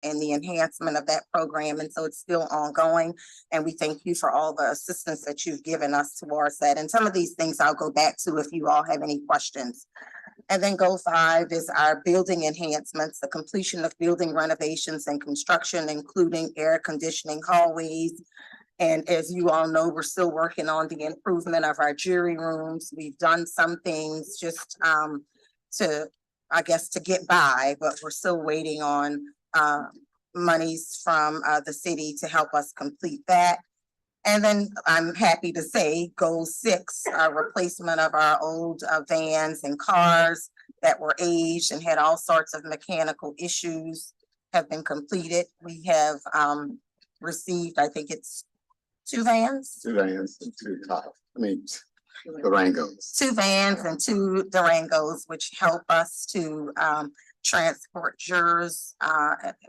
and the enhancement of that program. And so it's still ongoing. And we thank you for all the assistance that you've given us towards that. And some of these things I'll go back to if you all have any questions. And then goal 5 is our building enhancements, the completion of building renovations and construction, including air conditioning hallways. And as you all know, we're still working on the improvement of our jury rooms. We've done some things just to get by, but we're still waiting on monies from the city to help us complete that. And then I'm happy to say goal 6, replacement of our old vans and cars that were aged and had all sorts of mechanical issues have been completed. We have received, I think it's 2 vans. 2 vans and 2 Durangos. 2 vans and 2 Durangos, which help us to transport jurors.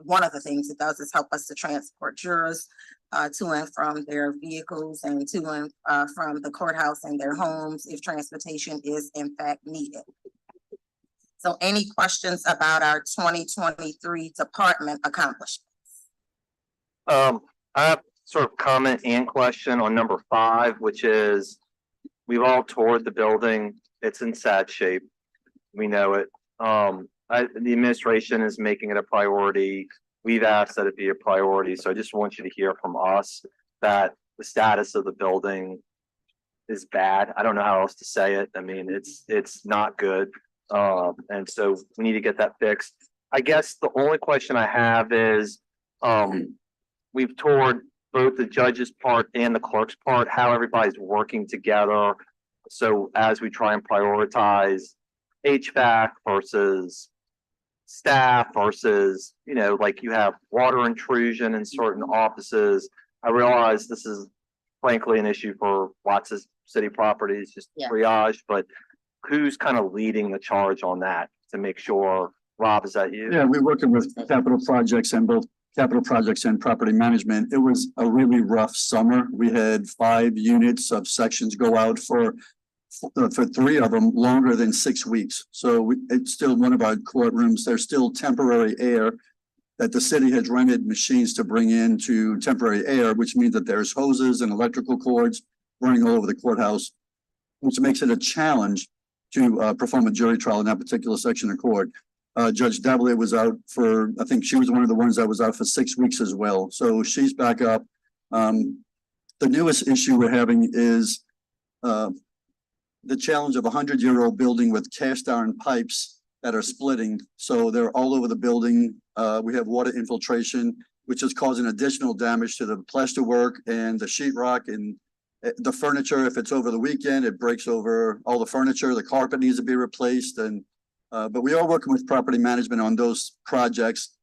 One of the things it does is help us to transport jurors to and from their vehicles and to and from the courthouse and their homes if transportation is in fact needed. So any questions about our 2023 department accomplishments? I have sort of comment and question on number 5, which is we've all toured the building. It's in sad shape. We know it. The administration is making it a priority. We've asked that it be a priority. So I just want you to hear from us that the status of the building is bad. I don't know how else to say it. I mean, it's not good. And so we need to get that fixed. I guess the only question I have is, we've toured both the judge's part and the clerk's part, how everybody's working together. So as we try and prioritize HVAC versus staff versus, like you have water intrusion in certain offices. I realize this is frankly an issue for lots of city properties, just triage, but who's kind of leading the charge on that to make sure? Rob, is that you? Yeah, we're working with capital projects and both capital projects and property management. It was a really rough summer. We had 5 units of sections go out for 3 of them longer than 6 weeks. So it's still one of our courtrooms. There's still temporary air that the city has rented machines to bring into temporary air, which means that there's hoses and electrical cords running all over the courthouse, which makes it a challenge to perform a jury trial in that particular section of court. Judge Davalier was out for, I think she was one of the ones that was out for 6 weeks as well. So she's back up. The newest issue we're having is the challenge of a 100-year-old building with cast iron pipes that are splitting. So they're all over the building. We have water infiltration, which is causing additional damage to the plasterwork and the sheetrock and the furniture. If it's over the weekend, it breaks over all the furniture. The carpet needs to be replaced. And but we are working with property management on those projects,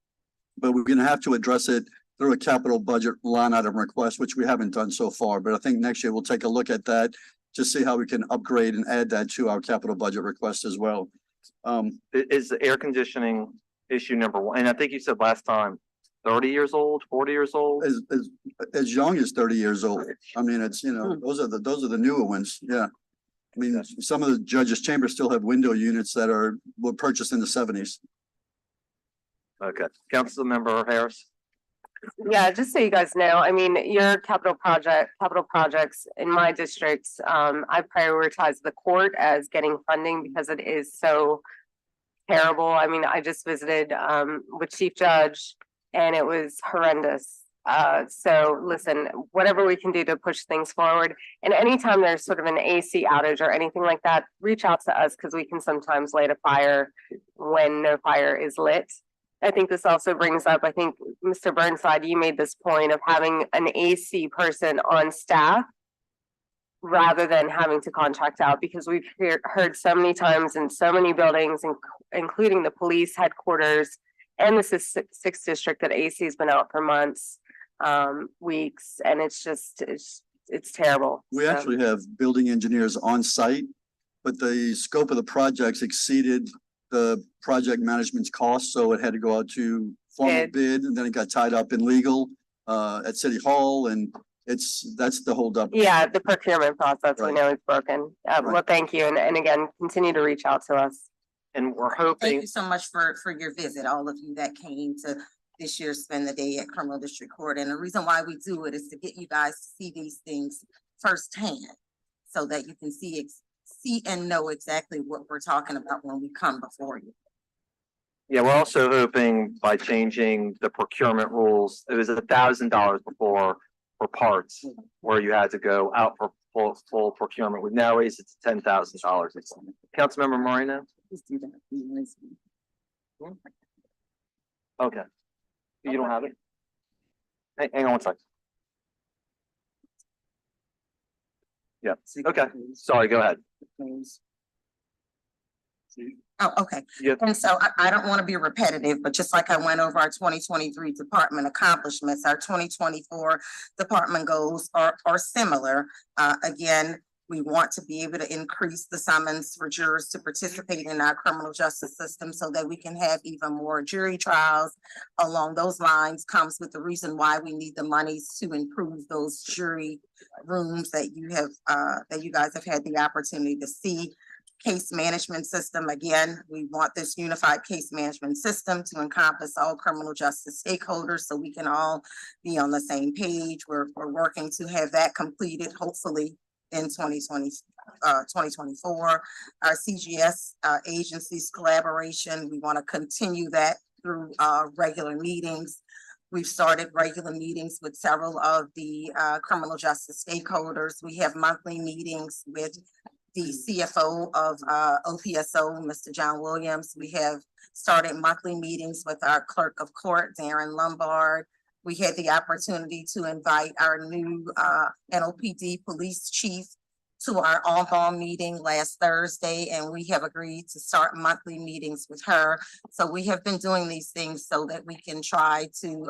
but we're going to have to address it through a capital budget line item request, which we haven't done so far. But I think next year we'll take a look at that to see how we can upgrade and add that to our capital budget request as well. Is the air conditioning issue number 1? And I think you said last time 30 years old, 40 years old, as young as 30 years old. I mean, it's, those are the newer ones. Yeah. I mean, some of the judges' chambers still have window units that were purchased in the 70s. Okay. Councilmember Harris. Yeah, just so you guys know, I mean, your capital projects in my districts, I prioritize the court as getting funding because it is so terrible. I mean, I just visited with Chief Judge and it was horrendous. So listen, whatever we can do to push things forward, and anytime there's sort of an AC outage or anything like that, reach out to us because we can sometimes light a fire when no fire is lit. I think this also brings up, I think, Mr. Burnside, you made this point of having an AC person on staff rather than having to contract out, because we've heard so many times in so many buildings, including the police headquarters and the 6th district, that AC has been out for months, weeks, and it's terrible. We actually have building engineers on site, but the scope of the projects exceeded the project management's cost, so it had to go out to formal bid, and then it got tied up in legal at City Hall, and that's the holdup. Yeah, the procurement process, Right. We know is broken. Well, thank you, and again, continue to reach out to us. And we're hoping. Thank you so much for your visit, all of you that came to this year spend the day at criminal district court. And the reason why we do it is to get you guys to see these things firsthand so that you can see and know exactly what we're talking about when we come before you. Yeah, we're also hoping by changing the procurement rules, it was $1,000 before for parts where you had to go out for full procurement. We've now raised it to $10,000. Councilmember Moreno? Okay. You don't have it? Hang on one second. Yeah, okay. Sorry, go ahead. Oh, okay. Yep. And so I don't want to be repetitive, but just like I went over our 2023 department accomplishments, our 2024 department goals are similar. Again, we want to be able to increase the summons for jurors to participate in our criminal justice system so that we can have even more jury trials. Along those lines comes with the reason why we need the monies to improve those jury rooms that you have, that you guys have had the opportunity to see. Case management system, again, we want this unified case management system to encompass all criminal justice stakeholders so we can all be on the same page. We're working to have that completed, hopefully in 2024. Our CGS agencies collaboration, we want to continue that through regular meetings. We've started regular meetings with several of the criminal justice stakeholders. We have monthly meetings with the CFO of OPSO, Mr. John Williams. We have started monthly meetings with our clerk of court, Darren Lombard. We had the opportunity to invite our new NOPD police chief to our on-call meeting last Thursday, and we have agreed to start monthly meetings with her. So we have been doing these things so that we can try to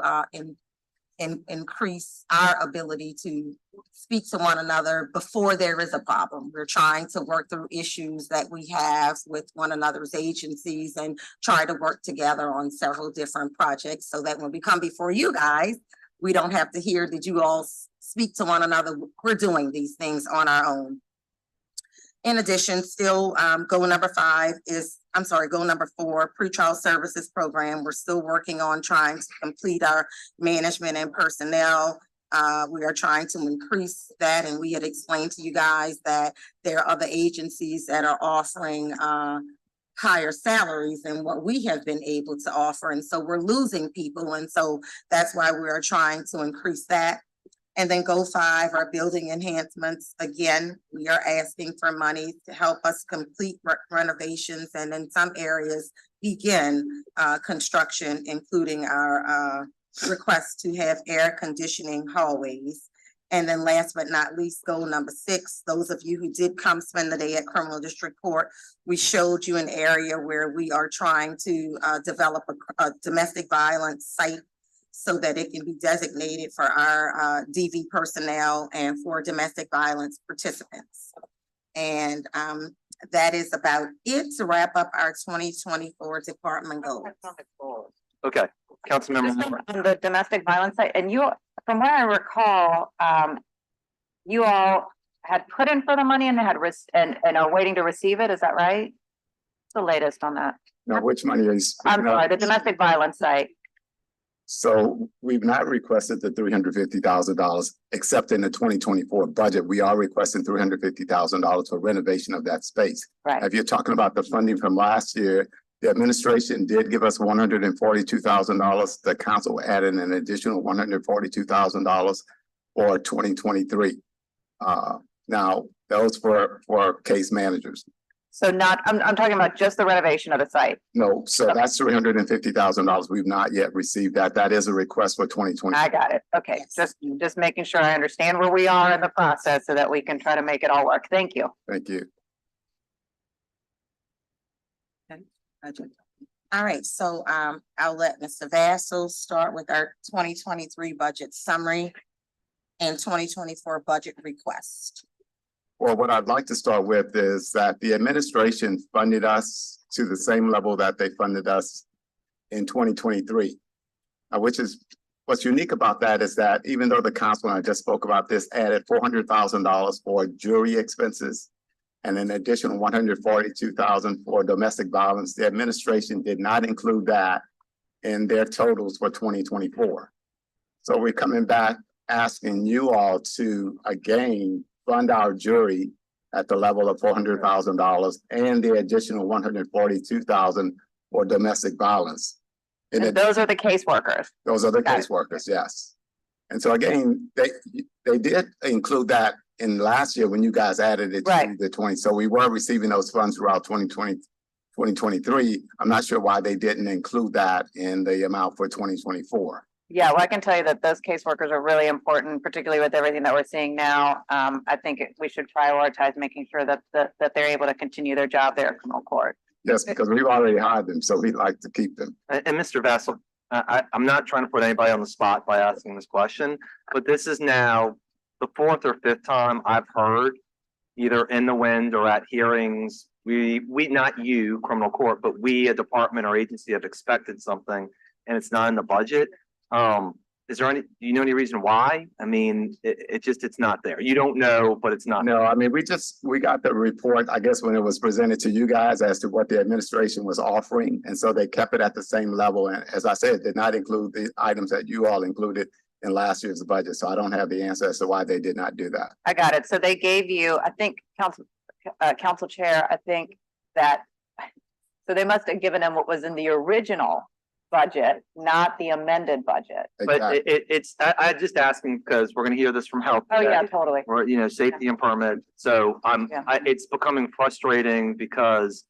increase our ability to speak to one another before there is a problem. We're trying to work through issues that we have with one another's agencies and try to work together on several different projects so that when we come before you guys, we don't have to hear, did you all speak to one another? We're doing these things on our own. In addition, still goal number 4, pretrial services program. We're still working on trying to complete our management and personnel. We are trying to increase that, and we had explained to you guys that there are other agencies that are offering higher salaries than what we have been able to offer. And so we're losing people. And so that's why we are trying to increase that. And then goal 5, our building enhancements. Again, we are asking for money to help us complete renovations and in some areas begin construction, including our request to have air conditioning hallways. And then last but not least, goal number 6, those of you who did come spend the day at criminal district court, we showed you an area where we are trying to develop a domestic violence site so that it can be designated for our DV personnel and for domestic violence participants. And that is about it to wrap up our 2024 department goals. Okay, Councilmember Just Moore. on the domestic violence side, and you, from what I recall, you all had put in for the money and had and are waiting to receive it, is that right? What's the latest on that? Now, which money is? I'm sorry, the domestic violence site. So we've not requested the $350,000, except in the 2024 budget. We are requesting $350,000 for renovation of that space. Right. If you're talking about the funding from last year, the administration did give us $142,000. The council added an additional $142,000 for 2023. Now, those for case managers. So not, I'm talking about just the renovation of the site. No, so that's $350,000. We've not yet received that. That is a request for 2020. I got it. Okay, just making sure I understand where we are in the process so that we can try to make it all work. Thank you. Thank you. All right, so I'll let Mr. Vassal start with our 2023 budget summary and 2024 budget request. Well, what I'd like to start with is that the administration funded us to the same level that they funded us in 2023. Which is, what's unique about that is that even though the council, and I just spoke about this, added $400,000 for jury expenses and an additional $142,000 for domestic violence, the administration did not include that in their totals for 2024. So we're coming back asking you all to again fund our jury at the level of $400,000 and the additional $142,000 for domestic violence. And those are the caseworkers. Those are the Got it. caseworkers, yes. And so again, they did include that in last year when you guys added it to Right. the 20. So we were receiving those funds throughout 2023. I'm not sure why they didn't include that in the amount for 2024. Yeah, well, I can tell you that those caseworkers are really important, particularly with everything that we're seeing now. I think we should prioritize making sure that they're able to continue their job there at criminal court. Yes, because we've already hired them, so we'd like to keep them. And Mr. Vassal, I'm not trying to put anybody on the spot by asking this question, but this is now the fourth or fifth time I've heard, either in the wind or at hearings, we, not you, criminal court, but we, a department or agency, have expected something and it's not in the budget. Is there do you know any reason why? I mean, it's not there. You don't know, but it's not. No, I mean, we got the report, I guess, when it was presented to you guys as to what the administration was offering. And so they kept it at the same level. And as I said, did not include the items that you all included in last year's budget. So I don't have the answer as to why they did not do that. I got it. So they gave you, I think, council chair, I think that, so they must have given them what was in the original budget, not the amended budget. But I'm just asking because we're gonna hear this from health. Oh, yeah, today, totally. Or, safety and permit. So Yeah. it's becoming frustrating because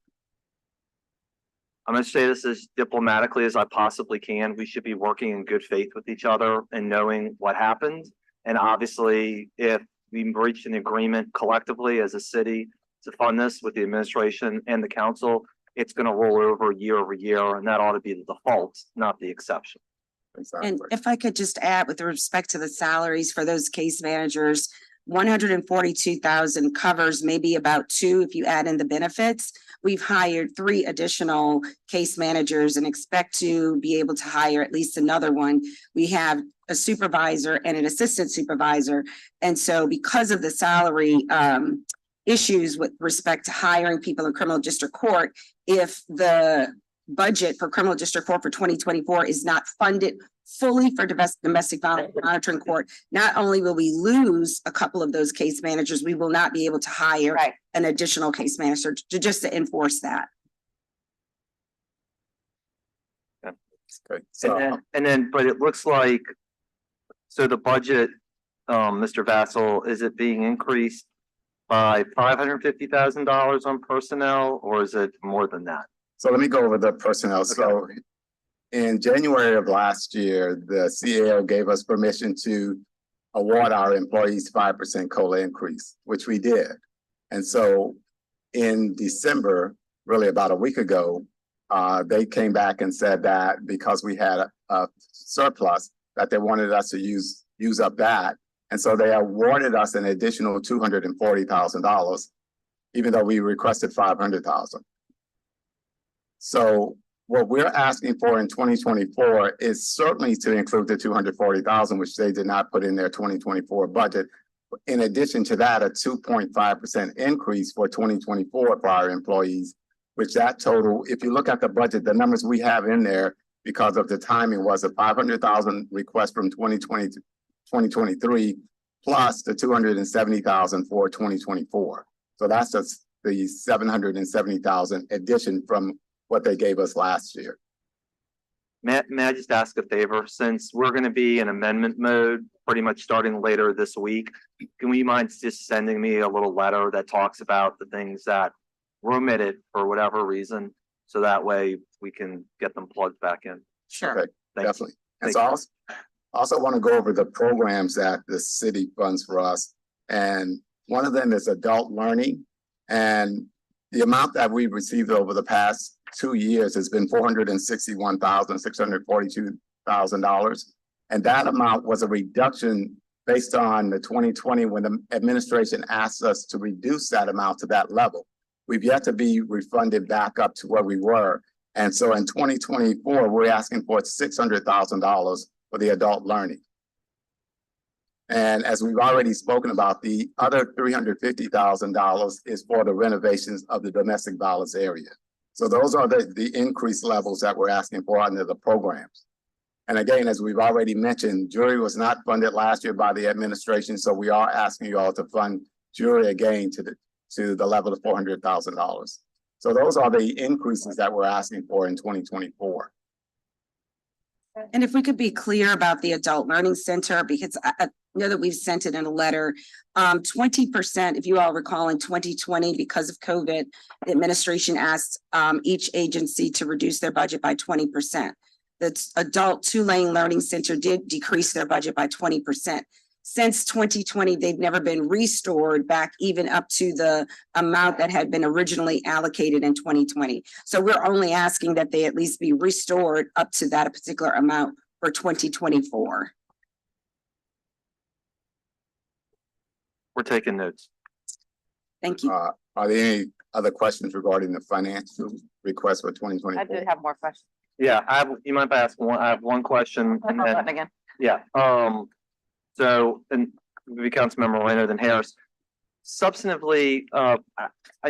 I'm gonna say this as diplomatically as I possibly can. We should be working in good faith with each other and knowing what happened. And obviously, if we reached an agreement collectively as a city to fund this with the administration and the council, it's gonna roll over year, and that ought to be the default, not the exception. Exactly. And if I could just add with respect to the salaries for those case managers, 142,000 covers maybe about two if you add in the benefits. We've hired 3 additional case managers and expect to be able to hire at least another one. We have a supervisor and an assistant supervisor. And so because of the salary issues with respect to hiring people in criminal district court, if the budget for criminal district court for 2024 is not funded fully for domestic violence monitoring court, not only will we lose a couple of those case managers, we will not be able to hire Right. an additional case manager to enforce that. Okay. So But it looks like, so the budget, Mr. Vassal, is it being increased by $550,000 on personnel, or is it more than that? So let me go over the personnel. So in January of last year, the CAO gave us permission to award our employees 5% COLA increase, which we did. And so in December, really about a week ago, they came back and said that because we had a surplus, that they wanted us to use up that. And so they awarded us an additional $240,000, even though we requested $500,000. So what we're asking for in 2024 is certainly to include the $240,000, which they did not put in their 2024 budget. In addition to that, a 2.5% increase for 2024 for our employees, which that total, if you look at the budget, the numbers we have in there because of the timing was a $500,000 request from 2023 plus the $270,000 for 2024. So that's just the $770,000 addition from what they gave us last year. May I just ask a favor? Since we're gonna be in amendment mode, pretty much starting later this week, can we mind just sending me a little letter that talks about the things that were omitted for whatever reason? So that way we can get them plugged back in. Sure. Okay, Thank you. definitely. And so I also want to go over the programs that the city funds for us. And one of them is adult learning. And the amount that we've received over the past 2 years has been $461,642,000. And that amount was a reduction based on the 2020 when the administration asked us to reduce that amount to that level. We've yet to be refunded back up to where we were. And so in 2024, we're asking for $600,000 for the adult learning. And as we've already spoken about, the other $350,000 is for the renovations of the domestic violence area. So those are the increased levels that we're asking for under the programs. And again, as we've already mentioned, jury was not funded last year by the administration, so we are asking you all to fund jury again to the level of $400,000. So those are the increases that we're asking for in 2024. And if we could be clear about the Adult Learning Center, because I know that we've sent it in a letter. 20%, if you all recall, in 2020, because of COVID, the administration asked each agency to reduce their budget by 20%. The Adult Two-Lane Learning Center did decrease their budget by 20%. Since 2020, they've never been restored back even up to the amount that had been originally allocated in 2020. So we're only asking that they at least be restored up to that particular amount for 2024. We're taking notes. Thank you. Are there any other questions regarding the financial request for I 2024? did have more questions. Yeah, you might ask one, I have one question. Click and on then- button again. Yeah, so, and maybe Councilmember Moreno, then Harris. Substantively, I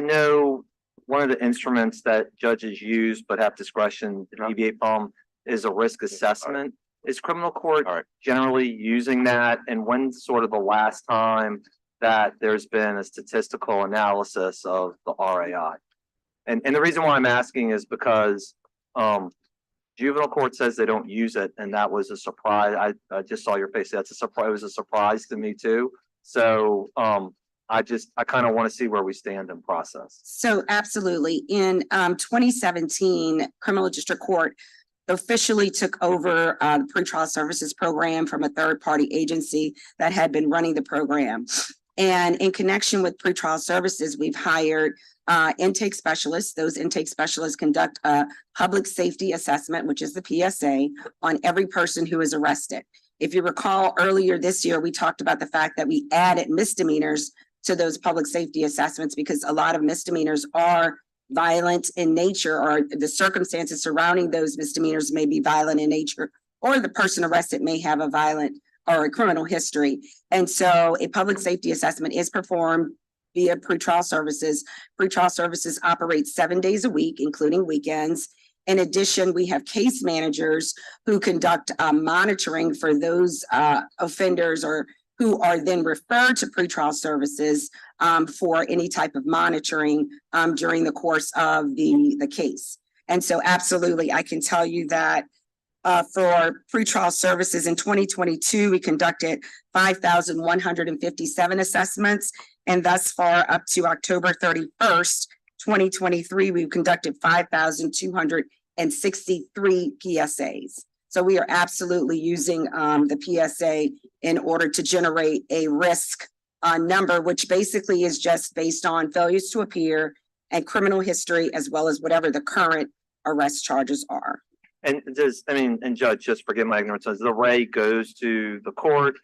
know one of the instruments that judges use but have discretion to deviate from is a risk assessment. Is criminal court generally using that? And when's sort of the last time that there's been a statistical analysis of the RAI? And the reason why I'm asking is because, juvenile court says they don't use it, and that was a surprise. I just saw your face. That's a surprise. It was a surprise to me too. So I kind of want to see where we stand in process. So absolutely. In 2017, Criminal District Court officially took over the pretrial services program from a third-party agency that had been running the program. And in connection with pretrial services, we've hired intake specialists. Those intake specialists conduct a public safety assessment, which is the PSA, on every person who is arrested. If you recall, earlier this year, we talked about the fact that we added misdemeanors to those public safety assessments because a lot of misdemeanors are violent in nature, or the circumstances surrounding those misdemeanors may be violent in nature, or the person arrested may have a violent or a criminal history. And so a public safety assessment is performed via pretrial services. Pretrial services operate 7 days a week, including weekends. In addition, we have case managers who conduct monitoring for those offenders or who are then referred to pretrial services for any type of monitoring during the course of the case. And so absolutely, I can tell you that for pretrial services in 2022, we conducted 5,157 assessments. And thus far up to October 31st, 2023, we've conducted 5,263 PSAs. So we are absolutely using the PSA in order to generate a risk number, which basically is just based on failures to appear and criminal history, as well as whatever the current arrest charges are. And and Judge, just forgive my ignorance, as the array goes to the court,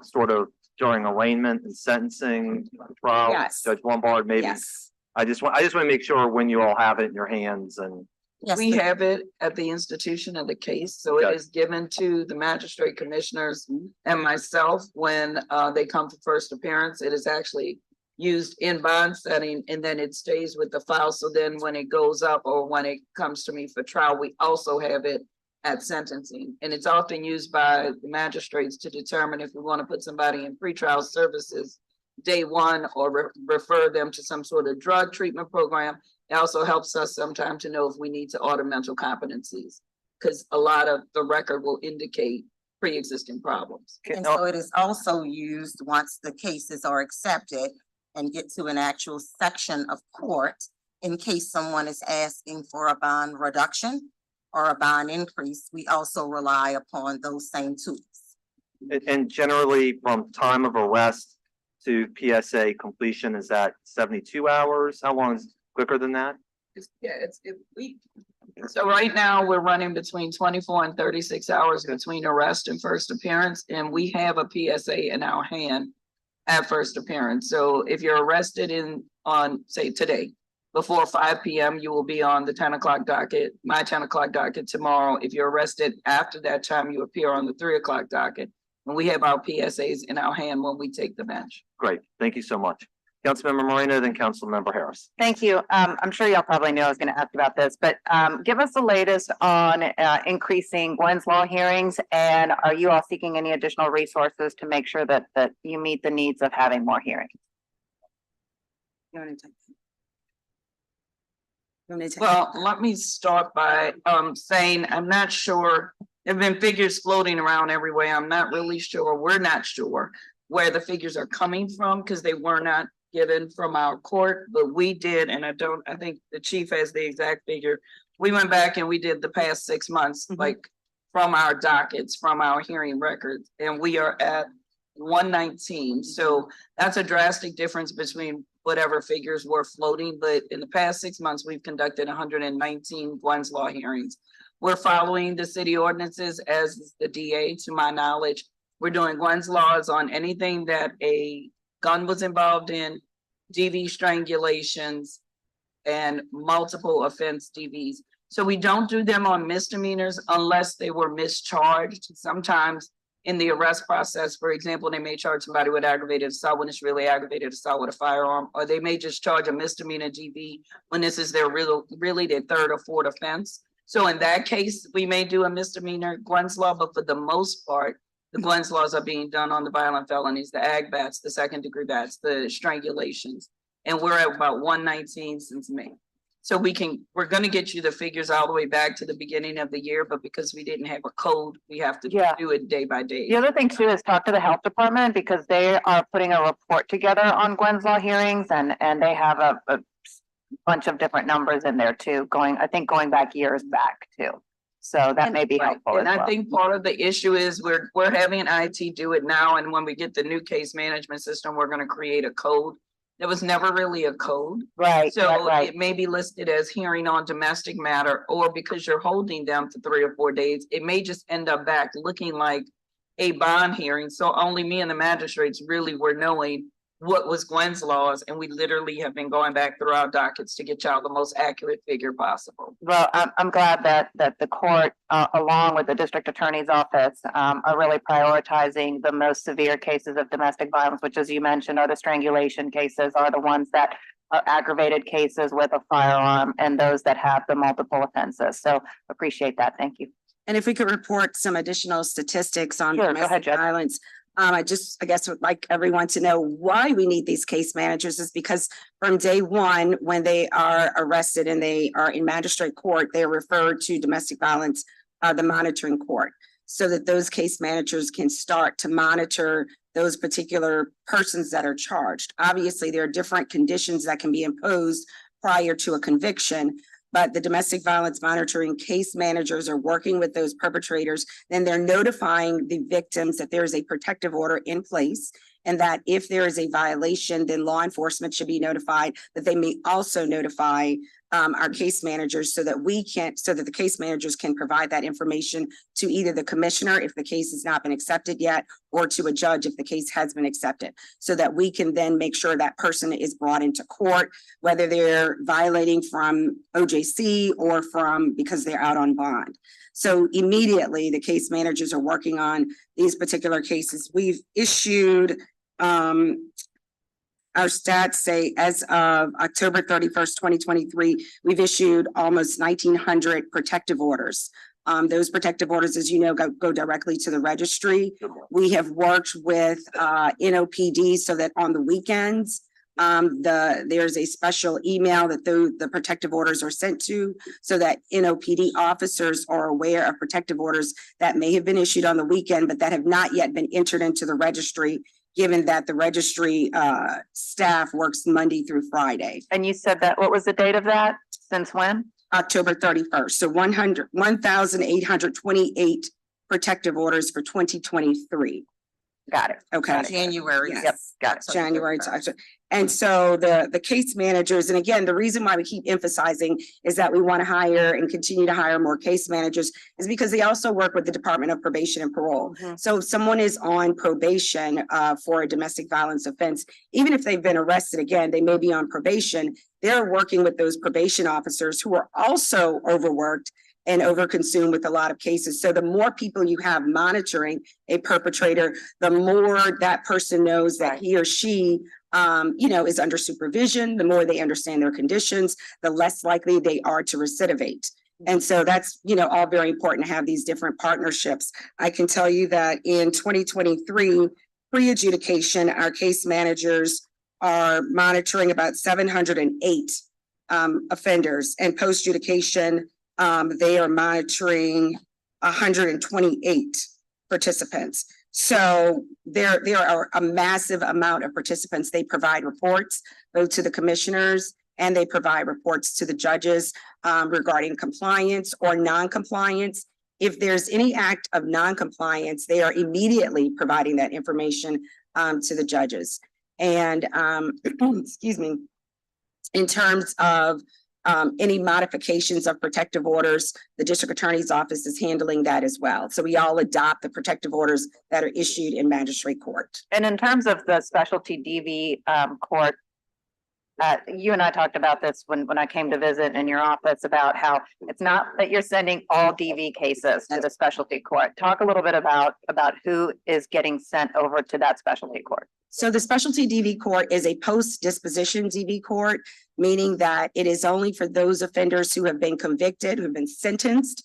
sort of during arraignment and sentencing trial. Yes. Judge Lombard, maybe. Yes. I just want to make sure when you all have it in your hands and. Yes, We have it at the institution of the case, so Okay. it is given to the magistrate commissioners and myself when they come for first appearance. It is actually used in bond setting, and then it stays with the file. So then when it goes up or when it comes to me for trial, we also have it at sentencing. And it's often used by the magistrates to determine if we want to put somebody in pretrial services day one or refer them to some sort of drug treatment program. It also helps us sometimes to know if we need to order mental competencies, because a lot of the record will indicate pre-existing problems. and so it is also used once the cases are accepted and get to an actual section of court in case someone is asking for a bond reduction or a bond increase. We also rely upon those same tools. And generally, from time of arrest to PSA completion, is that 72 hours? How long is quicker than that? So right now, we're running between 24 and 36 hours between arrest and first appearance, and we have a PSA in our hand at first appearance. So if you're arrested on, say, today, before 5 p.m., you will be on the 10 o'clock docket, my 10 o'clock docket tomorrow. If you're arrested after that time, you appear on the 3 o'clock docket. And we have our PSAs in our hand when we take the bench. Great, thank you so much. Councilmember Moreno, then Councilmember Harris. Thank you. I'm sure y'all probably knew I was gonna ask about this, but give us the latest on increasing Gwen's Law hearings. And are you all seeking any additional resources to make sure that you meet the needs of having more hearings? You wanna take- you wanna take- Well, let me start by saying, I'm not sure, there've been figures floating around everywhere. I'm not really sure, we're not sure where the figures are coming from, because they were not given from our court, but we did, and I think the chief has the exact figure. We went back and we did the past 6 months, Mhm. like from our dockets, from our hearing records, and we are at 119. So that's a drastic difference between whatever figures were floating, but in the past 6 months, we've conducted 119 Gwen's Law hearings. We're following the city ordinances as the DA, to my knowledge. We're doing Gwen's Laws on anything that a gun was involved in, DV strangulations, and multiple offense DVs. So we don't do them on misdemeanors unless they were mischarged. Sometimes in the arrest process, for example, they may charge somebody with aggravated assault when it's really aggravated assault with a firearm, or they may just charge a misdemeanor DV when this is their really their third or fourth offense. So in that case, we may do a misdemeanor Gwen's Law, but for the most part, the Gwen's Laws are being done on the violent felonies, the ag bats, the second degree bats, the strangulations. And we're at about 119 since May. So we're gonna get you the figures all the way back to the beginning of the year, but because we didn't have a code, we have to Yeah. do it day by day. The other thing too is talk to the health department, because they are putting a report together on Gwen's Law hearings, and they have a bunch of different numbers in there too, going back years back too. So that may be Right, helpful as and I well. think part of the issue is we're having IT do it now, and when we get the new case management system, we're gonna create a code. There was never really a code. Right, So right. it may be listed as hearing on domestic matter, or because you're holding them for 3 or 4 days, it may just end up back looking like a bond hearing. So only me and the magistrates really were knowing what was Gwen's Laws, and we literally have been going back through our dockets to get y'all the most accurate figure possible. Well, I'm glad that the court, along with the district attorney's office, are really prioritizing the most severe cases of domestic violence, which, as you mentioned, are the strangulation cases, are the ones that are aggravated cases with a firearm, and those that have the multiple offenses. So appreciate that. Thank you. And if we could report some additional statistics on Sure, go ahead, domestic Judge. violence. I guess would like everyone to know why we need these case managers is because from day one, when they are arrested and they are in magistrate court, they are referred to domestic violence, the monitoring court, so that those case managers can start to monitor those particular persons that are charged. Obviously, there are different conditions that can be imposed prior to a conviction, but the domestic violence monitoring case managers are working with those perpetrators. Then they're notifying the victims that there is a protective order in place, and that if there is a violation, then law enforcement should be notified, that they may also notify our case managers so that the case managers can provide that information to either the commissioner if the case has not been accepted yet, or to a judge if the case has been accepted, so that we can then make sure that person is brought into court, whether they're violating from OJC or because they're out on bond. So immediately the case managers are working on these particular cases. We've issued, our stats say as of October 31st, 2023, we've issued almost 1,900 protective orders. Those protective orders, as you know, go directly to the registry. We have worked with NOPD so that on the weekends, there's a special email that the protective orders are sent to, so that NOPD officers are aware of protective orders that may have been issued on the weekend, but that have not yet been entered into the registry, given that the registry staff works Monday through Friday. And you said that, what was the date of that? Since when? October 31st. So 1,828 protective orders for 2023. Got it. Okay. January. Yes. Yep, got it. January to October. And so the case managers, and again, the reason why we keep emphasizing is that we want to hire and continue to hire more case managers is because they also work with the Department of Probation and Parole. So if someone is on probation for a domestic violence offense, even if they've been arrested again, they may be on probation. They're working with those probation officers who are also overworked and overconsumed with a lot of cases. So the more people you have monitoring a perpetrator, the more that person knows that he or she is under supervision, the more they understand their conditions, the less likely they are to recidivate. And so that's, all very important to have these different partnerships. I can tell you that in 2023, pre-adjudication, our case managers are monitoring about 708 offenders, and post-adjudication, they are monitoring 128 participants. So there are a massive amount of participants. They provide reports both to the commissioners and they provide reports to the judges regarding compliance or non-compliance. If there's any act of non-compliance, they are immediately providing that information to the judges. And excuse me, in terms of any modifications of protective orders, the district attorney's office is handling that as well. So we all adopt the protective orders that are issued in magistrate court. And in terms of the specialty DV court, you and I talked about this when I came to visit in your office about how it's not that you're sending all DV cases to the specialty court. Talk a little bit about who is getting sent over to that specialty court. So the specialty DV court is a post-disposition DV court, meaning that it is only for those offenders who have been convicted, who've been sentenced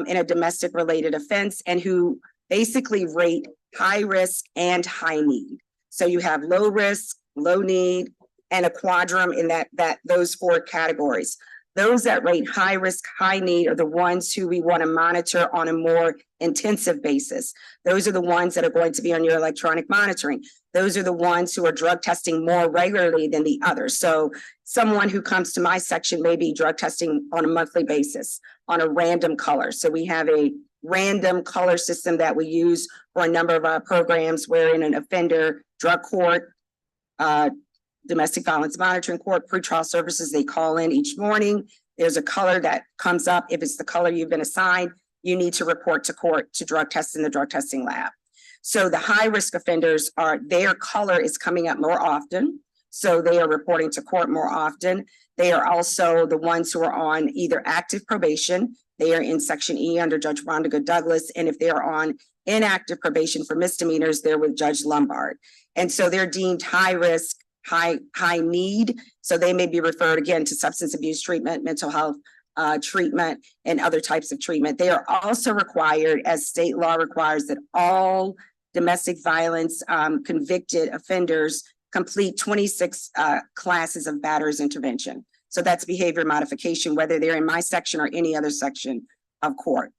in a domestic related offense, and who basically rate high risk and high need. So you have low risk, low need, and a quadrum in those four categories. Those that rate high risk, high need are the ones who we want to monitor on a more intensive basis. Those are the ones that are going to be on your electronic monitoring. Those are the ones who are drug testing more regularly than the others. So someone who comes to my section may be drug testing on a monthly basis on a random color. So we have a random color system that we use for a number of our programs, wherein an offender, drug court, domestic violence monitoring court, pretrial services, they call in each morning. There's a color that comes up. If it's the color you've been assigned, you need to report to court to drug test in the drug testing lab. So the high risk offenders their color is coming up more often. So they are reporting to court more often. They are also the ones who are on either active probation. They are in Section E under Judge Rhonda Good Douglas. And if they're on inactive probation for misdemeanors, they're with Judge Lombard. And so they're deemed high risk, high need. So they may be referred again to substance abuse treatment, mental health treatment, and other types of treatment. They are also required, as state law requires, that all domestic violence convicted offenders complete 26 classes of batterers intervention. So that's behavior modification, whether they're in my section or any other section of court.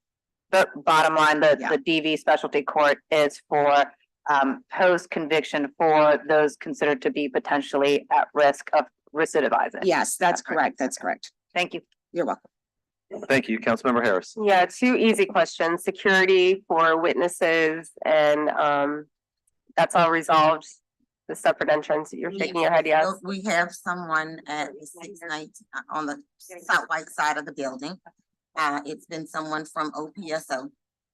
The bottom line, the DV specialty court is for post-conviction for those considered to be potentially at risk of recidivizing. Yes, that's correct. That's correct. Thank you. You're welcome. Thank you, Councilmember Harris. Yeah, two easy questions. Security for witnesses and that's all resolved. The separate entrance, you're shaking your head, yes. We have someone at the 6 nights on the south side of the building. It's been someone from OPSO.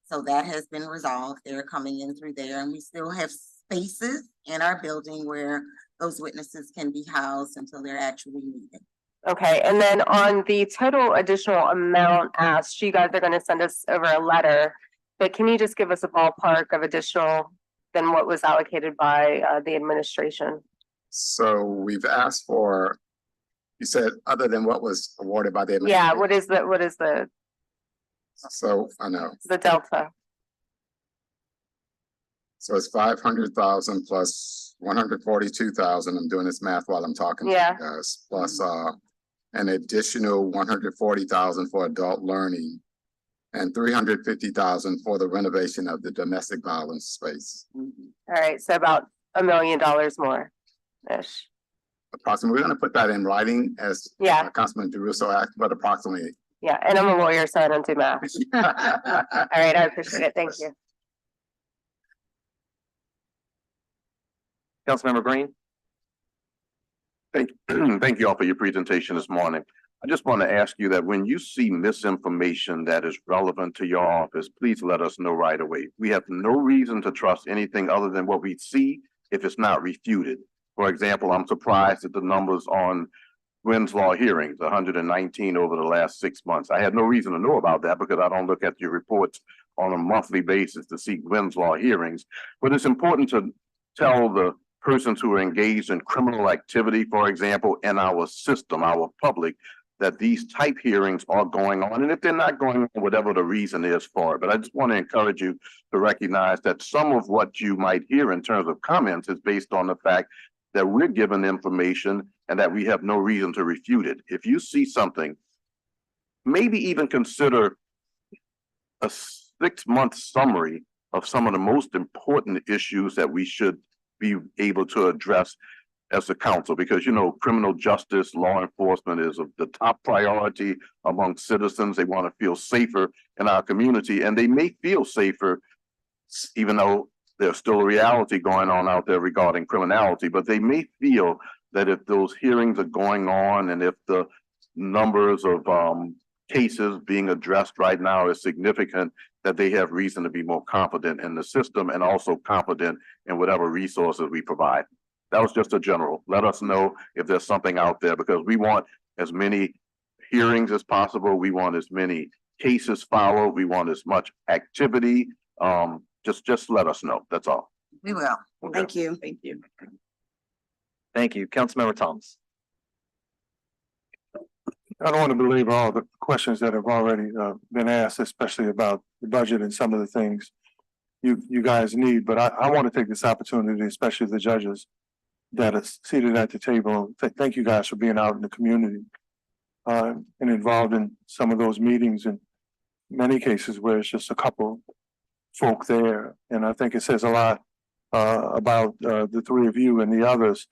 So that has been resolved. They're coming in through there, and we still have spaces in our building where those witnesses can be housed until they're actually needed. Okay, and then on the total additional amount asked, you guys are going to send us over a letter, but can you just give us a ballpark of additional than what was allocated by the administration? So we've asked for, you said, other than what was awarded by the Yeah, administration. what is the So I know. delta? So it's 500,000 plus 142,000. I'm doing this math while I'm talking to you Yeah. guys, plus an additional 140,000 for adult learning and 350,000 for the renovation of the domestic violence space. All right, so about $1 million more ish. Approximately, we're going to put that in writing as Yeah. Councilman DeRusso asked, but approximately. Yeah, and I'm a lawyer, so I don't do math. All right, I appreciate it. Thank you. Councilmember Green. Thank you all for your presentation this morning. I just want to ask you that when you see misinformation that is relevant to your office, please let us know right away. We have no reason to trust anything other than what we see if it's not refuted. For example, I'm surprised at the numbers on Gwynn's Law hearings, 119 over the last 6 months. I had no reason to know about that because I don't look at your reports on a monthly basis to see Gwynn's Law hearings. But it's important to tell the persons who are engaged in criminal activity, for example, in our system, our public, that these type hearings are going on. And if they're not going on, whatever the reason is for it, but I just want to encourage you to recognize that some of what you might hear in terms of comments is based on the fact that we're given information and that we have no reason to refute it. If you see something, maybe even consider a 6-month summary of some of the most important issues that we should be able to address as a council, because, you know, criminal justice, law enforcement is of the top priority among citizens. They want to feel safer in our community, and they may feel safer even though there's still a reality going on out there regarding criminality, but they may feel that if those hearings are going on and if the numbers of cases being addressed right now is significant, that they have reason to be more confident in the system and also confident in whatever resources we provide. That was just a general. Let us know if there's something out there, because we want as many hearings as possible. We want as many cases followed. We want as much activity. Just let us know. That's all. We will. Okay. Thank you. Thank you. Thank you. Councilmember Thomas. I don't want to believe all the questions that have already been asked, especially about the budget and some of the things you guys need, but I want to take this opportunity, especially the judges that are seated at the table. Thank you guys for being out in the community and involved in some of those meetings, in many cases where it's just a couple folk there. And I think it says a lot about the three of you and the others,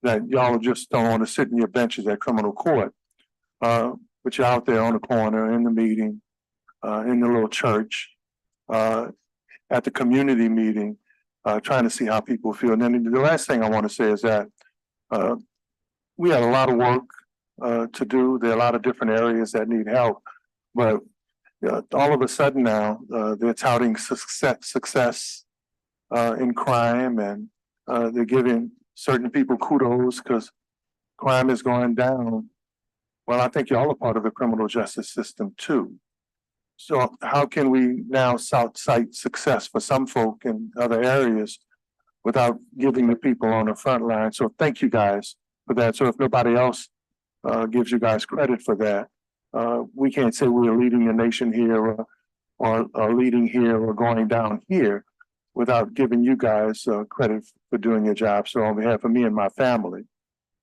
that y'all just don't want to sit in your benches at criminal court. But you're out there on the corner, in the meeting, in the little church, at the community meeting, trying to see how people feel. And then the last thing I want to say is that we have a lot of work to do. There are a lot of different areas that need help, but all of a sudden now they're touting success in crime, and they're giving certain people kudos because crime is going down. Well, I think y'all are part of the criminal justice system too. So how can we now cite success for some folk in other areas without giving the people on the front line? So thank you guys for that. So if nobody else gives you guys credit for that, we can't say we're leading the nation here or leading here or going down here without giving you guys credit for doing your job. So on behalf of me and my family,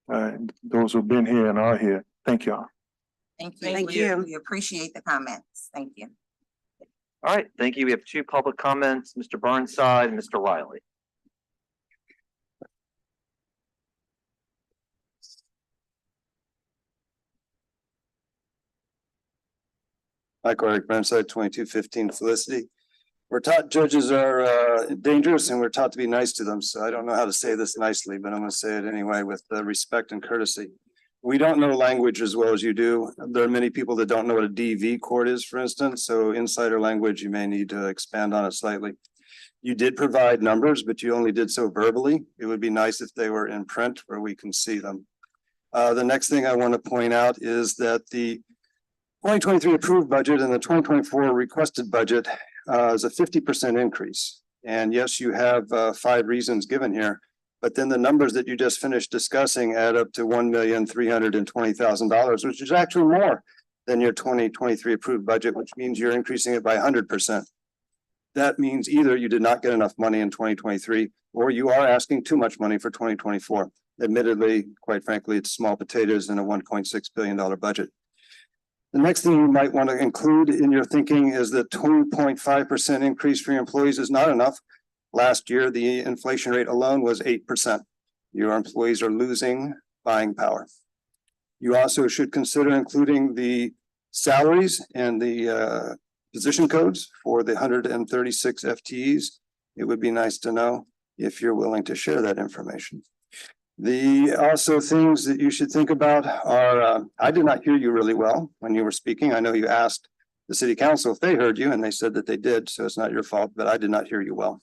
and those who've been here and are here, thank y'all. Thank you. Thank We- you. We appreciate the comments. Thank you. All right, thank you. We have two public comments, Mr. Burnside and Mr. Riley. Michael Eric Burnside, 2215 Felicity. We're taught judges are dangerous, and we're taught to be nice to them. So I don't know how to say this nicely, but I'm going to say it anyway with respect and courtesy. We don't know language as well as you do. There are many people that don't know what a DV court is, for instance. So insider language, you may need to expand on it slightly. You did provide numbers, but you only did so verbally. It would be nice if they were in print where we can see them. The next thing I want to point out is that the 2023 approved budget and the 2024 requested budget is a 50% increase. And yes, you have 5 reasons given here, but then the numbers that you just finished discussing add up to $1,320,000, which is actually more than your 2023 approved budget, which means you're increasing it by 100%. That means either you did not get enough money in 2023, or you are asking too much money for 2024. Admittedly, quite frankly, it's small potatoes in a $1.6 billion budget. The next thing you might want to include in your thinking is the 2.5% increase for your employees is not enough. Last year, the inflation rate alone was 8%. Your employees are losing buying power. You also should consider including the salaries and the position codes for the 136 FTEs. It would be nice to know if you're willing to share that information. The also things that you should think about are, I did not hear you really well when you were speaking. I know you asked the city council if they heard you, and they said that they did, so it's not your fault, but I did not hear you well.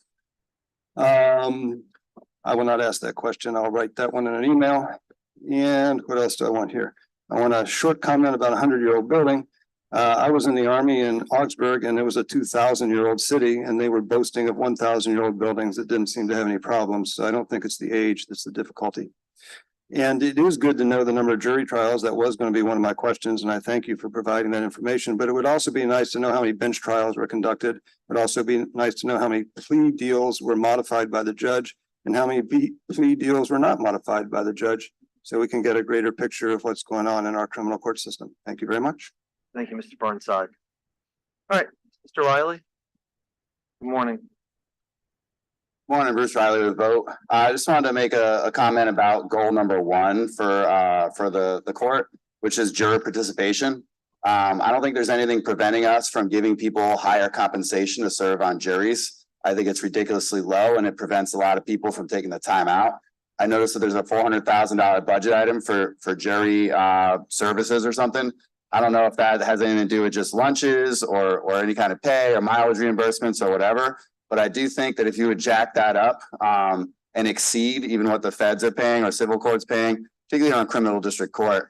I will not ask that question. I'll write that one in an email. And what else do I want here? I want a short comment about a 100-year-old building. I was in the army in Augsburg and it was a 2,000-year-old city and they were boasting of 1,000-year-old buildings that didn't seem to have any problems. So I don't think it's the age that's the difficulty. And it is good to know the number of jury trials. That was going to be one of my questions, and I thank you for providing that information. But it would also be nice to know how many bench trials were conducted. It would also be nice to know how many plea deals were modified by the judge and how many plea deals were not modified by the judge, so we can get a greater picture of what's going on in our criminal court system. Thank you very much. Thank you, Mr. Burnside. All right, Mr. Riley. Good morning. Morning, Bruce Riley with Vote. I just wanted to make a comment about goal number one for the court, which is juror participation. I don't think there's anything preventing us from giving people higher compensation to serve on juries. I think it's ridiculously low and it prevents a lot of people from taking the time out. I noticed that there's a $400,000 budget item for jury services or something. I don't know if that has anything to do with just lunches or any kind of pay or mileage reimbursements or whatever. But I do think that if you would jack that up and exceed even what the feds are paying or civil court's paying, particularly on criminal district court,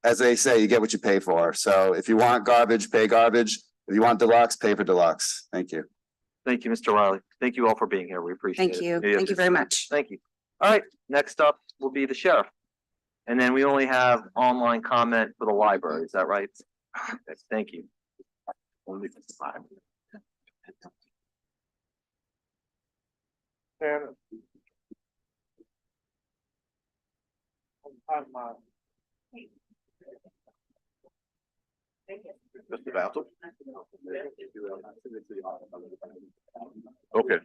as they say, you get what you pay for. So if you want garbage, pay garbage. If you want deluxe, pay for deluxe. Thank you. Thank you, Mr. Riley. Thank you all for being here. We appreciate it. Thank you. Thank you very much. Thank you. All right, next up will be the sheriff. And then we only have online comment for the library. Is that right? Okay, thank you. Only for the library. Mr. Bassel? Okay.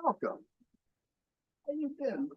Welcome. How you been?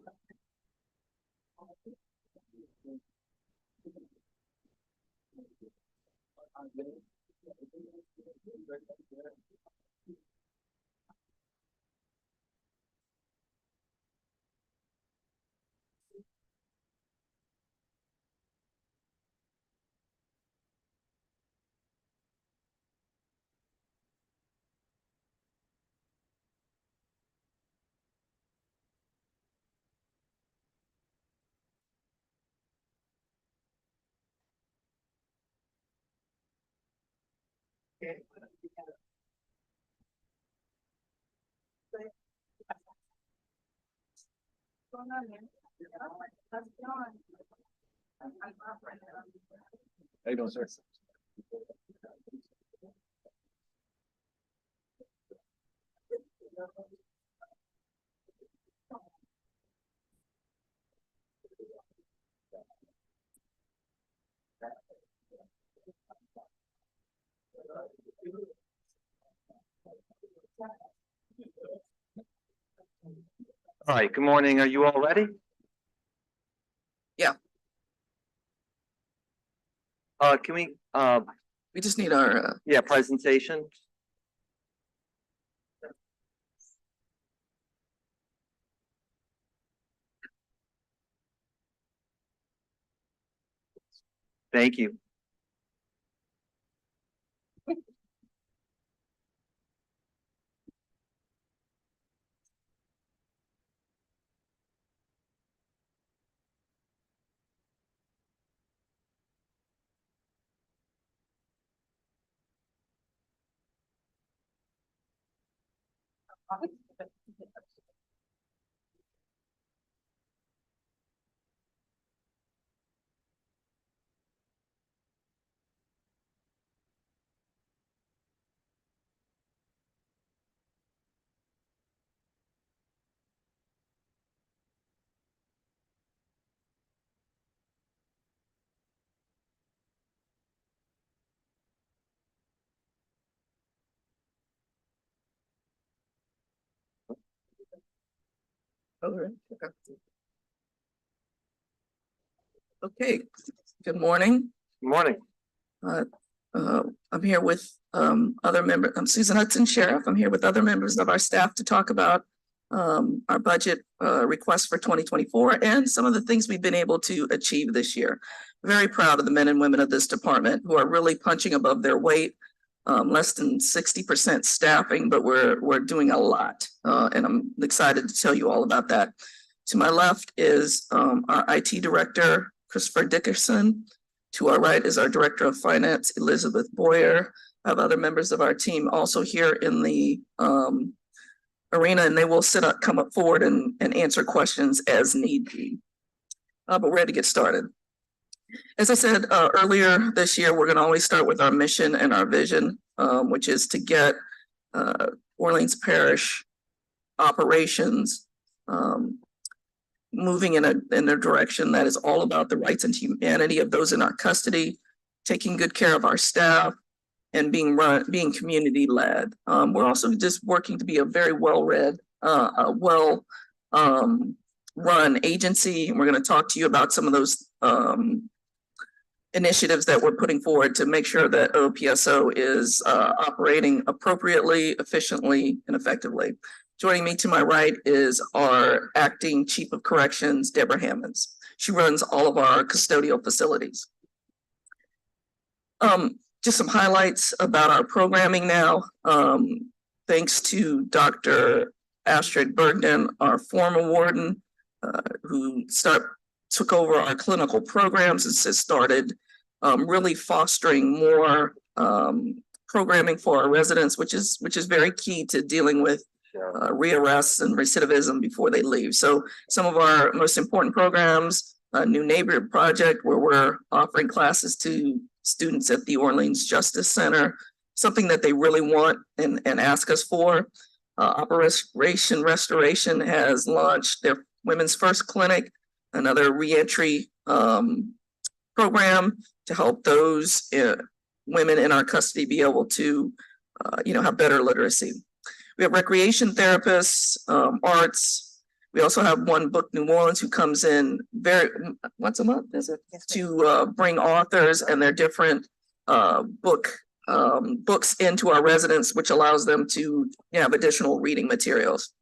How you doing, sir? All right, good morning. Are you all ready? Yeah. Can we, We just need our, yeah, presentation? Thank you. okay, good morning. Good morning. I'm here with other members. I'm Susan Hudson, Sheriff. I'm here with other members of our staff to talk about our budget request for 2024 and some of the things we've been able to achieve this year. Very proud of the men and women of this department who are really punching above their weight. Less than 60% staffing, but we're doing a lot. And I'm excited to tell you all about that. To my left is our IT director, Christopher Dickerson. To our right is our director of finance, Elizabeth Boyer. I have other members of our team also here in the arena, and they will come up forward and answer questions as need be. But we're ready to get started. As I said earlier this year, we're going to always start with our mission and our vision, which is to get Orleans Parish operations moving in a direction that is all about the rights and humanity of those in our custody, taking good care of our staff, and being community led. We're also just working to be a very well-read, run agency. We're going to talk to you about some of those initiatives that we're putting forward to make sure that OPSO is operating appropriately, efficiently, and effectively. Joining me to my right is our acting Chief of Corrections, Deborah Hammonds. She runs all of our custodial facilities. Just some highlights about our programming now. Thanks to Dr. Astrid Bergden, our former warden, who took over our clinical programs and has started really fostering more programming for our residents, which is very key to dealing with rearrests and recidivism before they leave. So some of our most important programs, a New Neighborhood Project, where we're offering classes to students at the Orleans Justice Center, something that they really want and ask us for. Operation Restoration has launched their women's first clinic, another reentry program to help those women in our custody be able to, have better literacy. We have recreation therapists, arts. We also have One Book New Orleans, who comes in once a month, is it? Yes, to bring authors and their different books into our residents, which allows them to have additional reading materials.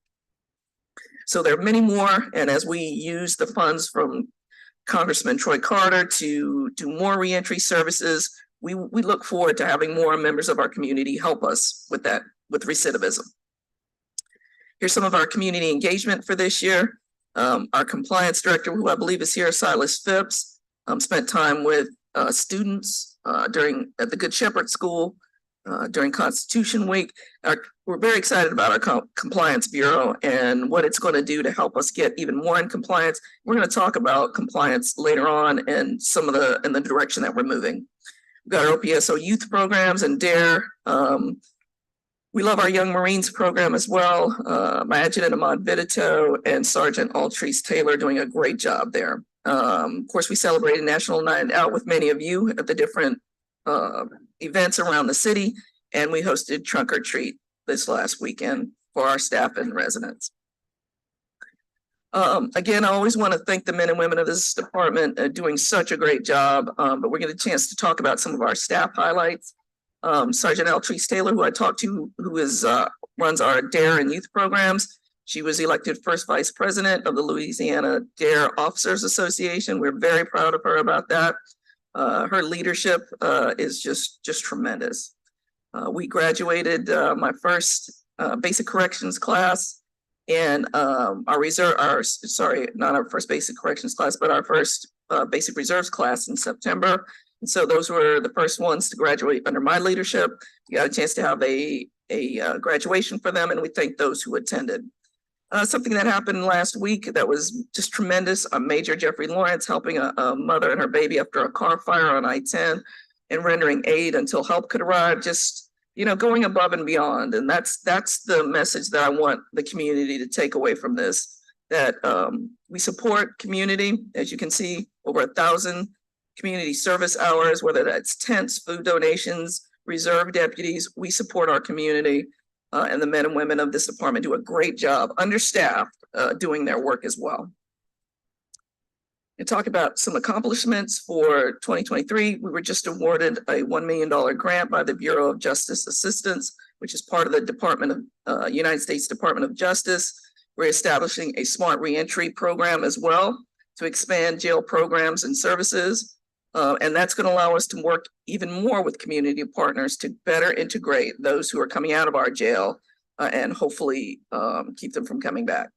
So there are many more, and as we use the funds from Congressman Troy Carter to do more reentry services, we look forward to having more members of our community help us with that, with recidivism. Here's some of our community engagement for this year. Our compliance director, who I believe is here, Silas Phipps, spent time with students at the Good Shepherd School during Constitution Week. We're very excited about our compliance bureau and what it's going to do to help us get even more in compliance. We're going to talk about compliance later on and in the direction that we're moving. We've got our OPSO youth programs and DARE. We love our Young Marines program as well. My Adjutant Ahmad Vidito and Sergeant Altrice Taylor doing a great job there. Of course, we celebrated National Night Out with many of you at the different events around the city, and we hosted Trunk or Treat this last weekend for our staff and residents. Again, I always want to thank the men and women of this department doing such a great job, but we're getting a chance to talk about some of our staff highlights. Sergeant Altrice Taylor, who I talked to, who runs our DARE and youth programs. She was elected first vice president of the Louisiana DARE Officers Association. We're very proud of her about that. Her leadership is just tremendous. We graduated my first basic corrections class, and not our first basic corrections class, but our first basic reserves class in September. And so those were the first ones to graduate under my leadership. We got a chance to have a graduation for them, and we thank those who attended. Something that happened last week that was just tremendous. Major Jeffrey Lawrence helping a mother and her baby after a car fire on I-10 and rendering aid until help could arrive, just, going above and beyond. And that's the message that I want the community to take away from this, that we support community. As you can see, over 1,000 community service hours, whether that's tents, food donations, reserve deputies. We support our community, and the men and women of this department do a great job, understaffed, doing their work as well. To talk about some accomplishments for 2023, we were just awarded a $1 million grant by the Bureau of Justice Assistance, which is part of the United States Department of Justice. We're establishing a smart reentry program as well to expand jail programs and services. And that's going to allow us to work even more with community partners to better integrate those who are coming out of our jail and hopefully keep them from coming back.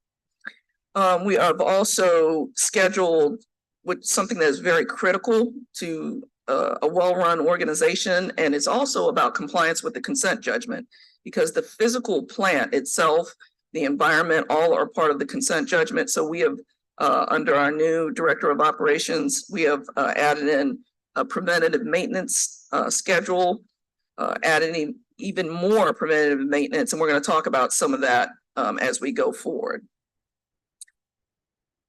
We have also scheduled with something that is very critical to a well-run organization, and it's also about compliance with the consent judgment, because the physical plant itself, the environment, all are part of the consent judgment. So we have, under our new director of operations, we have added in a preventative maintenance schedule, adding even more preventative maintenance, and we're going to talk about some of that as we go forward.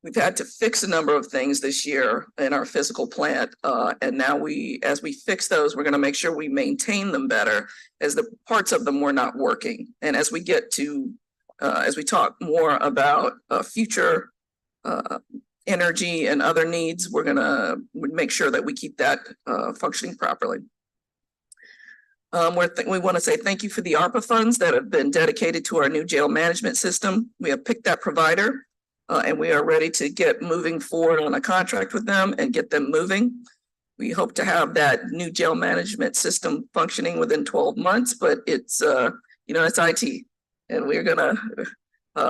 We've had to fix a number of things this year in our physical plant, and now as we fix those, we're going to make sure we maintain them better, as the parts of them were not working. And as we get to, as we talk more about future energy and other needs, we're going to make sure that we keep that functioning properly. We want to say thank you for the ARPA funds that have been dedicated to our new jail management system. We have picked that provider. And we are ready to get moving forward on a contract with them and get them moving. We hope to have that new jail management system functioning within 12 months, but it's, it's IT. And we're gonna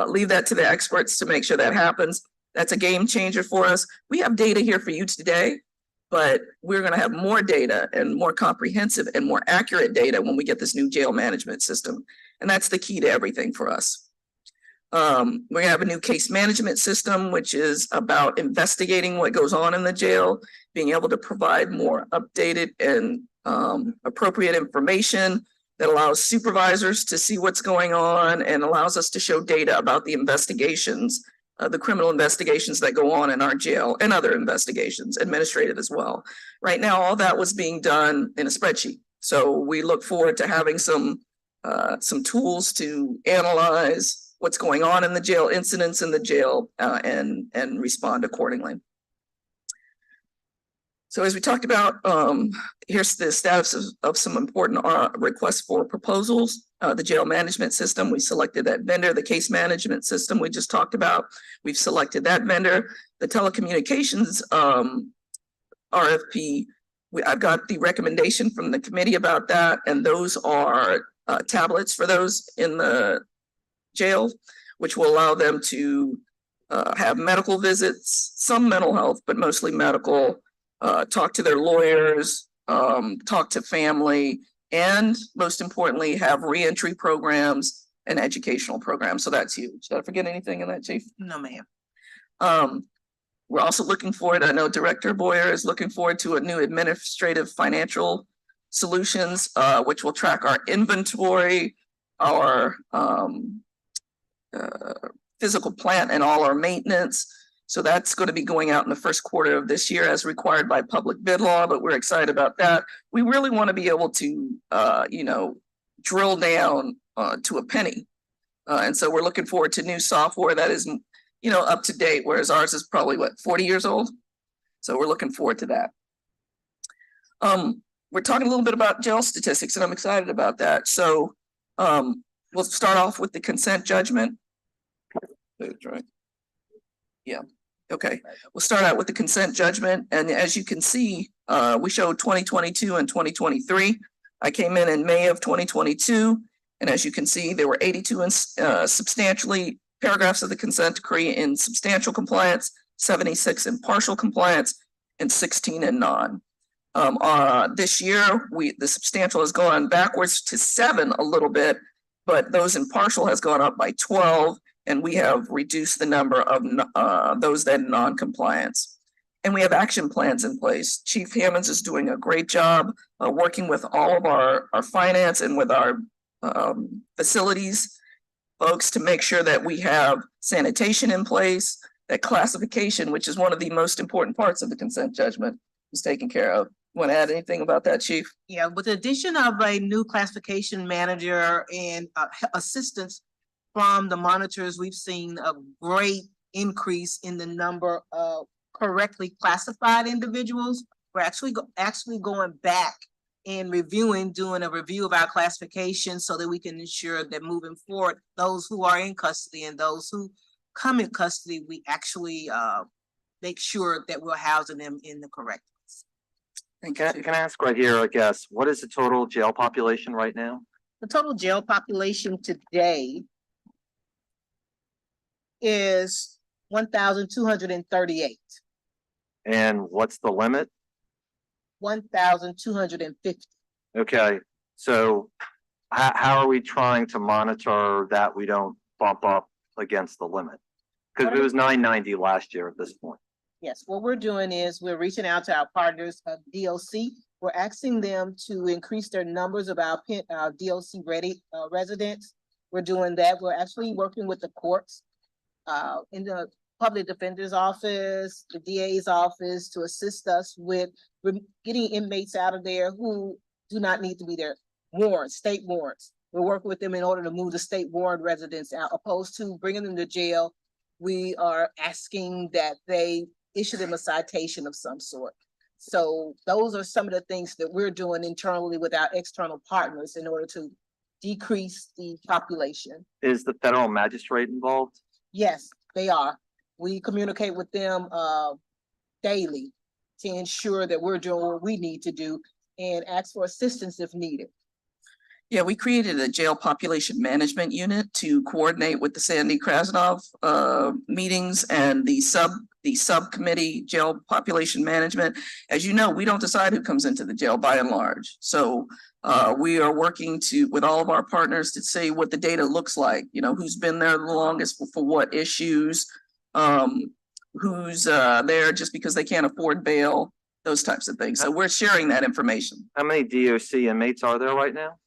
leave that to the experts to make sure that happens. That's a game changer for us. We have data here for you today, but we're gonna have more data and more comprehensive and more accurate data when we get this new jail management system. And that's the key to everything for us. We have a new case management system, which is about investigating what goes on in the jail, being able to provide more updated and appropriate information that allows supervisors to see what's going on and allows us to show data about the investigations, the criminal investigations that go on in our jail and other investigations, administrative as well. Right now, all that was being done in a spreadsheet. So we look forward to having some tools to analyze what's going on in the jail, incidents in the jail, and respond accordingly. So as we talked about, here's the status of some important requests for proposals. The jail management system, we selected that vendor. The case management system we just talked about, we've selected that vendor. The telecommunications RFP, I've got the recommendation from the committee about that, and those are tablets for those in the jail, which will allow them to have medical visits, some mental health, but mostly medical, talk to their lawyers, talk to family, and most importantly, have reentry programs and educational programs. So that's huge. Did I forget anything in that, Chief? No, ma'am. We're also looking forward, I know Director Boyer is looking forward to a new administrative financial solutions, which will track our inventory, our physical plant, and all our maintenance. So that's going to be going out in the first quarter of this year as required by public bid law, but we're excited about that. We really want to be able to, drill down to a penny. And so we're looking forward to new software that is, up to date, whereas ours is probably 40 years old. So we're looking forward to that. We're talking a little bit about jail statistics, and I'm excited about that. So we'll start off with the consent judgment. Right. Yeah. Okay. We'll start out with the consent judgment. And as you can see, we showed 2022 and 2023. I came in May of 2022. And as you can see, there were 82 substantially paragraphs of the consent decree in substantial compliance, 76 in partial compliance, and 16 in non. This year, the substantial has gone backwards to 7 a little bit, but those in partial has gone up by 12. And we have reduced the number of those that are non-compliance. And we have action plans in place. Chief Hammonds is doing a great job working with all of our finance and with our facilities folks to make sure that we have sanitation in place, that classification, which is one of the most important parts of the consent judgment, is taken care of. Want to add anything about that, Chief? Yeah, with the addition of a new classification manager and assistance from the monitors, we've seen a great increase in the number of correctly classified individuals, we're actually going back and reviewing, doing a review of our classification so that we can ensure that moving forward, those who are in custody and those who come in custody, we actually make sure that we're housing them in the correct place. Thank Can, you. can I ask right here, I guess, what is the total jail population right now? The total jail population today is 1,238, And what's the limit? 1,250. Okay, so how are we trying to monitor that we don't bump up against the limit? Because it was 990 last year at this point. Yes, what we're doing is we're reaching out to our partners of DOC. We're asking them to increase their numbers of our DOC ready residents. We're doing that. We're actually working with the courts in the public defender's office, the DA's office, to assist us with getting inmates out of there who do not need to be there. Warrants, state warrants. We're working with them in order to move the state warrant residents out, opposed to bringing them to jail. We are asking that they issue them a citation of some sort. So those are some of the things that we're doing internally with our external partners in order to decrease the population. Is the federal magistrate involved? Yes, they are. We communicate with them daily to ensure that we're doing what we need to do and ask for assistance if needed. Yeah, we created a jail population management unit to coordinate with the Sandy Krasnov meetings and the subcommittee jail population management. As you know, we don't decide who comes into the jail by and large. So we are working with all of our partners to see what the data looks like, you know, who's been there the longest for what issues, who's there just because they can't afford bail, those types of things. So we're sharing that information. How many DOC inmates are there right now?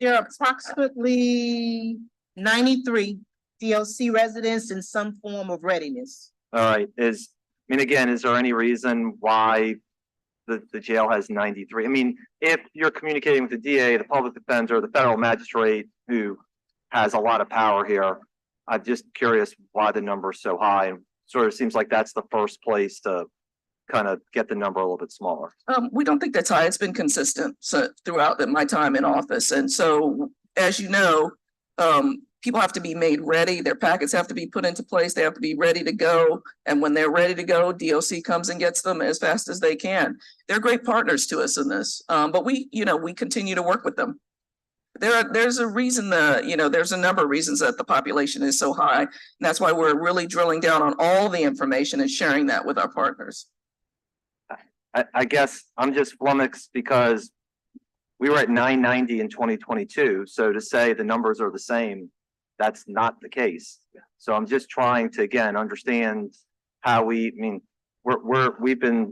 There are approximately 93 DOC residents in some form of readiness. All right, is there any reason why the jail has 93? I mean, if you're communicating with the DA, the public defender, the federal magistrate, who has a lot of power here, I'm just curious why the number is so high, and sort of seems like that's the first place to kind of get the number a little bit smaller. We don't think that's high. It's been consistent throughout my time in office. And so, as you know, people have to be made ready. Their packets have to be put into place. They have to be ready to go. And when they're ready to go, DOC comes and gets them as fast as they can. They're great partners to us in this. But we continue to work with them. There's a reason there's a number of reasons that the population is so high. And that's why we're really drilling down on all the information and sharing that with our partners. I guess I'm just flummoxed because we were at 990 in 2022. So to say the numbers are the same, that's not the case. So I'm just trying to, again, understand how we've been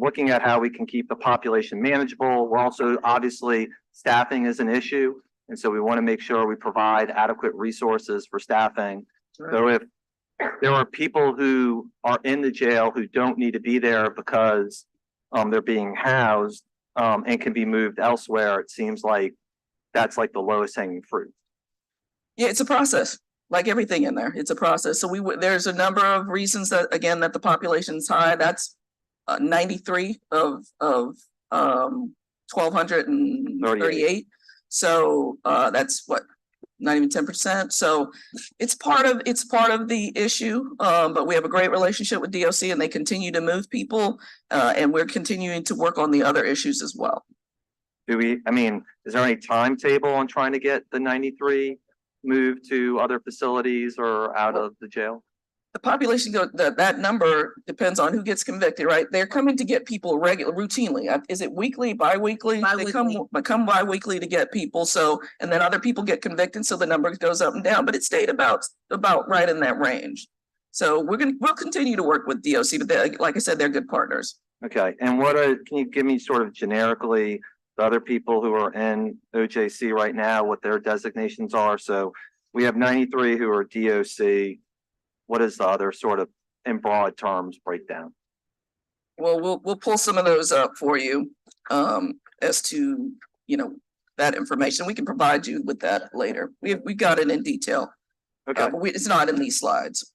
looking at how we can keep the population manageable. We're also, obviously, staffing is an issue. And so we want to make sure we provide adequate resources for staffing. Sure. So if there are people who are in the jail who don't need to be there because they're being housed and can be moved elsewhere, it seems like that's like the lowest hanging fruit. Yeah, it's a process, like everything in there. It's a process. So there's a number of reasons that the population is high. That's 93 of 1,238. So that's what, not even 10%. So it's part of the issue. But we have a great relationship with DOC and they continue to move people. And we're continuing to work on the other issues as well. Is there any timetable on trying to get the 93 moved to other facilities or out of the jail? The population that number depends on who gets convicted, right? They're coming to get people routinely. Is it weekly, bi-weekly? They come bi-weekly to get people. So, and then other people get convicted. So the number goes up and down, but it stayed about right in that range. So we'll continue to work with DOC, but like I said, they're good partners. Okay. And can you give me sort of generically the other people who are in OJC right now, what their designations are? So we have 93 who are DOC. What is the other sort of, in broad terms, breakdown? Well, we'll pull some of those up for you as to, that information. We can provide you with that later. We got it in detail. Okay. But it's not in these slides.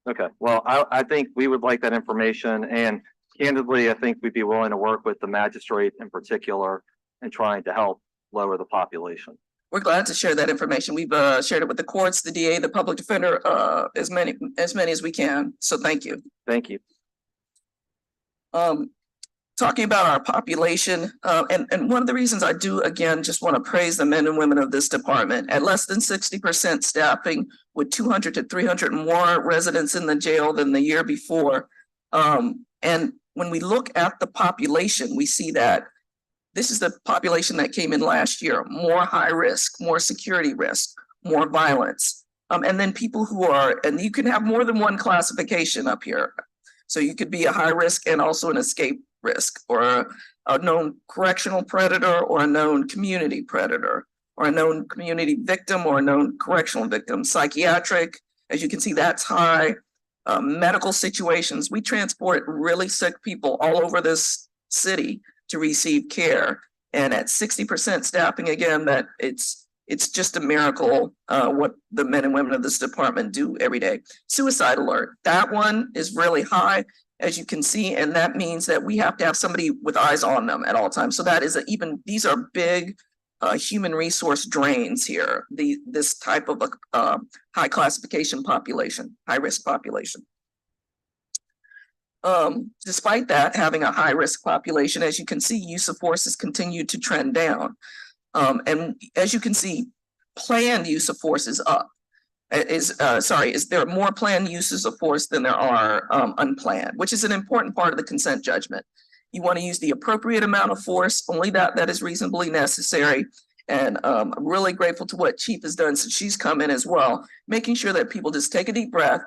Okay. Well, I think we would like that information. And candidly, I think we'd be willing to work with the magistrate in particular in trying to help lower the population. We're glad to share that information. We've shared it with the courts, the DA, the public defender, as many as we can. So thank you. Thank you. Talking about our population, and one of the reasons I do, again, just want to praise the men and women of this department. At less than 60% staffing, with 200 to 300 more residents in the jail than the year before. And when we look at the population, we see that this is the population that came in last year, more high risk, more security risk, more violence. And then people who are, and you can have more than one classification up here. So you could be a high risk and also an escape risk, or a known correctional predator, or a known community predator, or a known community victim, or a known correctional victim. Psychiatric, as you can see, that's high. Medical situations, we transport really sick people all over this city to receive care. And at 60% staffing, again, that it's just a miracle what the men and women of this department do every day. Suicide alert, that one is really high, as you can see, and that means that we have to have somebody with eyes on them at all times. So that is these are big human resource drains here, this type of a high classification population, high risk population. Despite that, having a high risk population, as you can see, use of force has continued to trend down. And as you can see, planned use of force is up. There are more planned uses of force than there are unplanned, which is an important part of the consent judgment. You want to use the appropriate amount of force, only that is reasonably necessary. And I'm really grateful to what Chief has done since she's come in as well, making sure that people just take a deep breath,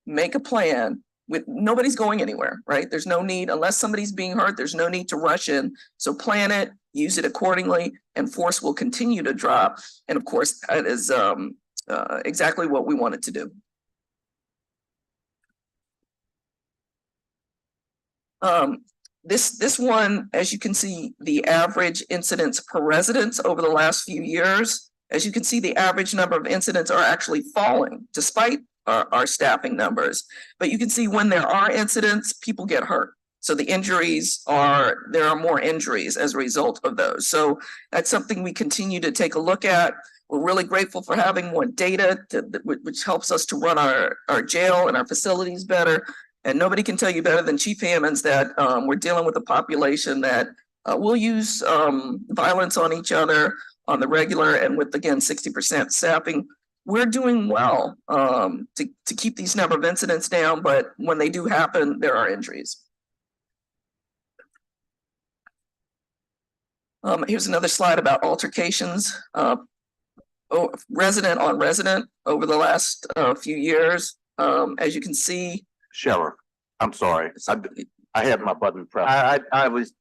make a plan. Nobody's going anywhere, right? There's no need, unless somebody's being hurt, there's no need to rush in. So plan it, use it accordingly, and force will continue to drop. And of course, that is exactly what we wanted to do. This one, as you can see, the average incidents per residence over the last few years, as you can see, the average number of incidents are actually falling despite our staffing numbers. But you can see when there are incidents, people get hurt. So the there are more injuries as a result of those. So that's something we continue to take a look at. We're really grateful for having more data which helps us to run our jail and our facilities better. And nobody can tell you better than Chief Hammonds that we're dealing with a population that will use violence on each other on the regular, and with, again, 60% staffing. We're doing well to keep these number of incidents down, but when they do happen, there are injuries. Here's another slide about altercations. Resident on resident over the last few years. As you can see. Sheriff, I'm sorry. I had my button pressed. I was,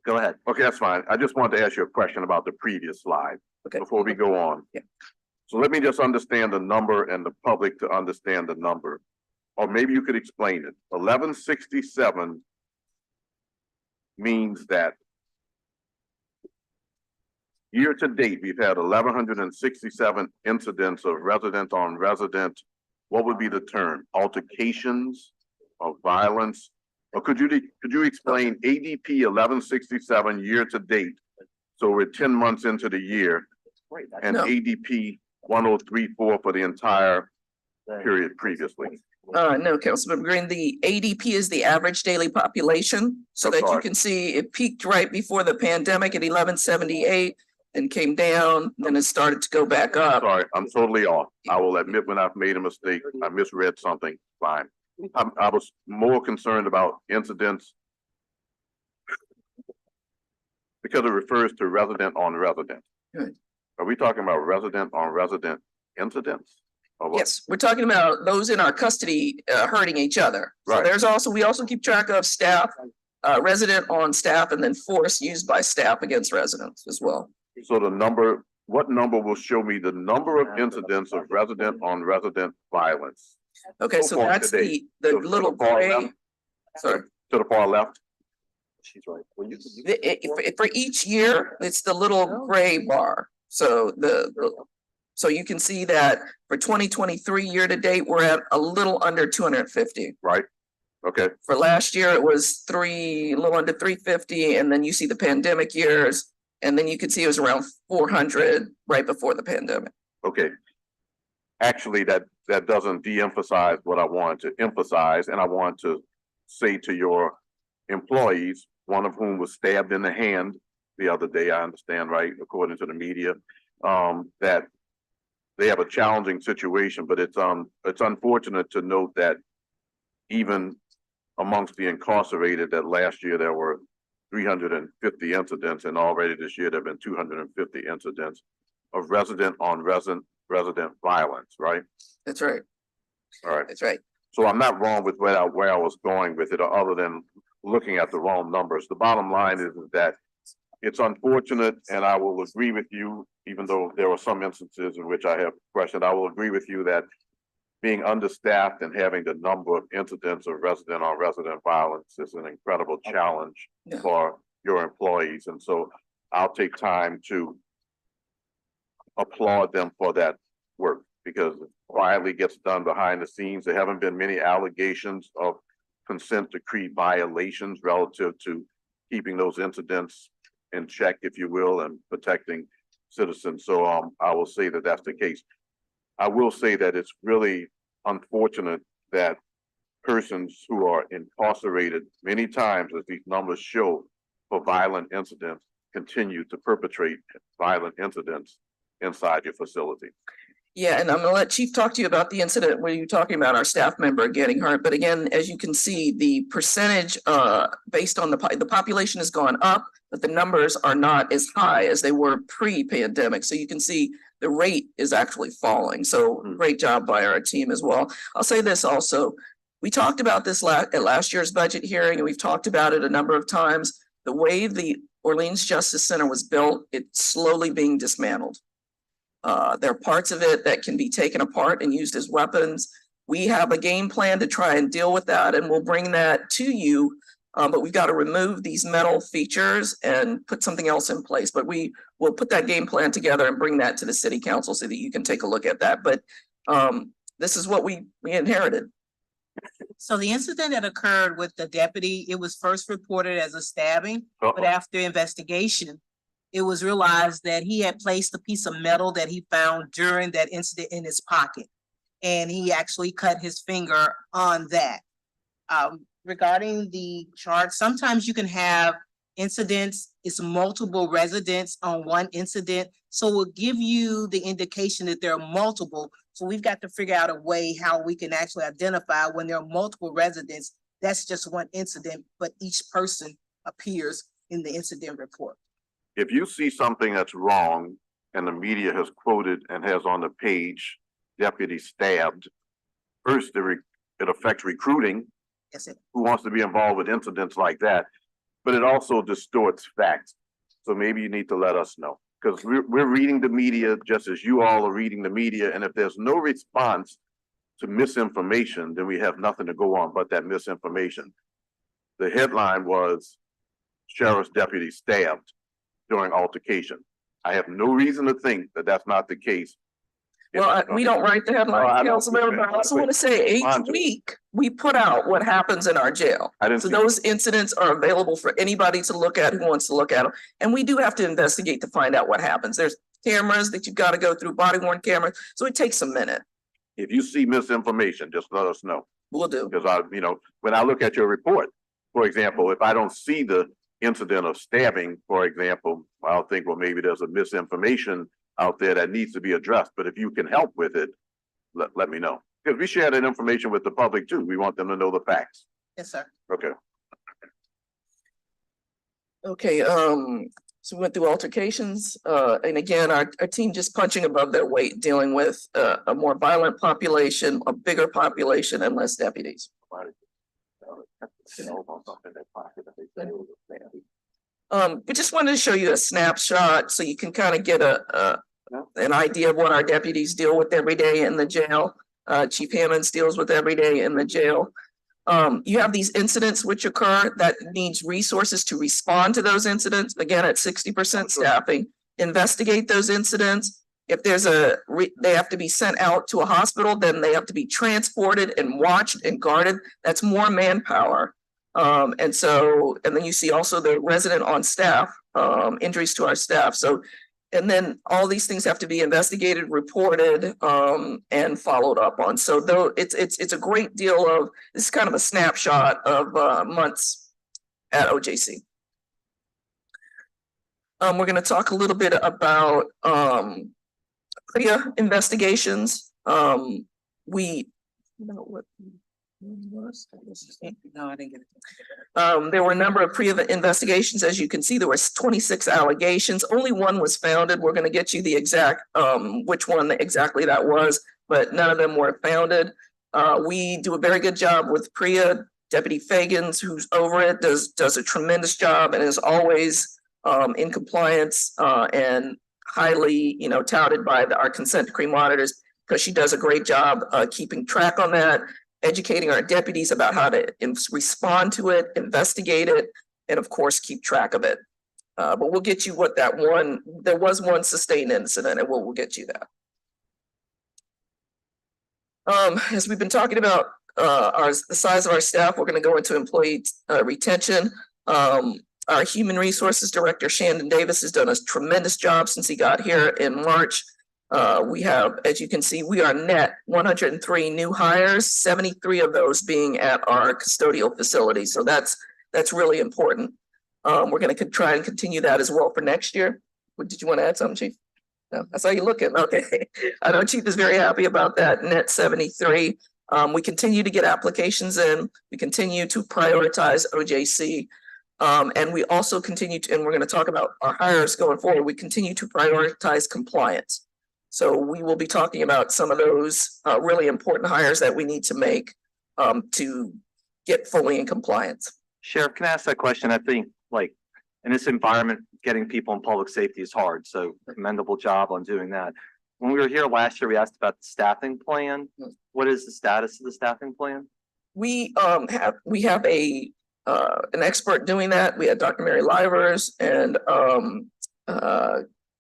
go ahead. Okay, that's fine. I just wanted to ask you a question about the previous slide before we go on. Yeah. So let me just understand the number and the public to understand the number. Or maybe you could explain it. 1167 means that year to date, we've had 1,167 incidents of resident on resident. What would be the term? Altercations or violence? Or could you explain ADP 1167 year to date? So we're 10 months into the year, and No. ADP 1034 for the entire period previously. No, Councilmember Green, the ADP is the average daily population, so I'm that you sorry. can see it peaked right before the pandemic at 1178 and came down, then it started to go back up. Sorry, I'm totally off. I will admit when I've made a mistake. I misread something. Fine. I was more concerned about incidents because it refers to resident on resident. Good. Are we talking about resident on resident incidents? Or what? Yes, we're talking about those in our custody hurting each other. So Right. we also keep track of staff, resident on staff, and then force used by staff against residents as well. So what number will show me the number of incidents of resident on resident violence? Okay, so far that's today. the To the little far gray. left? Sorry. To the far left? She's right. Well, For each year, it's the little gray bar. So so you can see that for 2023 year to date, we're at a little under 250. Right. Okay, For last year, it was a little under 350, and then you see the pandemic years. And then you could see it was around 400 right before the pandemic. okay. Actually, that doesn't de-emphasize what I wanted to emphasize, and I want to say to your employees, one of whom was stabbed in the hand the other day, I understand, right, according to the media, that they have a challenging situation, but it's unfortunate to note that even amongst the incarcerated, that last year there were 350 incidents, and already this year there have been 250 incidents of resident on resident violence, right? That's right. All right. That's right. So I'm not wrong with where I was going with it, other than looking at the wrong numbers. The bottom line is that it's unfortunate, and I will agree with you, even though there were some instances in which I have questioned, I will agree with you that being understaffed and having the number of incidents of resident on resident violence is an incredible challenge for your employees. And so I'll take time to applaud them for that work, because it quietly gets done behind the scenes. There haven't been many allegations of consent decree violations relative to keeping those incidents in check, if you will, and protecting citizens. So I will say that that's the case. I will say that it's really unfortunate that persons who are incarcerated many times, as these numbers show, for violent incidents continue to perpetrate violent incidents inside your facility. Yeah, and I'm gonna let Chief talk to you about the incident where you're talking about our staff member getting hurt. But again, as you can see, the percentage based on the population has gone up, but the numbers are not as high as they were pre-pandemic. So you can see the rate is actually falling. So great job by our team as well. I'll say this also. We talked about this at last year's budget hearing, and we've talked about it a number of times. The way the Orleans Justice Center was built, it's slowly being dismantled. There are parts of it that can be taken apart and used as weapons. We have a game plan to try and deal with that, and we'll bring that to you. But we've got to remove these metal features and put something else in place. But we will put that game plan together and bring that to the city council so that you can take a look at that. But this is what we inherited. So the incident that occurred with the deputy, it was first reported as a stabbing, but after investigation, it was realized that he had placed a piece of metal that he found during that incident in his pocket. And he actually cut his finger on that. Regarding the chart, sometimes you can have incidents, it's multiple residents on one incident. So we'll give you the indication that there are multiple. So we've got to figure out a way how we can actually identify when there are multiple residents. That's just one incident, but each person appears in the incident report. If you see something that's wrong and the media has quoted and has on the page, deputy stabbed, first it affects recruiting. Yes, sir. Who wants to be involved with incidents like that, but it also distorts facts. So maybe you need to let us know, because we're reading the media just as you all are reading the media. And if there's no response to misinformation, then we have nothing to go on but that misinformation. The headline was sheriff's deputy stabbed during altercation. I have no reason to think that that's not the case. Well, we don't write the headline, Councilman, but I also want to say each week we put out what happens in our jail. So those incidents are available for anybody to look at who wants to look at them. And we do have to investigate to find out what happens. There's cameras that you've got to go through, body worn cameras. So it takes a minute. If you see misinformation, just let us know. We'll do. Because when I look at your report, for example, if I don't see the incident of stabbing, for example, I'll think, well, maybe there's a misinformation out there that needs to be addressed. But if you can help with it, let me know. Because we share that information with the public too. We want them to know the facts. Yes, sir. Okay. Okay, so we went through altercations, and again, our team just punching above their weight, dealing with a more violent population, a bigger population, and less deputies. We just wanted to show you a snapshot so you can kind of get an idea of what our deputies deal with every day in the jail. Chief Hammonds deals with every day in the jail. You have these incidents which occur that needs resources to respond to those incidents, again, at 60% staffing, investigate those incidents, If there's they have to be sent out to a hospital, then they have to be transported and watched and guarded. That's more manpower. And then you see also the resident on staff, injuries to our staff. So, and then all these things have to be investigated, reported, and followed up on. So though it's a great deal of, this is kind of a snapshot of months at OJC. We're going to talk a little bit about PREA investigations. There were a number of PREA investigations. As you can see, there was 26 allegations. Only one was founded. We're going to get you the exact which one exactly that was, but none of them were founded. We do a very good job with PREA. Deputy Fagans, who's over it, does a tremendous job and is always in compliance and highly, touted by our consent decree monitors, because she does a great job keeping track on that, educating our deputies about how to respond to it, investigate it, and of course, keep track of it. But we'll get you what there was one sustained incident, and we'll get you that. As we've been talking about the size of our staff, we're going to go into employee retention. Our human resources director, Shandon Davis, has done a tremendous job since he got here in March. We have, as you can see, we are net 103 new hires, 73 of those being at our custodial facility. So that's really important. We're going to try and continue that as well for next year. Did you want to add something, Chief? No, that's how you looking. Okay. I know Chief is very happy about that, net 73. We continue to get applications in. We continue to prioritize OJC. And we also continue to, and we're going to talk about our hires going forward. We continue to prioritize compliance. So we will be talking about some of those really important hires that we need to make to get fully in compliance. Sheriff, can I ask that question? I think like in this environment, getting people in public safety is hard. So commendable job on doing that. When we were here last year, we asked about the staffing plan. What is the status of the staffing plan? We have an expert doing that. We had Dr. Mary Livers and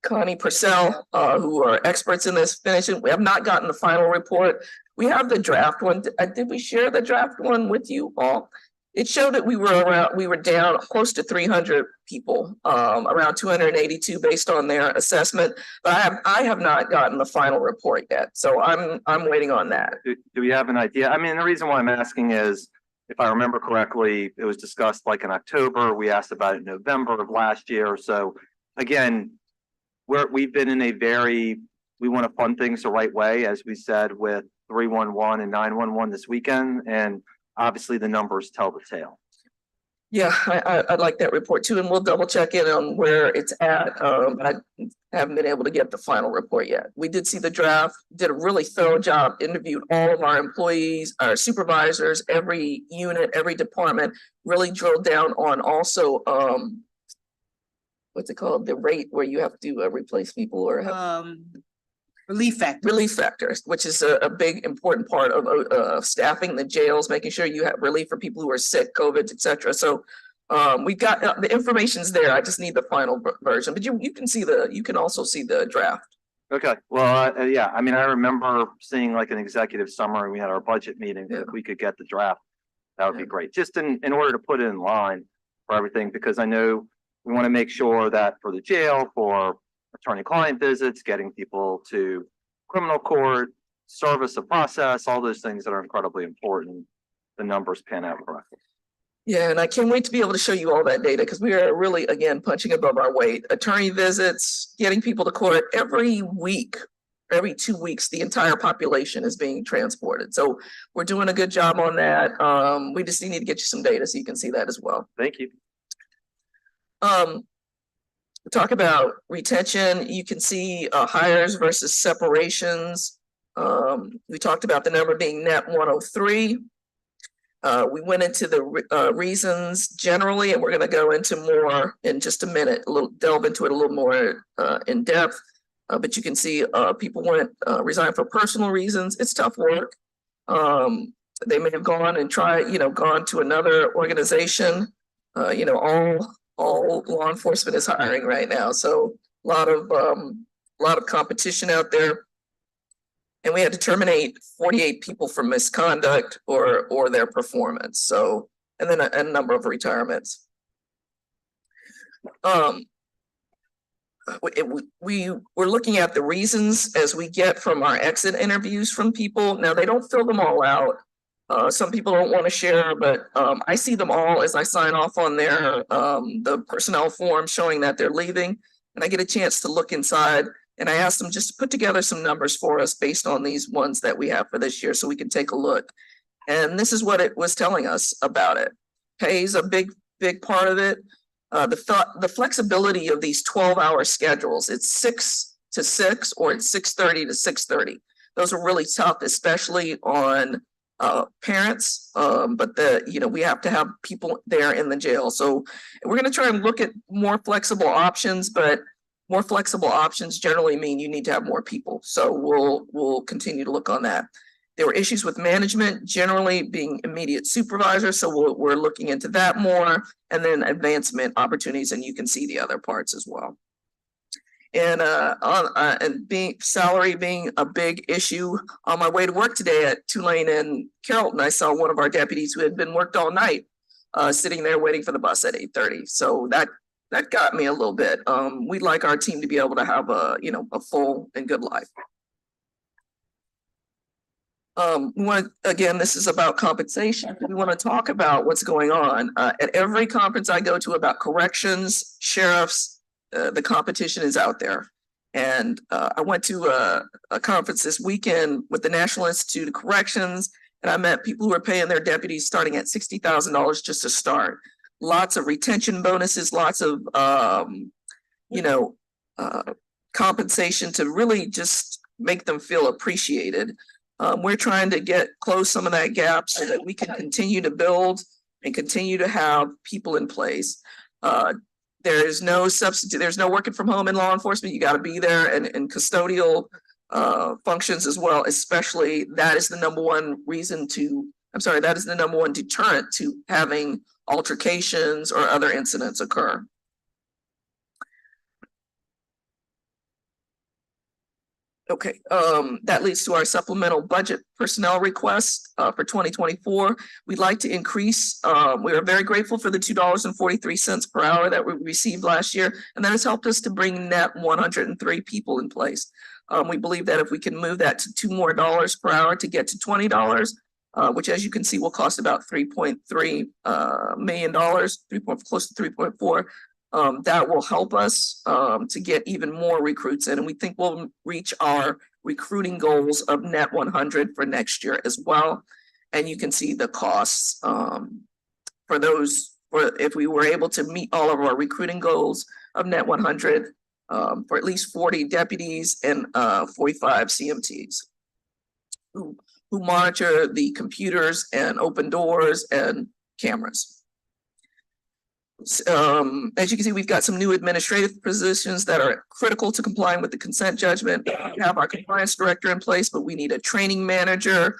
Connie Purcell, who are experts in this finishing. We have not gotten the final report. We have the draft one. Did we share the draft one with you all? It showed that we were down close to 300 people, around 282 based on their assessment. But I have not gotten the final report yet. So I'm waiting on that. Do we have an idea? I mean, the reason why I'm asking is, if I remember correctly, it was discussed like in October. We asked about it in November of last year. So again, we've been in we want to fund things the right way, as we said, with 311 and 911 this weekend. And obviously the numbers tell the tale. Yeah, I'd like that report too, and we'll double check in on where it's at. But I haven't been able to get the final report yet. We did see the draft, did a really thorough job, interviewed all of our employees, our supervisors, every unit, every department, really drilled down on also, what's it called? The rate where you have to replace people or have relief factors, which is a big important part of staffing the jails, making sure you have relief for people who are sick, COVID, etc. So we've got the information's there. I just need the final version, but you can also see the draft. Okay. Well, yeah, I mean, I remember seeing like an executive summary. We had our budget meeting. If we could get the draft, that would be great. Just in order to put it in line for everything, because I know we want to make sure that for the jail, for attorney-client visits, getting people to criminal court, service of process, all those things that are incredibly important, the numbers pan out correctly. Yeah, and I can't wait to be able to show you all that data, because we are really, again, punching above our weight. Attorney visits, getting people to court every week, every 2 weeks, the entire population is being transported. So we're doing a good job on that. We just need to get you some data so you can see that as well. Thank you. Talk about retention. You can see hires versus separations. We talked about the number being net 103. We went into the reasons generally, and we're going to go into more in just a minute, delve into it a little more in depth. But you can see people resigned for personal reasons. It's tough work. They may have gone and gone to another organization. All law enforcement is hiring right now. So a lot of a lot of competition out there. And we had to terminate 48 people for misconduct or their performance. So, and then a number of retirements. We were looking at the reasons as we get from our exit interviews from people. Now, they don't fill them all out. Some people don't want to share, but I see them all as I sign off on their the personnel form showing that they're leaving, and I get a chance to look inside, and I ask them just to put together some numbers for us based on these ones that we have for this year so we can take a look. And this is what it was telling us about it. Pay is a big part of it. The flexibility of these 12-hour schedules, it's 6 to 6 or it's 6:30 to 6:30. Those are really tough, especially on parents, but we have to have people there in the jail. So we're going to try and look at more flexible options, but more flexible options generally mean you need to have more people. So we'll continue to look on that. There were issues with management, generally being immediate supervisors. So we're looking into that more, and then advancement opportunities, and you can see the other parts as well. And salary being a big issue. On my way to work today at Tulane and Carrollton, I saw one of our deputies who had been worked all night, sitting there waiting for the bus at 8:30. So that got me a little bit. We'd like our team to be able to have a full and good life. Again, this is about compensation. We want to talk about what's going on. At every conference I go to about corrections, sheriffs, the competition is out there. And I went to a conference this weekend with the National Institute of Corrections, and I met people who are paying their deputies starting at $60,000 just to start. Lots of retention bonuses, lots of, compensation to really just make them feel appreciated. We're trying to close some of that gap so that we can continue to build and continue to have people in place. There is no substitute. There's no working from home in law enforcement. You got to be there, and custodial functions as well. Especially that is the number one that is the number one deterrent to having altercations or other incidents occur. Okay, that leads to our supplemental budget personnel request for 2024. We'd like to increase, we are very grateful for the $2.43 per hour that we received last year, and that has helped us to bring net 103 people in place. We believe that if we can move that to $2 more per hour to get to $20, which as you can see will cost about $3.3 million, close to 3.4. That will help us to get even more recruits in, and we think we'll reach our recruiting goals of net 100 for next year as well. And you can see the costs for those, if we were able to meet all of our recruiting goals of net 100 for at least 40 deputies and 45 CMTs who monitor the computers and open doors and cameras. As you can see, we've got some new administrative positions that are critical to complying with the consent judgment. We have our compliance director in place, but we need a training manager.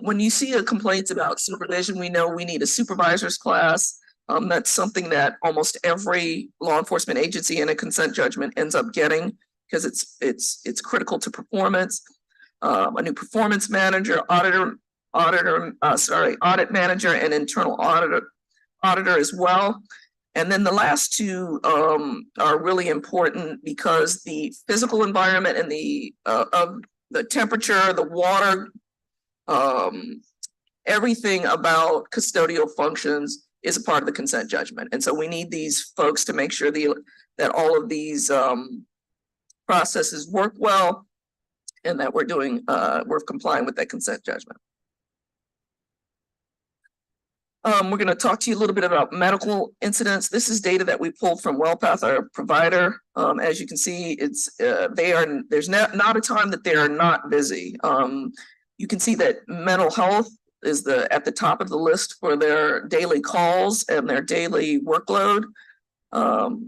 When you see a complaint about supervision, we know we need a supervisor's class. That's something that almost every law enforcement agency in a consent judgment ends up getting because it's critical to performance. A new performance manager, audit manager, and internal auditor as well. And then the last two are really important because the physical environment and the temperature, the water, everything about custodial functions is a part of the consent judgment. And so we need these folks to make sure that all of these processes work well and that we're complying with that consent judgment. We're going to talk to you a little bit about medical incidents. This is data that we pulled from WellPath, our provider. As you can see, there's not a time that they are not busy. You can see that mental health is at the top of the list for their daily calls and their daily workload.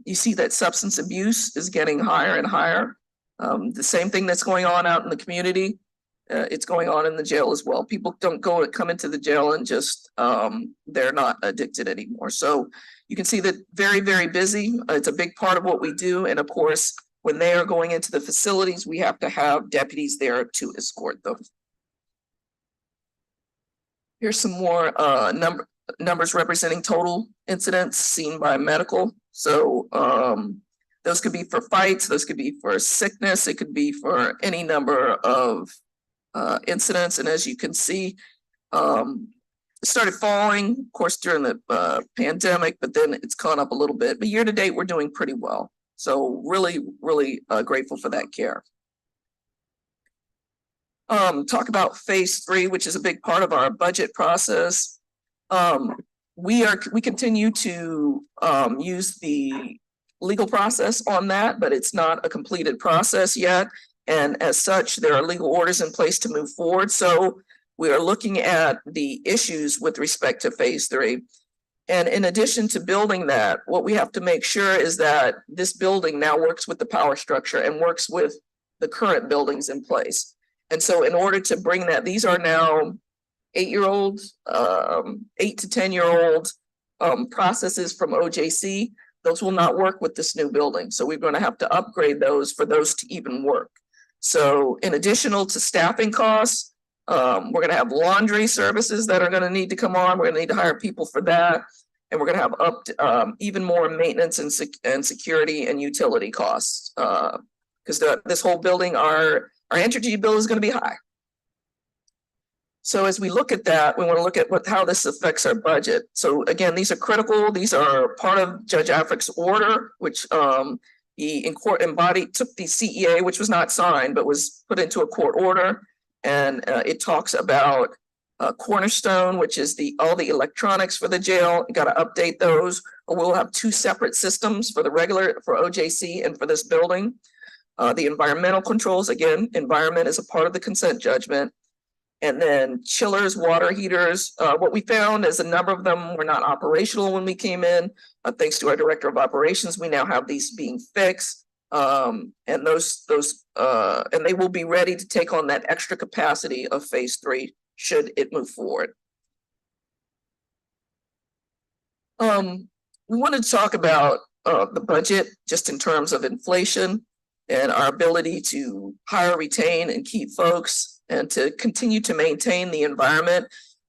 You see that substance abuse is getting higher and higher. The same thing that's going on out in the community. It's going on in the jail as well. People don't come into the jail and just, they're not addicted anymore. So you can see that very, very busy. It's a big part of what we do. And of course, when they are going into the facilities, we have to have deputies there to escort them. Here's some more numbers representing total incidents seen by medical. So those could be for fights, those could be for sickness, it could be for any number of incidents. And as you can see, it started falling, of course, during the pandemic, but then it's gone up a little bit. But year to date, we're doing pretty well. So really, really grateful for that care. Talk about phase 3, which is a big part of our budget process. We continue to use the legal process on that, but it's not a completed process yet. And as such, there are legal orders in place to move forward. So we are looking at the issues with respect to phase 3. And in addition to building that, what we have to make sure is that this building now works with the power structure and works with the current buildings in place. And so in order to bring that, these are now 8-year-old, 8 to 10-year-old processes from OJC. Those will not work with this new building. So we're going to have to upgrade those for those to even work. So in additional to staffing costs, we're going to have laundry services that are going to need to come on. We're going to need to hire people for that. And we're going to have even more maintenance and security and utility costs. Because this whole building, our energy bill is going to be high. So as we look at that, we want to look at how this affects our budget. So again, these are critical. These are part of Judge Afric's order, which he in court embodied, took the CEA, which was not signed, but was put into a court order. And it talks about Cornerstone, which is all the electronics for the jail. You got to update those, or we'll have 2 separate systems for for OJC and for this building. The environmental controls, again, environment is a part of the consent judgment. And then chillers, water heaters. What we found is a number of them were not operational when we came in. Thanks to our director of operations, we now have these being fixed. And and they will be ready to take on that extra capacity of phase 3 should it move forward. We wanted to talk about the budget just in terms of inflation and our ability to hire, retain, and keep folks, and to continue to maintain the environment.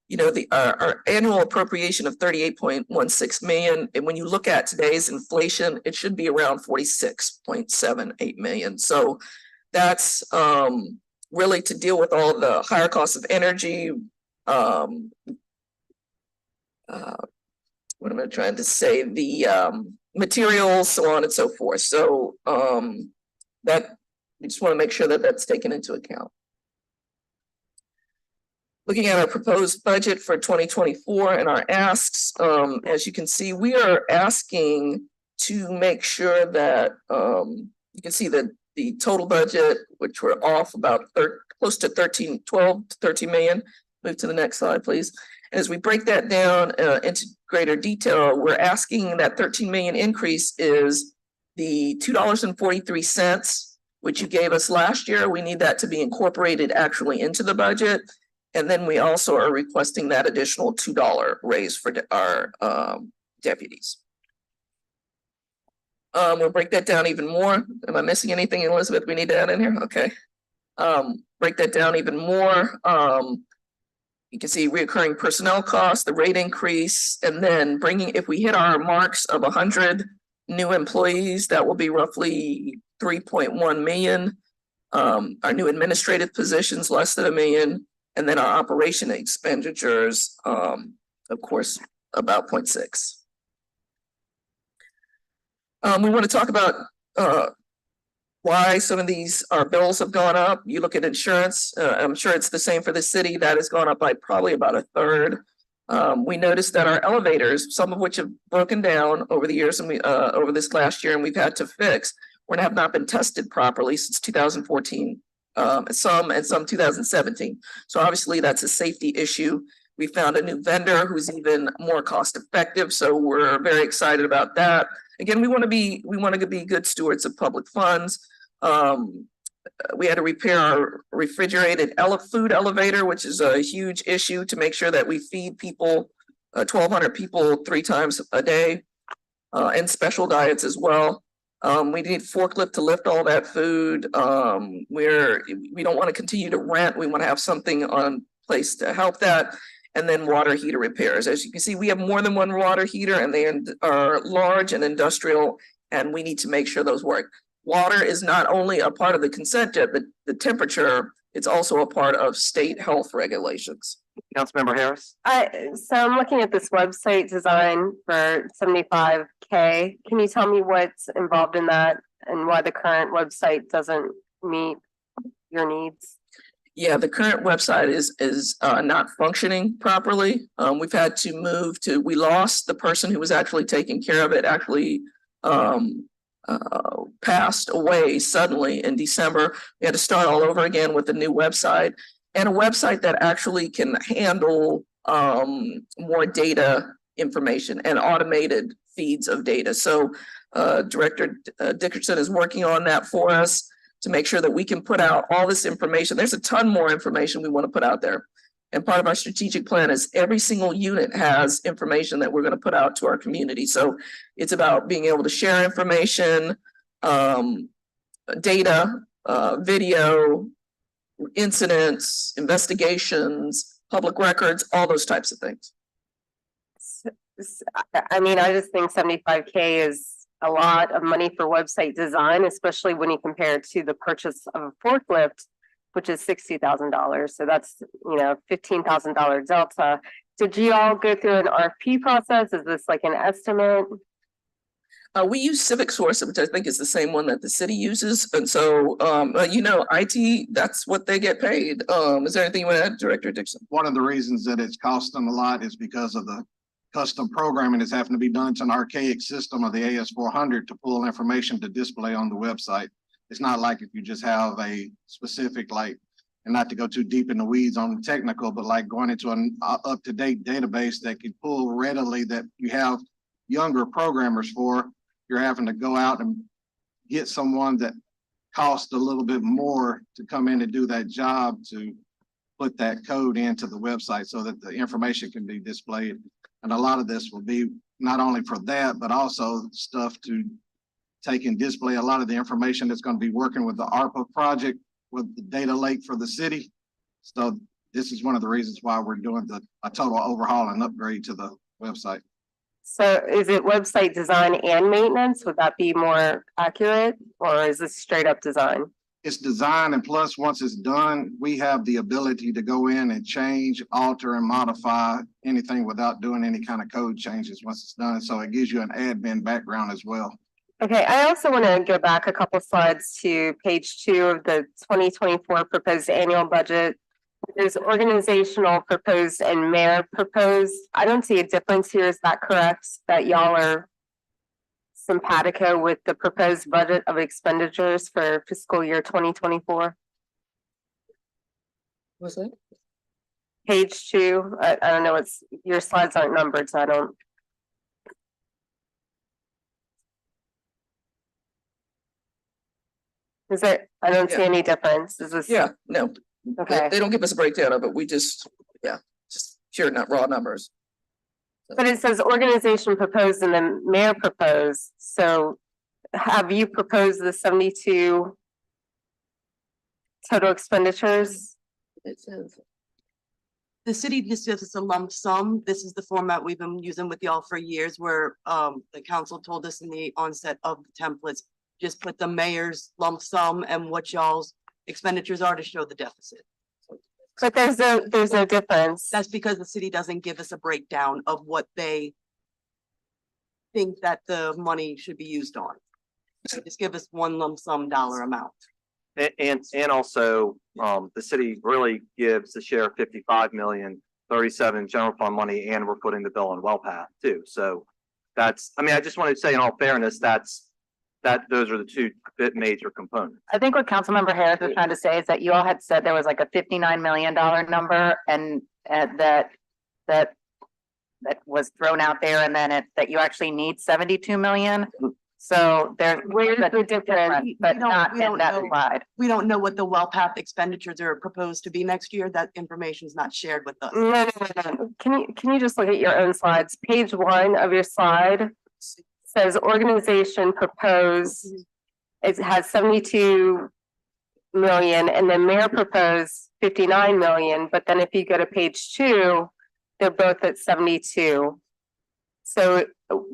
You know, our annual appropriation of 38.16 million, and when you look at today's inflation, it should be around 46.78 million. So that's really to deal with all the higher costs of energy. What am I trying to say? The materials, so on and so forth. So that we just want to make sure that that's taken into account. Looking at our proposed budget for 2024 and our asks, as you can see, we are asking to make sure that you can see that the total budget, which we're off about close to 12 to 13 million. Move to the next slide, please. And as we break that down into greater detail, we're asking that 13 million increase is the $2.43, which you gave us last year. We need that to be incorporated actually into the budget. And then we also are requesting that additional $2 raise for our deputies. We'll break that down even more. Am I missing anything, Elizabeth, we need to add in here? Okay. Break that down even more. You can see recurring personnel costs, the rate increase, and then if we hit our marks of 100 new employees, that will be roughly 3.1 million. Our new administrative positions, less than $1 million. And then our operation expenditures, of course, about 0.6. We want to talk about why some of our bills have gone up. You look at insurance, I'm sure it's the same for the city. That has gone up by probably about 1/3. We noticed that our elevators, some of which have broken down over the years and over this last year, and we've had to fix, have not been tested properly since 2014. Some 2017. So obviously that's a safety issue. We found a new vendor who's even more cost effective. So we're very excited about that. Again, we want to be good stewards of public funds. We had to repair our refrigerated food elevator, which is a huge issue, to make sure that we feed people, 1,200 people 3 times a day, and special diets as well. We need forklift to lift all that food. We don't want to continue to rent. We want to have something on place to help that. And then water heater repairs. As you can see, we have more than one water heater and they are large and industrial, and we need to make sure those work. Water is not only a part of the consent, the temperature, it's also a part of state health regulations. Councilmember Harris? So I'm looking at this website design for 75K. Can you tell me what's involved in that and why the current website doesn't meet your needs? Yeah, the current website is not functioning properly. We've had to move to, we lost the person who was actually taking care of it, actually passed away suddenly in December. We had to start all over again with a new website, and a website that actually can handle more data information and automated feeds of data. So Director Dickerson is working on that for us to make sure that we can put out all this information. There's a ton more information we want to put out there. And part of our strategic plan is every single unit has information that we're going to put out to our community. So it's about being able to share information, data, video, incidents, investigations, public records, all those types of things. I mean, I just think 75K is a lot of money for website design, especially when you compare it to the purchase of a forklift, which is $60,000. So that's, $15,000 delta. Did you all go through an RFP process? Is this like an estimate? We use Civic Source, which I think is the same one that the city uses. And so, IT, that's what they get paid. Is there anything you want to add, Director Dixon? One of the reasons that it's costing a lot is because of the custom programming is having to be done to an archaic system of the AS400 to pull information to display on the website. It's not like if you just have a specific, and not to go too deep in the weeds on the technical, but like going into an up-to-date database that can pull readily that you have younger programmers for, you're having to go out and get someone that costs a little bit more to come in and do that job to put that code into the website so that the information can be displayed. And a lot of this will be not only for that, but also stuff to take and display a lot of the information that's going to be working with the ARPA project with the data lake for the city. So this is one of the reasons why we're doing a total overhaul and upgrade to the website. So is it website design and maintenance? Would that be more accurate, or is this straight up design? It's design, and plus, once it's done, we have the ability to go in and change, alter, and modify anything without doing any kind of code changes once it's done. So it gives you an admin background as well. Okay, I also want to go back a couple slides to page 2 of the 2024 proposed annual budget. There's organizational proposed and mayor proposed. I don't see a difference here. Is that correct? That y'all are simpatico with the proposed budget of expenditures for fiscal year 2024? What's that? Page 2. I don't know. It's your slides aren't numbered, so I don't. Is there? I don't see any difference. Is this? Yeah, no. Okay. They don't give us a breakdown of it. We just pure not raw numbers. But it says organization proposed and then mayor proposed. So have you proposed the 72 total expenditures? It says. The city just gives us a lump sum. This is the format we've been using with y'all for years, where the council told us in the onset of the templates, just put the mayor's lump sum and what y'all's expenditures are to show the deficit. But there's no difference. That's because the city doesn't give us a breakdown of what they think that the money should be used on. They just give us one lump sum dollar amount. And also, the city really gives the share 55 million, 37 general fund money, and we're putting the bill on WellPath too. So that's, I just want to say in all fairness, those are the two major components. I think what Councilmember Harris was trying to say is that you all had said there was like a $59 million number and that was thrown out there, and then that you actually need 72 million. So where's the difference? But not in that slide. We don't know what the WellPath expenditures are proposed to be next year. That information is not shared with us. No. Can you just look at your own slides? Page 1 of your slide says organization proposed, it has 72 million, and then mayor proposed 59 million, but then if you go to page 2, they're both at 72. So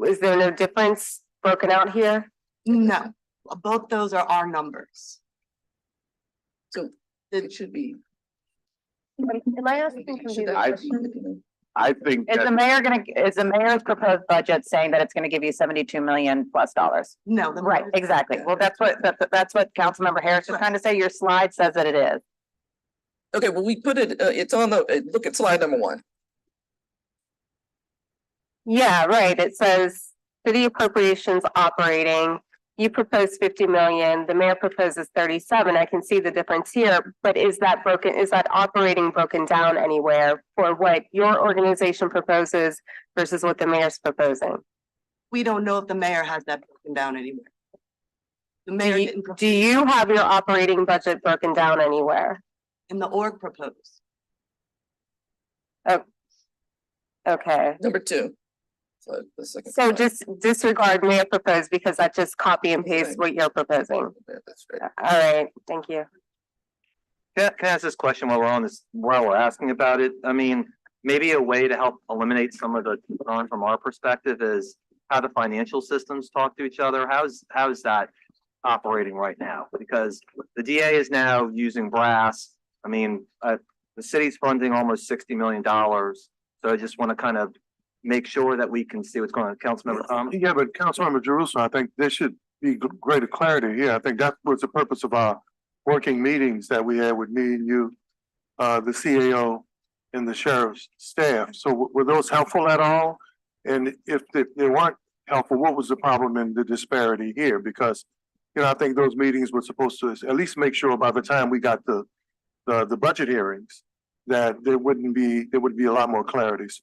is there no difference broken out here? No, both those are our numbers. So it should be. Am I asking? I think Is the that, mayor is the mayor's proposed budget saying that it's gonna give you $72 million plus dollars? No, Right, exactly. Well, that's what Councilmember Harris is trying to say. Your slide says that it is. Okay, well, we put it, it's on the, look at slide number 1. Yeah, right. It says city appropriations operating. You propose 50 million, the mayor proposes 37. I can see the difference here, but is that operating broken down anywhere for what your organization proposes versus what the mayor's proposing? we don't know if the mayor has that broken down anywhere. The mayor didn't. Do you have your operating budget broken down anywhere? In the org proposed. Oh, okay. Number 2. So the second. So slide. just disregard mayor proposed because I just copy and paste what you're proposing. That's right. All right, thank you. Can I ask this question while we're on this, while we're asking about it? I mean, maybe a way to help eliminate some of the concern from our perspective is how the financial systems talk to each other. How is that operating right now? Because the DA is now using Brass. I mean, the city's funding almost $60 million. So I just want to kind of make sure that we can see what's going on. Councilmember Thomas? Yeah, but Councilmember Jerusalem, I think there should be greater clarity here. I think that was the purpose of our working meetings that we had with me and you, the CAO and the sheriff's staff. So were those helpful at all? And if they weren't helpful, what was the problem in the disparity here? Because, you know, I think those meetings were supposed to at least make sure by the time we got the budget hearings that there would be a lot more clarities.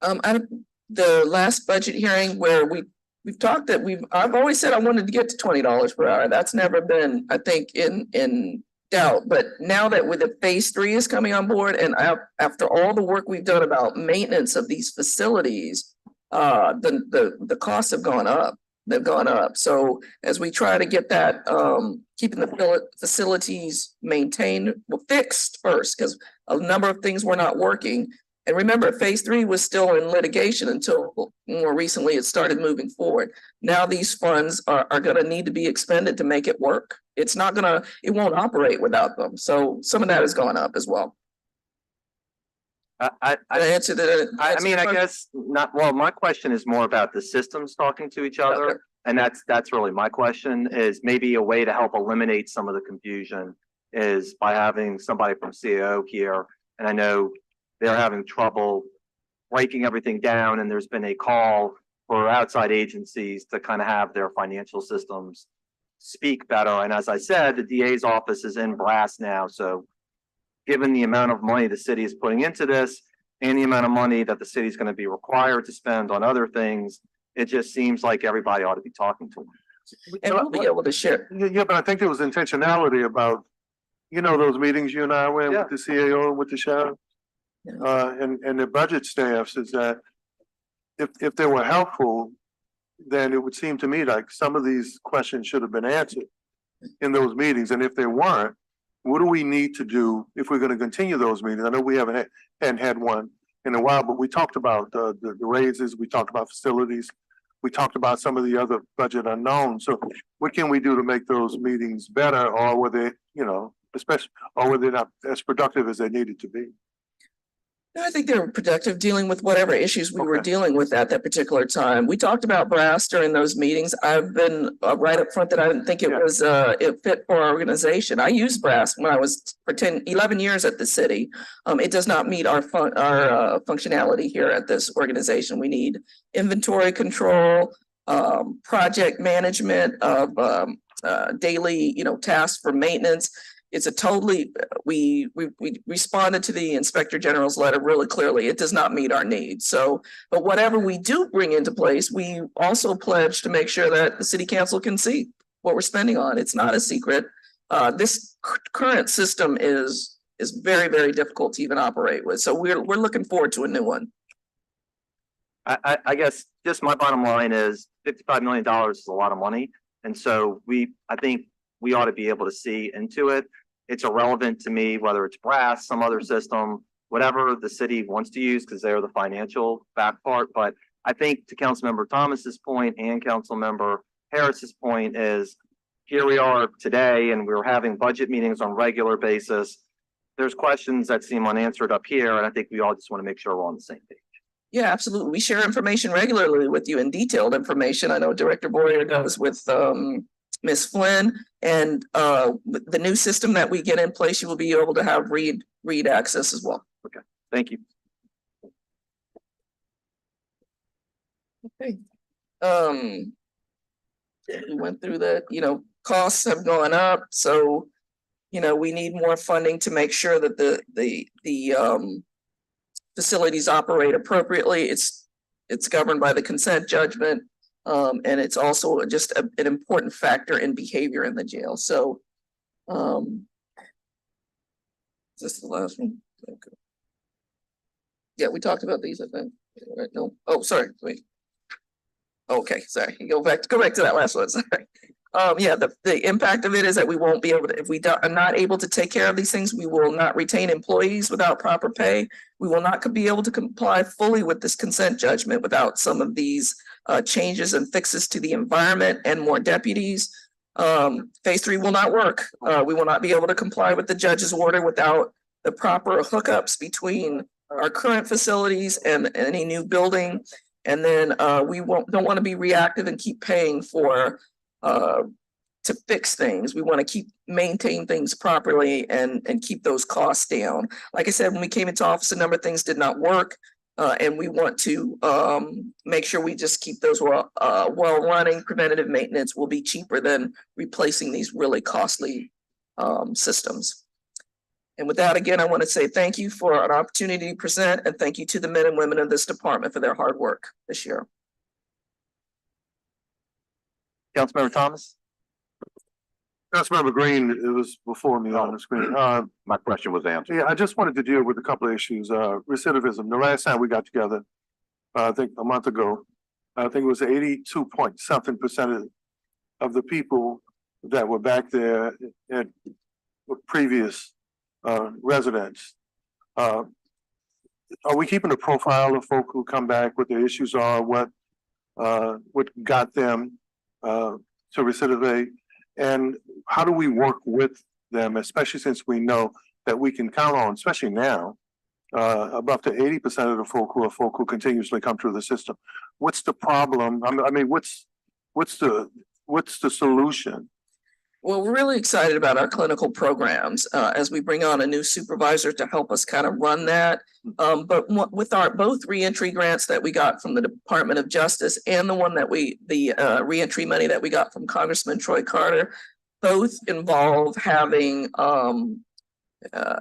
The last budget hearing where we've talked that I've always said I wanted to get to $20 per hour. That's never been, I think, in doubt. But now that with the phase 3 is coming on board, and after all the work we've done about maintenance of these facilities, the costs have gone up. They've gone up. So as we try to get that, keeping the facilities maintained, well, fixed first, because a number of things were not working. And remember, phase 3 was still in litigation until more recently it started moving forward. Now these funds are going to need to be expended to make it work. It won't operate without them. So some of that has gone up as well. I answer that. I mean, I guess not. Well, my question is more about the systems talking to each other. Okay. And that's really my question, is maybe a way to help eliminate some of the confusion is by having somebody from CAO here. And I know they're having trouble breaking everything down, and there's been a call for outside agencies to kind of have their financial systems speak better. And as I said, the DA's office is in Brass now. So given the amount of money the city is putting into this and the amount of money that the city is going to be required to spend on other things, it just seems like everybody ought to be talking to them. And we'll be able to share. Yeah, but I think there was intentionality about, you know, those meetings you and I went with the CAO and with the sheriff. And the budget staffs, is that if they were helpful, then it would seem to me like some of these questions should have been answered in those meetings. And if they weren't, what do we need to do if we're going to continue those meetings? I know we hadn't had one in a while, but we talked about the raises, we talked about facilities, we talked about some of the other budget unknowns. So what can we do to make those meetings better, or were they, you know, or were they not as productive as they needed to be? No, I think they were productive dealing with whatever issues we were dealing with at that particular time. We talked about Brass during those meetings. I've been right up front that I didn't think it was it fit for our organization. I used Brass when I was for 11 years at the city. It does not meet our functionality here at this organization. We need inventory control, project management of daily, tasks for maintenance. It's a totally, we responded to the Inspector General's letter really clearly. It does not meet our needs. So, but whatever we do bring into place, we also pledge to make sure that the city council can see what we're spending on. It's not a secret. This current system is very, very difficult to even operate with. So we're looking forward to a new one. I guess just my bottom line is $55 million is a lot of money. And so I think we ought to be able to see into it. It's irrelevant to me whether it's brass, some other system, whatever the city wants to use, because they're the financial back part. But I think to Councilmember Thomas's point and Councilmember Harris's point is, here we are today and we're having budget meetings on a regular basis. There's questions that seem unanswered up here, and I think we all just want to make sure we're on the same page. Yeah, absolutely. We share information regularly with you, and detailed information. I know Director Boyer does with Ms. Flynn, and the new system that we get in place, you will be able to have read access as well. Okay, thank you. Okay. We went through that, costs have gone up, so we need more funding to make sure that the facilities operate appropriately. It's governed by the consent judgment, and it's also just an important factor in behavior in the jail. So, is this the last one? Okay. Yeah, we talked about these, I think. Right? No. Oh, sorry. Wait. Okay, sorry. Go back to that last one. Sorry. Yeah, the impact of it is that we won't be able to, if we are not able to take care of these things, we will not retain employees without proper pay. We will not be able to comply fully with this consent judgment without some of these changes and fixes to the environment and more deputies. Phase 3 will not work. We will not be able to comply with the judge's order without the proper hookups between our current facilities and any new building. And then we don't want to be reactive and keep paying for to fix things. We want to maintain things properly and keep those costs down. Like I said, when we came into office, a number of things did not work. And we want to make sure we just keep those well running. Preventative maintenance will be cheaper than replacing these really costly systems. And with that, again, I want to say thank you for an opportunity to present, and thank you to the men and women of this department for their hard work this year. Councilmember Thomas? Councilmember Green, it was before me on the screen. My question was answered. Yeah, I just wanted to deal with a couple of issues. Recidivism. The last time we got together, I think a month ago, I think it was 82% of the people that were back there at previous residents. Are we keeping a profile of folk who come back, what their issues are, what got them to recidivate, and how do we work with them, especially since we know that we can count on, especially now, up to 80% of the folk who continuously come through the system. What's the problem? I mean, what's the solution? Well, we're really excited about our clinical programs as we bring on a new supervisor to help us kind of run that. But with our both reentry grants that we got from the Department of Justice and the one that the reentry money that we got from Congressman Troy Carter, both involve having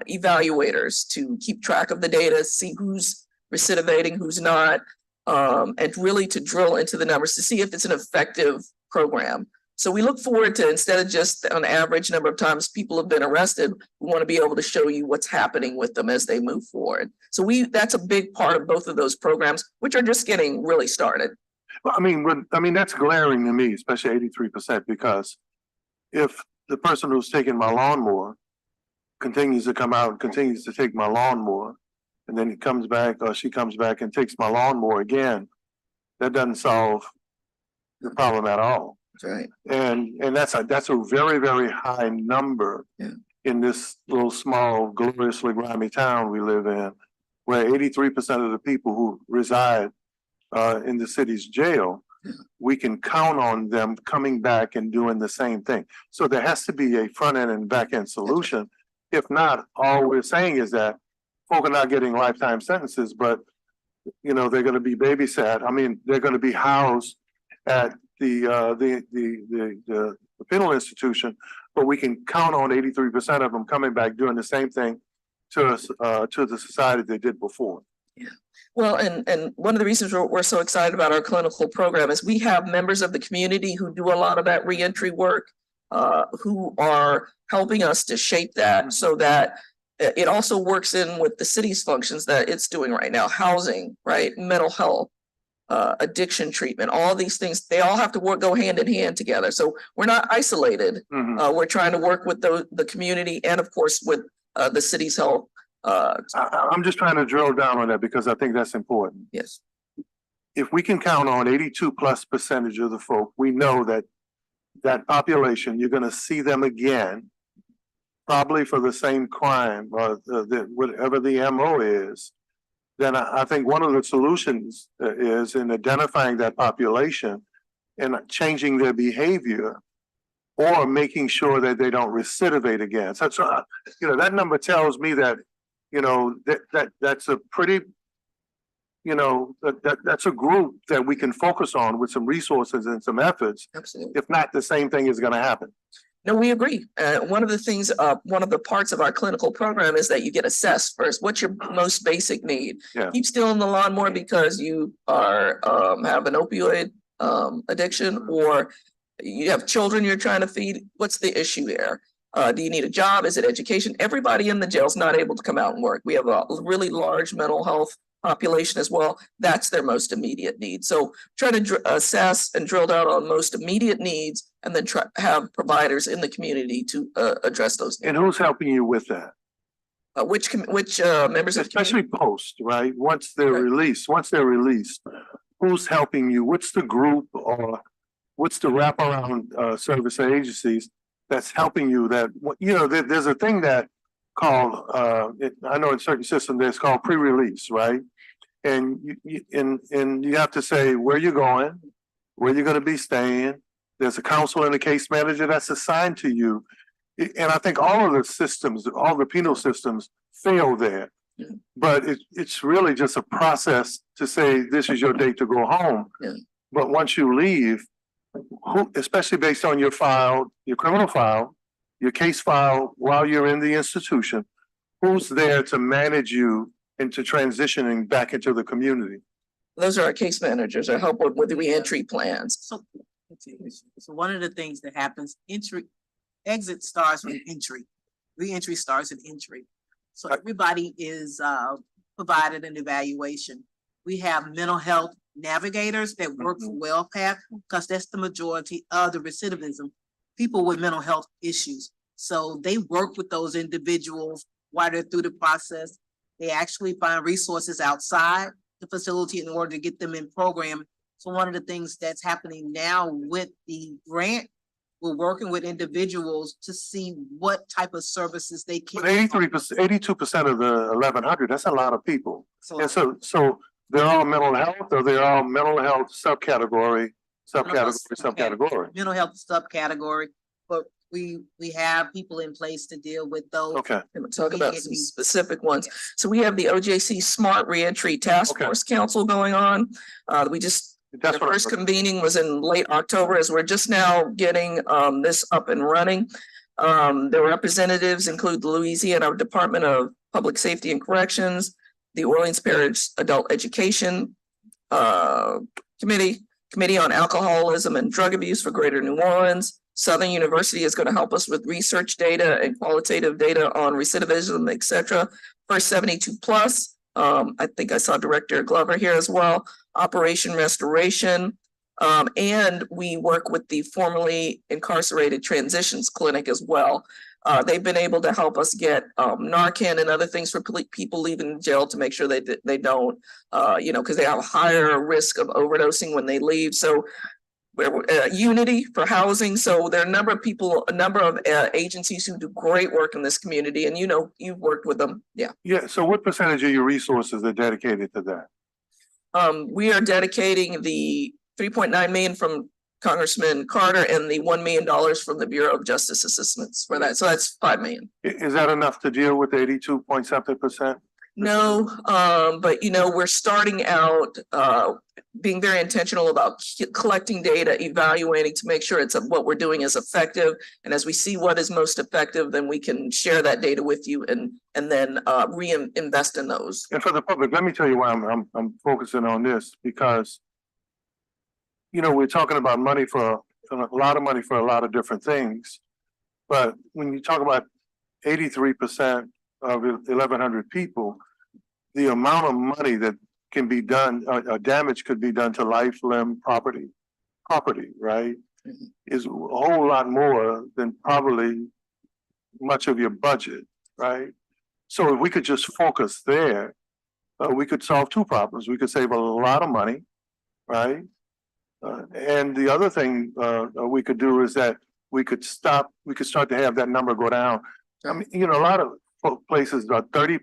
evaluators to keep track of the data, see who's recidivating, who's not, and really to drill into the numbers to see if it's an effective program. So we look forward to, instead of just on average number of times people have been arrested, we want to be able to show you what's happening with them as they move forward. So that's a big part of both of those programs, which are just getting really started. Well, I mean, that's glaring to me, especially 83%, because if the person who's taking my lawnmower continues to come out and continues to take my lawnmower, and then he comes back or she comes back and takes my lawnmower again, that doesn't solve the problem at all. Right. And that's a very, very high number in this little small, gloriously grimy town we live in, where 83% of the people who reside in the city's jail, we can count on them coming back and doing the same thing. So there has to be a front end and back end solution. If not, all we're saying is that folk are not getting lifetime sentences, but they're going to be babysat. I mean, they're going to be housed at the penal institution, but we can count on 83% of them coming back doing the same thing to the society they did before. Yeah. Well, and one of the reasons we're so excited about our clinical program is we have members of the community who do a lot of that reentry work, who are helping us to shape that so that it also works in with the city's functions that it's doing right now, housing, right, mental health. addiction treatment, all these things, they all have to go hand in hand together. So we're not isolated. We're trying to work with the community and of course with the city's health. I'm just trying to drill down on that because I think that's important. Yes. If we can count on 82+% of the folk, we know that that population, you're gonna see them again, probably for the same crime or whatever the MO is. Then I think one of the solutions is in identifying that population and changing their behavior or making sure that they don't recidivate again. So, you know, that number tells me that, you know, that's a pretty, you know, that's a group that we can focus on with some resources and some efforts. Absolutely. If not, the same thing is gonna happen. No, we agree. One of the things, one of the parts of our clinical program is that you get assessed first. What's your most basic need? Yeah. Keep stealing the lawnmower because you are have an opioid addiction, or you have children you're trying to feed. What's the issue there? Do you need a job? Is it education? Everybody in the jail is not able to come out and work. We have a really large mental health population as well. That's their most immediate need. So try to assess and drill down on most immediate needs and then try have providers in the community to address those needs. And who's helping you with that? Which members of Especially post, right? Once they're released, who's helping you? What's the group or what's the wraparound service agencies that's helping you that, you know, there's a thing that called, I know in certain systems there's called pre-release, right? And you have to say where you're going, where you're gonna be staying. There's a counselor and a case manager that's assigned to you. And I think all of the systems, all the penal systems fail there. But it's really just a process to say, this is your date to go home. Yeah. But once you leave, who, especially based on your file, your criminal file, your case file while you're in the institution, who's there to manage you into transitioning back into the community? Those are our case managers that help with the reentry plans. So one of the things that happens, exit starts with entry. Reentry starts at entry. So everybody is provided an evaluation. We have mental health navigators that work for WellPath because that's the majority of the recidivism, people with mental health issues. So they work with those individuals while they're through the process. They actually find resources outside the facility in order to get them in program. So one of the things that's happening now with the grant, we're working with individuals to see what type of services they can. But 82% of the 1,100, that's a lot of people. And so they're all mental health, or they're all mental health subcategory. Mental health subcategory, but we have people in place to deal with those. Okay. Talk about some specific ones. So we have the OJC Smart Reentry Task Force Council going on. The first convening was in late October, as we're just now getting this up and running. The representatives include the Louisiana Department of Public Safety and Corrections, the Orleans Parish Adult Education Committee on Alcoholism and Drug Abuse for Greater New Orleans. Southern University is going to help us with research data and qualitative data on recidivism, et cetera. First 72 plus. I think I saw Director Glover here as well. Operation Restoration. And we work with the formerly incarcerated Transitions Clinic as well. They've been able to help us get Narcan and other things for people leaving jail to make sure they don't, because they have a higher risk of overdosing when they leave. So Unity for housing. So there are a number of people, a number of agencies who do great work in this community, and you've worked with them. Yeah. Yeah. So what percentage of your resources are dedicated to that? We are dedicating the 3.9 million from Congressman Carter and the $1 million from the Bureau of Justice Assistance for that. So that's 5 million. Is that enough to deal with 82.something%? No, but we're starting out being very intentional about collecting data, evaluating to make sure what we're doing is effective. And as we see what is most effective, then we can share that data with you and then reinvest in those. And for the public, let me tell you why I'm focusing on this, because we're talking about money for a lot of money for a lot of different things. But when you talk about 83% of 1,100 people, the amount of money that can be done, damage could be done to life, limb, property, right? Is a whole lot more than probably much of your budget, right? So if we could just focus there, we could solve two problems. We could save a lot of money, right? And the other thing we could do is that we could start to have that number go down. I mean, you know, a lot of places are 30%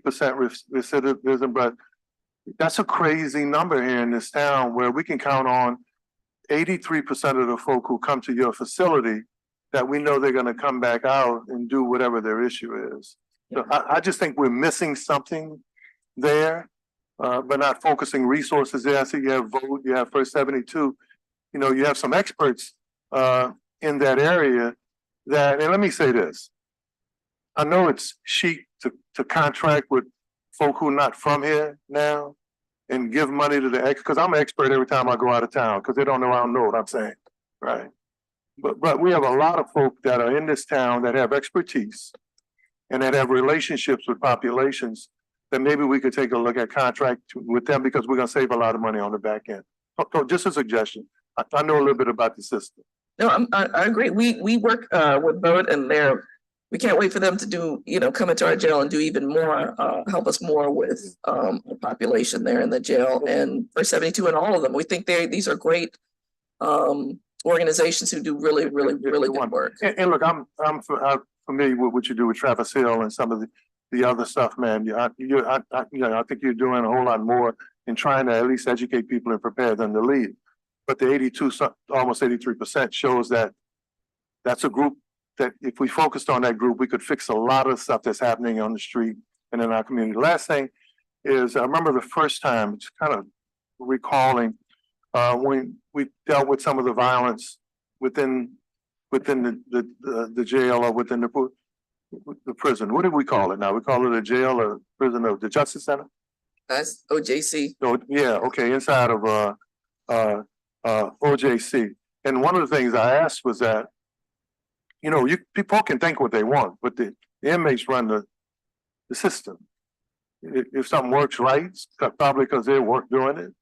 recidivism, but that's a crazy number here in this town where we can count on 83% of the folk who come to your facility that we know they're going to come back out and do whatever their issue is. So I just think we're missing something there, but not focusing resources there. I see you have Vote, you have First 72. You know, you have some experts in that area that, and let me say this. I know it's chic to contract with folk who are not from here now and give money to the because I'm an expert every time I go out of town because they don't know I don't know what I'm saying, right? But we have a lot of folk that are in this town that have expertise and that have relationships with populations that maybe we could take a look at contract with them because we're gonna save a lot of money on the back end. So just a suggestion. I know a little bit about the system. No, I agree. We work with Vote, and we can't wait for them to do, you know, come into our jail and do even more, help us more with the population there in the jail and First 72 and all of them. We think these are great organizations who do really good work. And look, I'm familiar with what you do with Travis Hill and some of the other stuff, man. I think you're doing a whole lot more in trying to at least educate people and prepare them to lead. But the 82, almost 83% shows that that's a group that if we focused on that group, we could fix a lot of stuff that's happening on the street and in our community. The last thing is, I remember the first time, it's kind of recalling when we dealt with some of the violence within the jail or within the prison. What did we call it now? We call it a jail or prison of the Justice Center? That's OJC. So, yeah, okay, inside of OJC. And one of the things I asked was that, you know, people can think what they want, but the inmates run the system. If something works right, it's probably because they're doing it.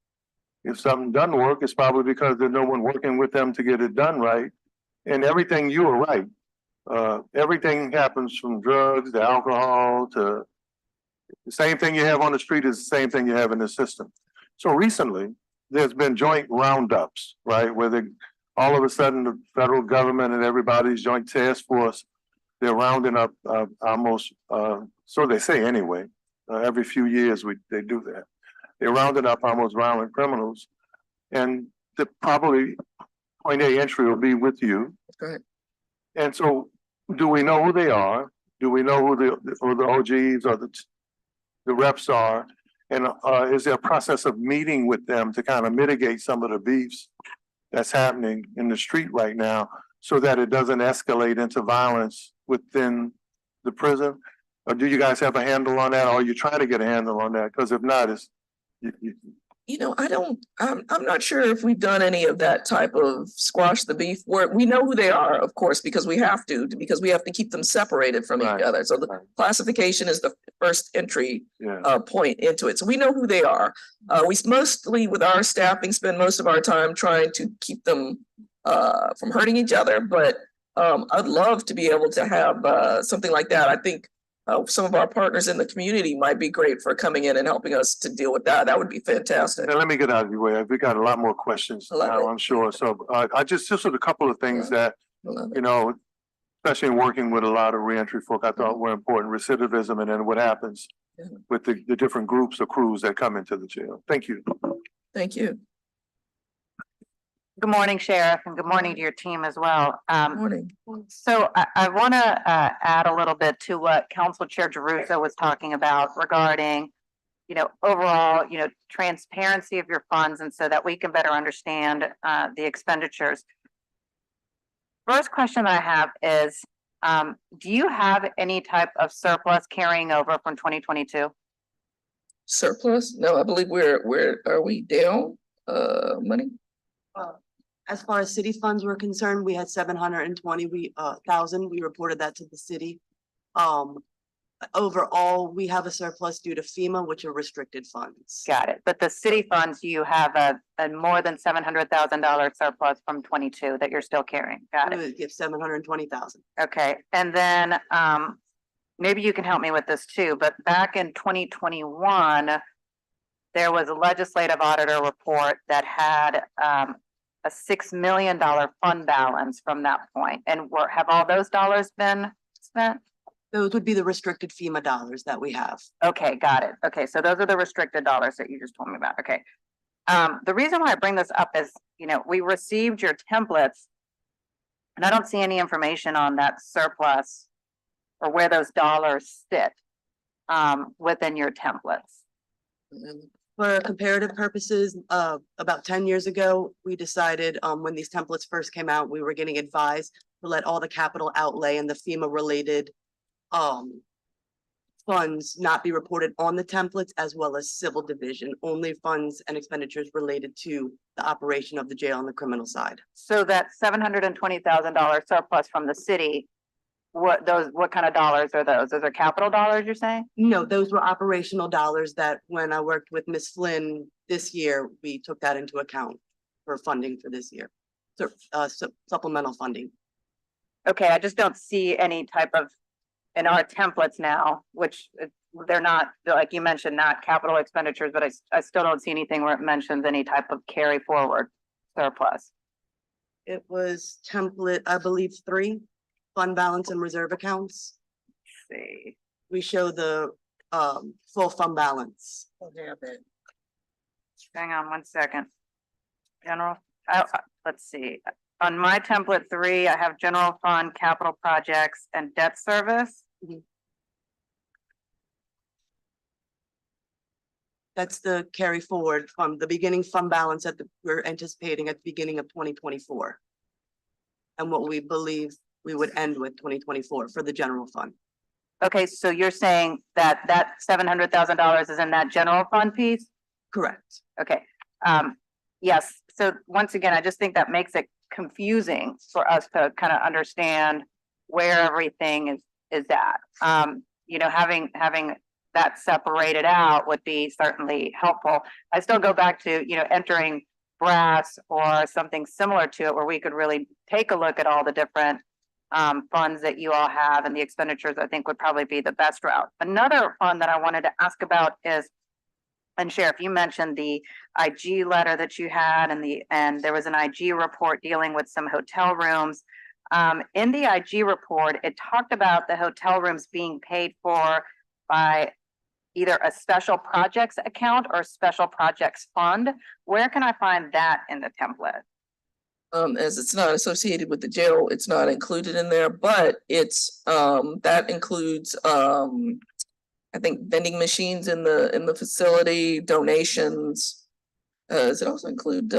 If something doesn't work, it's probably because there's no one working with them to get it done right. And everything, you are right. Everything happens from drugs to alcohol to the same thing you have on the street is the same thing you have in the system. So recently, there's been joint roundups, right? Where all of a sudden the federal government and everybody's joint task force, they're rounding up almost, so they say anyway, every few years they do that. They're rounding up almost violent criminals, and the probably point A entry will be with you. Right. And so, do we know who they are? Do we know who the OGs or the reps are? And is there a process of meeting with them to kind of mitigate some of the beefs that's happening in the street right now, so that it doesn't escalate into violence within the prison? Or do you guys have a handle on that, or are you trying to get a handle on that? Because if not, it's You know, I'm not sure if we've done any of that type of squash the beef work. We know who they are, of course, because we have to keep them separated from each other. So the classification is the first entry point into it. So we know who they are. We mostly with our staffing spend most of our time trying to keep them from hurting each other. But I'd love to be able to have something like that. I think some of our partners in the community might be great for coming in and helping us to deal with that. That would be fantastic. Now, let me get out of your way. We got a lot more questions now, I'm sure. So I just a couple of things that, you know, especially in working with a lot of reentry folk, I thought were important: recidivism, and then what happens with the different groups or crews that come into the jail. Thank you. Thank you. Good morning, Sheriff, and good morning to your team as well. Good morning. So I want to add a little bit to what Council Chair Giarrusso was talking about regarding, you know, overall, you know, transparency of your funds, and so that we can better understand the expenditures. First question I have is, do you have any type of surplus carrying over from 2022? Surplus? No, I believe are we down money? As far as city funds were concerned, we had 720,000. We reported that to the city. overall, we have a surplus due to FEMA, which are restricted funds. Got it. But the city funds, you have a more than $700,000 surplus from 22 that you're still carrying. Got it. Give 720,000. Okay. And then, maybe you can help me with this too, but back in 2021, there was a legislative auditor report that had, a $6 million fund balance from that point. And have all those dollars been spent? Those would be the restricted FEMA dollars that we have. Okay, got it. Okay, so those are the restricted dollars that you just told me about. Okay. The reason why I bring this up is, we received your templates and I don't see any information on that surplus or where those dollars sit within your templates. For comparative purposes, about 10 years ago, we decided, when these templates first came out, we were getting advised to let all the capital outlay and the FEMA related funds not be reported on the templates, as well as civil division, only funds and expenditures related to the operation of the jail on the criminal side. So that $720,000 surplus from the city, what kind of dollars are those? Those are capital dollars, you're saying? No, those were operational dollars that when I worked with Ms. Flynn this year, we took that into account for funding for this year. So, supplemental funding. Okay, I just don't see any type of, in our templates now, which they're not, like you mentioned, not capital expenditures, but I still don't see anything where it mentions any type of carry forward surplus. It was template, I believe, 3, fund balance and reserve accounts. Let's see. We show the full fund balance. Hang on one second. General, let's see. On my template 3, I have general fund, capital projects, and debt service. That's the carry forward from the beginning fund balance we're anticipating at the beginning of 2024. And what we believe we would end with 2024 for the general fund. Okay, so you're saying that $700,000 is in that general fund piece? Correct. Okay, yes. So once again, I just think that makes it confusing for us to kind of understand where everything is at. Having that separated out would be certainly helpful. I still go back to, entering brass or something similar to it where we could really take a look at all the different funds that you all have, and the expenditures I think would probably be the best route. Another fund that I wanted to ask about is, and Sheriff, you mentioned the IG letter that you had, and there was an IG report dealing with some hotel rooms. In the IG report, it talked about the hotel rooms being paid for by either a special projects account or special projects fund. Where can I find that in the template? As it's not associated with the jail, it's not included in there, but it's, that includes, I think vending machines in the facility, donations. Does it also include,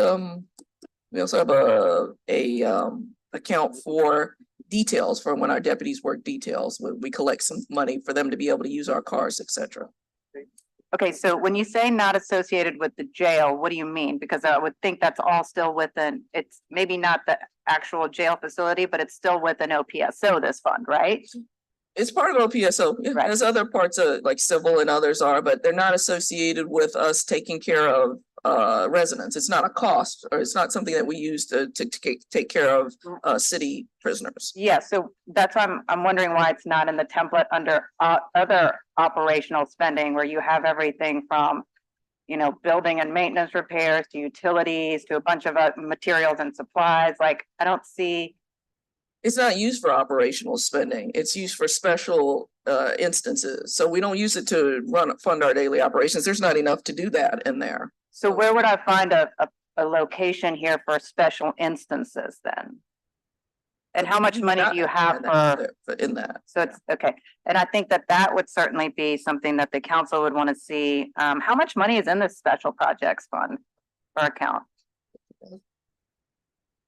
we also have a account for details for when our deputies work details, when we collect some money for them to be able to use our cars, etc. Okay, so when you say not associated with the jail, what do you mean? Because I would think that's all still within, it's maybe not the actual jail facility, but it's still within OPSO, this fund, right? It's part of OPSO. Yeah, Right. there's other parts of like civil and others are, but they're not associated with us taking care of residents. It's not a cost, or it's not something that we use to take care of city prisoners. Yeah, so that's why I'm wondering why it's not in the template under other operational spending, where you have everything from, building and maintenance repairs to utilities to a bunch of materials and supplies. Like, I don't see. It's not used for operational spending. It's used for special instances. So we don't use it to fund our daily operations. There's not enough to do that in there. So where would I find a location here for special instances then? And how much money do you have for? In that? So it's okay. And I think that would certainly be something that the council would want to see. How much money is in this special projects fund or account?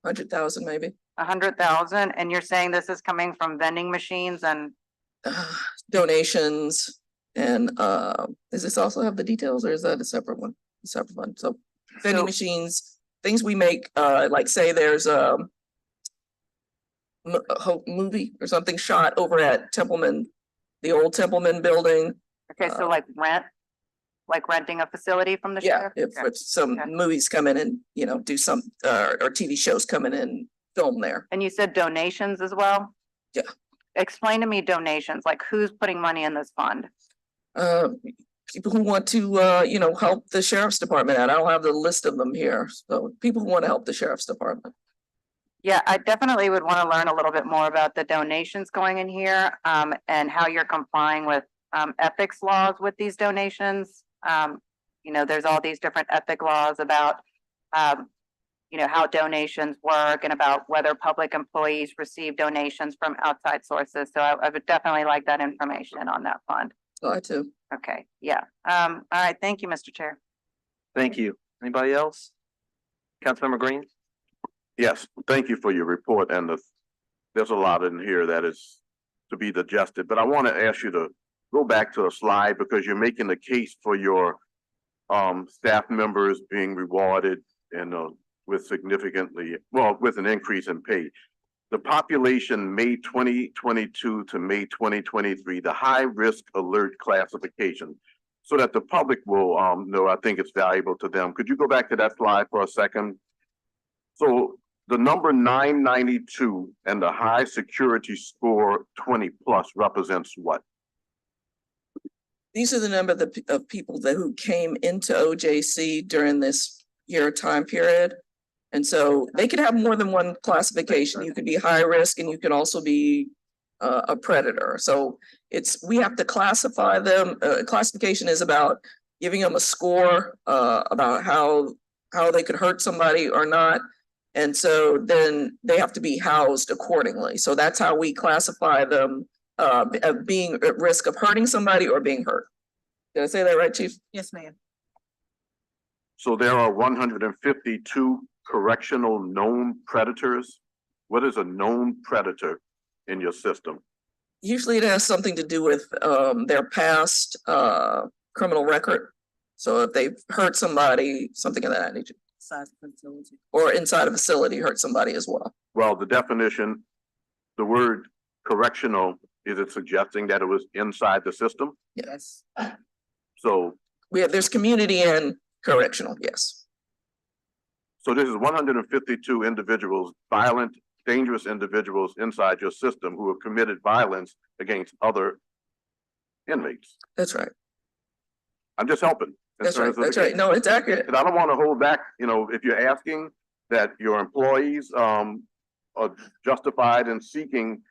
100,000 maybe. 100,000, and you're saying this is coming from vending machines and donations, and does this also have the details, or is that a separate one? A separate one. So vending machines, things we make, like say there's a movie or something shot over at Templeman the old Templeman building. Okay, so like renting a facility from the Yeah, sheriff? if, Okay. if some Okay. movies come in and, you know, do some, or TV shows come in and film there. And you said donations as well? Yeah. Explain to me donations, like who's putting money in this fund? People who want to, you know, help the sheriff's department out. I don't have the list of them here. So people who want to help the sheriff's department. Yeah, I definitely would want to learn a little bit more about the donations going in here, and how you're complying with, ethics laws with these donations. You know, there's all these different ethic laws about, you know, how donations work and about whether public employees receive donations from outside sources. So I would definitely like that information on that fund. Glad to. Okay, yeah. All right, thank you, Mr. Chair. Thank you. Anybody else? Councilmember Green? Yes, thank you for your report and there's a lot in here that is to be digested, but I want to ask you to go back to a slide because you're making the case for your staff members being rewarded and with an increase in pay. The population May 2022 to May 2023, the high risk alert classification, so that the public will know, I think it's valuable to them. Could you go back to that slide for a second? So the number 992 and the high security score 20 plus represents what? These are the number of people who came into OJC during this year time period. And so they could have more than one classification. You could be high risk and you can also be a predator. So we have to classify them. Classification is about giving them a score about how they could hurt somebody or not. And so then they have to be housed accordingly. So that's how we classify them of being at risk of hurting somebody or being hurt. Did I say that right, Chief? Yes, ma'am. So there are 152 correctional known predators. What is a known predator in your system? Usually it has something to do with their past criminal record. So if they've hurt somebody, something of that nature. Or inside a facility hurt somebody as well. Well, the definition, the word correctional, is it suggesting that it was inside the system? Yes. So There's community and correctional, yes. So this is 152 individuals, violent, dangerous individuals inside your system who have committed violence against other inmates. That's right. I'm just helping. That's right. That's right. No, it's accurate. And I don't want to hold back, you know, if you're asking that your employees are justified in seeking,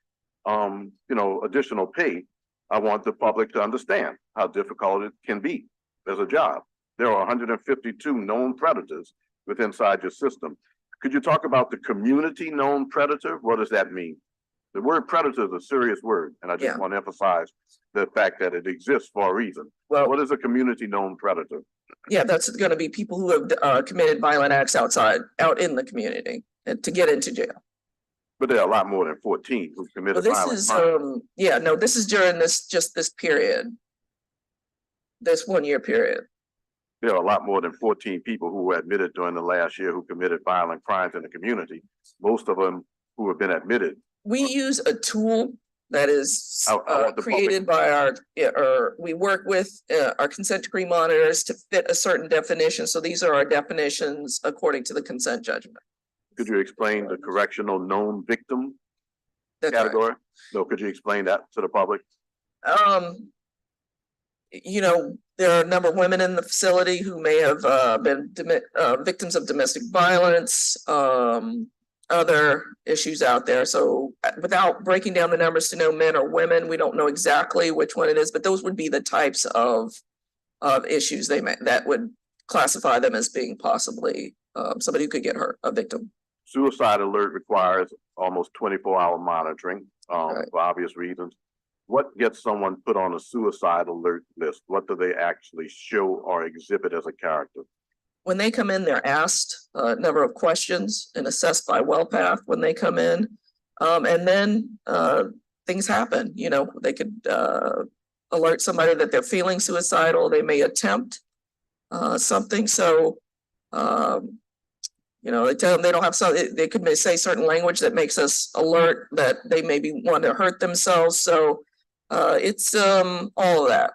you know, additional pay, I want the public to understand how difficult it can be as a job. There are 152 known predators within inside your system. Could you talk about the community known predator? What does that mean? The word predator is a serious word, and I just want to emphasize the fact that it exists for a reason. Well, what is a community known predator? Yeah, that's going to be people who have committed violent acts out in the community to get into jail. But there are a lot more than 14 who committed violence. This is during this period. This 1 year period. There are a lot more than 14 people who were admitted during the last year who committed violent crimes in the community. Most of them who have been admitted. We use a tool that is created by we work with our consent decree monitors to fit a certain definition. So these are our definitions according to the consent judgment. Could you explain the correctional known victim category? Right. So could you explain that to the public? You know, there are a number of women in the facility who may have been victims of domestic violence, other issues out there. So without breaking down the numbers to know men or women, we don't know exactly which one it is, but those would be the types of issues that would classify them as being possibly somebody who could get hurt, a victim. Suicide alert requires almost 24-hour monitoring for obvious reasons. What gets someone put on a suicide alert list? What do they actually show or exhibit as a character? When they come in, they're asked a number of questions and assessed by WellPath when they come in. And then things happen. You know, they could alert somebody that they're feeling suicidal. They may attempt something. So, you know, they tell them they don't have something. They could say certain language that makes us alert that they maybe want to hurt themselves. So It's all of that.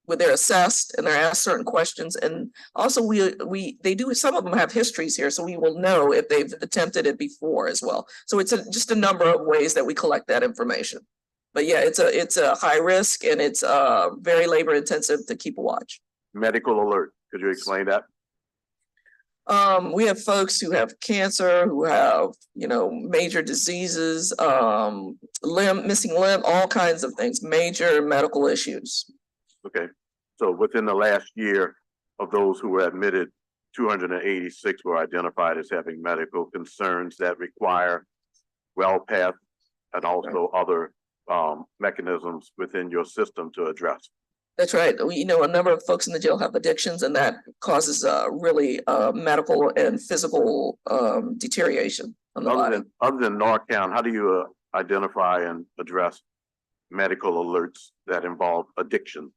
Where they're assessed and they're asked certain questions, and also they do, some of them have histories here, so we will know if they've attempted it before as well. So it's just a number of ways that we collect that information. But yeah, it's a high risk, and it's very labor intensive to keep a watch. Medical alert, could you explain that? We have folks who have cancer, who have, major diseases, missing limb, all kinds of things, major medical issues. Okay, so within the last year of those who were admitted, 286 were identified as having medical concerns that require WellPath and also other mechanisms within your system to address. That's right. A number of folks in the jail have addictions, and that causes really medical and physical deterioration on the body. Other than Narcan, how do you identify and address medical alerts that involve addiction?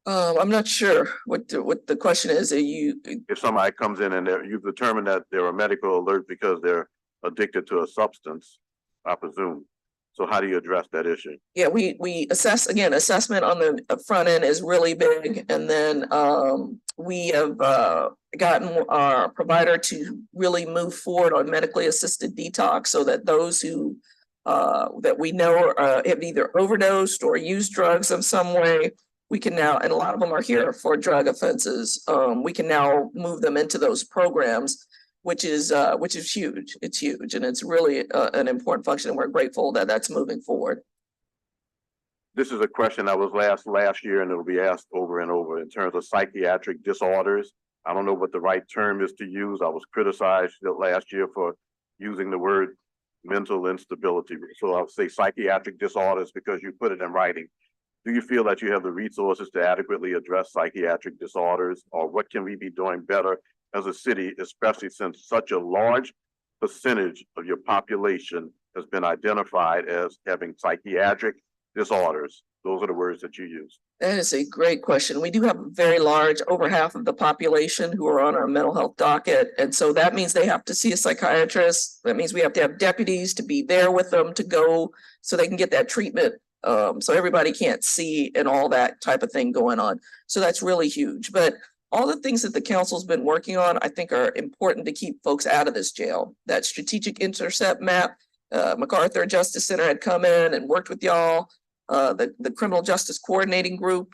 I'm not sure what the question is. If somebody comes in and you've determined that they're a medical alert because they're addicted to a substance, I presume. So how do you address that issue? Yeah, we assess, again, assessment on the front end is really big. And then we have gotten our provider to really move forward on medically assisted detox, so that those who that we know have either overdosed or used drugs in some way, we can now, and a lot of them are here for drug offenses, we can now move them into those programs, which is huge. It's huge, and it's really an important function, and we're grateful that that's moving forward. This is a question that was asked last year, and it'll be asked over and over in terms of psychiatric disorders. I don't know what the right term is to use. I was criticized last year for using the word mental instability. So I'll say psychiatric disorders because you put it in writing. Do you feel that you have the resources to adequately address psychiatric disorders, or what can we be doing better as a city, especially since such a large percentage of your population has been identified as having psychiatric disorders? Those are the words that you use. That is a great question. We do have a very large, over half of the population who are on our mental health docket. And so that means they have to see a psychiatrist. That means we have to have deputies to be there with them to go so they can get that treatment. So everybody can't see and all that type of thing going on. So that's really huge. But all the things that the council's been working on, I think, are important to keep folks out of this jail. That strategic intercept map, MacArthur Justice Center had come in and worked with y'all, the criminal justice coordinating group,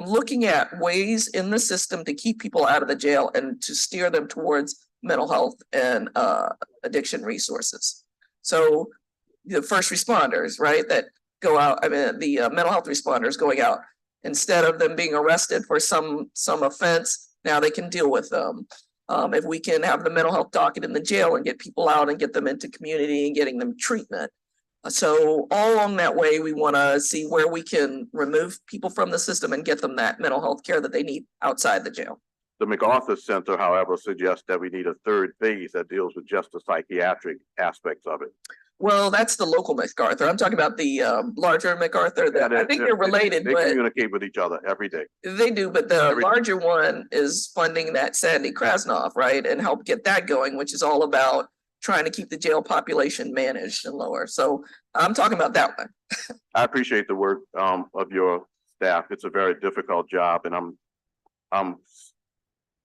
looking at ways in the system to keep people out of the jail and to steer them towards mental health and addiction resources. So the first responders, right, that go out, the mental health responders going out, instead of them being arrested for some offense, now they can deal with them. If we can have the mental health docket in the jail and get people out and get them into community and getting them treatment. So all along that way, we want to see where we can remove people from the system and get them that mental health care that they need outside the jail. The MacArthur Center, however, suggests that we need a third phase that deals with just the psychiatric aspects of it. Well, that's the local MacArthur. I'm talking about the larger MacArthur. That I think they're related, they but communicate with each other every day. They do, but the larger one is funding that Sandy Krasnoff, right, and help get that going, which is all about trying to keep the jail population managed and lower. So I'm talking about that one. I appreciate the work of your staff. It's a very difficult job, and I'm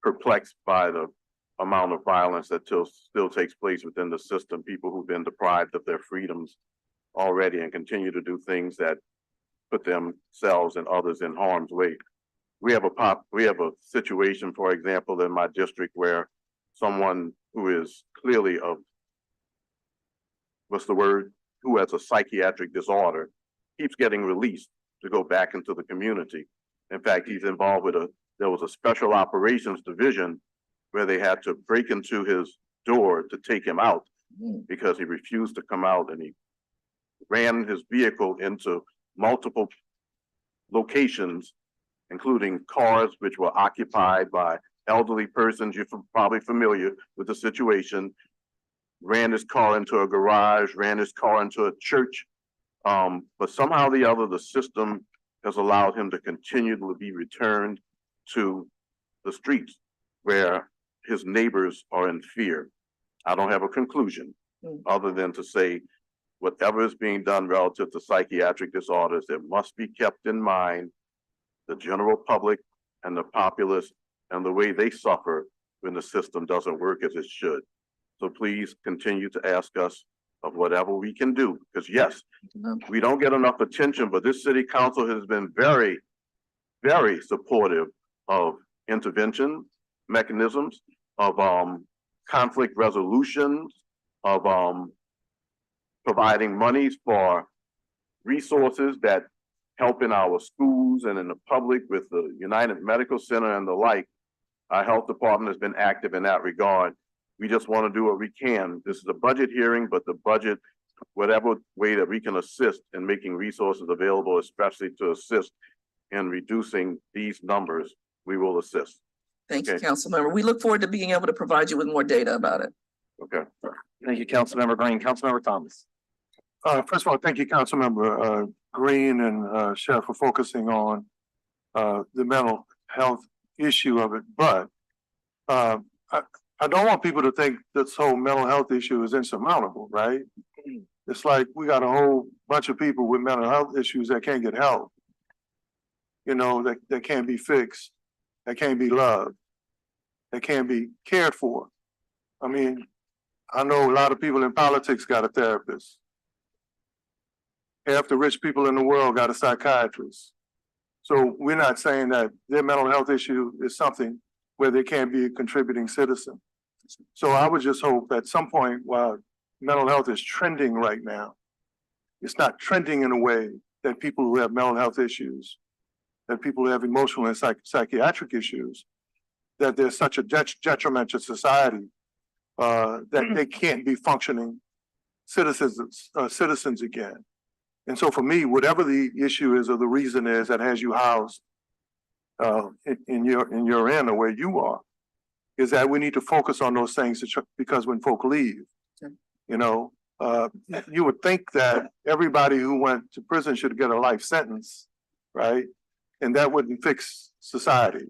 perplexed by the amount of violence that still takes place within the system. People who've been deprived of their freedoms already and continue to do things that put themselves and others in harm's way. We have a situation, for example, in my district where someone who is clearly who has a psychiatric disorder keeps getting released to go back into the community. In fact, he's involved with there was a special operations division where they had to break into his door to take him out because he refused to come out, and he ran his vehicle into multiple locations, including cars which were occupied by elderly persons. You're probably familiar with the situation. Ran his car into a garage, ran his car into a church. But somehow or the other, the system has allowed him to continue to be returned to the streets where his neighbors are in fear. I don't have a conclusion other than to say whatever is being done relative to psychiatric disorders, it must be kept in mind the general public and the populace and the way they suffer when the system doesn't work as it should. So please continue to ask us of whatever we can do, because yes, we don't get enough attention, but this city council has been very, very supportive of intervention mechanisms, of conflict resolutions, of providing monies for resources that help in our schools and in the public with the United Medical Center and the like. Our health department has been active in that regard. We just want to do what we can. This is a budget hearing, but the budget, whatever way that we can assist in making resources available, especially to assist in reducing these numbers, we will assist. Thank you, Councilmember. We look forward to being able to provide you with more data about it. Okay. Thank you, Councilmember Green. Councilmember Thomas. First of all, thank you, Councilmember Green and Sheriff, for focusing on the mental health issue of it. But I don't want people to think this whole mental health issue is insurmountable, right? It's like we got a whole bunch of people with mental health issues that can't get help. You know, that can't be fixed, that can't be loved, that can't be cared for. I mean, I know a lot of people in politics got a therapist. Half the rich people in the world got a psychiatrist. So we're not saying that their mental health issue is something where they can't be a contributing citizen. So I would just hope at some point, while mental health is trending right now, it's not trending in a way that people who have mental health issues, that people who have emotional and psychiatric issues, that there's such a detriment to society that they can't be functioning citizens again. And so for me, whatever the issue is or the reason is that has you housed in your end or where you are, is that we need to focus on those things because when folk leave, you know, you would think that everybody who went to prison should get a life sentence, right? And that wouldn't fix society.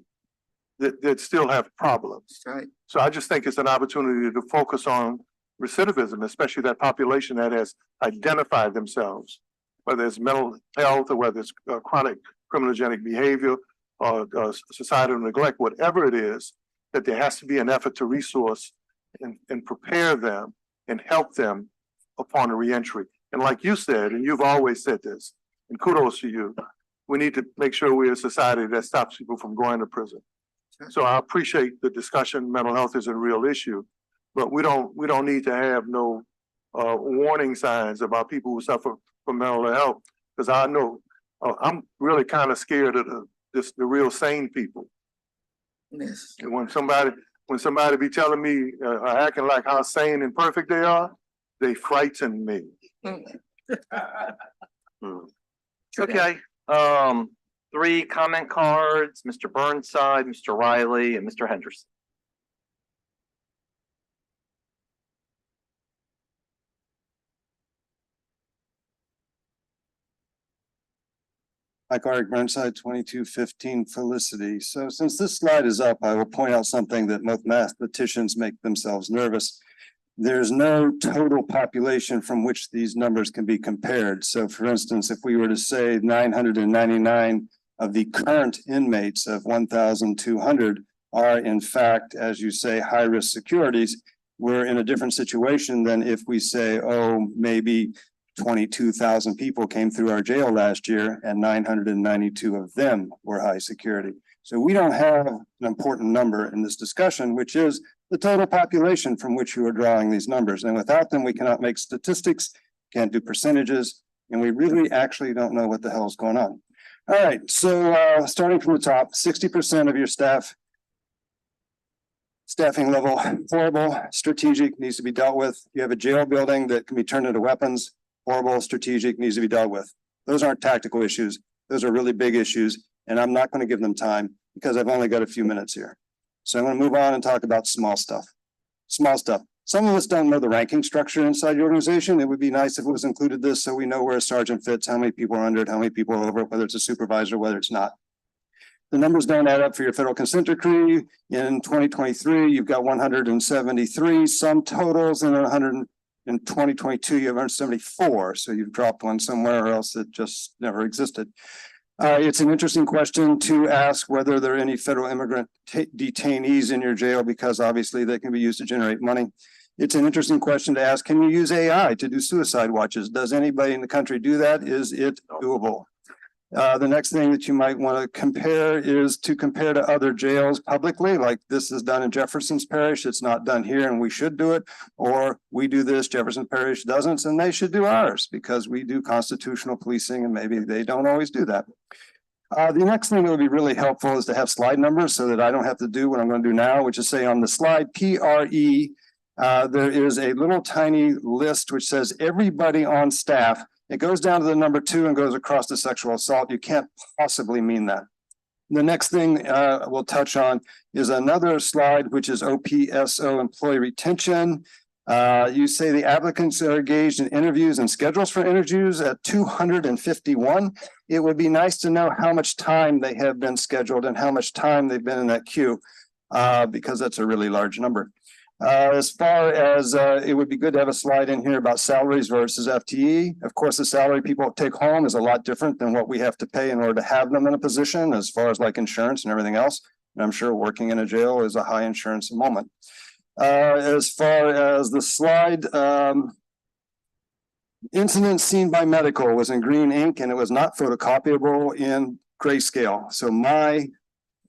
They'd still have problems. Right. So I just think it's an opportunity to focus on recidivism, especially that population that has identified themselves, whether it's mental health or whether it's chronic criminogenic behavior or societal neglect, whatever it is, that there has to be an effort to resource and prepare them and help them upon a reentry. And like you said, and you've always said this, and kudos to you, we need to make sure we're a society that stops people from going to prison. So I appreciate the discussion. Mental health is a real issue, but we don't need to have no warning signs about people who suffer from mental health, because I know I'm really kind of scared of the real sane people. Yes. And when somebody be telling me acting like how sane and perfect they are, they frighten me. Okay, 3 comment cards, Mr. Burnside, Mr. Riley, and Mr. Henderson. Mike Eric Burnside, 2215 Felicity. So since this slide is up, I will point out something that most mathematicians make themselves nervous. There's no total population from which these numbers can be compared. So for instance, if we were to say 999 of the current inmates of 1,200 are in fact, as you say, high-risk securities, we're in a different situation than if we say, oh, maybe 22,000 people came through our jail last year and 992 of them were high security. So we don't have an important number in this discussion, which is the total population from which you are drawing these numbers. And without them, we cannot make statistics, can't do percentages, and we really actually don't know what the hell is going on. All right, so starting from the top, 60% of your staffing level, horrible, strategic, needs to be dealt with. You have a jail building that can be turned into weapons, horrible, strategic, needs to be dealt with. Those aren't tactical issues. Those are really big issues, and I'm not going to give them time because I've only got a few minutes here. So I'm going to move on and talk about small stuff. Small stuff. Some of us don't know the ranking structure inside the organization. It would be nice if it was included this so we know where a sergeant fits, how many people are under it, how many people are over it, whether it's a supervisor, whether it's not. The numbers don't add up for your federal consent decree. In 2023, you've got 173 sum totals and In 2022, you have 174, so you've dropped one somewhere, or else it just never existed. It's an interesting question to ask whether there are any federal immigrant detainees in your jail, because obviously they can be used to generate money. It's an interesting question to ask, can you use AI to do suicide watches? Does anybody in the country do that? Is it doable? The next thing that you might want to compare is to compare to other jails publicly, like this is done in Jefferson's Parish. It's not done here and we should do it. Or we do this, Jefferson Parish doesn't, and they should do ours because we do constitutional policing and maybe they don't always do that. The next thing that would be really helpful is to have slide numbers so that I don't have to do what I'm going to do now, which is say on the slide PRE, there is a little tiny list which says everybody on staff. It goes down to the number 2 and goes across to sexual assault. You can't possibly mean that. The next thing we'll touch on is another slide, which is OPSO employee retention. You say the applicants are engaged in interviews and schedules for interviews at 251. It would be nice to know how much time they have been scheduled and how much time they've been in that queue, because that's a really large number. As far as it would be good to have a slide in here about salaries versus FTE. Of course, the salary people take home is a lot different than what we have to pay in order to have them in a position, as far as like insurance and everything else. And I'm sure working in a jail is a high insurance moment. As far as the slide, incident seen by medical was in green ink and it was not photocopyable in grayscale. So my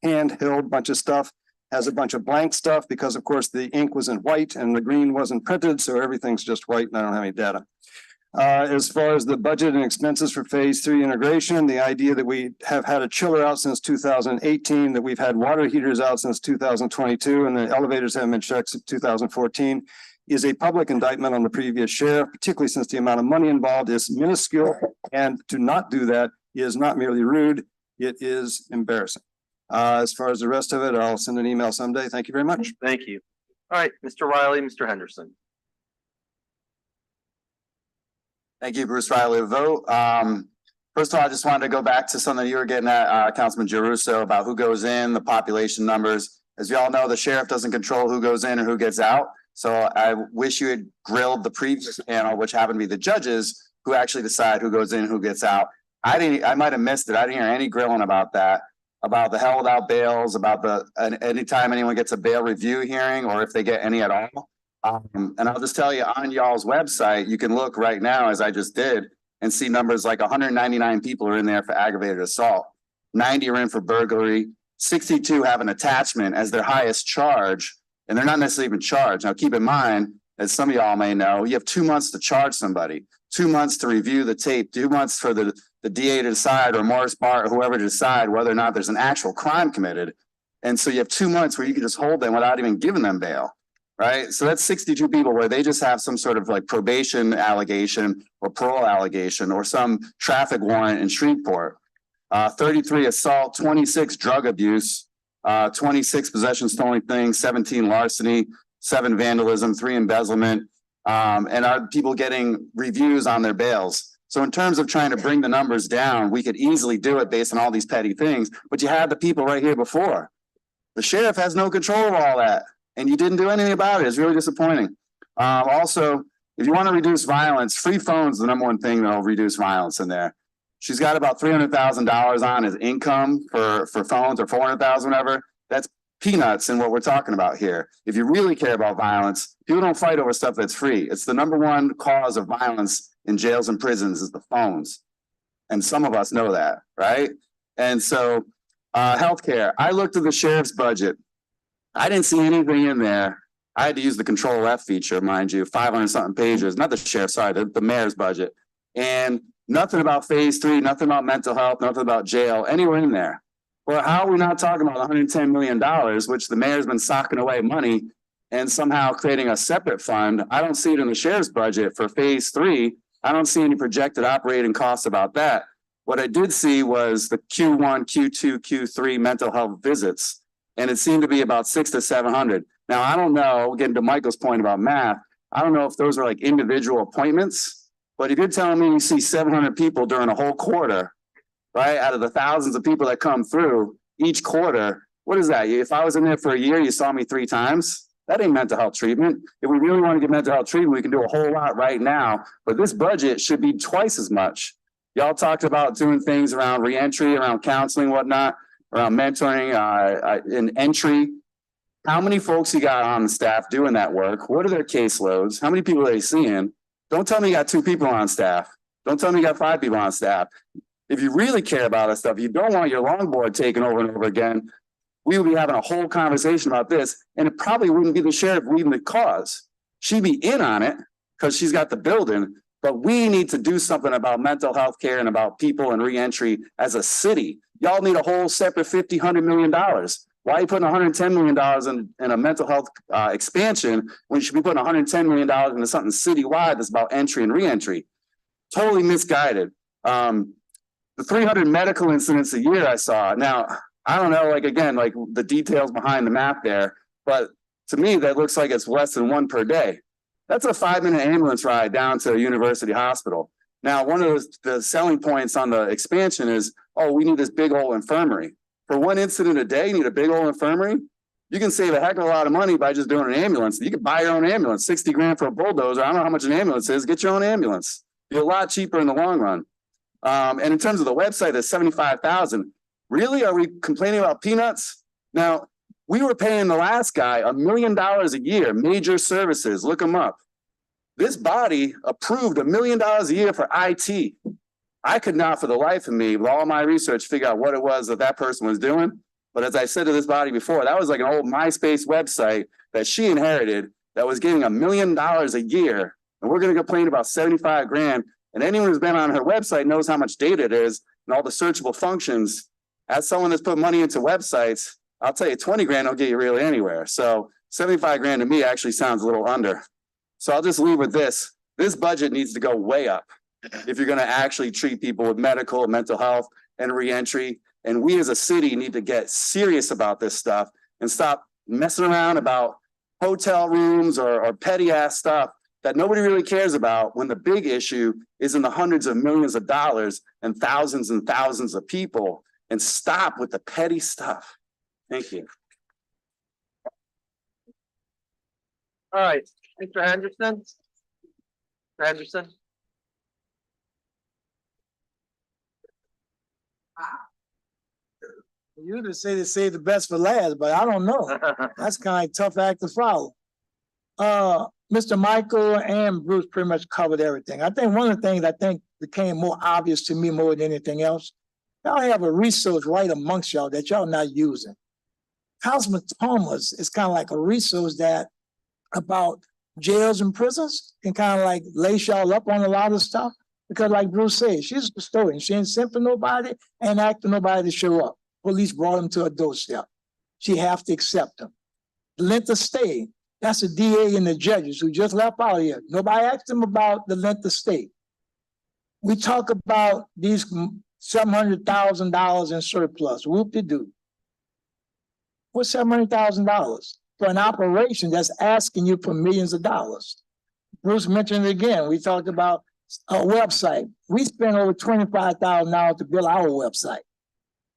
handheld bunch of stuff has a bunch of blank stuff because of course the ink was in white and the green wasn't printed. So everything's just white and I don't have any data. As far as the budget and expenses for phase 3 integration, the idea that we have had a chiller out since 2018, that we've had water heaters out since 2022, and the elevators haven't been checked since 2014 is a public indictment on the previous sheriff, particularly since the amount of money involved is minuscule. And to not do that is not merely rude, it is embarrassing. As far as the rest of it, I'll send an email someday. Thank you very much. Thank you. All right, Mr. Riley, Mr. Henderson. Thank you, Bruce Riley, vote. First of all, I just wanted to go back to something you were getting at, Councilman Giarrusso, about who goes in, the population numbers. As we all know, the sheriff doesn't control who goes in or who gets out. So I wish you had grilled the previous panel, which happened to be the judges, who actually decide who goes in, who gets out. I might have missed it. I didn't hear any grilling about that, about the hell without bails, about anytime anyone gets a bail review hearing, or if they get any at all. And I'll just tell you, on y'all's website, you can look right now, as I just did, and see numbers like 199 people are in there for aggravated assault. 90 are in for burglary. 62 have an attachment as their highest charge, and they're not necessarily even charged. Now, keep in mind, as some of y'all may know, you have 2 months to charge somebody, 2 months to review the tape, 2 months for the DA to decide, or Morris Bart, or whoever to decide whether or not there's an actual crime committed. And so you have 2 months where you can just hold them without even giving them bail. Right? So that's 62 people where they just have some sort of like probation allegation or parole allegation or some traffic warrant in Shreveport. 33 assault, 26 drug abuse, 26 possession stolen things, 17 larceny, 7 vandalism, 3 embezzlement, and are people getting reviews on their bails. So in terms of trying to bring the numbers down, we could easily do it based on all these petty things, but you had the people right here before. The sheriff has no control of all that. And you didn't do anything about it. It's really disappointing. Also, if you want to reduce violence, free phones is the #1 thing that'll reduce violence in there. She's got about $300,000 on as income for phones, or $400,000, whatever. That's peanuts in what we're talking about here. If you really care about violence, people don't fight over stuff that's free. It's the #1 cause of violence in jails and prisons is the phones. And some of us know that, right? And so healthcare, I looked at the sheriff's budget. I didn't see anything in there. I had to use the Control F feature, mind you, 500 something pages, not the sheriff, sorry, the mayor's budget. And nothing about phase 3, nothing about mental health, nothing about jail, anywhere in there. Well, how are we not talking about $110 million, which the mayor's been socking away money and somehow creating a separate fund? I don't see it in the sheriff's budget for phase 3. I don't see any projected operating costs about that. What I did see was the Q1, Q2, Q3 mental health visits. And it seemed to be about 600 to 700. Now, I don't know, getting to Michael's point about math, I don't know if those are like individual appointments, but if you're telling me you see 700 people during a whole quarter, right, out of the thousands of people that come through each quarter, what is that? If I was in there for a year, you saw me 3 times. That ain't mental health treatment. If we really want to get mental health treatment, we can do a whole lot right now, but this budget should be twice as much. Y'all talked about doing things around reentry, around counseling, whatnot, around mentoring, in entry. How many folks you got on the staff doing that work? What are their caseloads? How many people are they seeing? Don't tell me you got 2 people on staff. Don't tell me you got 5 people on staff. If you really care about this stuff, you don't want your longboard taken over and over again, we would be having a whole conversation about this, and it probably wouldn't be the sheriff leading the cause. She'd be in on it because she's got the building, but we need to do something about mental health care and about people and reentry as a city. Y'all need a whole separate $50–100 million. Why are you putting $110 million in a mental health expansion when you should be putting $110 million into something citywide that's about entry and reentry? Totally misguided. The 300 medical incidents a year I saw. Now, I don't know, like, again, like the details behind the map there, but to me, that looks like it's less than 1 per day. That's a 5-minute ambulance ride down to a university hospital. Now, one of the selling points on the expansion is, oh, we need this big old infirmary. For 1 incident a day, you need a big old infirmary. You can save a heck of a lot of money by just doing an ambulance. You can buy your own ambulance, 60 grand for a bulldozer. I don't know how much an ambulance is. Get your own ambulance. Be a lot cheaper in the long run. And in terms of the website, that's 75,000. Really? Are we complaining about peanuts? Now, we were paying the last guy $1 million a year, major services. Look them up. This body approved $1 million a year for IT. I could not, for the life of me, with all my research, figure out what it was that person was doing. But as I said to this body before, that was like an old MySpace website that she inherited that was getting $1 million a year. And we're going to complain about 75 grand. And anyone who's been on her website knows how much data it is and all the searchable functions. As someone that's put money into websites, I'll tell you 20 grand don't get you really anywhere. So 75 grand to me actually sounds a little under. So I'll just leave with this. This budget needs to go way up if you're going to actually treat people with medical, mental health, and reentry. And we as a city need to get serious about this stuff and stop messing around about hotel rooms or petty ass stuff that nobody really cares about when the big issue is in the hundreds of millions of dollars and thousands of people. And stop with the petty stuff. Thank you. All right, Mr. Henderson. Mr. Henderson. You just say to save the best for last, but I don't know. That's kind of tough act to follow. Mr. Michael and Bruce pretty much covered everything. I think one of the things I think became more obvious to me more than anything else, y'all have a resource right amongst y'all that y'all not using. Councilman Thomas is kind of like a resource that about jails and prisons can kind of like lace y'all up on a lot of stuff. Because like Bruce said, she's a custodian. She ain't sent for nobody and asked for nobody to show up. Police brought them to a doorstep. She have to accept them. The length of stay, that's the DA and the judges who just left out here. Nobody asked them about the length of stay. We talk about these $700,000 in surplus. Whoop-de-doo. What's $700,000 for an operation that's asking you for millions of dollars? Bruce mentioned it again. We talked about a website. We spent over $25,000 to build our website.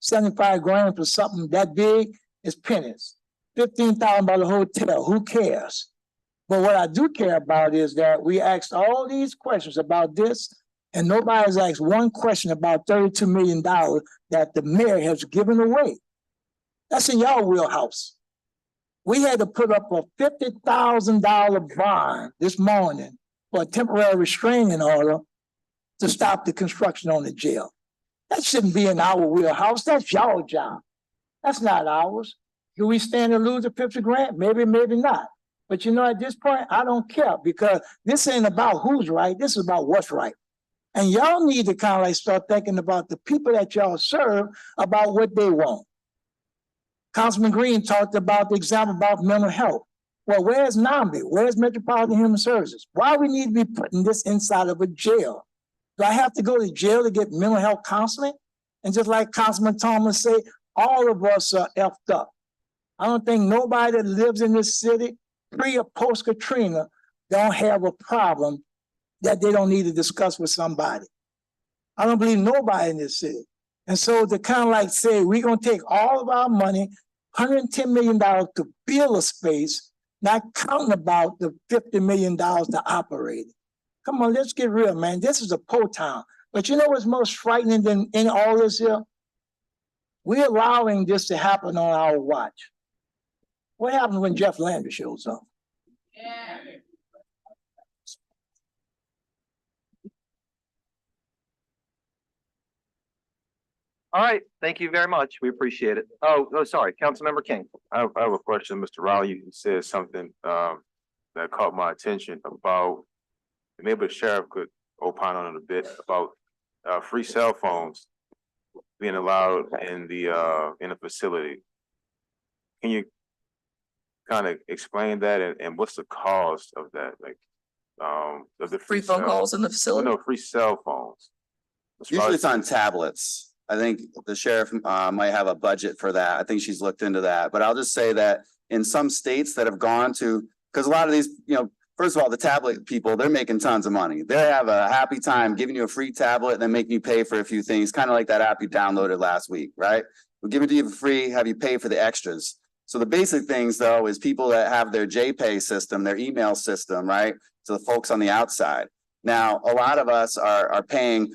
75 grand for something that big is pennies. 15,000 by the hotel. Who cares? But what I do care about is that we asked all these questions about this, and nobody's asked one question about $32 million that the mayor has given away. That's in y'all wheelhouse. We had to put up a $50,000 bond this morning for a temporary restraining order to stop the construction on the jail. That shouldn't be in our wheelhouse. That's y'all job. That's not ours. Do we stand to lose a 50 grand? Maybe, maybe not. But you know, at this point, I don't care because this ain't about who's right. This is about what's right. And y'all need to kind of like start thinking about the people that y'all serve, about what they want. Councilman Green talked about the example about mental health. Well, where's NAMBI? Where's Metropolitan Human Services? Why we need to be putting this inside of a jail? Do I have to go to jail to get mental health counseling? And just like Councilman Thomas said, all of us are effed up. I don't think nobody that lives in this city, pre or post Katrina, don't have a problem that they don't need to discuss with somebody. I don't believe nobody in this city. And so to kind of like say, we're gonna take all of our money, $110 million to build a space not counting about the $50 million to operate it. Come on, let's get real, man. This is a poor town. But you know what's most frightening than in all this here? We're allowing this to happen on our watch. What happens when Jeff Landry shows up? All right, thank you very much. We appreciate it. Oh, sorry, Councilmember King. I have a question, Mr. Rowley. You said something that caught my attention about, and maybe the sheriff could opine on it a bit about free cell phones being allowed in the facility. Can you kind of explain that and what's the cost of that? Like of the Free phone calls in the facility? No, free cell phones. Usually it's on tablets. I think the sheriff might have a budget for that. I think she's looked into that, but I'll just say that in some states that have gone to, because a lot of these, first of all, the tablet people, they're making tons of money. They have a happy time giving you a free tablet and then making you pay for a few things, kind of like that app you downloaded last week, right? We'll give it to you for free, have you pay for the extras. So the basic things though is people that have their JPay system, their email system, right? So the folks on the outside. Now, a lot of us are paying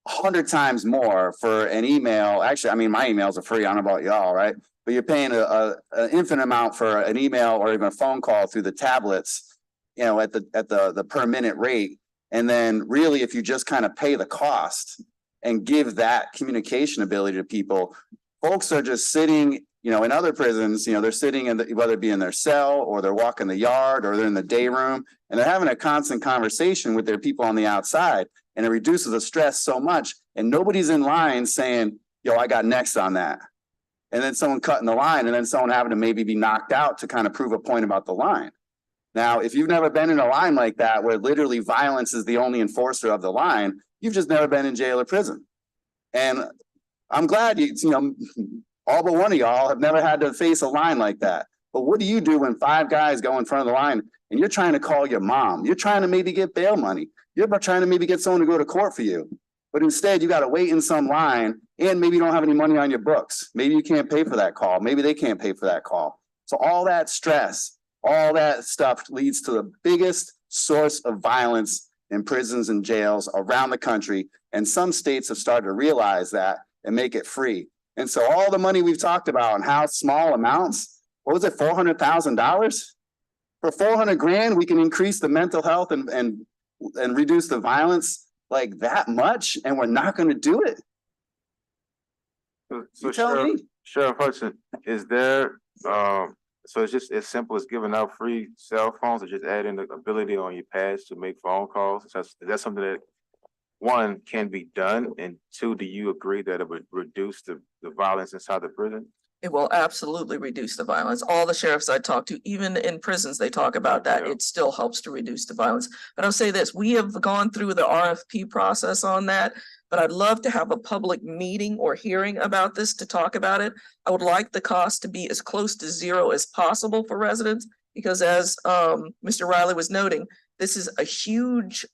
100 times more for an email. Actually, I mean, my emails are free. I don't know about y'all, right? But you're paying an infinite amount for an email or even a phone call through the tablets, at the per minute rate. And then really, if you just kind of pay the cost and give that communication ability to people, folks are just sitting, in other prisons, they're sitting in whether it be in their cell or they're walking the yard or they're in the day room and they're having a constant conversation with their people on the outside. And it reduces the stress so much. And nobody's in line saying, yo, I got next on that. And then someone cutting the line and then someone having to maybe be knocked out to kind of prove a point about the line. Now, if you've never been in a line like that, where literally violence is the only enforcer of the line, you've just never been in jail or prison. And I'm glad all but one of y'all have never had to face a line like that. But what do you do when 5 guys go in front of the line and you're trying to call your mom? You're trying to maybe get bail money. You're trying to maybe get someone to go to court for you. But instead, you got to wait in some line and maybe you don't have any money on your books. Maybe you can't pay for that call. Maybe they can't pay for that call. So all that stress, all that stuff leads to the biggest source of violence in prisons and jails around the country. And some states have started to realize that and make it free. And so all the money we've talked about and how small amounts, what was it, $400,000? For 400 grand, we can increase the mental health and reduce the violence like that much, and we're not going to do it. So tell me. Sheriff Hudson, is there, so it's just as simple as giving out free cell phones or just adding the ability on your pads to make phone calls? Is that something that, one, can be done? And two, do you agree that it would reduce the violence inside the prison? It will absolutely reduce the violence. All the sheriffs I talk to, even in prisons, they talk about that. It still helps to reduce the violence. But I'll say this, we have gone through the RFP process on that, but I'd love to have a public meeting or hearing about this to talk about it. I would like the cost to be as close to zero as possible for residents, because as Mr. Riley was noting, this is a huge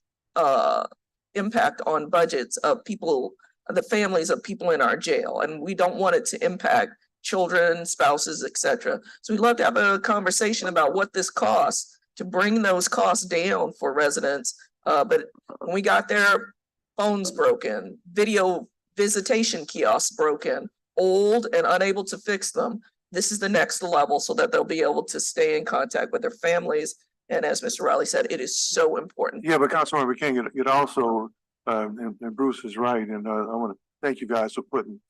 impact on budgets of people, the families of people in our jail, and we don't want it to impact children, spouses, etc. So we'd love to have a conversation about what this costs to bring those costs down for residents. But when we got there, phones broken, video visitation kiosks broken, old and unable to fix them. This is the next level so that they'll be able to stay in contact with their families. And as Mr. Riley said, it is so important. Yeah, but Councilmember King, it also, and Bruce is right, and I want to thank you guys for putting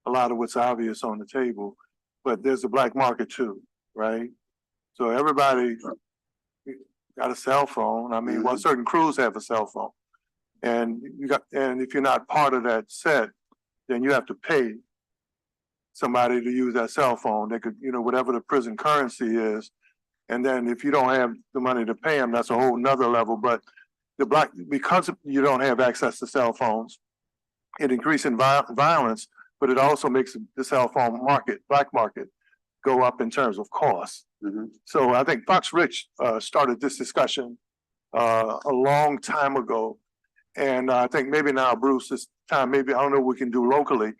a lot of what's obvious on the table, but there's a black market too, right? So everybody got a cell phone. I mean, well, certain crews have a cell phone, and if you're not part of that set, then you have to pay somebody to use that cell phone. They could, whatever the prison currency is, and then if you don't have the money to pay them, that's a whole nother level. But because you don't have access to cell phones, it increases violence. But it also makes the cell phone market, black market, go up in terms of cost. So I think Fox Rich started this discussion a long time ago. And I think maybe now, Bruce, it's time, maybe, I don't know what we can do locally,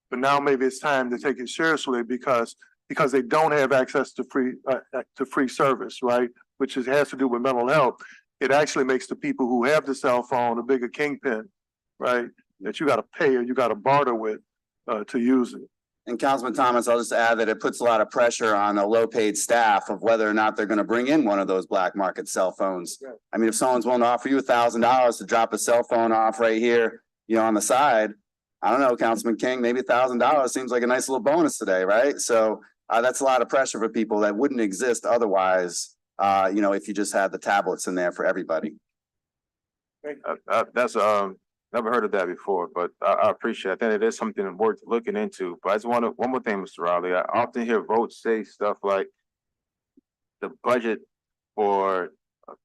but now maybe it's time to take it seriously, because because they don't have access to free service, right? Which has to do with mental health. It actually makes the people who have the cell phone a bigger kingpin, right? That you got to pay or you got to barter with to use it. And Councilman Thomas, I'll just add that it puts a lot of pressure on a low-paid staff of whether or not they're going to bring in one of those black market cell phones. Right. I mean, if someone's willing to offer you $1,000 to drop a cell phone off right here, on the side, I don't know, Councilman King, maybe $1,000 seems like a nice little bonus today, right? So that's a lot of pressure for people that wouldn't exist otherwise, if you just had the tablets in there for everybody. That's never heard of that before, but I appreciate it. I think it is something worth looking into. But I just want one more thing, Mr. Riley. I often hear votes say stuff like the budget for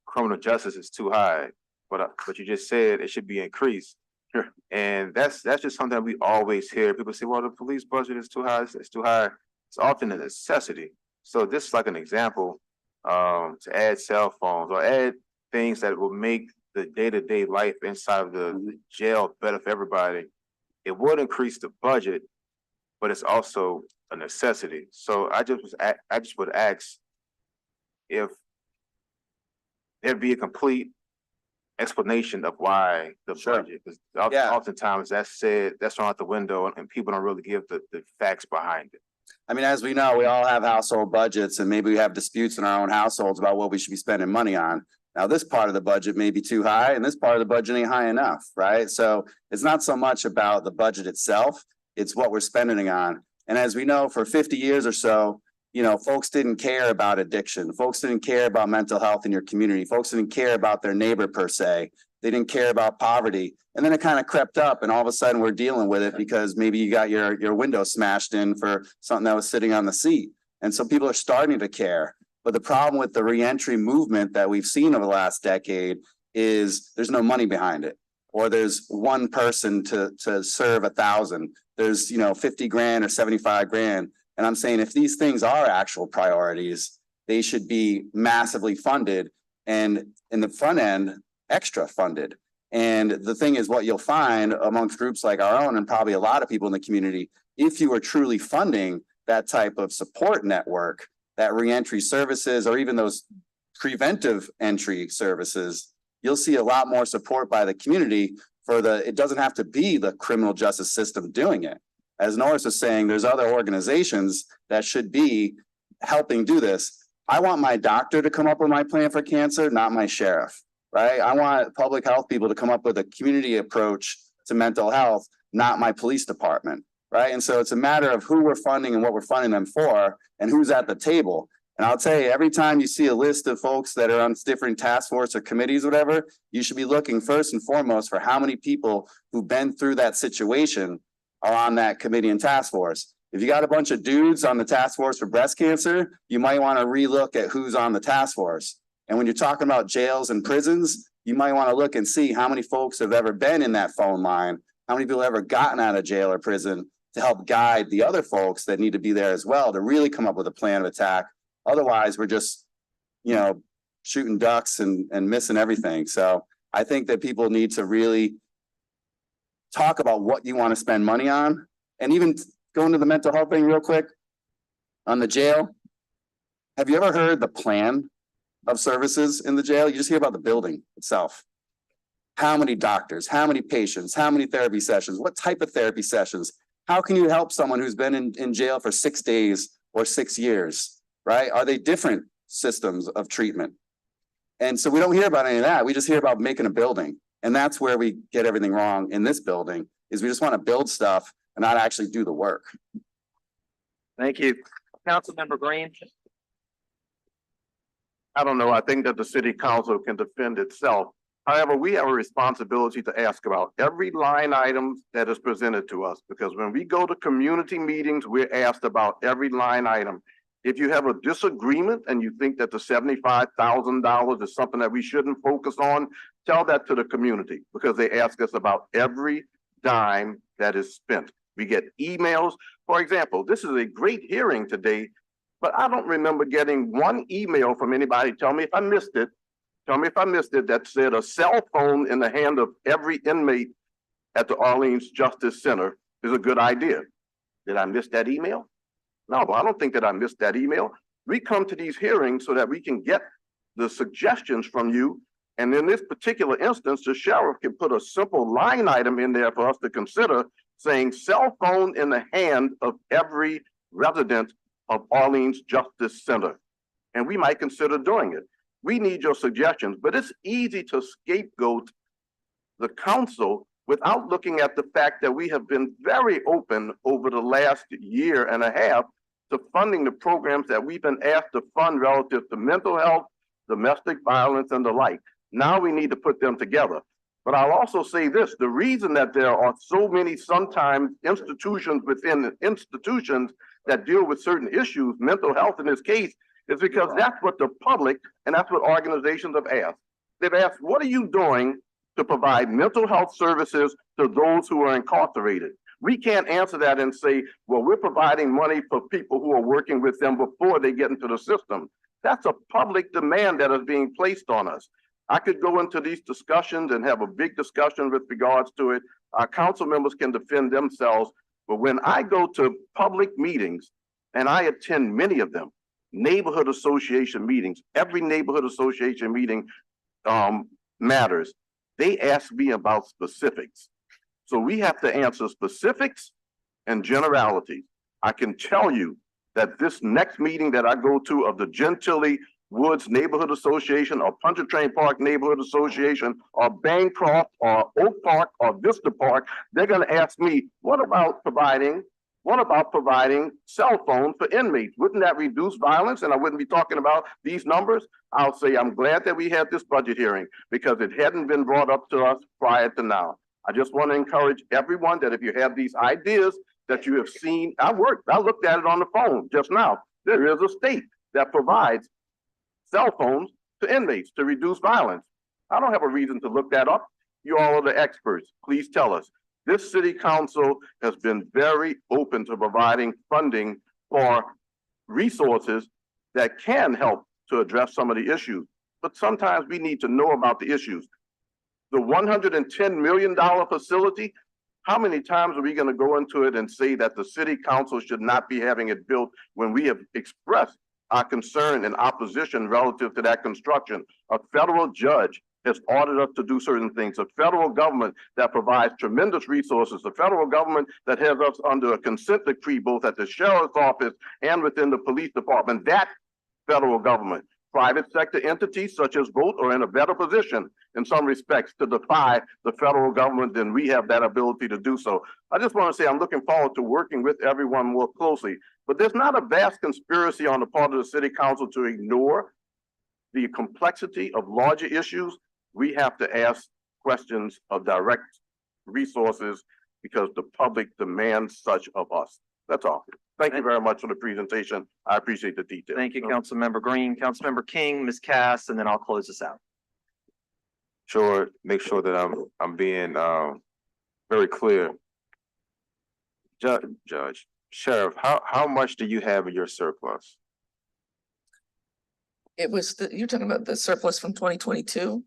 criminal justice is too high, but you just said it should be increased. Sure. And that's just something that we always hear. People say, well, the police budget is too high, it's too high. It's often a necessity. So this is like an example to add cell phones or add things that will make the day-to-day life inside of the jail better for everybody. It would increase the budget, but it's also a necessity. So I just would ask if there'd be a complete explanation of why the budget, because oftentimes that's said, that's thrown out the window and people don't really give the facts behind it. I mean, as we know, we all have household budgets and maybe we have disputes in our own households about what we should be spending money on. Now, this part of the budget may be too high and this part of the budget ain't high enough, right? So it's not so much about the budget itself, it's what we're spending it on. And as we know, for 50 years or so, folks didn't care about addiction. Folks didn't care about mental health in your community. Folks didn't care about their neighbor per se. They didn't care about poverty. And then it kind of crept up and all of a sudden we're dealing with it because maybe you got your window smashed in for something that was sitting on the seat. And so people are starting to care. But the problem with the reentry movement that we've seen over the last decade is there's no money behind it. Or there's one person to serve 1,000. There's, 50 grand or 75 grand. And I'm saying if these things are actual priorities, they should be massively funded and in the front end, extra funded. And the thing is what you'll find amongst groups like our own and probably a lot of people in the community, if you are truly funding that type of support network, that reentry services, or even those preventive entry services, you'll see a lot more support by the community it doesn't have to be the criminal justice system doing it. As Norris was saying, there's other organizations that should be helping do this. I want my doctor to come up with my plan for cancer, not my sheriff, right? I want public health people to come up with a community approach to mental health, not my police department. Right. And so it's a matter of who we're funding and what we're funding them for and who's at the table. And I'll tell you, every time you see a list of folks that are on different task force or committees, whatever, you should be looking first and foremost for how many people who've been through that situation are on that committee and task force. If you got a bunch of dudes on the task force for breast cancer, you might want to relook at who's on the task force. And when you're talking about jails and prisons, you might want to look and see how many folks have ever been in that phone line, how many people have ever gotten out of jail or prison, to help guide the other folks that need to be there as well to really come up with a plan of attack. Otherwise, we're just, shooting ducks and missing everything. So I think that people need to really talk about what you want to spend money on. And even going to the mental health thing real quick on the jail. Have you ever heard the plan of services in the jail? You just hear about the building itself. How many doctors, how many patients, how many therapy sessions, what type of therapy sessions? How can you help someone who's been in jail for 6 days or 6 years, right? Are they different systems of treatment? And so we don't hear about any of that. We just hear about making a building. And that's where we get everything wrong in this building, is we just want to build stuff and not actually do the work. Thank you. Councilmember Green. I don't know. I think that the city council can defend itself. However, we have a responsibility to ask about every line item that is presented to us, because when we go to community meetings, we're asked about every line item. If you have a disagreement and you think that the $75,000 is something that we shouldn't focus on, tell that to the community, because they ask us about every dime that is spent. We get emails. For example, this is a great hearing today, but I don't remember getting one email from anybody. Tell me if I missed it. Tell me if I missed it, that said a cell phone in the hand of every inmate at the Orleans Justice Center is a good idea. Did I miss that email? No, I don't think that I missed that email. We come to these hearings so that we can get the suggestions from you. And in this particular instance, the sheriff can put a simple line item in there for us to consider, saying cell phone in the hand of every resident of Orleans Justice Center. And we might consider doing it. We need your suggestions, but it's easy to scapegoat the council without looking at the fact that we have been very open over the last year and a half to funding the programs that we've been asked to fund relative to mental health, domestic violence, and the like. Now we need to put them together. But I'll also say this, the reason that there are so many sometimes institutions within institutions that deal with certain issues, mental health in this case, is because that's what the public and that's what organizations have asked. They've asked, what are you doing to provide mental health services to those who are incarcerated? We can't answer that and say, well, we're providing money for people who are working with them before they get into the system. That's a public demand that is being placed on us. I could go into these discussions and have a big discussion with regards to it. Our council members can defend themselves. But when I go to public meetings, and I attend many of them, neighborhood association meetings, every neighborhood association meeting matters. They ask me about specifics. So we have to answer specifics and generalities. I can tell you that this next meeting that I go to of the Gentilly Woods Neighborhood Association or Pontchartrain Park Neighborhood Association or Bancroft or Oak Park or Vista Park, they're going to ask me, what about providing cell phones for inmates? Wouldn't that reduce violence? And I wouldn't be talking about these numbers. I'll say I'm glad that we had this budget hearing because it hadn't been brought up to us prior to now. I just want to encourage everyone that if you have these ideas that you have seen, I looked at it on the phone just now. There is a state that provides cell phones to inmates to reduce violence. I don't have a reason to look that up. You all are the experts. Please tell us. This city council has been very open to providing funding for resources that can help to address some of the issues. But sometimes we need to know about the issues. The $110 million facility, how many times are we going to go into it and say that the city council should not be having it built when we have expressed our concern and opposition relative to that construction? A federal judge has ordered us to do certain things. A federal government that provides tremendous resources. The federal government that has us under a consent decree, both at the sheriff's office and within the police department. That federal government, private sector entities such as Volt are in a better position in some respects to defy the federal government than we have that ability to do so. I just want to say I'm looking forward to working with everyone more closely, but there's not a vast conspiracy on the part of the city council to ignore the complexity of larger issues. We have to ask questions of direct resources because the public demands such of us. That's all. Thank you very much for the presentation. I appreciate the detail. Thank you, Councilmember Green, Councilmember King, Ms. Cass, and then I'll close this out. Sure, make sure that I'm being very clear. Judge, Sheriff, how much do you have in your surplus? It was, you're talking about the surplus from 2022?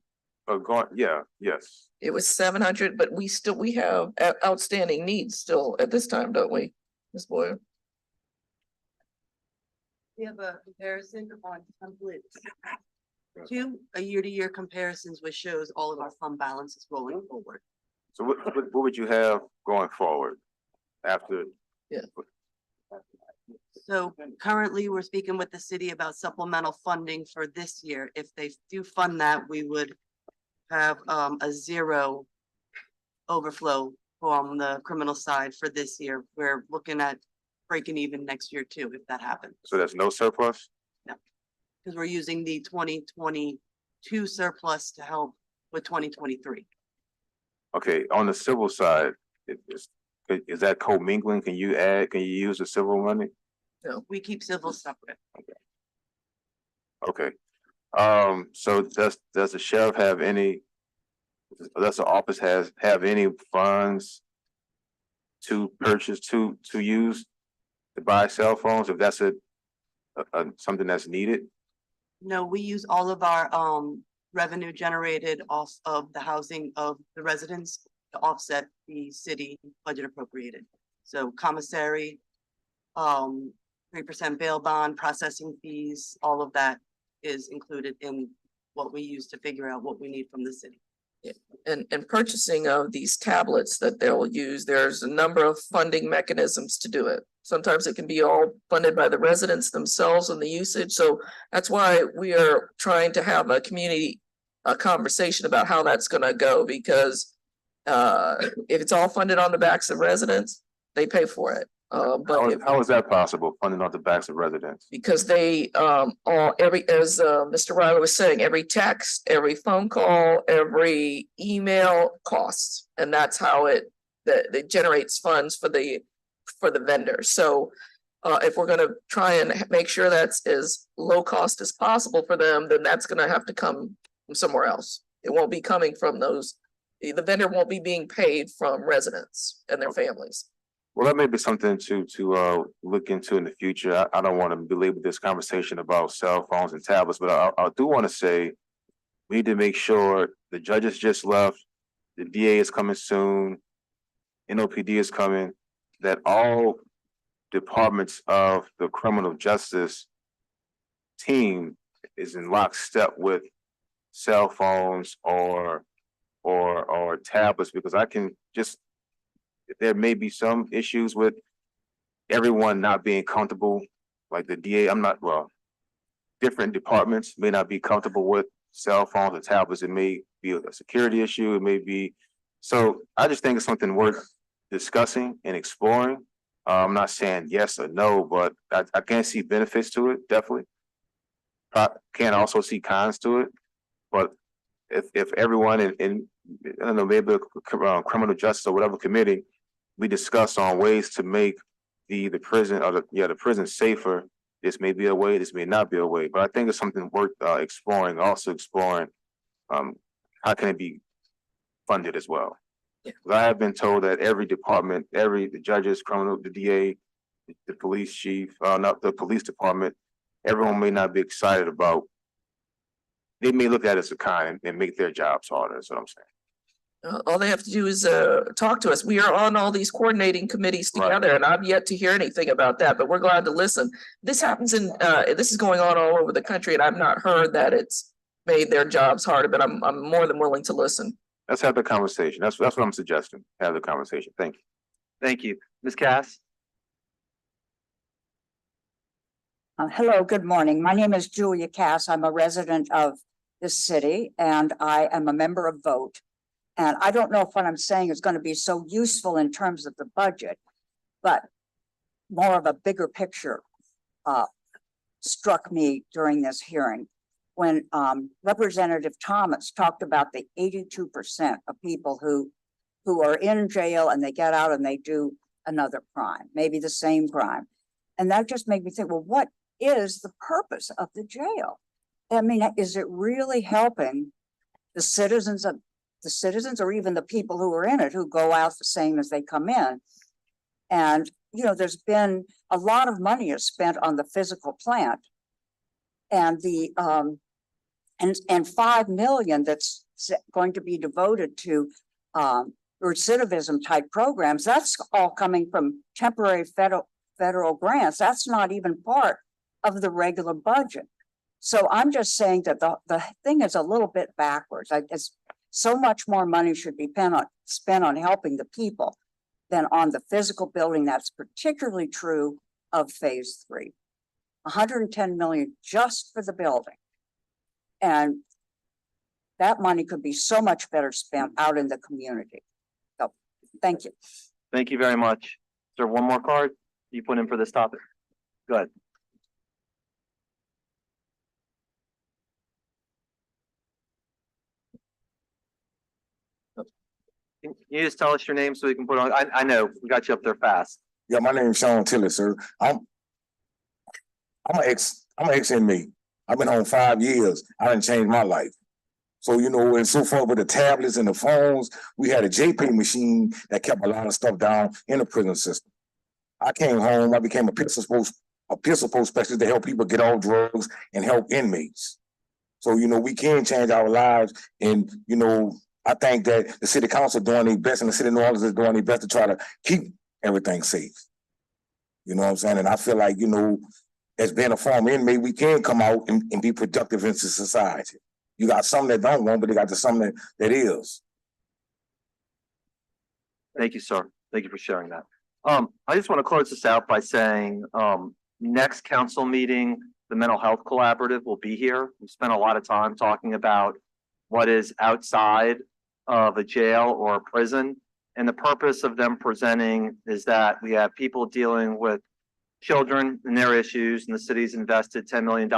Yes. It was 700, but we have outstanding needs still at this time, don't we, Ms. Boyer? We have a comparison on templates. Two, a year-to-year comparisons, which shows all of our fund balances rolling forward. So what would you have going forward after? Yeah. So currently, we're speaking with the city about supplemental funding for this year. If they do fund that, we would have a zero overflow from the criminal side for this year. We're looking at breaking even next year too, if that happens. So there's no surplus? No, because we're using the 2022 surplus to help with 2023. Okay, on the civil side, is that commingling? Can you use the civil money? No, we keep civil separate. Okay. So does the sheriff have any, does the office have any funds to purchase, to use to buy cell phones if that's something that's needed? No, we use all of our revenue generated off of the housing of the residents to offset the city budget appropriated. So commissary, 3% bail bond, processing fees, all of that is included in what we use to figure out what we need from the city. And purchasing of these tablets that they'll use, there's a number of funding mechanisms to do it. Sometimes it can be all funded by the residents themselves and the usage. So that's why we are trying to have a community conversation about how that's gonna go, because if it's all funded on the backs of residents, they pay for it. How is that possible, funding on the backs of residents? Because they, as Mr. Riley was saying, every text, every phone call, every email costs. And that's how it generates funds for the vendor. So if we're gonna try and make sure that's as low cost as possible for them, then that's gonna have to come from somewhere else. It won't be coming from those, the vendor won't be being paid from residents and their families. Well, that may be something to look into in the future. I don't want to belabor this conversation about cell phones and tablets, but I do want to say we need to make sure the judges just left, the DA is coming soon, NOPD is coming, that all departments of the criminal justice team is in lockstep with cell phones or tablets, because I can just, there may be some issues with everyone not being comfortable, like the DA, different departments may not be comfortable with cell phones or tablets. It may be a security issue, it may be, so I just think it's something worth discussing and exploring. I'm not saying yes or no, but I can see benefits to it, definitely. I can also see cons to it, but if everyone in I don't know, maybe a criminal justice or whatever committee, we discuss on ways to make the prison or the prison safer. This may be a way, this may not be a way, but I think it's something worth exploring. Also exploring how can it be funded as well. Yeah. I have been told that every department, the judges, criminal, the DA, the police chief, not the police department, everyone may not be excited about. They may look at it as a con and make their jobs harder. That's what I'm saying. All they have to do is talk to us. We are on all these coordinating committees together, and I've yet to hear anything about that, but we're glad to listen. This happens this is going on all over the country, and I've not heard that it's made their jobs harder, but I'm more than willing to listen. Let's have the conversation. That's what I'm suggesting. Have the conversation. Thank you. Thank you. Ms. Cass? Hello, good morning. My name is Julia Cass. I'm a resident of this city and I am a member of VOTE. And I don't know if what I'm saying is going to be so useful in terms of the budget, but more of a bigger picture struck me during this hearing. When Representative Thomas talked about the 82% of people who are in jail and they get out and they do another crime, maybe the same crime. And that just made me think, well, what is the purpose of the jail? I mean, is it really helping the citizens or even the people who are in it, who go out the same as they come in? And, you know, there's been a lot of money is spent on the physical plant, and the and 5 million that's going to be devoted to recidivism type programs. That's all coming from temporary federal grants. That's not even part of the regular budget. So I'm just saying that the thing is a little bit backwards. So much more money should be spent on helping the people than on the physical building. That's particularly true of phase 3. 110 million just for the building. And that money could be so much better spent out in the community. So thank you. Thank you very much. Is there one more card you put in for this topic? Go ahead. Can you just tell us your name so we can put on? I know we got you up there fast. Yeah, my name is Sean Tiller, sir. I'm an ex inmate. I've been home 5 years. I done changed my life. So, you know, and so forth with the tablets and the phones, we had a JPay machine that kept a lot of stuff down in the prison system. I came home, I became a pistol post specialist to help people get off drugs and help inmates. So, you know, we can change our lives. And, you know, I think that the city council doing their best and the city of New Orleans is doing their best to try to keep everything safe. You know what I'm saying? And I feel like, you know, as being a former inmate, we can come out and be productive into society. You got some that don't want, but they got some that is. Thank you, sir. Thank you for sharing that. I just want to close this out by saying, next council meeting, the Mental Health Collaborative will be here. We spent a lot of time talking about what is outside of a jail or a prison. And the purpose of them presenting is that we have people dealing with children and their issues, and the city's invested $10 million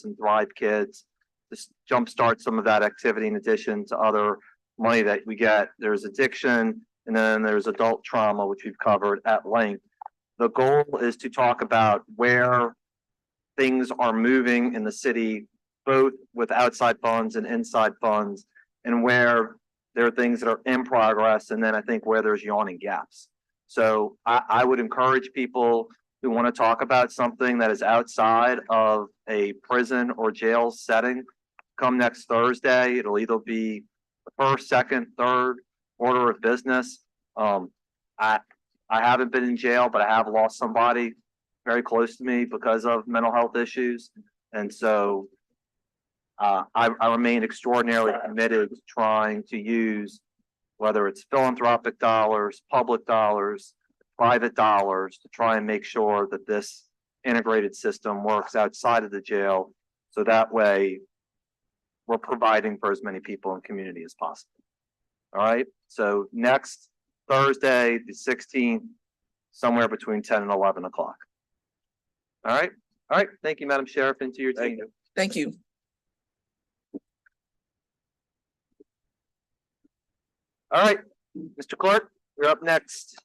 in Thrive Kids to jumpstart some of that activity in addition to other money that we get. There's addiction, and then there's adult trauma, which we've covered at length. The goal is to talk about where things are moving in the city, both with outside funds and inside funds, and where there are things that are in progress, and then I think where there's yawning gaps. So I would encourage people who want to talk about something that is outside of a prison or jail setting, come next Thursday. It'll either be the first, second, third order of business. I haven't been in jail, but I have lost somebody very close to me because of mental health issues. And so I remain extraordinarily committed to trying to use, whether it's philanthropic dollars, public dollars, private dollars, to try and make sure that this integrated system works outside of the jail. So that way we're providing for as many people in the community as possible. All right. So next Thursday, the 16th, somewhere between 10 and 11 o'clock. All right. All right. Thank you, Madam Sheriff, and to your team. Thank you. All right, Mr. Clark, you're up next.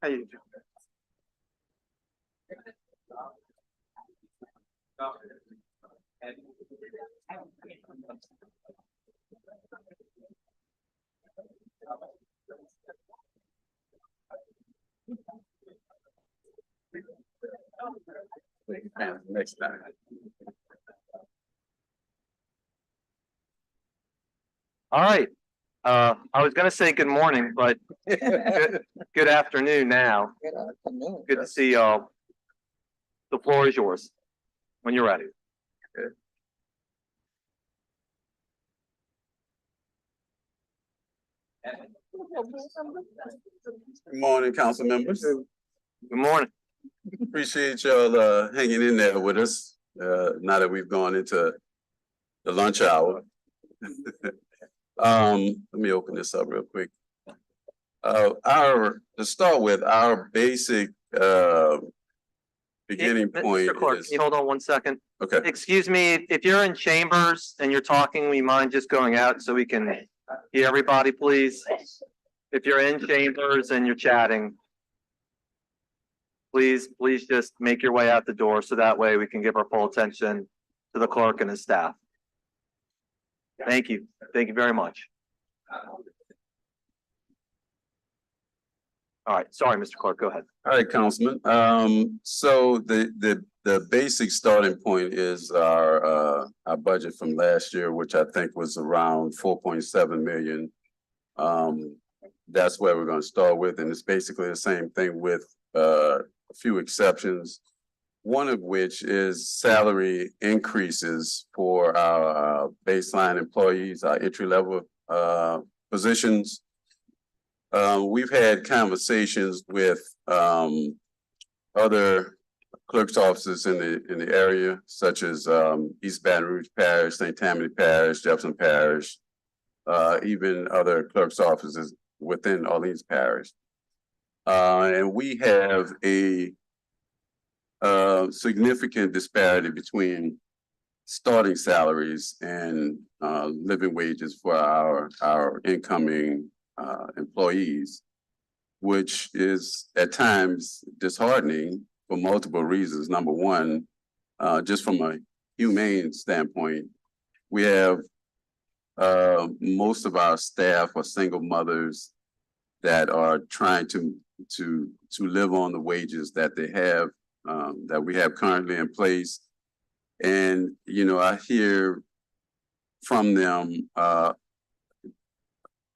How you doing? Next time. All right. I was gonna say good morning, but good afternoon now. Good to see y'all. The floor is yours when you're ready. Good morning, council members. Good morning. Appreciate y'all hanging in there with us, now that we've gone into the lunch hour. Let me open this up real quick. To start with, our basic beginning point Mr. Clark, is. can you hold on one second? Okay. Excuse me, if you're in chambers and you're talking, we mind just going out so we can hear everybody, please? If you're in chambers and you're chatting, please just make your way out the door so that way we can give our full attention to the clerk and his staff. Thank you. Thank you very much. All right. Sorry, Mr. Clark, go ahead. All right, Councilman. So the basic starting point is our budget from last year, which I think was around 4.7 million. That's where we're going to start with, and it's basically the same thing with a few exceptions. One of which is salary increases for our baseline employees, our entry level positions. We've had conversations with other clerk's offices in the area, such as East Baton Rouge Parish, St. Tammany Parish, Jefferson Parish, even other clerk's offices within Orleans Parish. And we have a significant disparity between starting salaries and living wages for our incoming employees, which is at times disheartening for multiple reasons. Number one, just from a humane standpoint, we have most of our staff are single mothers that are trying to live on the wages that they have, that we have currently in place. And, you know, I hear from them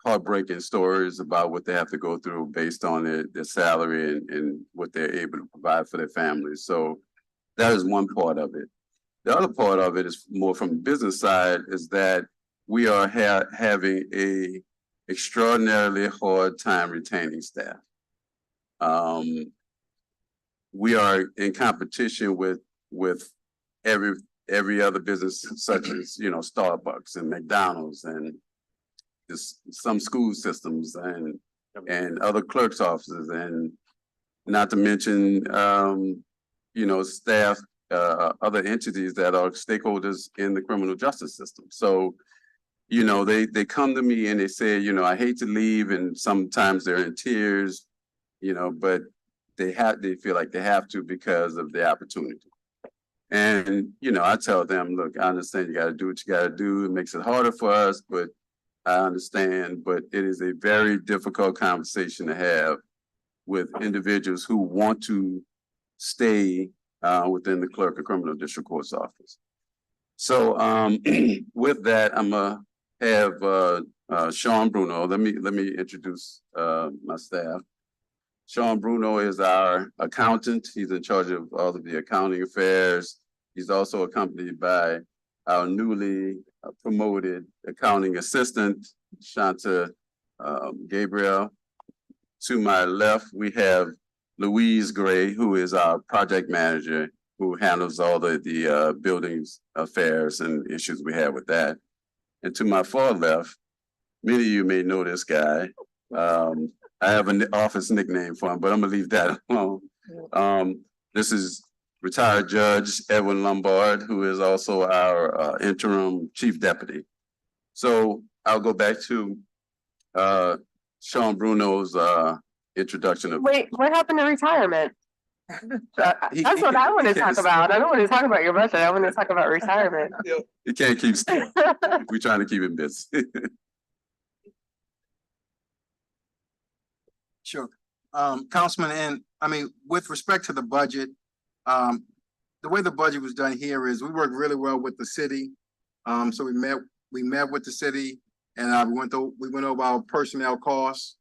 heartbreaking stories about what they have to go through based on their salary and what they're able to provide for their families. So that is one part of it. The other part of it is more from the business side, is that we are having a extraordinarily hard time retaining staff. We are in competition with every other business, such as, you know, Starbucks and McDonald's and some school systems and other clerks' offices, and not to mention you know, staff, other entities that are stakeholders in the criminal justice system. So, you know, they come to me and they say, you know, I hate to leave, and sometimes they're in tears, you know, but they feel like they have to because of the opportunity. And, you know, I tell them, look, I understand you got to do what you got to do. It makes it harder for us, but I understand. But it is a very difficult conversation to have with individuals who want to stay within the clerk of criminal district court's office. So with that, I'm gonna have Sean Bruno. Let me introduce my staff. Sean Bruno is our accountant. He's in charge of all of the accounting affairs. He's also accompanied by our newly promoted accounting assistant, Shanta Gabriel. To my left, we have Louise Gray, who is our project manager, who handles all the buildings affairs and issues we have with that. And to my far left, many of you may know this guy. I have an office nickname for him, but I'm gonna leave that alone. This is retired Judge Edwin Lombard, who is also our interim chief deputy. So I'll go back to Sean Bruno's introduction of. Wait, what happened to retirement? That's what I want to talk about. I don't want to talk about your budget. I want to talk about retirement. You can't keep still. We're trying to keep him busy. Sure. Councilman, and I mean, with respect to the budget, the way the budget was done here is we worked really well with the city. So we met with the city, and we went over our personnel costs,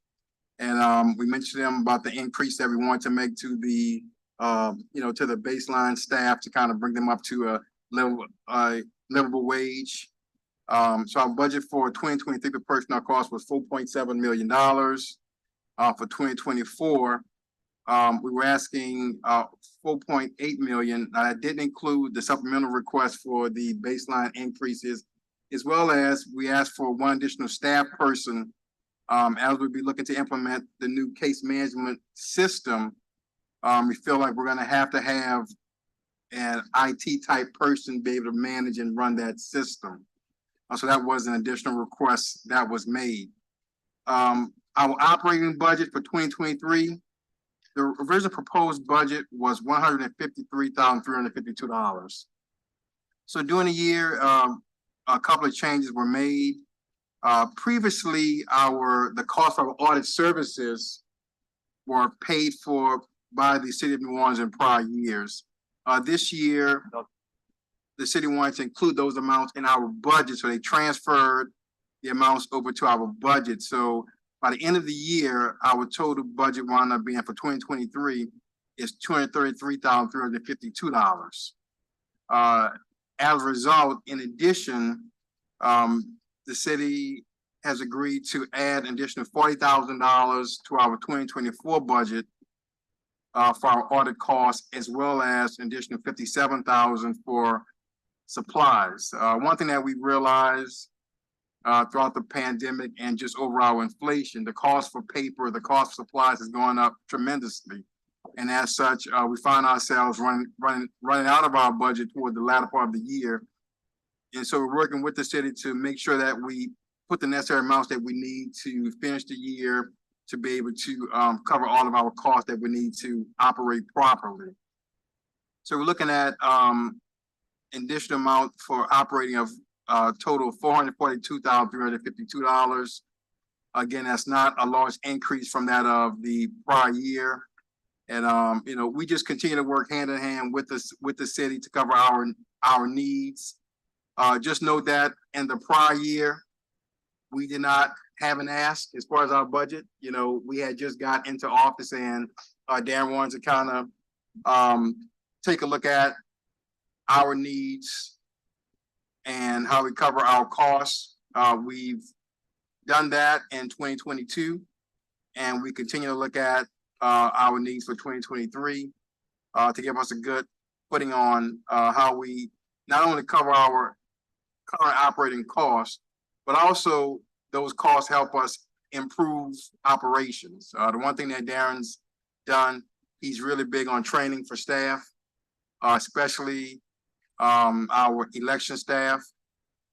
and we mentioned to them about the increase that we want to make to the to the baseline staff to kind of bring them up to a livable wage. So our budget for 2023 for personnel costs was $4.7 million. For 2024, we were asking 4.8 million. That didn't include the supplemental request for the baseline increases, as well as we asked for one additional staff person as we'd be looking to implement the new case management system. We feel like we're going to have an IT type person be able to manage and run that system. So that was an additional request that was made. Our operating budget for 2023, the original proposed budget was $153,352. So during the year, a couple of changes were made. Previously, the cost of audit services were paid for by the city of New Orleans in prior years. This year, the city wanted to include those amounts in our budget, so they transferred the amounts over to our budget. So by the end of the year, our total budget wound up being for 2023 is $233,352. As a result, in addition, the city has agreed to add an additional $40,000 to our 2024 budget for our audit costs, as well as an additional $57,000 for supplies. One thing that we realized throughout the pandemic and just overall inflation, the cost for paper, the cost of supplies has gone up tremendously. And as such, we find ourselves running out of our budget toward the latter part of the year. And so we're working with the city to make sure that we put the necessary amounts that we need to finish the year to be able to cover all of our costs that we need to operate properly. So we're looking at additional amount for operating of total of $442,352. Again, that's not a large increase from that of the prior year. And you know, we just continue to work hand in hand with the city to cover our needs. Just note that in the prior year, we did not have an ask as far as our budget. You know, we had just got into office, and Darren wanted to kind of take a look at our needs and how we cover our costs. We've done that in 2022, and we continue to look at our needs for 2023 to give us a good footing on how we not only cover our current operating costs, but also those costs help us improve operations. The one thing that Darren's done, he's really big on training for staff, especially our election staff.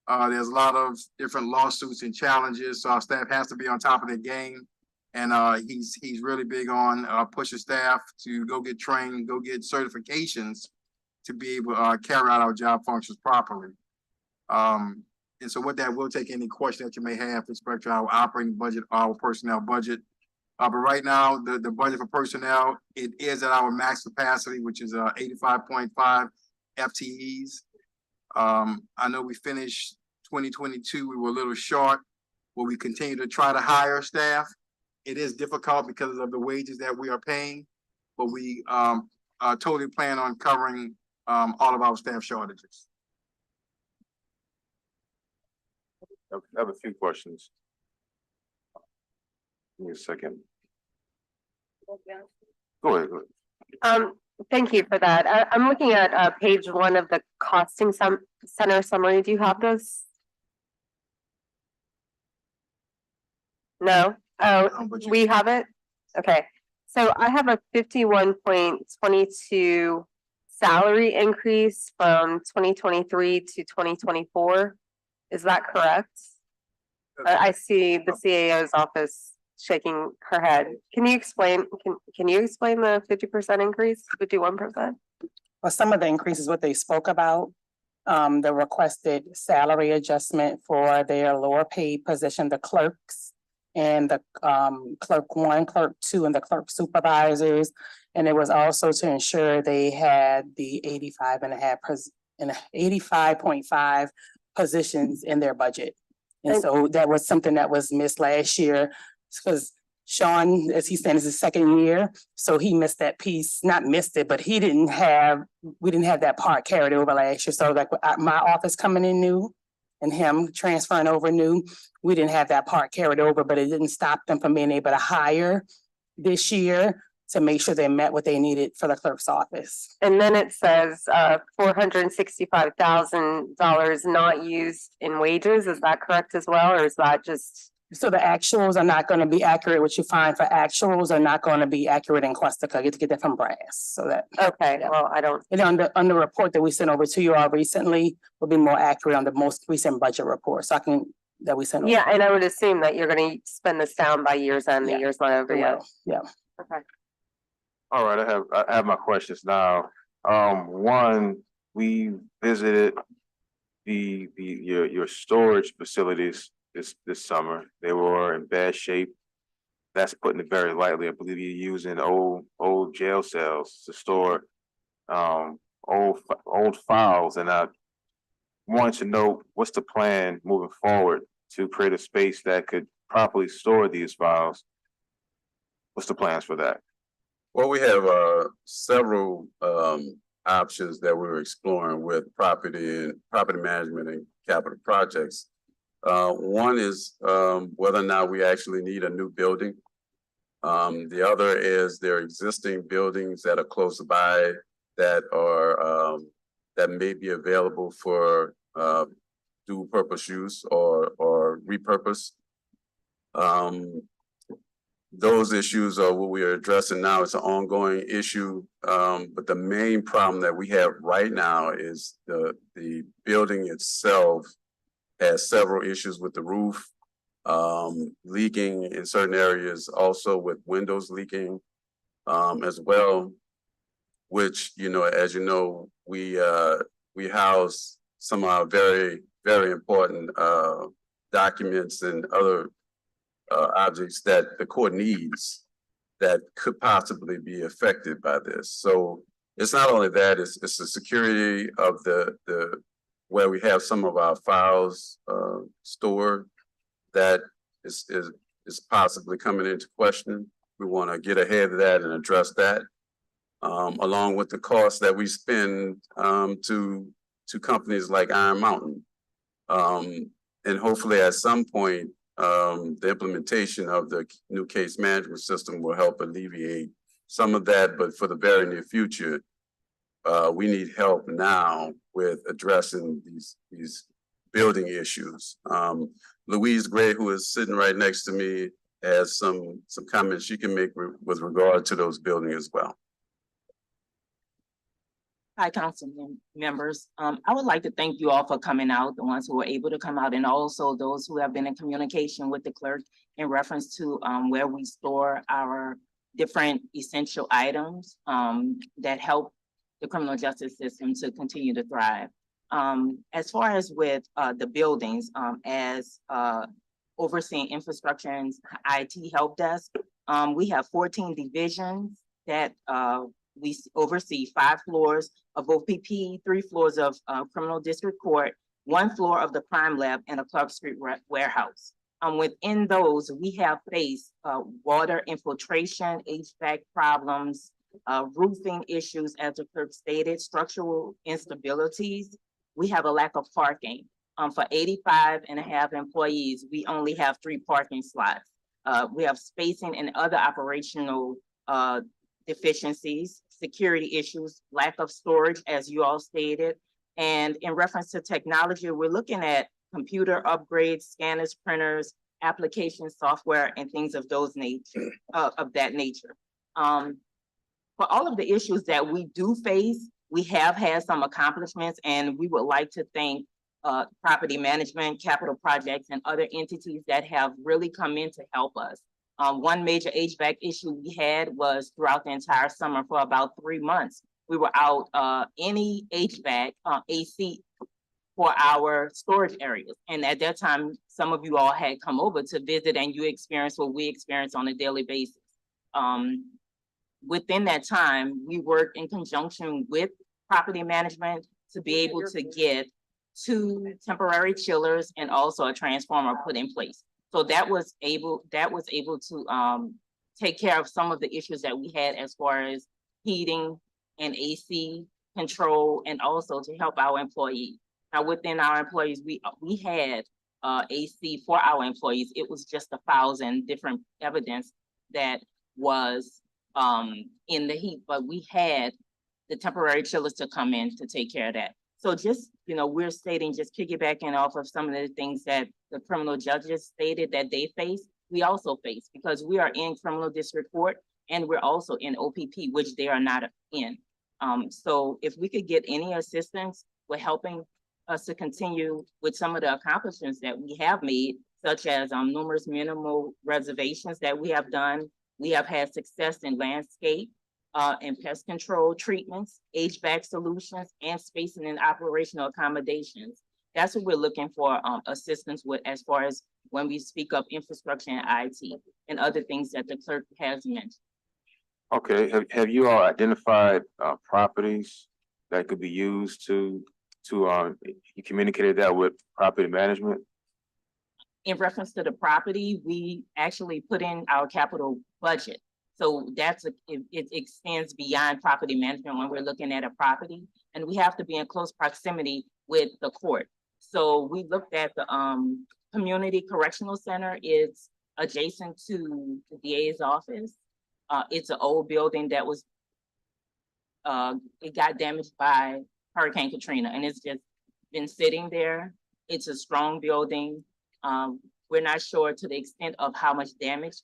There's a lot of different lawsuits and challenges, so our staff has to be on top of their game. And he's really big on pushing staff to go get trained, go get certifications to be able to carry out our job functions properly. And so with that, we'll take any question that you may have with respect to our operating budget, our personnel budget. But right now, the budget for personnel, it is at our max capacity, which is 85.5 FTEs. I know we finished 2022, we were a little short, but we continue to try to hire staff. It is difficult because of the wages that we are paying, but we totally plan on covering all of our staff shortages. I have a few questions. Give me a second. Go ahead. Thank you for that. I'm looking at page 1 of the costing center summary. Do you have those? No? Oh, we have it? Okay. So I have a 51.22 salary increase from 2023 to 2024. Is that correct? I see the CAO's office shaking her head. Can you explain, can you explain the 50% increase, 51%? Well, some of the increases, what they spoke about, the requested salary adjustment for their lower paid position, the clerks and the clerk 1, clerk 2, and the clerk supervisors. And it was also to ensure they had the 85.5 positions in their budget. And so that was something that was missed last year, because Sean, as he said, is his second year. So he missed that piece, not missed it, but we didn't have that part carried over last year. So like my office coming in new and him transferring over new, we didn't have that part carried over, but it didn't stop them from being able to hire this year to make sure they met what they needed for the clerk's office. And then it says $465,000 not used in wages. Is that correct as well? Or is that just? So the actuals are not going to be accurate. What you find for actuals are not going to be accurate in Questica. You have to get that from Brass. So that. Okay, well, I don't. And on the report that we sent over to you all recently will be more accurate on the most recent budget report. So that we sent over. Yeah, and I would assume that you're going to spend this down by year's end, the year's not over yet. Yeah. Okay. All right, I have my questions now. One, we visited your storage facilities this summer. They were in bad shape. That's putting it very lightly. I believe you're using old jail cells to store old files, and I wanted to know what's the plan moving forward to create a space that could properly store these files. What's the plans for that? Well, we have several options that we're exploring with property management and capital projects. One is whether or not we actually need a new building. The other is there are existing buildings that are close by that are that may be available for dual purpose use or repurpose. Those issues are what we are addressing now. It's an ongoing issue, but the main problem that we have right now is the building itself has several issues with the roof, leaking in certain areas, also with windows leaking as well, which, you know, as you know, we house some of our very, very important documents and other objects that the court needs that could possibly be affected by this. So it's not only that, it's the security of the where we have some of our files stored that is possibly coming into question. We want to get ahead of that and address that, along with the costs that we spend to companies like Iron Mountain. And hopefully at some point, the implementation of the new case management system will help alleviate some of that, but for the very near future, we need help now with addressing these building issues. Louise Gray, who is sitting right next to me, has some comments she can make with regard to those buildings as well. Hi, council members. I would like to thank you all for coming out, the ones who were able to come out, and also those who have been in communication with the clerk in reference to where we store our different essential items that help the criminal justice system to continue to thrive. As far as with the buildings, as overseeing infrastructure and IT help desk, we have 14 divisions that we oversee 5 floors of OPP, 3 floors of criminal district court, 1 floor of the crime lab, and a Clark Street warehouse. Within those, we have faced water infiltration, HVAC problems, roofing issues, as the clerk stated, structural instabilities. We have a lack of parking. For 85.5 employees, we only have 3 parking slots. We have spacing and other operational deficiencies, security issues, lack of storage, as you all stated. And in reference to technology, we're looking at computer upgrades, scanners, printers, application software, and things of those nature, of that nature. For all of the issues that we do face, we have had some accomplishments, and we would like to thank property management, capital projects, and other entities that have really come in to help us. One major HVAC issue we had was throughout the entire summer for about 3 months. We were out any HVAC, AC for our storage areas. And at that time, some of you all had come over to visit and you experienced what we experience on a daily basis. Within that time, we worked in conjunction with property management to be able to get 2 temporary chillers and also a transformer put in place. So that was able to take care of some of the issues that we had as far as heating and AC control, and also to help our employees. Now, within our employees, we had AC for our employees. It was just 1,000 different evidence that was in the heat, but we had the temporary chillers to come in to take care of that. So just, you know, we're stating, just piggybacking off of some of the things that the criminal judges stated that they face, we also face, because we are in criminal district court and we're also in OPP, which they are not in. So if we could get any assistance with helping us to continue with some of the accomplishments that we have made, such as numerous minimal reservations that we have done. We have had success in landscape and pest control treatments, HVAC solutions, and spacing and operational accommodations. That's what we're looking for assistance with, as far as when we speak of infrastructure and IT and other things that the clerk has mentioned. Okay, have you all identified properties that could be used to you communicated that with property management? In reference to the property, we actually put in our capital budget. So it extends beyond property management when we're looking at a property, and we have to be in close proximity with the court. So we looked at the Community Correctional Center is adjacent to the DA's office. It's an old building that was it got damaged by Hurricane Katrina, and it's just been sitting there. It's a strong building. We're not sure to the extent of how much damage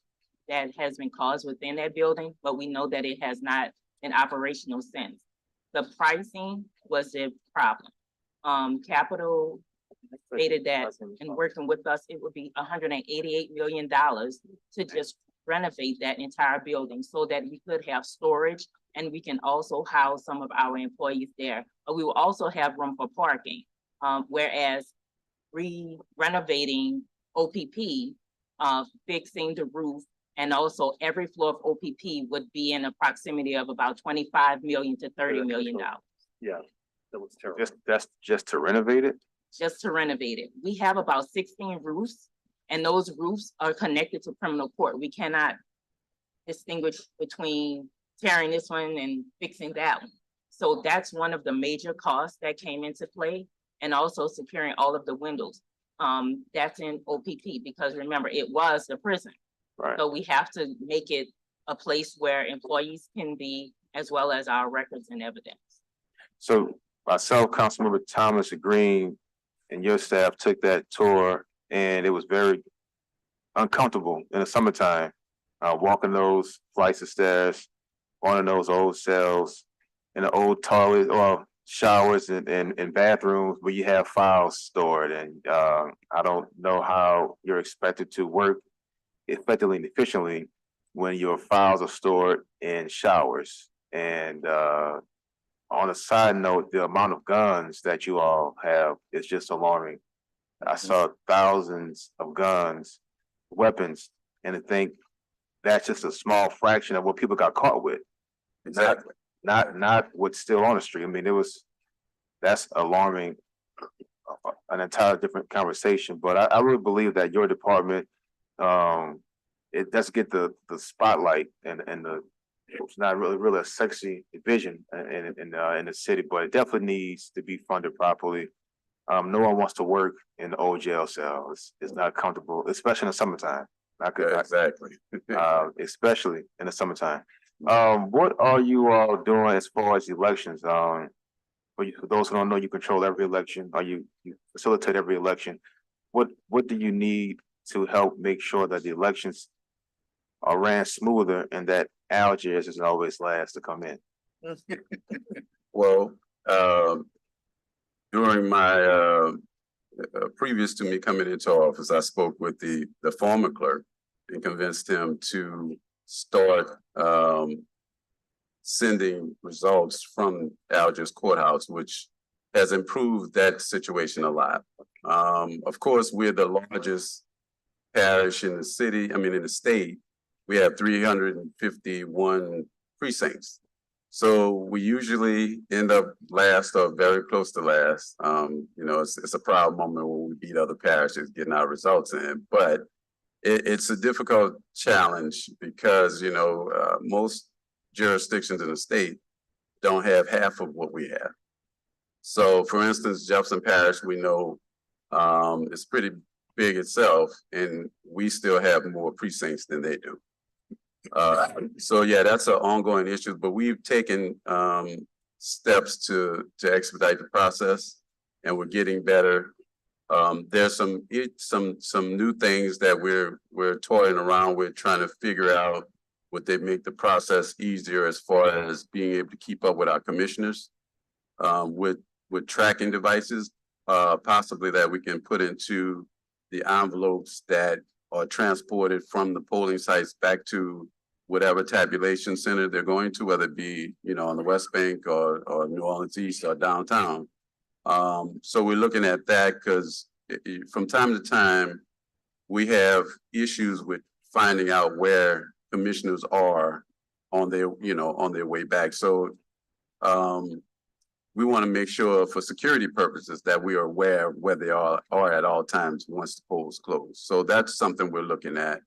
that has been caused within that building, but we know that it has not an operational sense. The pricing was a problem. Capital stated that in working with us, it would be $188 million to just renovate that entire building so that we could have storage and we can also house some of our employees there. But we will also have room for parking. Whereas renovating OPP, fixing the roof, and also every floor of OPP would be in a proximity of about 25 million to $30 million. Yeah, that was terrible. That's just to renovate it? Just to renovate it. We have about 16 roofs, and those roofs are connected to criminal court. We cannot distinguish between tearing this one and fixing that one. So that's one of the major costs that came into play, and also securing all of the windows. That's in OPP, because remember, it was the prison. Right. So we have to make it a place where employees can be, as well as our records and evidence. So myself, Councilmember Thomas Green, and your staff took that tour, and it was very uncomfortable in the summertime, walking those flights of stairs, one of those old cells, in the old toilet or showers and bathrooms where you have files stored. And I don't know how you're expected to work effectively and efficiently when your files are stored in showers. And on a side note, the amount of guns that you all have is just alarming. I saw thousands of guns, weapons, and I think that's just a small fraction of what people got caught with. Exactly. Not what's still on the street. I mean, that's alarming, an entire different conversation. But I really believe that your department, it does get the spotlight and it's not really a sexy division in the city, but it definitely needs to be funded properly. No one wants to work in the old jail cell. It's not comfortable, especially in the summertime. Exactly. Especially in the summertime. What are you all doing as far as elections? For those who don't know, you control every election, or you facilitate every election. What do you need to help make sure that the elections are ran smoother and that Algiers is always last to come in? Well, during my previous to me coming into office, I spoke with the former clerk and convinced him to start sending results from Algiers Courthouse, which has improved that situation a lot. Of course, we're the largest parish in the city, in the state. We have 351 precincts. So we usually end up last or very close to last. It's a proud moment when we beat other parishes getting our results in, but it's a difficult challenge because, most jurisdictions in the state don't have half of what we have. So for instance, Jefferson Parish, we know it's pretty big itself, and we still have more precincts than they do. So yeah, that's an ongoing issue, but we've taken steps to expedite the process, and we're getting better. There's some new things that we're toying around with, trying to figure out would they make the process easier as far as being able to keep up with our commissioners with tracking devices, possibly that we can put into the envelopes that are transported from the polling sites back to whatever tabulation center they're going to, whether it be, on the West Bank or New Orleans East or downtown. So we're looking at that because from time to time, we have issues with finding out where commissioners are on their way back. So we want to make sure for security purposes that we are aware of where they are at all times once the polls close. So that's something we're looking at.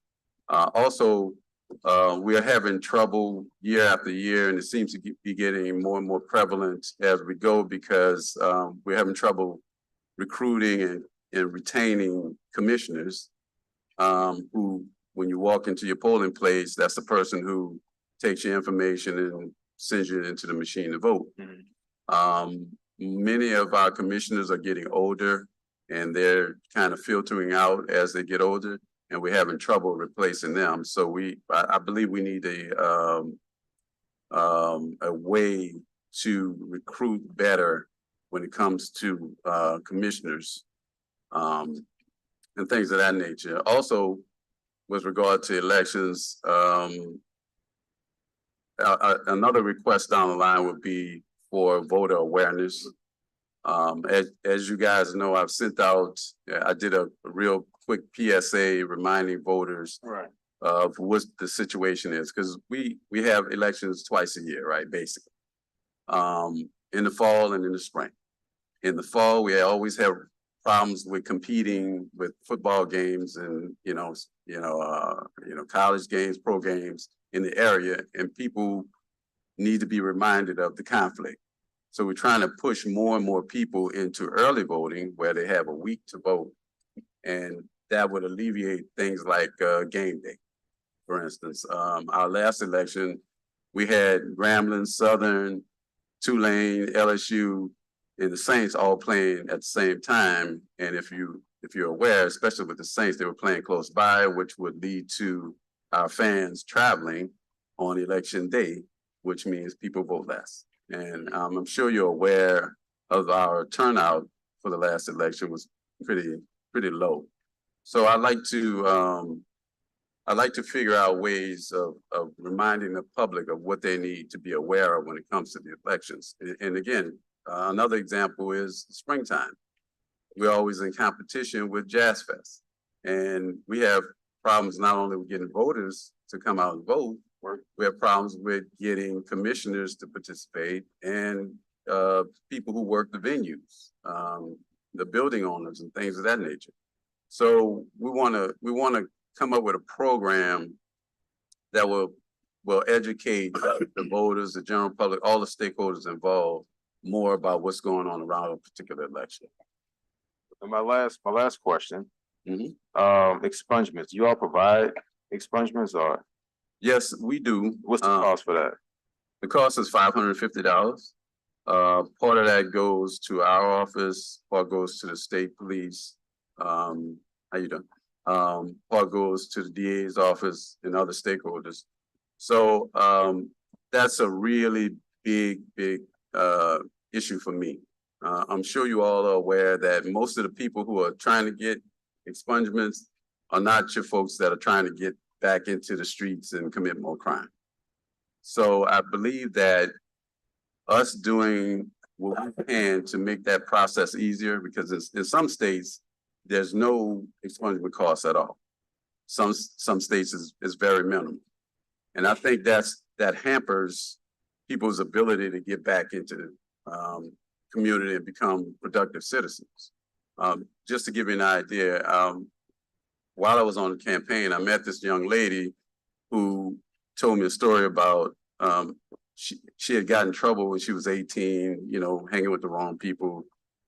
Also, we are having trouble year after year, and it seems to be getting more and more prevalent as we go because we're having trouble recruiting and retaining commissioners who, when you walk into your polling place, that's the person who takes your information and sends you into the machine to vote. Many of our commissioners are getting older and they're kind of filtering out as they get older, and we're having trouble replacing them. So I believe we need a way to recruit better when it comes to commissioners and things of that nature. Also, with regard to elections, another request down the line would be for voter awareness. As you guys know, I've sent out, I did a real quick PSA reminding voters of what the situation is, because we have elections twice a year, right, basically, in the fall and in the spring. In the fall, we always have problems with competing with football games and college games, pro games in the area, and people need to be reminded of the conflict. So we're trying to push more and more people into early voting where they have a week to vote. And that would alleviate things like game day. For instance, our last election, we had Grambling, Southern, Tulane, LSU, and the Saints all playing at the same time. And if you're aware, especially with the Saints, they were playing close by, which would lead to our fans traveling on election day, which means people vote less. And I'm sure you're aware of our turnout for the last election was pretty low. So I'd like to figure out ways of reminding the public of what they need to be aware of when it comes to the elections. And again, another example is springtime. We're always in competition with Jazz Fest, and we have problems not only with getting voters to come out and vote. We have problems with getting commissioners to participate and people who work the venues, the building owners and things of that nature. So we want to come up with a program that will educate the voters, the general public, all the stakeholders involved more about what's going on around a particular election. And my last question, expungements. You all provide expungements or? Yes, we do. What's the cost for that? The cost is $550. Part of that goes to our office, part goes to the state police. How you doing? Part goes to the DA's office and other stakeholders. So that's a really big issue for me. I'm sure you all are aware that most of the people who are trying to get expungements are not your folks that are trying to get back into the streets and commit more crime. So I believe that us doing what we can to make that process easier, because in some states, there's no expungement cost at all. Some states is very minimal. And I think that hampers people's ability to get back into community and become productive citizens. Just to give you an idea, while I was on the campaign, I met this young lady who told me a story about she had gotten in trouble when she was 18, hanging with the wrong people.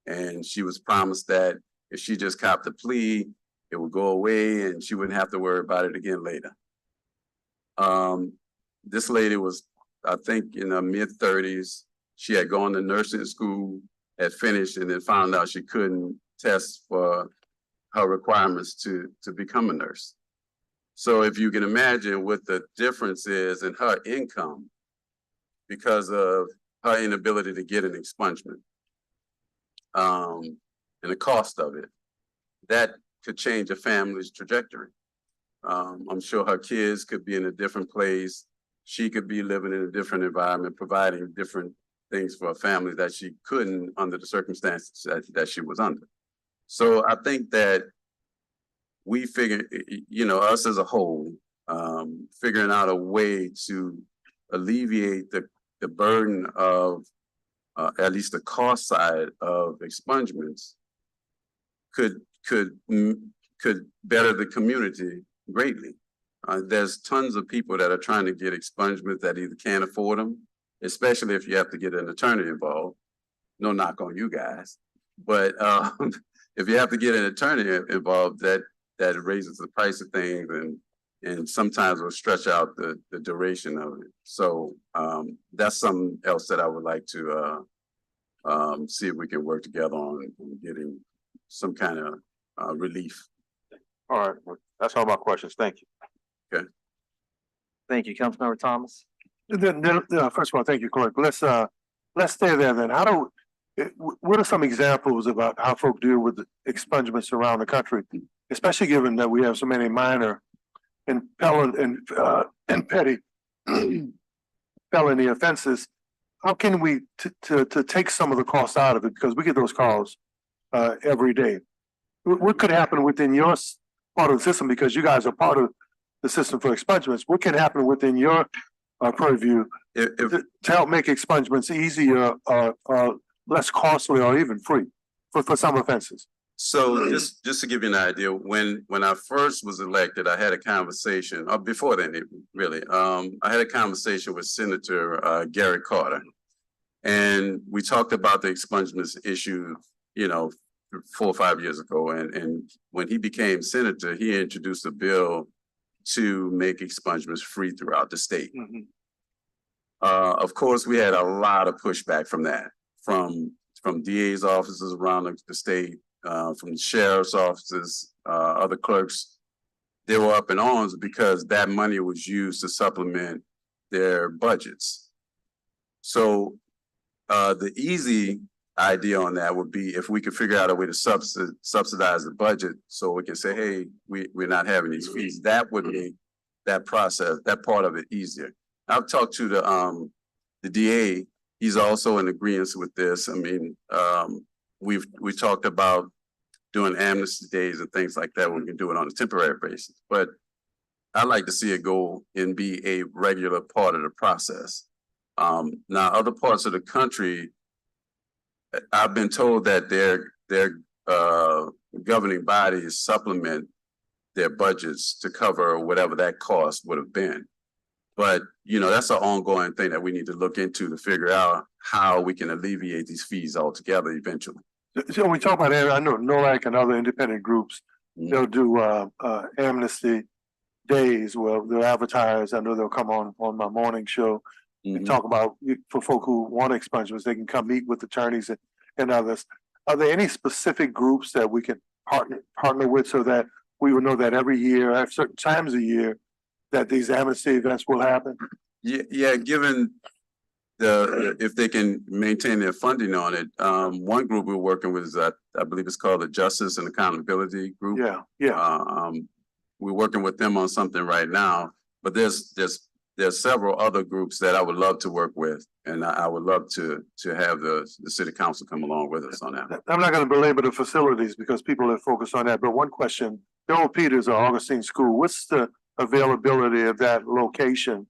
And she was promised that if she just copped a plea, it would go away and she wouldn't have to worry about it again later. This lady was, I think, in her mid-30s. She had gone to nursing school, had finished, and then found out she couldn't test for her requirements to become a nurse. So if you can imagine what the difference is in her income because of her inability to get an expungement and the cost of it, that could change a family's trajectory. I'm sure her kids could be in a different place. She could be living in a different environment, providing different things for a family that she couldn't under the circumstances that she was under. So I think that we figure, us as a whole, figuring out a way to alleviate the burden of at least the cost side of expungements could better the community greatly. There's tons of people that are trying to get expungements that either can't afford them, especially if you have to get an attorney involved. No knock on you guys, but if you have to get an attorney involved, that raises the price of things and sometimes will stretch out the duration of it. So that's something else that I would like to see if we can work together on getting some kind of relief. All right, well, that's all my questions. Thank you. Thank you, Councilmember Thomas. First of all, thank you, Clerk. Let's stay there then. What are some examples about how folk deal with the expungements around the country, especially given that we have so many minor and petty felony offenses? How can we to take some of the costs out of it, because we get those calls every day? What could happen within your part of the system, because you guys are part of the system for expungements? What can happen within your purview to help make expungements easier, less costly, or even free for some offenses? So just to give you an idea, when I first was elected, I had a conversation, or before then, really, I had a conversation with Senator Gary Carter, and we talked about the expungements issue, 4 or 5 years ago. And when he became senator, he introduced a bill to make expungements free throughout the state. Of course, we had a lot of pushback from that, from DA's offices around the state, from sheriff's offices, other clerks. They were up in arms because that money was used to supplement their budgets. So the easy idea on that would be if we could figure out a way to subsidize the budget, so we can say, hey, we're not having these fees. That would make that process, that part of it, easier. I've talked to the DA. He's also in agreement with this. I mean, we talked about doing amnesty days and things like that. We can do it on a temporary basis, but I'd like to see it go and be a regular part of the process. Now, other parts of the country, I've been told that their governing bodies supplement their budgets to cover whatever that cost would have been. But, that's an ongoing thing that we need to look into to figure out how we can alleviate these fees altogether eventually. So when we talk about, I know NOLAC and other independent groups, they'll do amnesty days where they'll advertise. I know they'll come on my morning show and talk about, for folk who want expungements, they can come meet with attorneys and others. Are there any specific groups that we can partner with so that we would know that every year, at certain times a year, that these amnesty events will happen? Yeah, given if they can maintain their funding on it. One group we're working with is I believe it's called the Justice and Accountability Group. Yeah. We're working with them on something right now, but there's several other groups that I would love to work with, and I would love to have the city council come along with us on that. I'm not going to belabor the facilities because people have focused on that, but one question, Bill Peters or Augustine School, what's the availability of that location,